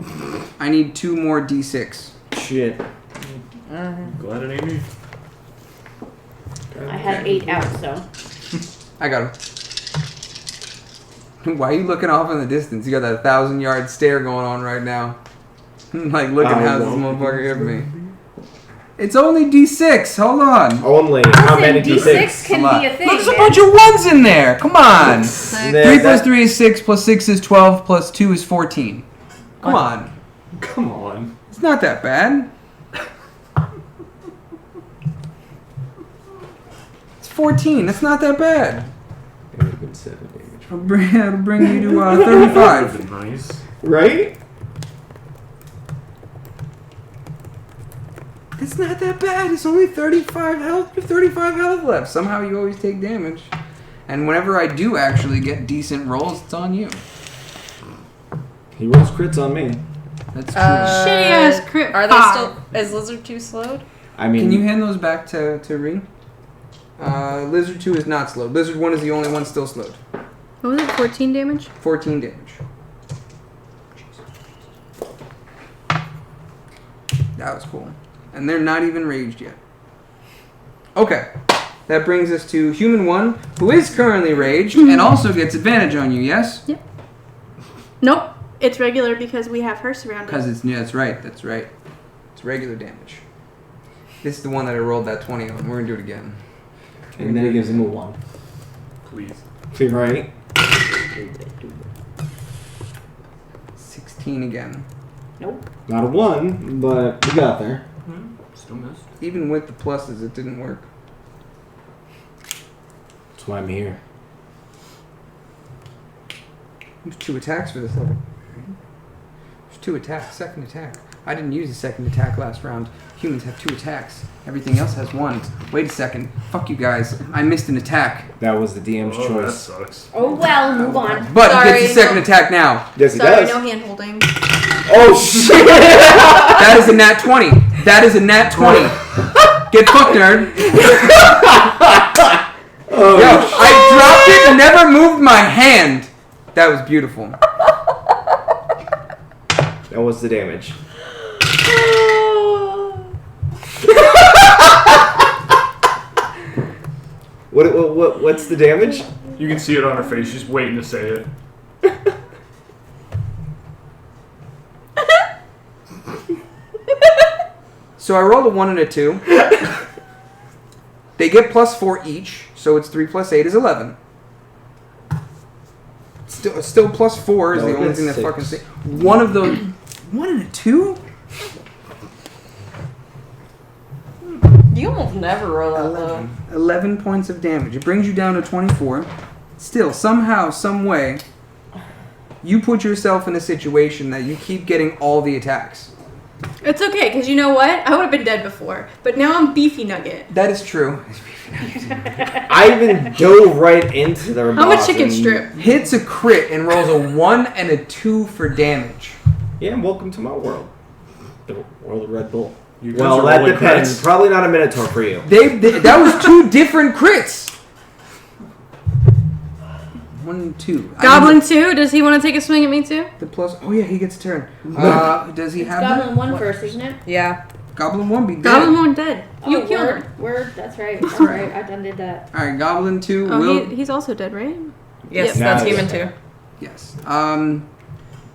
I need 2 more d6. Shit. Glad it ain't me. I had 8 out, so. I got him. Why are you looking off in the distance? You got that 1,000-yard stare going on right now. Like, looking how this motherfucker hit me. It's only D6. Hold on. Only. How many D6 can be a thing. Look, there's a man. bunch of ones in there. Come on. 3 plus That- 3 is 6, plus 6 is 12, plus 2 is 14. Come on. Come on. It's not that bad. It's 14. That's not that bad. It'll bring you to 35. Nice. Right? It's not that bad. It's only 35 health. You have 35 health left. Somehow you always take damage. And whenever I do actually get decent rolls, it's on you. He rolls crits on me. That's true. Shitty ass crit Are five. they still? Is Lizard 2 slowed? I mean, Can you hand those back to Ree? Lizard 2 is not slowed. Lizard 1 is the only one still slowed. What was it? 14 damage? 14 damage. That was cool. And they're not even raged yet. Okay. That brings us to Human 1, who is currently raged and also gets advantage on you, yes? Nope. It's regular because we have her surrounded. Because it's, yeah, that's right. That's right. It's regular damage. This is the one that I rolled that 20 on. We're going to do it again. and then he gives him a 1. Please. Right? 16 again. Nope. Not a 1, but we got there. Still missed. Even with the pluses, it didn't work. That's why I'm here. There's 2 attacks for this level. There's 2 attacks. Second attack. I didn't use a second attack last round. Humans have 2 attacks. Everything else has 1. Wait a second. Fuck you guys. I missed an attack. That was the DM's Oh, that choice. sucks. Oh well, move on. But he Sorry, gets a second attack now. Yes, he Sorry, does. no hand holding. Oh shit! That is a nat 20. That is a nat 20. Get fucked, nerd. Oh, Yo, I dropped it and never moved my hand. That was beautiful. that was the damage. What's the damage? You can see it on her face. She's waiting to say it. So I rolled a 1 and a 2. They get +4 each, so it's 3 plus 8 is 11. Still +4 is No, the only it's thing that 6. fucking... One of those... 1 and a 2? You almost never roll that low. 11. 11 points of damage. It brings you down to 24. Still, somehow, some way, you put yourself in a situation that you keep getting all the attacks. It's okay, because you know what? I would have been dead before. But now I'm Beefy Nugget. That is true. I even dove right into their I'm a boss chicken and- strip. Hits a crit and rolls a 1 and a 2 for damage. Yeah, welcome to my world. The world of Red Bull. You guys Well, are that rolling depends. crits. Probably not a Minotaur for you. That was 2 different crits. 1 and 2. Goblin 2, does he want to take a swing at me too? The plus. Oh yeah, he gets a turn. Does he have Goblin that? 1 first, isn't it? Yeah. Goblin 1 be dead. Goblin 1 dead. You Oh, killed word, him. Word, that's right. All right, I done did that. All right, Goblin 2 Oh, will. he's also dead, right? Yes, Yep. that's Nah, human yeah. too. Yes.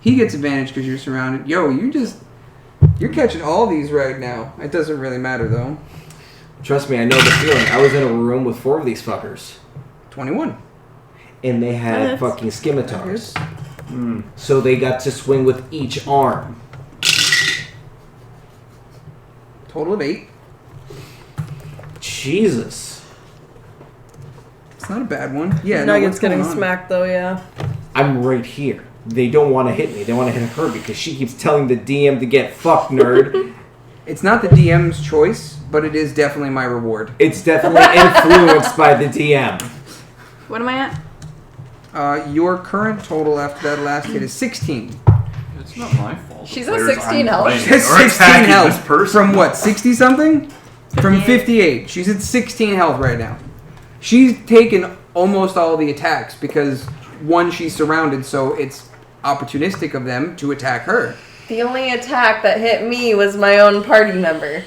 He gets advantage because you're surrounded. Yo, you're catching all these right now. It doesn't really matter though. Trust me, I know the feeling. I was in a room with 4 of these fuckers. 21. And they had That's- fucking scimitars. Hmm. So they got to swing with each arm. Total of 8. Jesus. It's not a bad one. Yeah. Nugget's what's going getting on? smacked though, yeah. I'm right here. They don't want to hit me. They want to hit her because she keeps telling the DM to get fucked, nerd. It's not the DM's choice, but it is definitely my reward. It's definitely influenced by the DM. What am I at? Your current total after that last hit is 16. It's not my fault. She's The at players 16 I'm health. playing She has are 16 attacking health. this person. From what, 60 something? From 58. She's at 16 health right now. She's taken almost all the attacks because, one, she's surrounded, so it's opportunistic of them to attack her. The only attack that hit me was my own party member.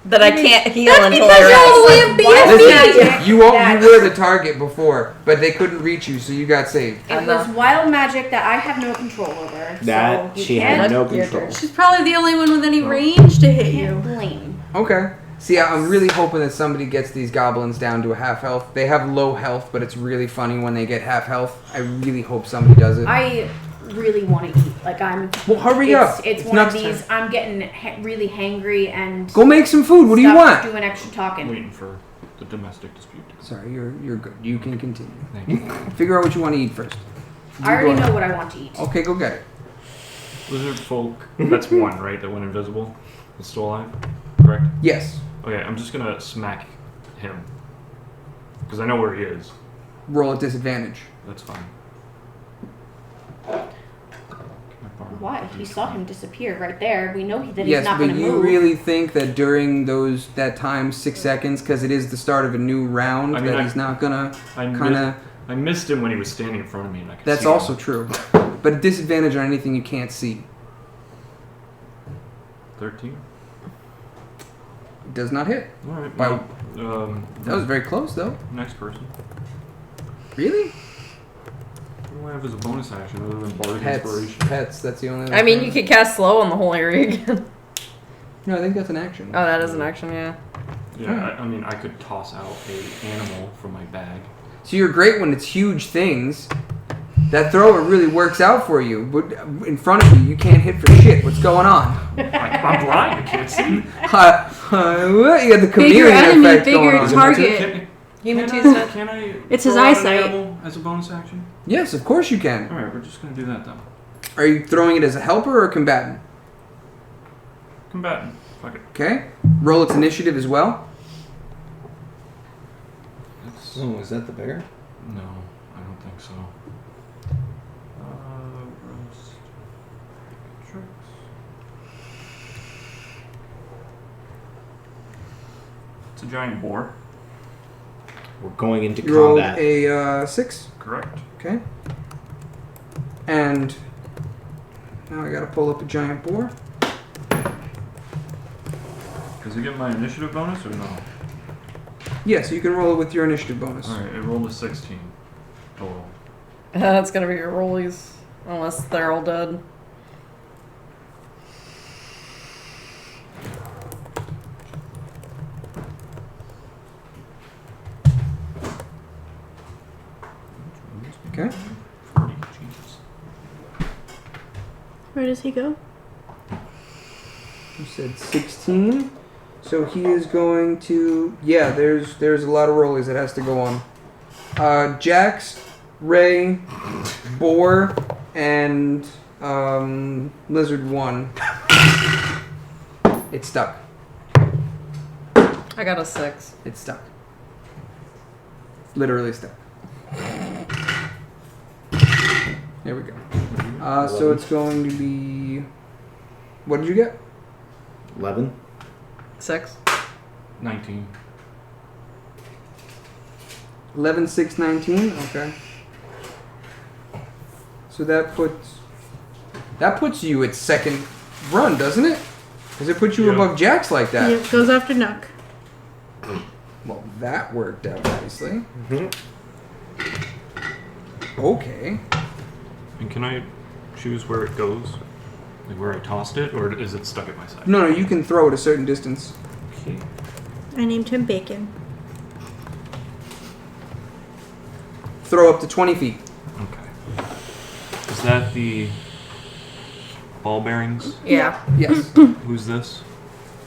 that I can't heal That's until because I you're all the way rest. up Wild BFB. magic You that- were the target before, but they couldn't reach you, so you got saved. It was wild magic that I have no control over. That so you she can't, had no Your control. turn. She's probably the only one with any range to hit can't you. blame. Okay. See, I'm really hoping that somebody gets these goblins down to a half health. They have low health, but it's really funny when they get half health. I really hope somebody does it. I really want to eat. Like I'm. Well, hurry up. It's It's one of next these. I'm getting really hangry and. Go make some food. What do you stop want? Doing extra talking. Waiting for the domestic dispute. Sorry, you're good. You can continue. Thank you. Figure out what you want to eat first. I already know what I want to eat. Okay, go get it. Lizard folk. That's one, right? That went invisible. That's still alive. Correct. Yes. Okay, I'm just gonna smack him because I know where he is. Roll at disadvantage. That's fine. Why? He saw him disappear right there. We know that he's Yes, not but going to you move. really think that during that time, 6 seconds, because it is the start of a new round, I mean, that I- he's not gonna I kind of. I missed him when he was standing in front of me, and I could That's see also him. true. But a disadvantage on anything you can't see. 13. Does not hit. All right. By- Well, That was very close, though. next person. Really? What do I have as a bonus action other than bardic Pets. inspiration? Pets. That's the only. I mean, thing. you could cast slow on the whole area again. No, I think that's an action. Oh, that is an action, yeah. Yeah, I mean, I could toss out a animal from my bag. So you're great when it's huge things. That thrower really works out for you, but in front of you, you can't hit for shit. What's going on? I'm blind. I can't see. What? You got the Bigger chameleon enemy, effect bigger going on. target. Human Can Tuesday. can I It's his throw out eyesight. An animal as a bonus action? Yes, of course you can. All right, we're just gonna do that then. Are you throwing it as a helper or a combatant? Combatant. Fuck it. Okay. Roll its initiative as well. It's, Oh, is that the bear? no, I don't think so. Roast. Tricks. It's a giant boar. We're going into You rolled combat. a 6. Correct. Okay. And now I gotta pull up a giant boar. Does it get my initiative bonus or no? Yes, you can roll it with your initiative bonus. All right, it rolled a 16 total. That's gonna be your rollies. Unless they're all dead. Okay. 40. Jesus. Where does he go? You said 16. So he is going to. Yeah, there's a lot of rollies that has to go on. Jax, Ray, Boar, and Lizard 1. It's stuck. I got a 6. It's stuck. Literally stuck. There we go. So it's going to be. What did you get? 11. 6. 19. 11, 6, 19. Okay. So that puts you at second run, doesn't it? Does it put you Yeah. above Jax like that? Yep, goes after Nuck. Well, that worked out nicely. Okay. And can I choose where it goes? Like where I tossed it, or is it stuck at my side? No, you can throw it a certain distance. Okay. I named him Bacon. Throw up to 20 feet. Okay. Is that the ball bearings? Yeah. Yes. Who's this?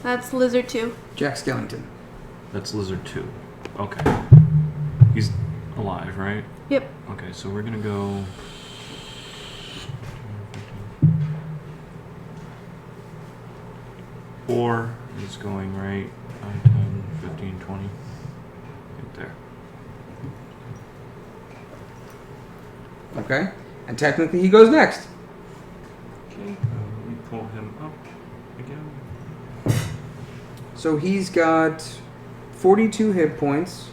That's Lizard 2. Jack Skellington. That's Lizard 2. Okay. He's alive, right? Yep. Okay, so we're gonna go. Four is going right. 5, 10, 15, 20. Right there. Okay. And technically he goes next. Okay. Let me pull him up again. So he's got 42 hit points.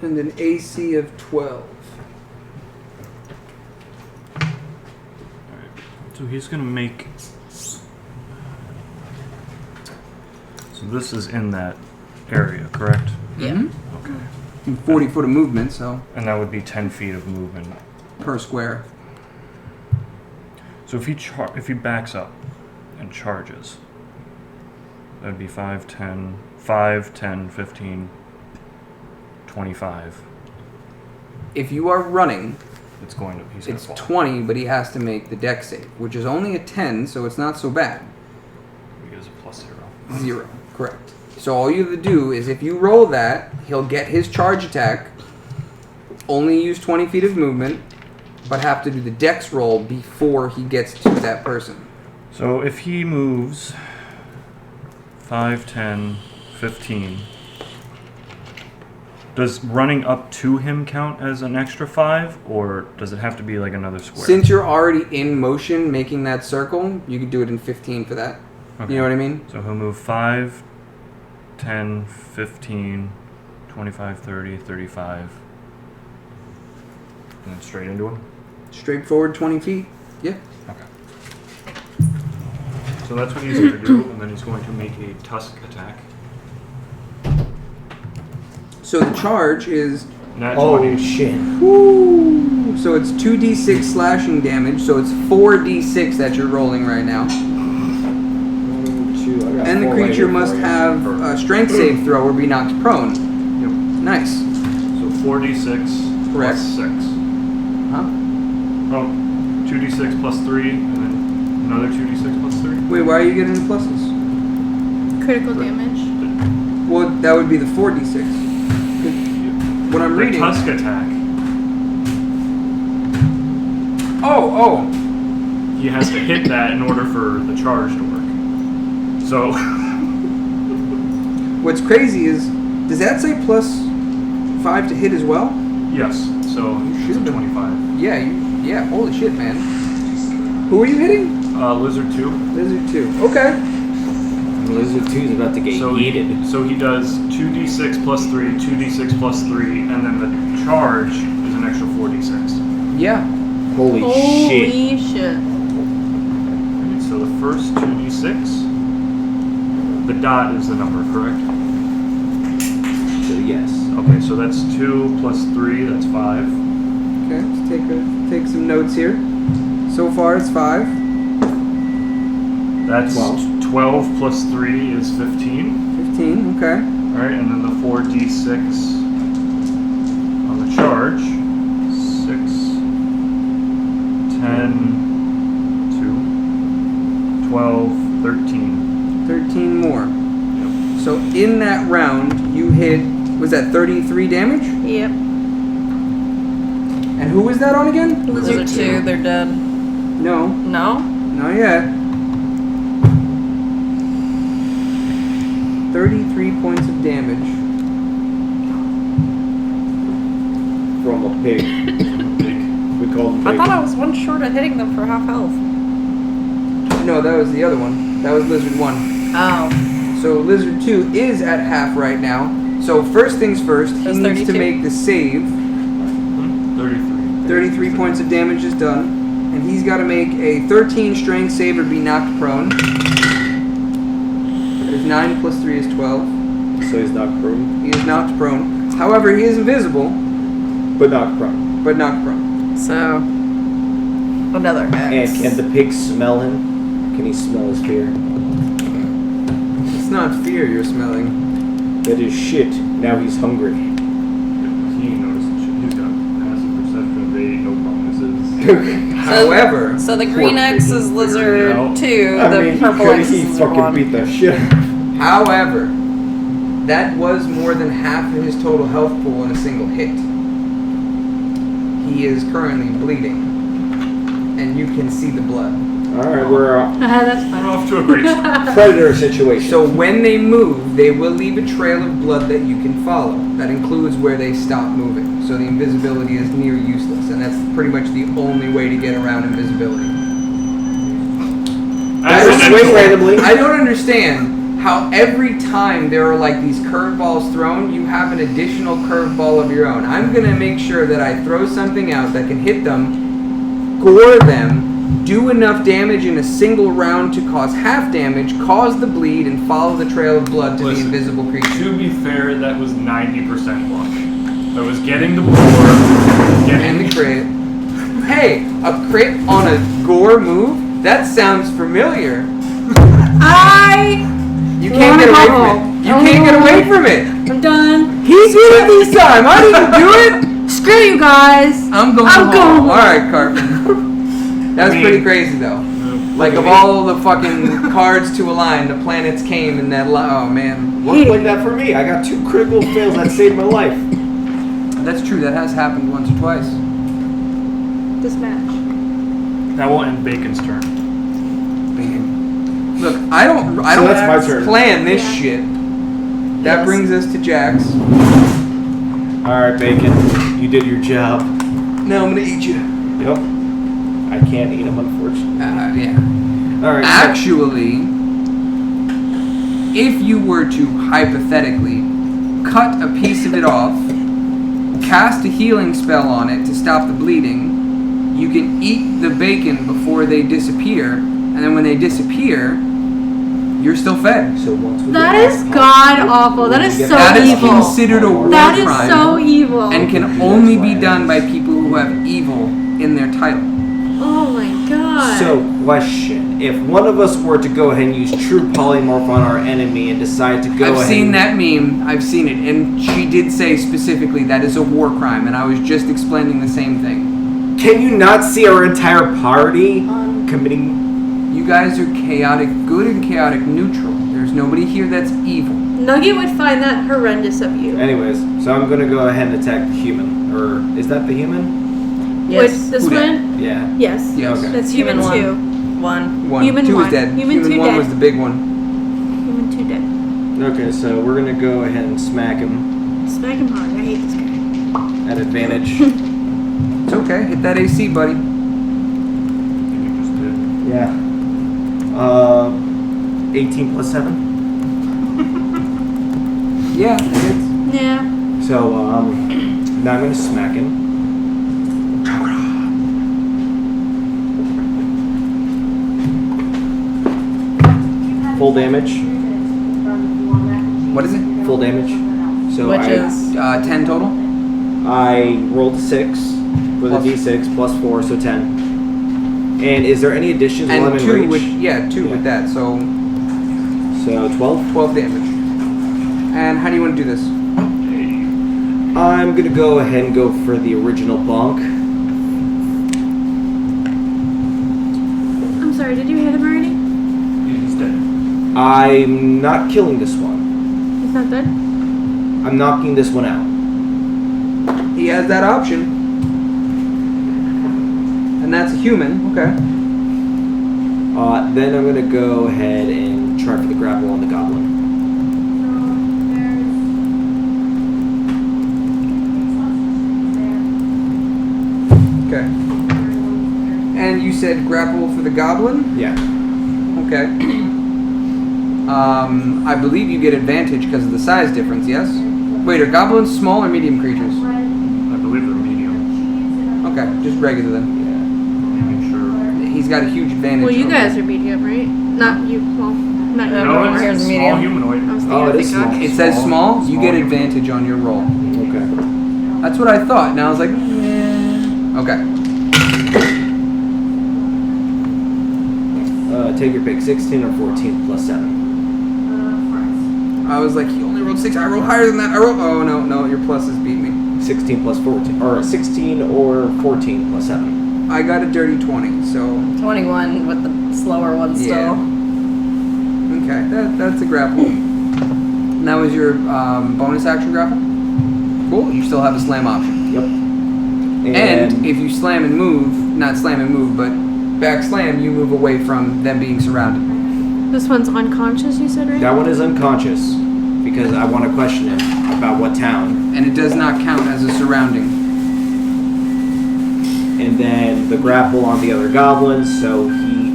and an AC of 12. So he's gonna make. So this is in that area, correct? Yeah. Mhm. Okay. And 40 foot of movement, so And that would be 10 feet of movement. per square. So if he if he backs up and charges, that'd be 5, 10, 15, 25. If you are running, He's gonna it's fall. 20, but he has to make the deck save, which is only a 10, so it's not so bad. He gets a +0. 0, correct. So all you have to do is if you roll that, he'll get his charge attack, only use 20 feet of movement, but have to do the dex roll before he gets to that person. So if he moves 5, 10, 15, does running up to him count as an extra 5, or does it have to be like another square? Since you're already in motion making that circle, you could do it in 15 for that. Okay. You know what I mean? So he'll move 5, 10, 15, 25, 30, 35, and then straight into him? Straightforward 20 feet. Yeah. Okay. So that's what he's going to do, and then he's going to make a tusk attack. So the charge is, Nat Oh 20. shit. whoo, so it's 2d6 slashing damage, so it's 4d6 that you're rolling right now. 1, 2, I got And the 4 right creature here for must you. have a strength save throw or be knocked prone. Yep. Nice. So 4d6 Correct. plus 6. Huh? Oh, 2d6 plus 3, and then another 2d6 plus 3? Wait, why are you getting the pluses? Critical damage. Well, that would be the 4d6. What I'm The reading. tusk attack, Oh, he has to hit that in order for the charge to work. So, what's crazy is, does that say plus 5 to hit as well? yes, so it's a should've been. 25. Yeah, yeah, holy shit, man. Who are you hitting? Lizard 2. Lizard 2. Okay. Lizard 2's about to get So yeeted. so he does 2d6 plus 3, 2d6 plus 3, and then the charge is an extra 4d6. Yeah. Holy shit. Holy shit. Alright, so the first 2d6, the dot is the number, correct? So yes. Okay, so that's 2 plus 3, that's 5. Okay, let's take some notes here. So far it's 5. That's 12. 12 plus 3 is 15. 15, okay. Alright, and then the 4d6 on the charge. 6, 10, 2, 12, 13. 13 more. Yep. So in that round, you hit, was that 33 damage? Yep. And who was that on again? Lizard 2, they're dead. No, No? not yet. 33 points of damage. From a pig. Big. We call him I pig. thought I was one short of hitting them for half health. No, that was the other one. That was Lizard 1. Oh. So Lizard 2 is at half right now. So first things first, he That's needs to 32. make the save. 33. 33 points of damage is done. And he's got to make a 13 strength save or be knocked prone. There's 9 plus 3 is 12. So he's not prone. He is knocked prone. However, he is invisible, But not prone. but knocked prone. So, another And X. can the pig smell him? Can he smell his fear? It's not fear you're smelling. That is shit. Now he's hungry. He noticed shit. He's got passive perception of 8, no bonuses. However, So the green X is Lizard out. 2, I the mean, purple he X is Lizard fucking 1. beat the shit. however, that was more than half of his total health pool in a single hit. He is currently bleeding, and you can see the blood. Alright, we're That's We're fine. off to a great start. predator situation. So when they move, they will leave a trail of blood that you can follow. That includes where they stop moving. So the invisibility is near useless, and that's pretty much the only way to get around invisibility. Just swing randomly. I don't understand how every time there are like these curveballs thrown, you have an additional curveball of your own. I'm gonna make sure that I throw something out that can hit them, gore them, do enough damage in a single round to cause half damage, cause the bleed, and follow the trail of blood to Listen, the invisible creature. To be fair, that was 90% luck. That was getting the boar, And the crit. Hey, a crit on a gore move? That sounds familiar. You can't get away from it. You can't get away from it. I'm done. He did it this time. I didn't do it. Screw you guys. I'm going I'm home. going home. All right, Cartman. That was pretty crazy, though. Like, of all the fucking cards to align, the planets came in that. Oh man. Look like that for me. I got 2 critical fails that saved my life. That's true. That has happened once or twice. This match. That will end Bacon's turn. Man. Look, I don't So that's my turn. plan this Yeah. shit. That Yes. brings us to Jax. Alright, Bacon. You did your job. Now I'm gonna eat you. Yep. I can't eat them, unfortunately. Yeah. Alright. Actually, if you were to hypothetically cut a piece of it off, cast a healing spell on it to stop the bleeding, you can eat the bacon before they disappear, and then when they disappear, you're still fed. So once we That get is off- god awful. That is so That is evil. considered a war That is crime so evil. and can only be done by people who have evil in their title. Oh my god. So, question. If one of us were to go ahead and use true polymorph on our enemy and decide to go I've ahead seen and... that meme. I've seen it, and she did say specifically that is a war crime, and I was just explaining the same thing. Can you not see our entire party committing... You guys are chaotic good and chaotic neutral. There's nobody here that's evil. Nugget would find that horrendous of you. Anyways, so I'm gonna go ahead and attack the human. Or, is that the human? Yes. With this Who dat? one? Yeah. Yes. Yes. Okay. That's Human human, one. 2. One. One. Human 2 one. is dead. Human 2 1 dead. was the big one. Human 2 dead. Okay, so we're gonna go ahead and smack him Smack him hard. I hate this guy. at advantage. It's okay. Hit that AC, buddy. You just did. Yeah. 18 plus 7. Yeah, it hits. Yeah. So, now I'm gonna smack him. Full damage. What is it? Full damage. So Which I, is 10 total? I rolled a 6 with Plus- a d6 plus 4, so 10. And is there any additions while I'm And in 2 range? with, yeah, 2 with that, so So 12. 12 damage. And how do you want to do this? I'm gonna go ahead and go for the original bonk. I'm sorry, did you hit him already? He's dead. I'm not killing this one. He's not dead? I'm knocking this one out. He has that option. And that's a human, okay. Then I'm gonna go ahead and try for the grapple on the goblin. Okay. And you said grapple for the goblin? Yeah. Okay. I believe you get advantage because of the size difference, yes? Wait, are goblins small or medium creatures? I believe they're medium. Okay, just regular then. Make sure. He's got a huge advantage. Well, you over- guys are medium, right? Not you. Well, not you. No, No, here's it's a a medium. small humanoid. I was thinking Oh, of it is the cock. small. It says small, you get Small. advantage on your roll. Okay. That's what I thought, and I was like, okay. Take your pick, 16 or 14 plus 7. I was like, he only rolled 6. I rolled higher than that. Oh, no, your pluses beat me. 16 plus 14, or 16 or 14 plus 7. I got a dirty 20, so 21 with the slower one still. Yeah. Okay, that's a grapple. And that was your bonus action grapple? Cool, you still have a slam option. Yep. And if you slam and move, not slam and move, but back slam, you move away from them being surrounded. This one's unconscious, you said, right? that one is unconscious because I want to question him about what town. And it does not count as a surrounding. And then the grapple on the other goblin, so he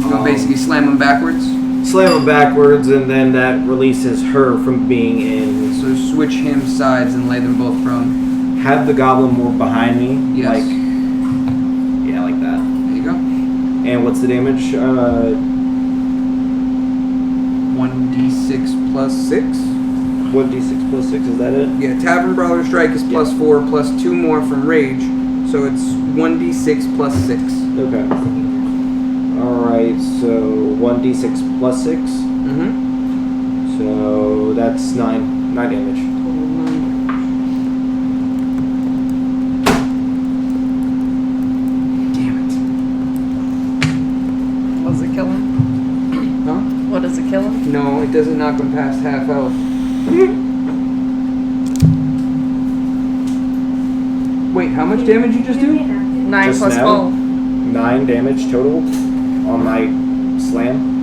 You basically slam them backwards. slam him backwards, and then that releases her from being in. So switch him sides and lay them both prone. Have the goblin more behind me. Yes. Like, yeah, like that. There you go. And what's the damage? 1d6 plus 6. 1d6 plus 6, is that it? Yeah, Tavern Brawler Strike is plus 4, plus 2 more from Rage. So it's 1d6 plus 6. Okay. Alright, so 1d6 plus 6. Mm-hmm. So that's 9 damage. Damn What does it kill him? it. Huh? What does it kill him? No, it doesn't knock him past half health. Wait, how much damage you just do? 9 Just plus now? 12. 9 damage total on my slam.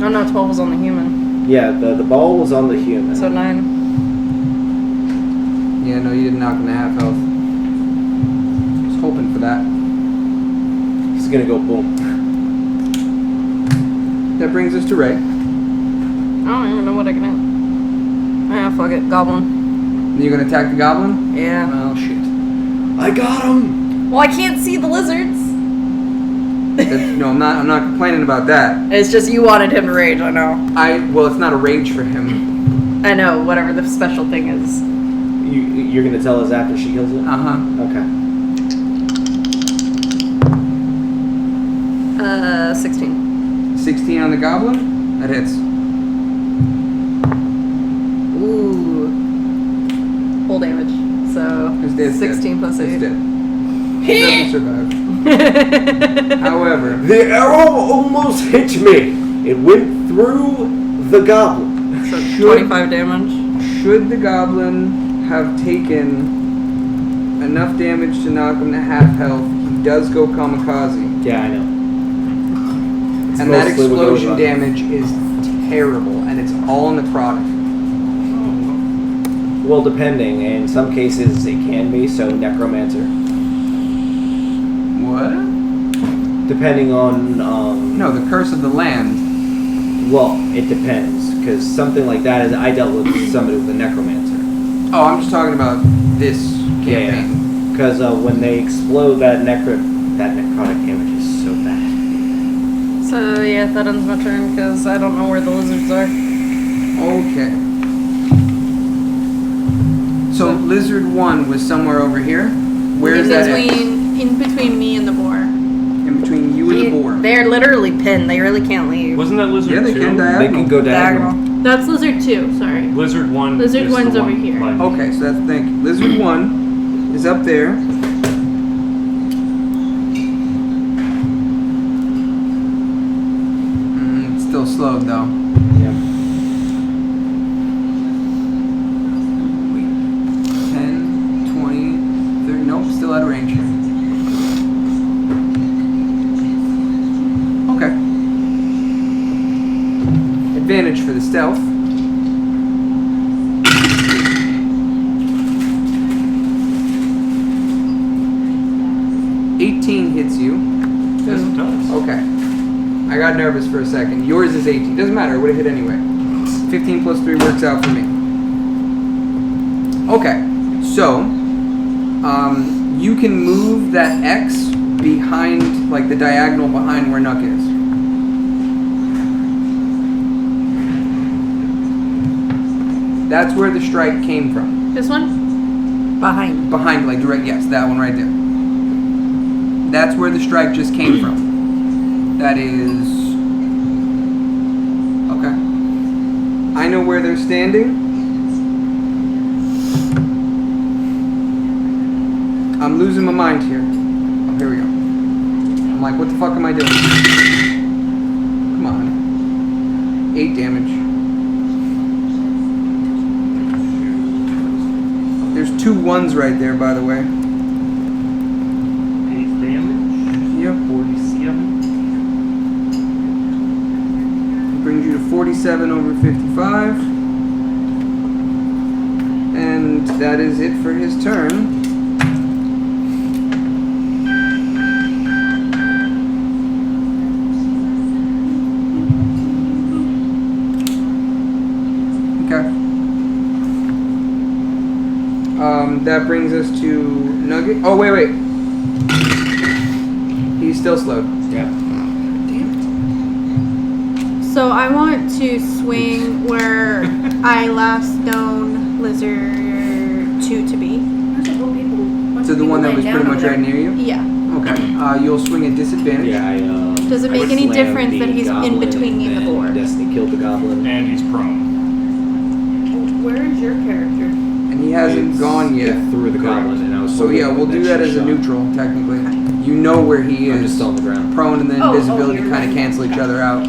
Oh no, 12 was on the human. Yeah, the ball was on the human. So 9. Yeah, no, you didn't knock him to half health. Was hoping for that. He's gonna go boom. That brings us to Ray. I don't even know what I can hit. Ah, fuck it. Goblin. You're gonna attack the goblin? Yeah. Oh shit. I got him! Well, I can't see the lizards. No, I'm not complaining about that. It's just you wanted him to rage, I know. Well, it's not a rage for him. I know, whatever the special thing is. You're gonna tell us after she kills it? Uh-huh. Okay. 16. 16 on the goblin? That hits. Ooh. Full damage. So, It's dead. 16 plus 8. It's dead. It doesn't survive. However, The arrow almost hit me! It went through the goblin. So, Should- 25 damage. should the goblin have taken enough damage to knock him to half health, he does go kamikaze. Yeah, I know. It's And that mostly what goes explosion on. damage is terrible, and it's all necrotic. Well, depending. In some cases, it can be, so necromancer. What? Depending on, No, the curse of the land. well, it depends. Because something like that is, I dealt with somebody with a necromancer. Oh, I'm just talking about this campaign. Because when they explode, that necrotic damage is so bad. So, yeah, that ends my turn because I don't know where the lizards are. Okay. So lizard 1 was somewhere over here. Where's that? X? In between me and the boar. In between you and the boar. They're literally pinned. They really can't leave. Wasn't that lizard Yeah, they 2? can They diagonal. can go diagonal. That's lizard 2, sorry. Lizard 1. Lizard is the 1's over one here. like- Okay, so that's thank you. Lizard 1 is up there. It's still slowed though. Yeah. 10, 20, 30. Nope, still out of range. Okay. Advantage for the stealth. Hits you. Yes, it does. Okay. I got nervous for a second. Yours is 18. Doesn't matter. It would have hit anyway. 15 plus 3 works out for me. Okay. So, you can move that X behind, like the diagonal behind where Nuck is. That's where the strike came from. This one? Behind. Behind, like direct, yes, that one right there. That's where the strike just came from. That is... Okay. I know where they're standing. I'm losing my mind here. Oh, here we go. I'm like, what the fuck am I doing? Come on. 8 damage. There's 2 1s right there, by the way. 8 damage. Yep. 47. Brings you to 47 over 55. And that is it for his turn. to Nugget. Oh, wait. He's still slowed. Yeah. So I want to swing where I last known Lizard 2 to be. To the one that was pretty much right near you? Yeah. Okay. You'll swing at disadvantage. Yeah, Does it I make any slammed difference the that he's in goblin between me and the boar? Destiny killed the goblin. And he's prone. Where is your character? And he hasn't It's gone yet. through the goblin, and I was So hoping yeah, we'll do that as a shot. neutral, technically. You know where he I'm is. just on the ground. Prone and then Oh, invisibility you're kind of right. cancel each other out.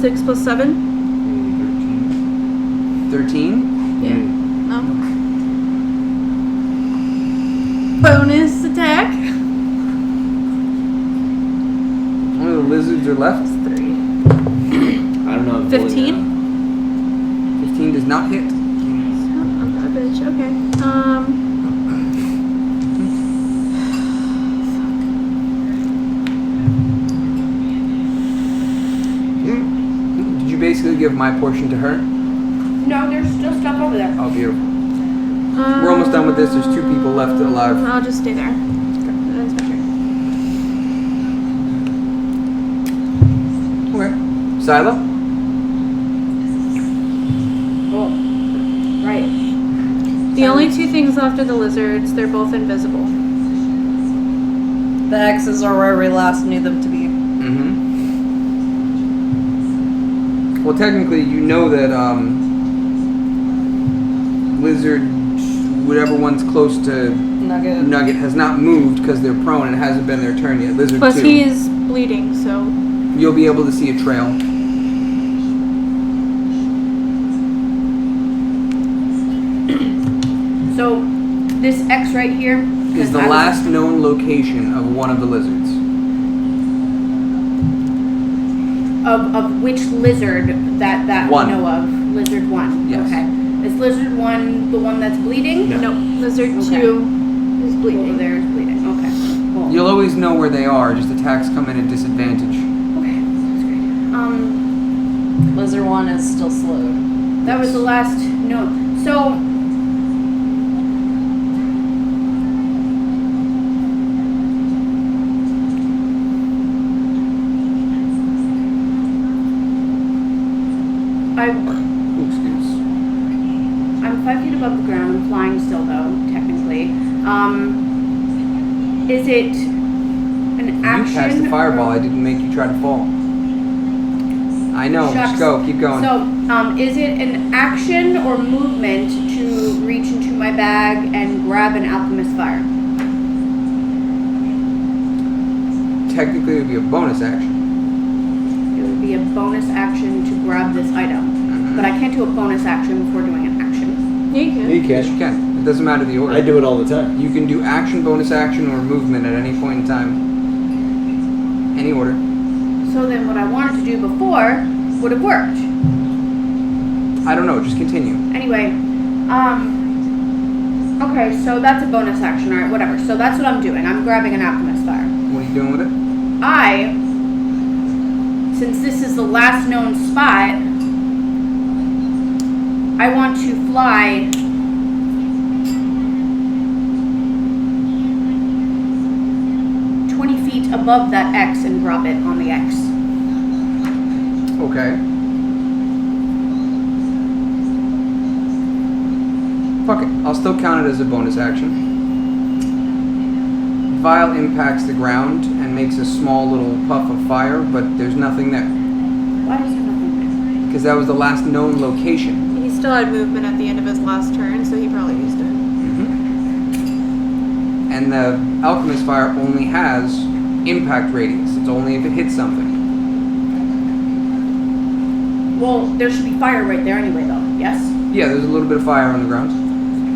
6 plus 7? 13. Yeah. No. Bonus attack. One of the lizards are left. 3. I don't know. I'm 15? 15 does not hit. I'm that bitch. Okay. Did you basically give my portion to her? No, there's still stuff over there. Oh, beautiful. We're almost done with this. There's 2 people left alive. I'll just stay there. That's my turn. Okay. Silo? Oh, right. The only 2 things left are the lizards. They're both invisible. The X's are where we last knew them to be. Mm-hmm. Well, technically, you know that lizard, whatever one's close to Nugget. Nugget, has not moved because they're prone and it hasn't been their turn yet. Lizard Plus 2. he is bleeding, so You'll be able to see a trail. So, this X right here Is the last known location of one of the lizards. of which lizard that One. we know of? Lizard 1. Yes. Okay. Is lizard 1 the one that's bleeding? No. no. Lizard Okay. 2 is bleeding. Over there is bleeding. Okay. Cool. You'll always know where they are, just attacks come in at disadvantage. Okay. That's great. Lizard 1 is still slowed. That was the last note. So. I'm 5 feet above the ground. I'm flying still, though, technically. Is it an action? You cast the fireball. or- I didn't make you try to fall. I know. Shucks. Just go. Keep going. So, is it an action or movement to reach into my bag and grab an alchemist fire? Technically, it would be a bonus action. It would be a bonus action to grab this item, but I can't do a bonus action before doing an action. Yeah, you can. You Yes, you can. can. It doesn't matter the order. I do it all the time. You can do action, bonus action, or movement at any point in time. Any order. So then, what I wanted to do before would have worked. I don't know. Just continue. Anyway, okay, so that's a bonus action, alright, whatever. So that's what I'm doing. I'm grabbing an alchemist fire. What are you doing with it? Since this is the last known spot, I want to fly 20 feet above that X and drop it on the X. Okay. Fuck it. I'll still count it as a bonus action. Vial impacts the ground and makes a small little puff of fire, but there's nothing there. Why is there nothing Because that was the last known location. He still had movement at the end of his last turn, so he probably used it. And the alchemist fire only has impact radius. It's only if it hits something. there? Well, there should be fire right there anyway, though. Yes? Yeah, there's a little bit of fire on the ground.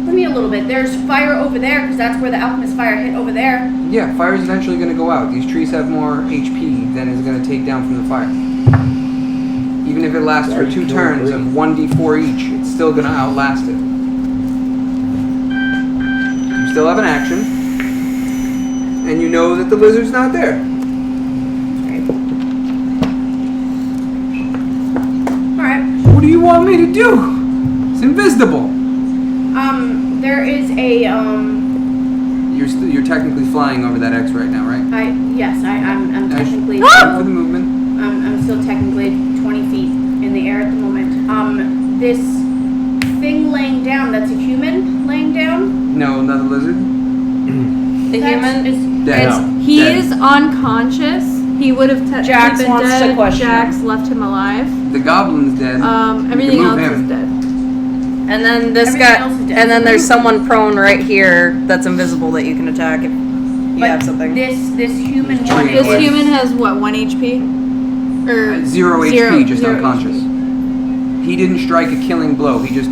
Give me a little bit. There's fire over there because that's where the alchemist fire hit over there. Yeah, fire's eventually going to go out. These trees have more HP than it's going to take down from the fire. Even if it lasts for 2 turns of 1d4 each, it's still going to outlast it. You still have an action, and you know that the lizard's not there. Alright. What do you want me to do? It's invisible. There is a You're technically flying over that X right now, right? I'm technically For still, the movement. I'm still technically 20 feet in the air at the moment. This thing laying down, that's a human laying down? No, another lizard. The human is Dead. He Dead. is unconscious. He would have technically Jax been wants to dead. question Jax left him alive. The goblin's dead. Everything move else him. is dead. And then this Everything guy, else is dead. and then there's someone prone right here that's invisible that you can attack if you have something. This human Tree. one. This Yes. human has what, 1 HP? Or Zero HP, just zero unconscious. HP. He didn't strike a killing blow. He just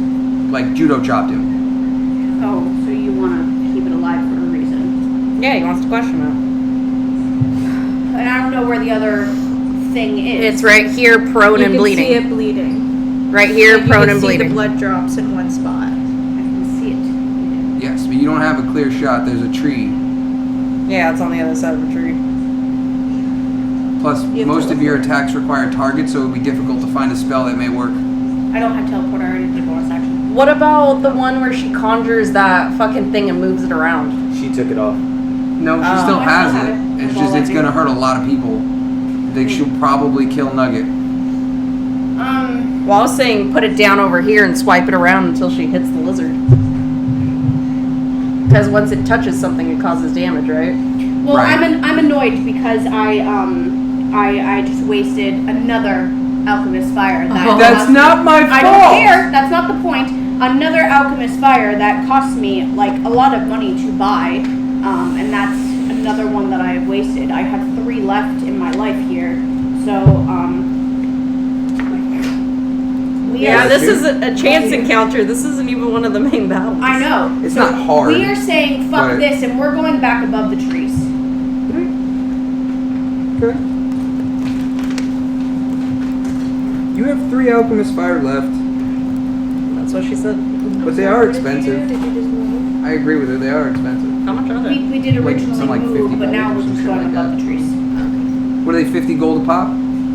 like judo chopped him. Oh, so you want to keep it alive for a reason? Yeah, he wants to question And I don't know where the other thing it. is. It's right here, prone You and can bleeding. see it bleeding. Right here, Like, prone you and can see bleeding. the blood drops in one spot. I can see it. Yes, but you don't have a clear shot. There's a tree. Yeah, it's on the other side of the tree. Plus, have most to of your attacks require targets, so it would be difficult to find a spell that may work. I don't have teleport. I already did bonus action. What about the one where she conjures that fucking thing and moves it around? She took it off. No, she Oh. still I has still have it. it. It's That's just all I it's do. gonna hurt a lot of people. They should probably kill Nugget. Well, I was saying put it down over here and swipe it around until she hits the lizard. Because once it touches something, it causes damage, right? Well, Right. I'm annoyed because I just wasted another alchemist fire. That's not my fault. I don't care. That's not the point. Another alchemist fire that cost me like a lot of money to buy, and that's another one that I wasted. I have 3 left in my life here, so Yeah, this is a chance encounter. This isn't even one of the main battles. I know. It's So not hard, We are saying fuck but- this, and we're going back above the trees. Okay. You have 3 alchemist fire left, That's what she said. but they are expensive. Did you just move? I agree with her. They are expensive. How much are they? We did Like, originally something like 50 move, but now gold or we're some just shit going like above that. the trees. What are they? 50 gold a pop?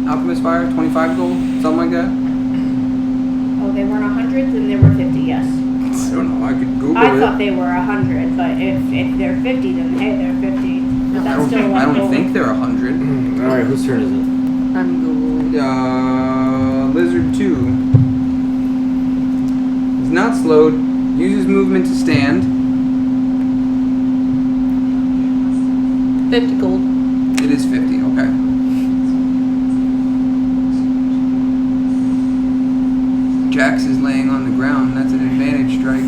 Alchemist fire, 25 gold, something like that. Oh, they weren't 100, then they were 50. Yes. I don't know. I could Google I it. thought they were 100, but if they're 50, then hey, they're 50. But I that's don't, still a lot I don't of gold. think they're 100. All right, whose turn is it? I'm Googling. Lizard 2 is not slowed. Uses movement to stand. 50 gold. It is 50. Okay. Jax is laying on the ground. That's an advantage strike.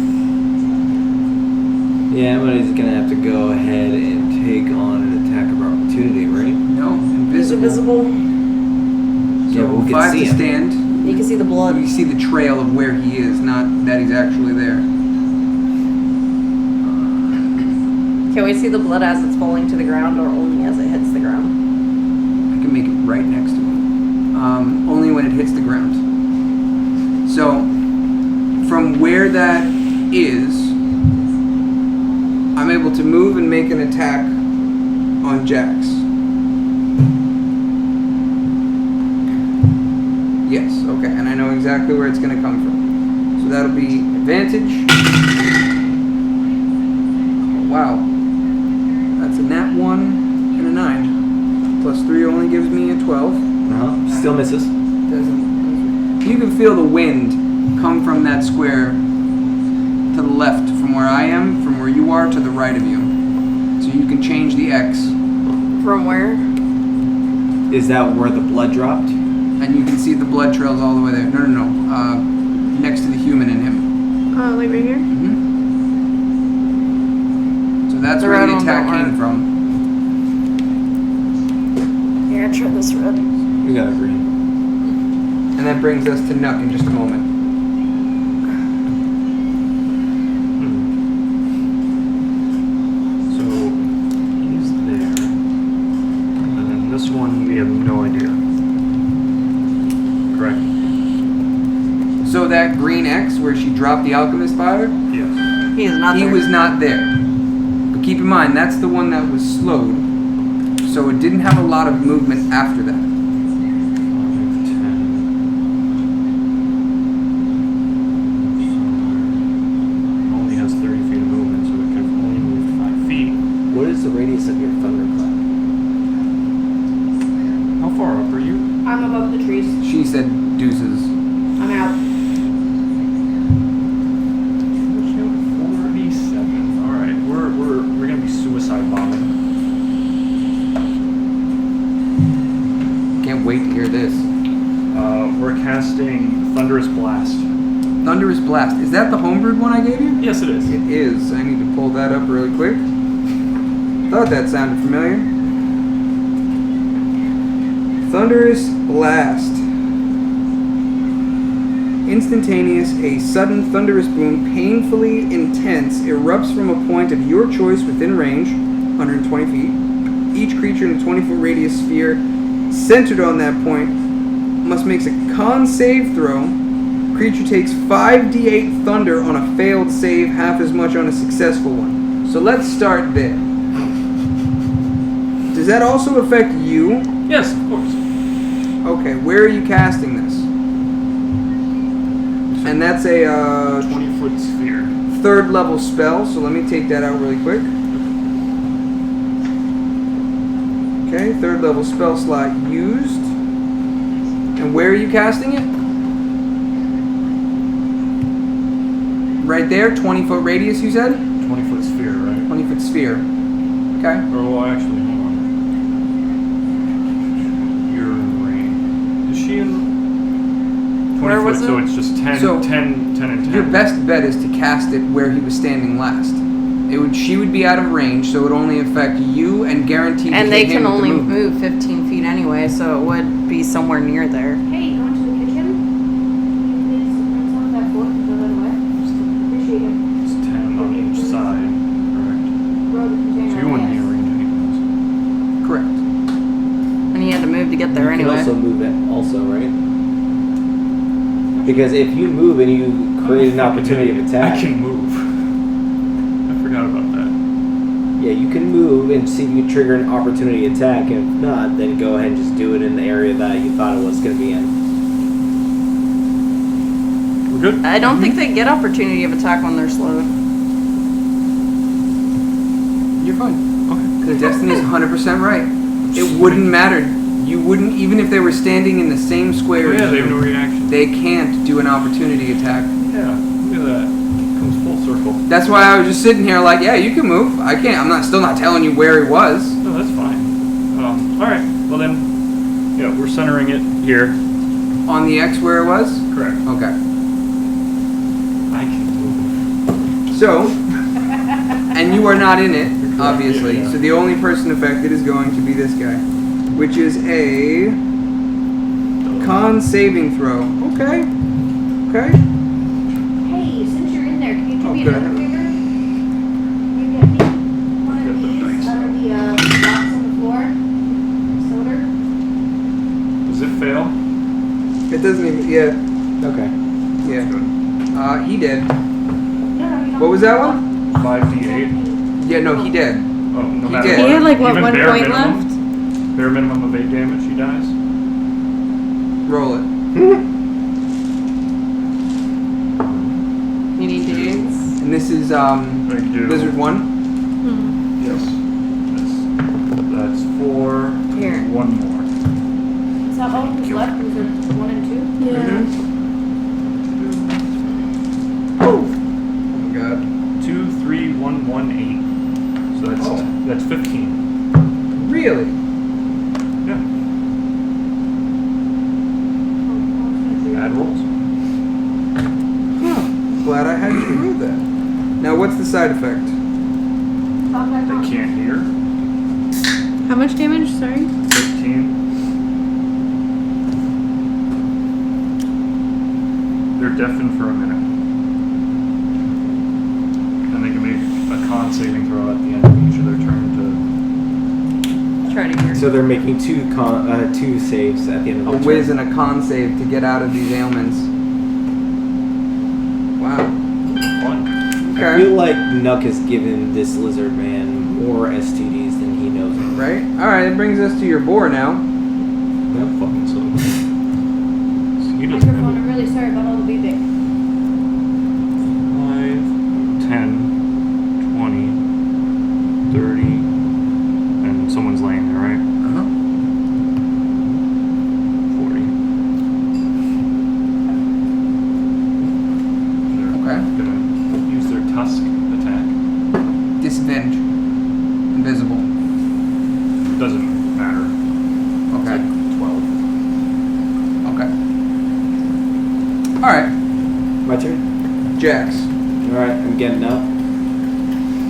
Yeah, but he's gonna have to go ahead and take on an attack of opportunity, right? No, He's invisible. invisible. Yeah, So we can 5 see to him. stand. You can see the blood. You see the trail of where he is, not that he's actually there. Can we see the blood as it's falling to the ground or only as it hits the ground? I can make it right next to him. Only when it hits the ground. So, from where that is, I'm able to move and make an attack on Jax. Yes, okay, and I know exactly where it's going to come from. So that'll be advantage. Oh, wow. That's a nat 1 and a 9. Plus 3 only gives me a 12. Still misses. Doesn't. You can feel the wind come from that square to the left from where I am, from where you are, to the right of you. So you can change the X, From where? Is that where the blood dropped? and you can see the blood trails all the way there. No. Next to the human in him. Like right here? So that's The where red the one attack don't came work. from. Here, try this red. We got a green. And that brings us to Nuck in just a moment. So he's there, and then this one we have no idea. Correct? So that green X where she dropped the alchemist fire, Yes. He is not he there. was not there. But keep in mind, that's the one that was slowed. So it didn't have a lot of movement after that. 5, 10. Blast. Is that the homebrewed one I gave you? Yes, it is. It is. I need to pull that up really quick. Thought that sounded familiar. Thunderous Blast. Instantaneous, a sudden thunderous boom, painfully intense, erupts from a point of your choice within range, 120 feet. Each creature in a 20-foot radius sphere centered on that point must make a con save throw. Creature takes 5d8 thunder on a failed save, half as much on a successful one. So let's start there. Does that also affect you? Yes, of course. Okay, where are you casting this? And that's a 20-foot sphere. 3rd level spell, so let me take that out really quick. Okay, 3rd level spell slot used. And where are you casting it? Right there, 20-foot radius, you said? 20-foot sphere, right? 20-foot sphere. Okay. Or, well, actually, hold on. You're in range. Is she in? 20 Where foot, was so it? it's just 10, So, 10, 10, and 10. Your best bet is to cast it where he was standing last. She would be out of range, so it would only affect you and guaranteed to And hit they him can with the only movement. move 15 feet anyway, so it would be somewhere near there. Hey, going to the kitchen? Please bring some of that book and throw that away. Appreciate it. It's 10 on each side, correct? Throw the container So you wouldn't be in away. range anyways. Correct. And he had to move to get there You anyway. can also move it, also, right? Because if you move and you create an opportunity of attack, I can move. I forgot about that. yeah, you can move and see if you trigger an opportunity attack. And if not, then go ahead and just do it in the area that you thought it was going to be in. We're good? I don't think they get opportunity of attack when they're slowed. You're fine. Okay. Because Destiny's 100% right. It wouldn't matter. You wouldn't, even if they were standing in the same square. Oh, yeah, as they have you, no reaction. They can't do an opportunity attack. Yeah, look at that. Comes full circle. That's why I was just sitting here like, yeah, you can move. I can't. I'm still not telling you where he was. No, that's fine. Alright, well then, yeah, we're centering it here. On the X where it was? Correct. Okay. I can move. So, and you are not in it, obviously. Yeah. So the only person affected is going to be this guy, which is a con saving throw. Okay. Okay. Hey, since you're in there, can you do me Okay. another favor? You get me one of these out of the box on the floor? Soda? Does it fail? It doesn't even. Yeah. Okay. Yeah. He did. No, you don't. What was that one? 5d8. Yeah. No, he did. Oh, no He matter did. what. He had, like, what, Even 1 bare point minimum? left? Bare minimum of 8 damage, she dies. Roll it. You need dudes. And this is I do. Blizzard 1. Yes. That's 4. Here. 1 more. Is that all who's left? Was there 1 and 2? Yeah. Oh my god. 2, 3, 1, 1, 8. So that's 15. Really? Yeah. Add rolls. Huh. Glad I had you do that. Now, what's the side effect? They can't hear. How much damage? Sorry. 15. They're deafened for a minute. And they can make a con saving throw at the end of each of their turn Try to hear. So they're making two saves at the end of A the whiz turn. and a con save to get out of these ailments. Wow. to fun. I Okay. feel like Nuck has given this lizard man more STDs than he knows. Right? Alright, it brings us to your boar now. Yeah, fucking so. He doesn't Microphone, have I'm really sorry about all the beeping. 5, 10, 20, 30, and someone's laying there, right? Uh-huh. 40. They're Okay. gonna use their tusk attack. Disadvantage. Invisible. Doesn't matter. Okay. 12. Jax. Alright, I'm getting up.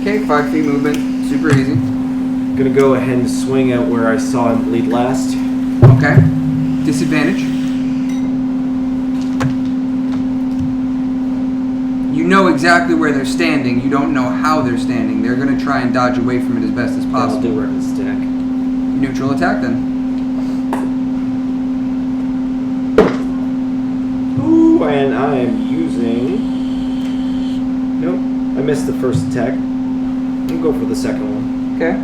Okay, 5 feet movement. Super easy. Gonna go ahead and swing at where I saw him bleed last. Okay. Disadvantage. You know exactly where they're standing. You don't know how they're standing. They're going to try and dodge away from it as best as I'll possible. do reckless attack. Neutral attack then. Ooh, and I am using... Nope, I missed the first attack. I'll go for the second one. Okay.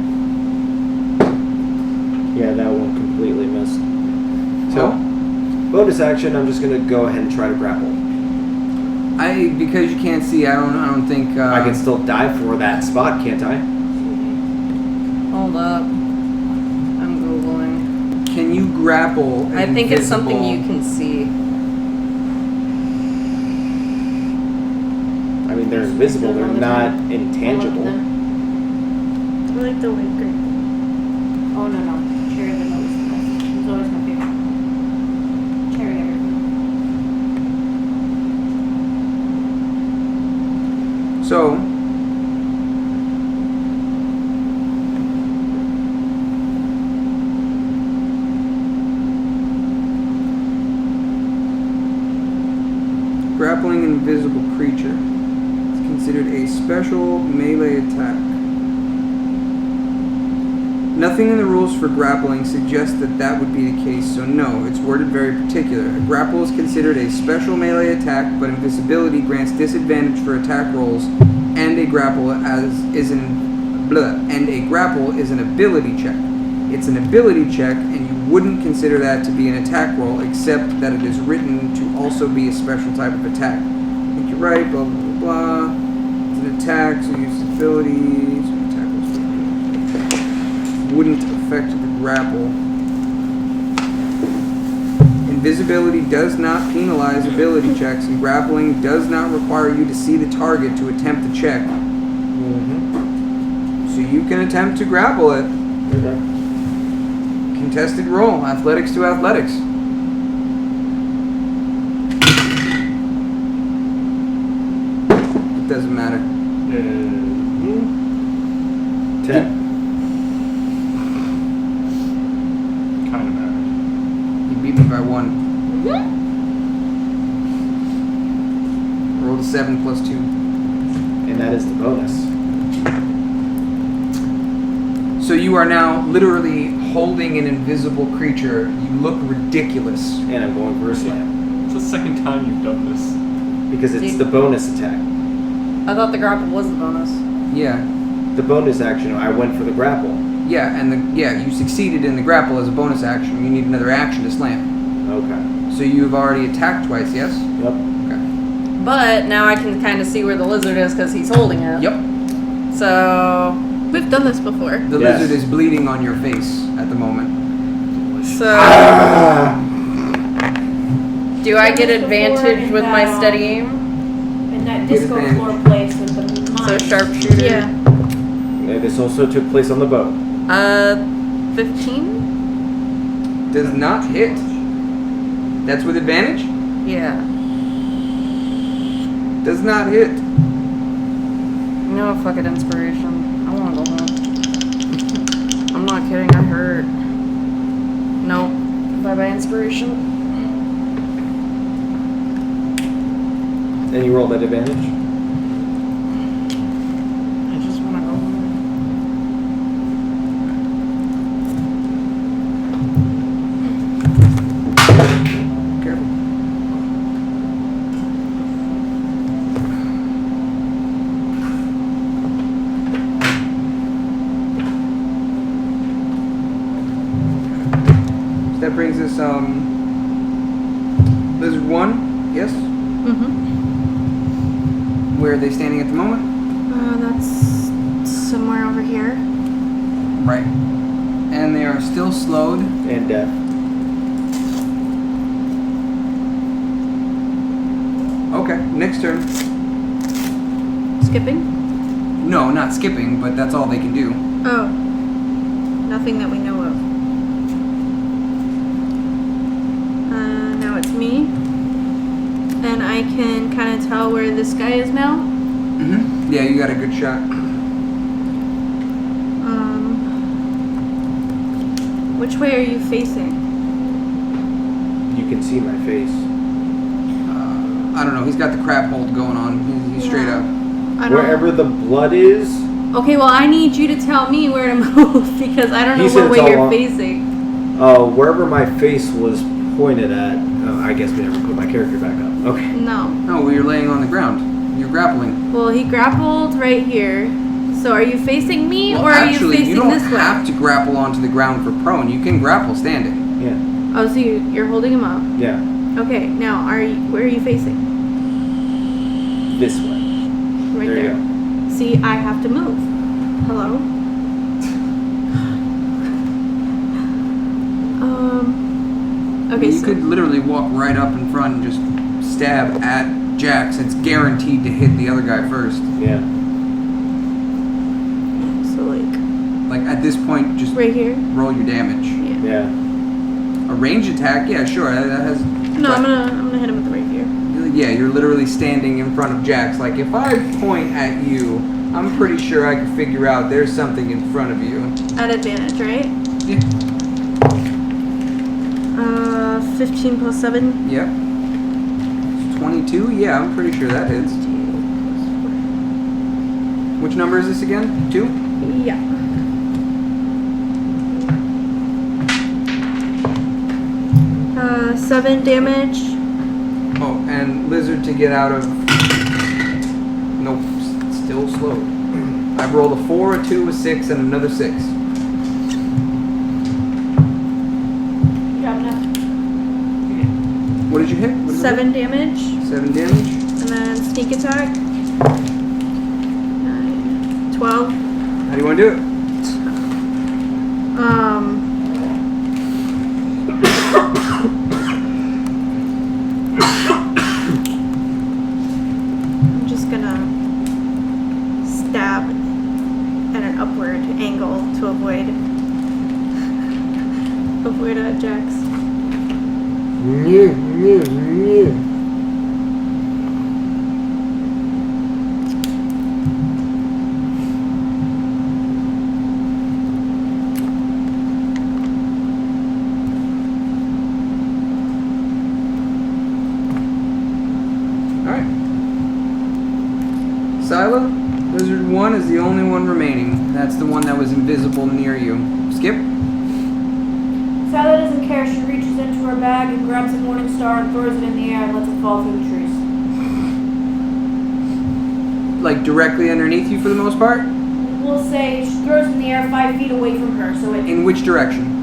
Yeah, that one completely missed. So, Oh. bonus action, I'm just gonna go ahead and try to grapple. Because you can't see, I don't think I can still dive for that spot, can't I? Hold up. I'm Googling. Can you grapple? I think it's something you invisible? can see. I mean, they're invisible, they're not intangible. I like the white grape. Oh no. Cherry the most. It's always my favorite. Cherry everything. So, grappling an invisible creature is considered a special melee attack. Nothing in the rules for grappling suggests that that would be the case, so no, it's worded very particular. A grapple is considered a special melee attack, but invisibility grants disadvantage for attack rolls, and a grapple is an ability check. It's an ability check, and you wouldn't consider that to be an attack roll, except that it is written to also be a special type of attack. I think you're right, blah, blah, blah, blah. It's an attack, so use abilities. Attack rolls wouldn't affect the grapple. Invisibility does not penalize ability checks, and grappling does not require you to see the target to attempt the check. So you can attempt to grapple it. Okay. Contested roll, athletics to athletics. It doesn't matter. 10. Kind of matters. You beat me by 1. Rolled a 7 plus 2. And that is the bonus. So you are now literally holding an invisible creature. You look ridiculous. And I'm going for a slam. It's the second time you've done this. Because it's the bonus attack. I thought the grapple was the bonus. Yeah. The bonus action, I went for the grapple. Yeah, and you succeeded in the grapple as a bonus action. You need another action to slam. Okay. So you've already attacked twice, yes? Yep. Okay. But now I can kind of see where the lizard is because he's holding it. Yep. So, We've done this before. The Yes. lizard is bleeding on your face at the moment. do I get advantage with my steady aim? In that Get disco advantage. floor place with the So mines. sharpshooter. Yeah. And this also took place on the boat. 15? Does not hit. That's with advantage? Yeah. Does not hit. No, fuck it, inspiration. I wanna go home. I'm not kidding, I hurt. Nope. Bye-bye, inspiration. And you rolled that advantage? I just wanna go home. Careful. So that brings us, Lizard 1, yes? Mm-hmm. Where are they standing at the moment? That's somewhere over here. Right. And they are still slowed. And death. Okay, next turn. Skipping? No, not skipping, but that's all they can do. Oh. Nothing that we know of. Now it's me. and I can kind of tell where this guy is now. Mm-hmm. Yeah, you got a good shot. Which way are you facing? You can see my face. I don't know. He's got the crap hold going on. He's straight Yeah. up. I don't Wherever the blood is, Okay, well, I need you to tell me where to move because I don't He know said what it's way all you're on- facing. wherever my face was pointed at. I guess we never put my character back up. Okay. No. No, well, you're laying on the ground. You're grappling. Well, he grappled right here. So are you facing me Well, or are actually, you facing don't this way? have to grapple onto the ground for prone. You can grapple standing. Yeah. Oh, so you're holding him up. Yeah. Okay, now where are you facing? This way. Right There you there. See, I have to move. Hello? Okay, You so could literally walk right up in front and just stab at Jax. It's guaranteed to hit the other guy first. Yeah. so Like at this point, just right here. roll your damage. Yeah. Yeah. A range attack, yeah, sure. That has. No, I'm gonna hit him with the rapier. Yeah, you're literally standing in front of Jax. Like if I point at you, I'm pretty sure I can figure out there's something in front of you. At advantage, right? Yeah. 15 plus 7. Yep. 22. Yeah, I'm pretty sure that hits. Which number is this again? 2? Yeah. Uh, 7 damage. Oh, and lizard to get out of. Nope, still slow. I've rolled a 4, a 2, a 6, and another 6. What did you hit? What did you 7 damage. hit? 7 damage. And then sneak attack. 9, 12. How do you want to do it? I'm just gonna stab at an upward angle to avoid Jax. Alright. Scylla, Lizard 1 is the only one remaining. That's the one that was invisible near you. Skip? Scylla doesn't care. She reaches into her bag and grabs a morning star and throws it in the air and lets it fall through the trees. Like directly underneath you for the most part? We'll say she throws it in the air 5 feet away from her, so it In which direction?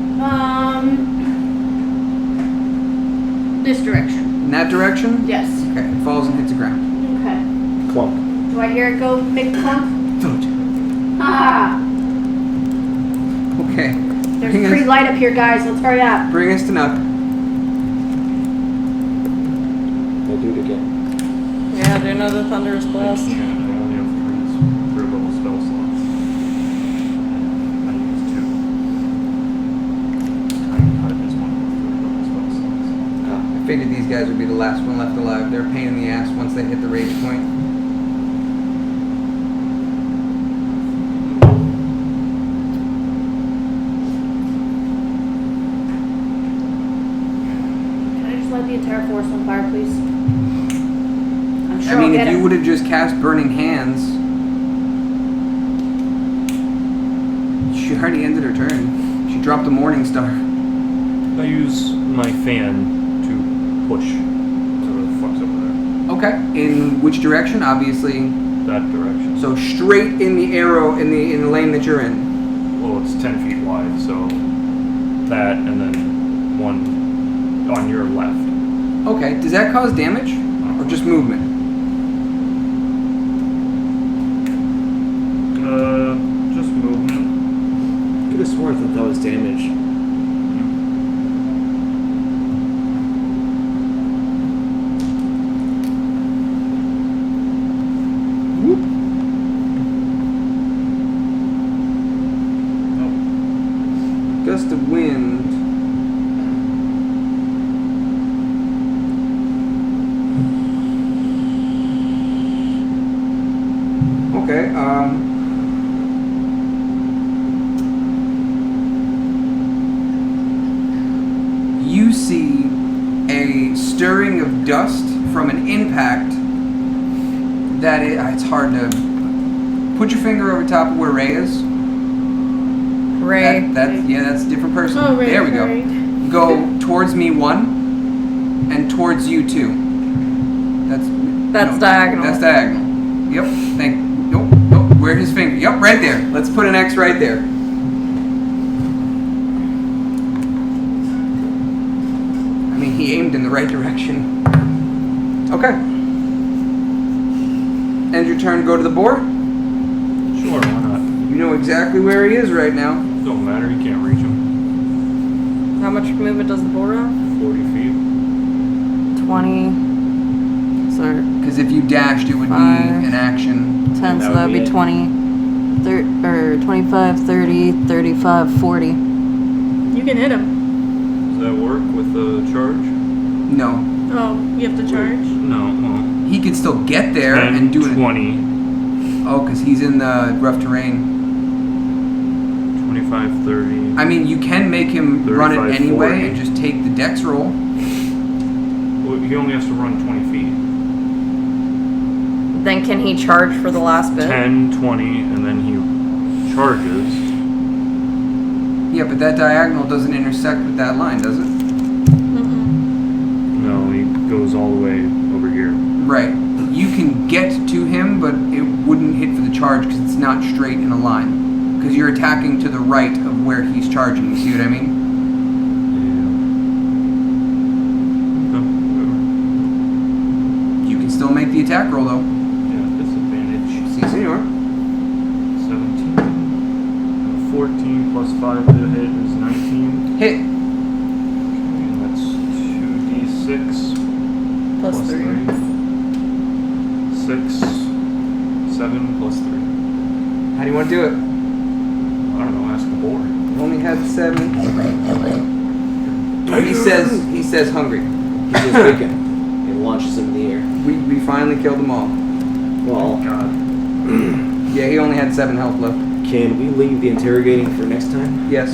this direction. In that direction? Yes. Okay, it falls and hits the ground. Okay. Clunk. Do I hear it go make a clunk? Ah! Okay. There's Bring a pretty us, light up here, guys. Let's hurry up. bring us to Nuck. I'll do it again. Yeah, do another Thunderous Blast. I only have 3 level spell slots. I use 2. Tiny Cut is one of the 3 level spell slots. I figured these guys would be the last one left alive. They're a pain in the ass once they hit the rage point. Can I just light the entire forest on fire, please? I'm sure I mean, I'll get if you it. would have just cast Burning Hands, she already ended her turn. She dropped the Morning Star. I use my fan to push to the flux over there. Okay. In which direction? Obviously. That direction. So straight in the arrow in the lane that you're in. Well, it's 10 feet wide, so that and then one on your left. Okay. Does that cause damage or just movement? Just movement. Could have sworn that was damage. Gust of wind. Okay. You see a stirring of dust from an impact that it's hard to put your finger over top of where Ray is. Ray. That's a different person. Oh, Ray, there we sorry. go. Go towards me 1 and towards you 2. That's diagonal. That's diagonal. Yep. Nope. Where's his finger? Yep, right there. Let's put an X right there. I mean, he aimed in the right direction. Okay. End your turn. Go to the board. Sure, why not? You know exactly where he is right now. Don't matter, you can't reach him. How much movement does the board have? 40 feet. 20. So Because if you dashed, it would be 5, an action. 10, so That that would would be be it. 20. 25, 30, 35, 40. You can hit him. Does that work with the charge? No. Oh, you have to charge? No, well. He can still get there 10, and do it. 20, Oh, because he's in the rough terrain. 25, 30. I mean, you can make him run it 35, anyway 40. and just take the dex roll. Well, he only has to run 20 feet. Then can he charge for the last bit? 10, 20, and then he charges. Yeah, but that diagonal doesn't intersect with that line, does it? No, he goes all the way over here. Right. You can get to him, but it wouldn't hit for the charge because it's not straight in a line. Because you're attacking to the right of where he's charging. You see what I mean? Yeah. Okay, whatever. You can still make the attack roll, though. Yeah, disadvantage. Si, senor. 17. 14 plus 5 to hit is 19. Hit. And that's 2d6 Plus 3. 6, 7 plus 3. How do you want to do it? I don't know, ask the board. You only had 7. He says hungry. He says bacon. It launches him in the air. We finally killed them all. Well, God. Yeah, he only had 7 health left. can we leave the interrogating for next time? Yes.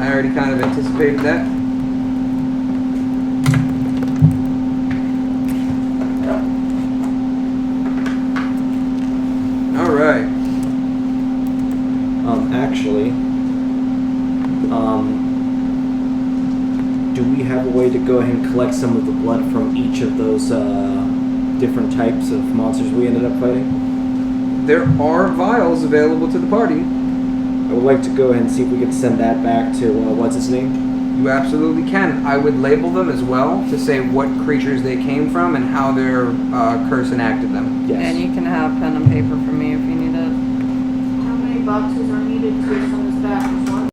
I already kind of anticipated that. Alright. Actually, do we have a way to go ahead and collect some of the blood from each of those different types of monsters we ended up fighting? There are vials available to the party. I would like to go ahead and see if we could send that back to, what's his name? You absolutely can. I would label them as well to say what creatures they came from and how their curse enacted them. Yes. And you can have pen and paper for me if you need it. How many boxes are needed to send this back?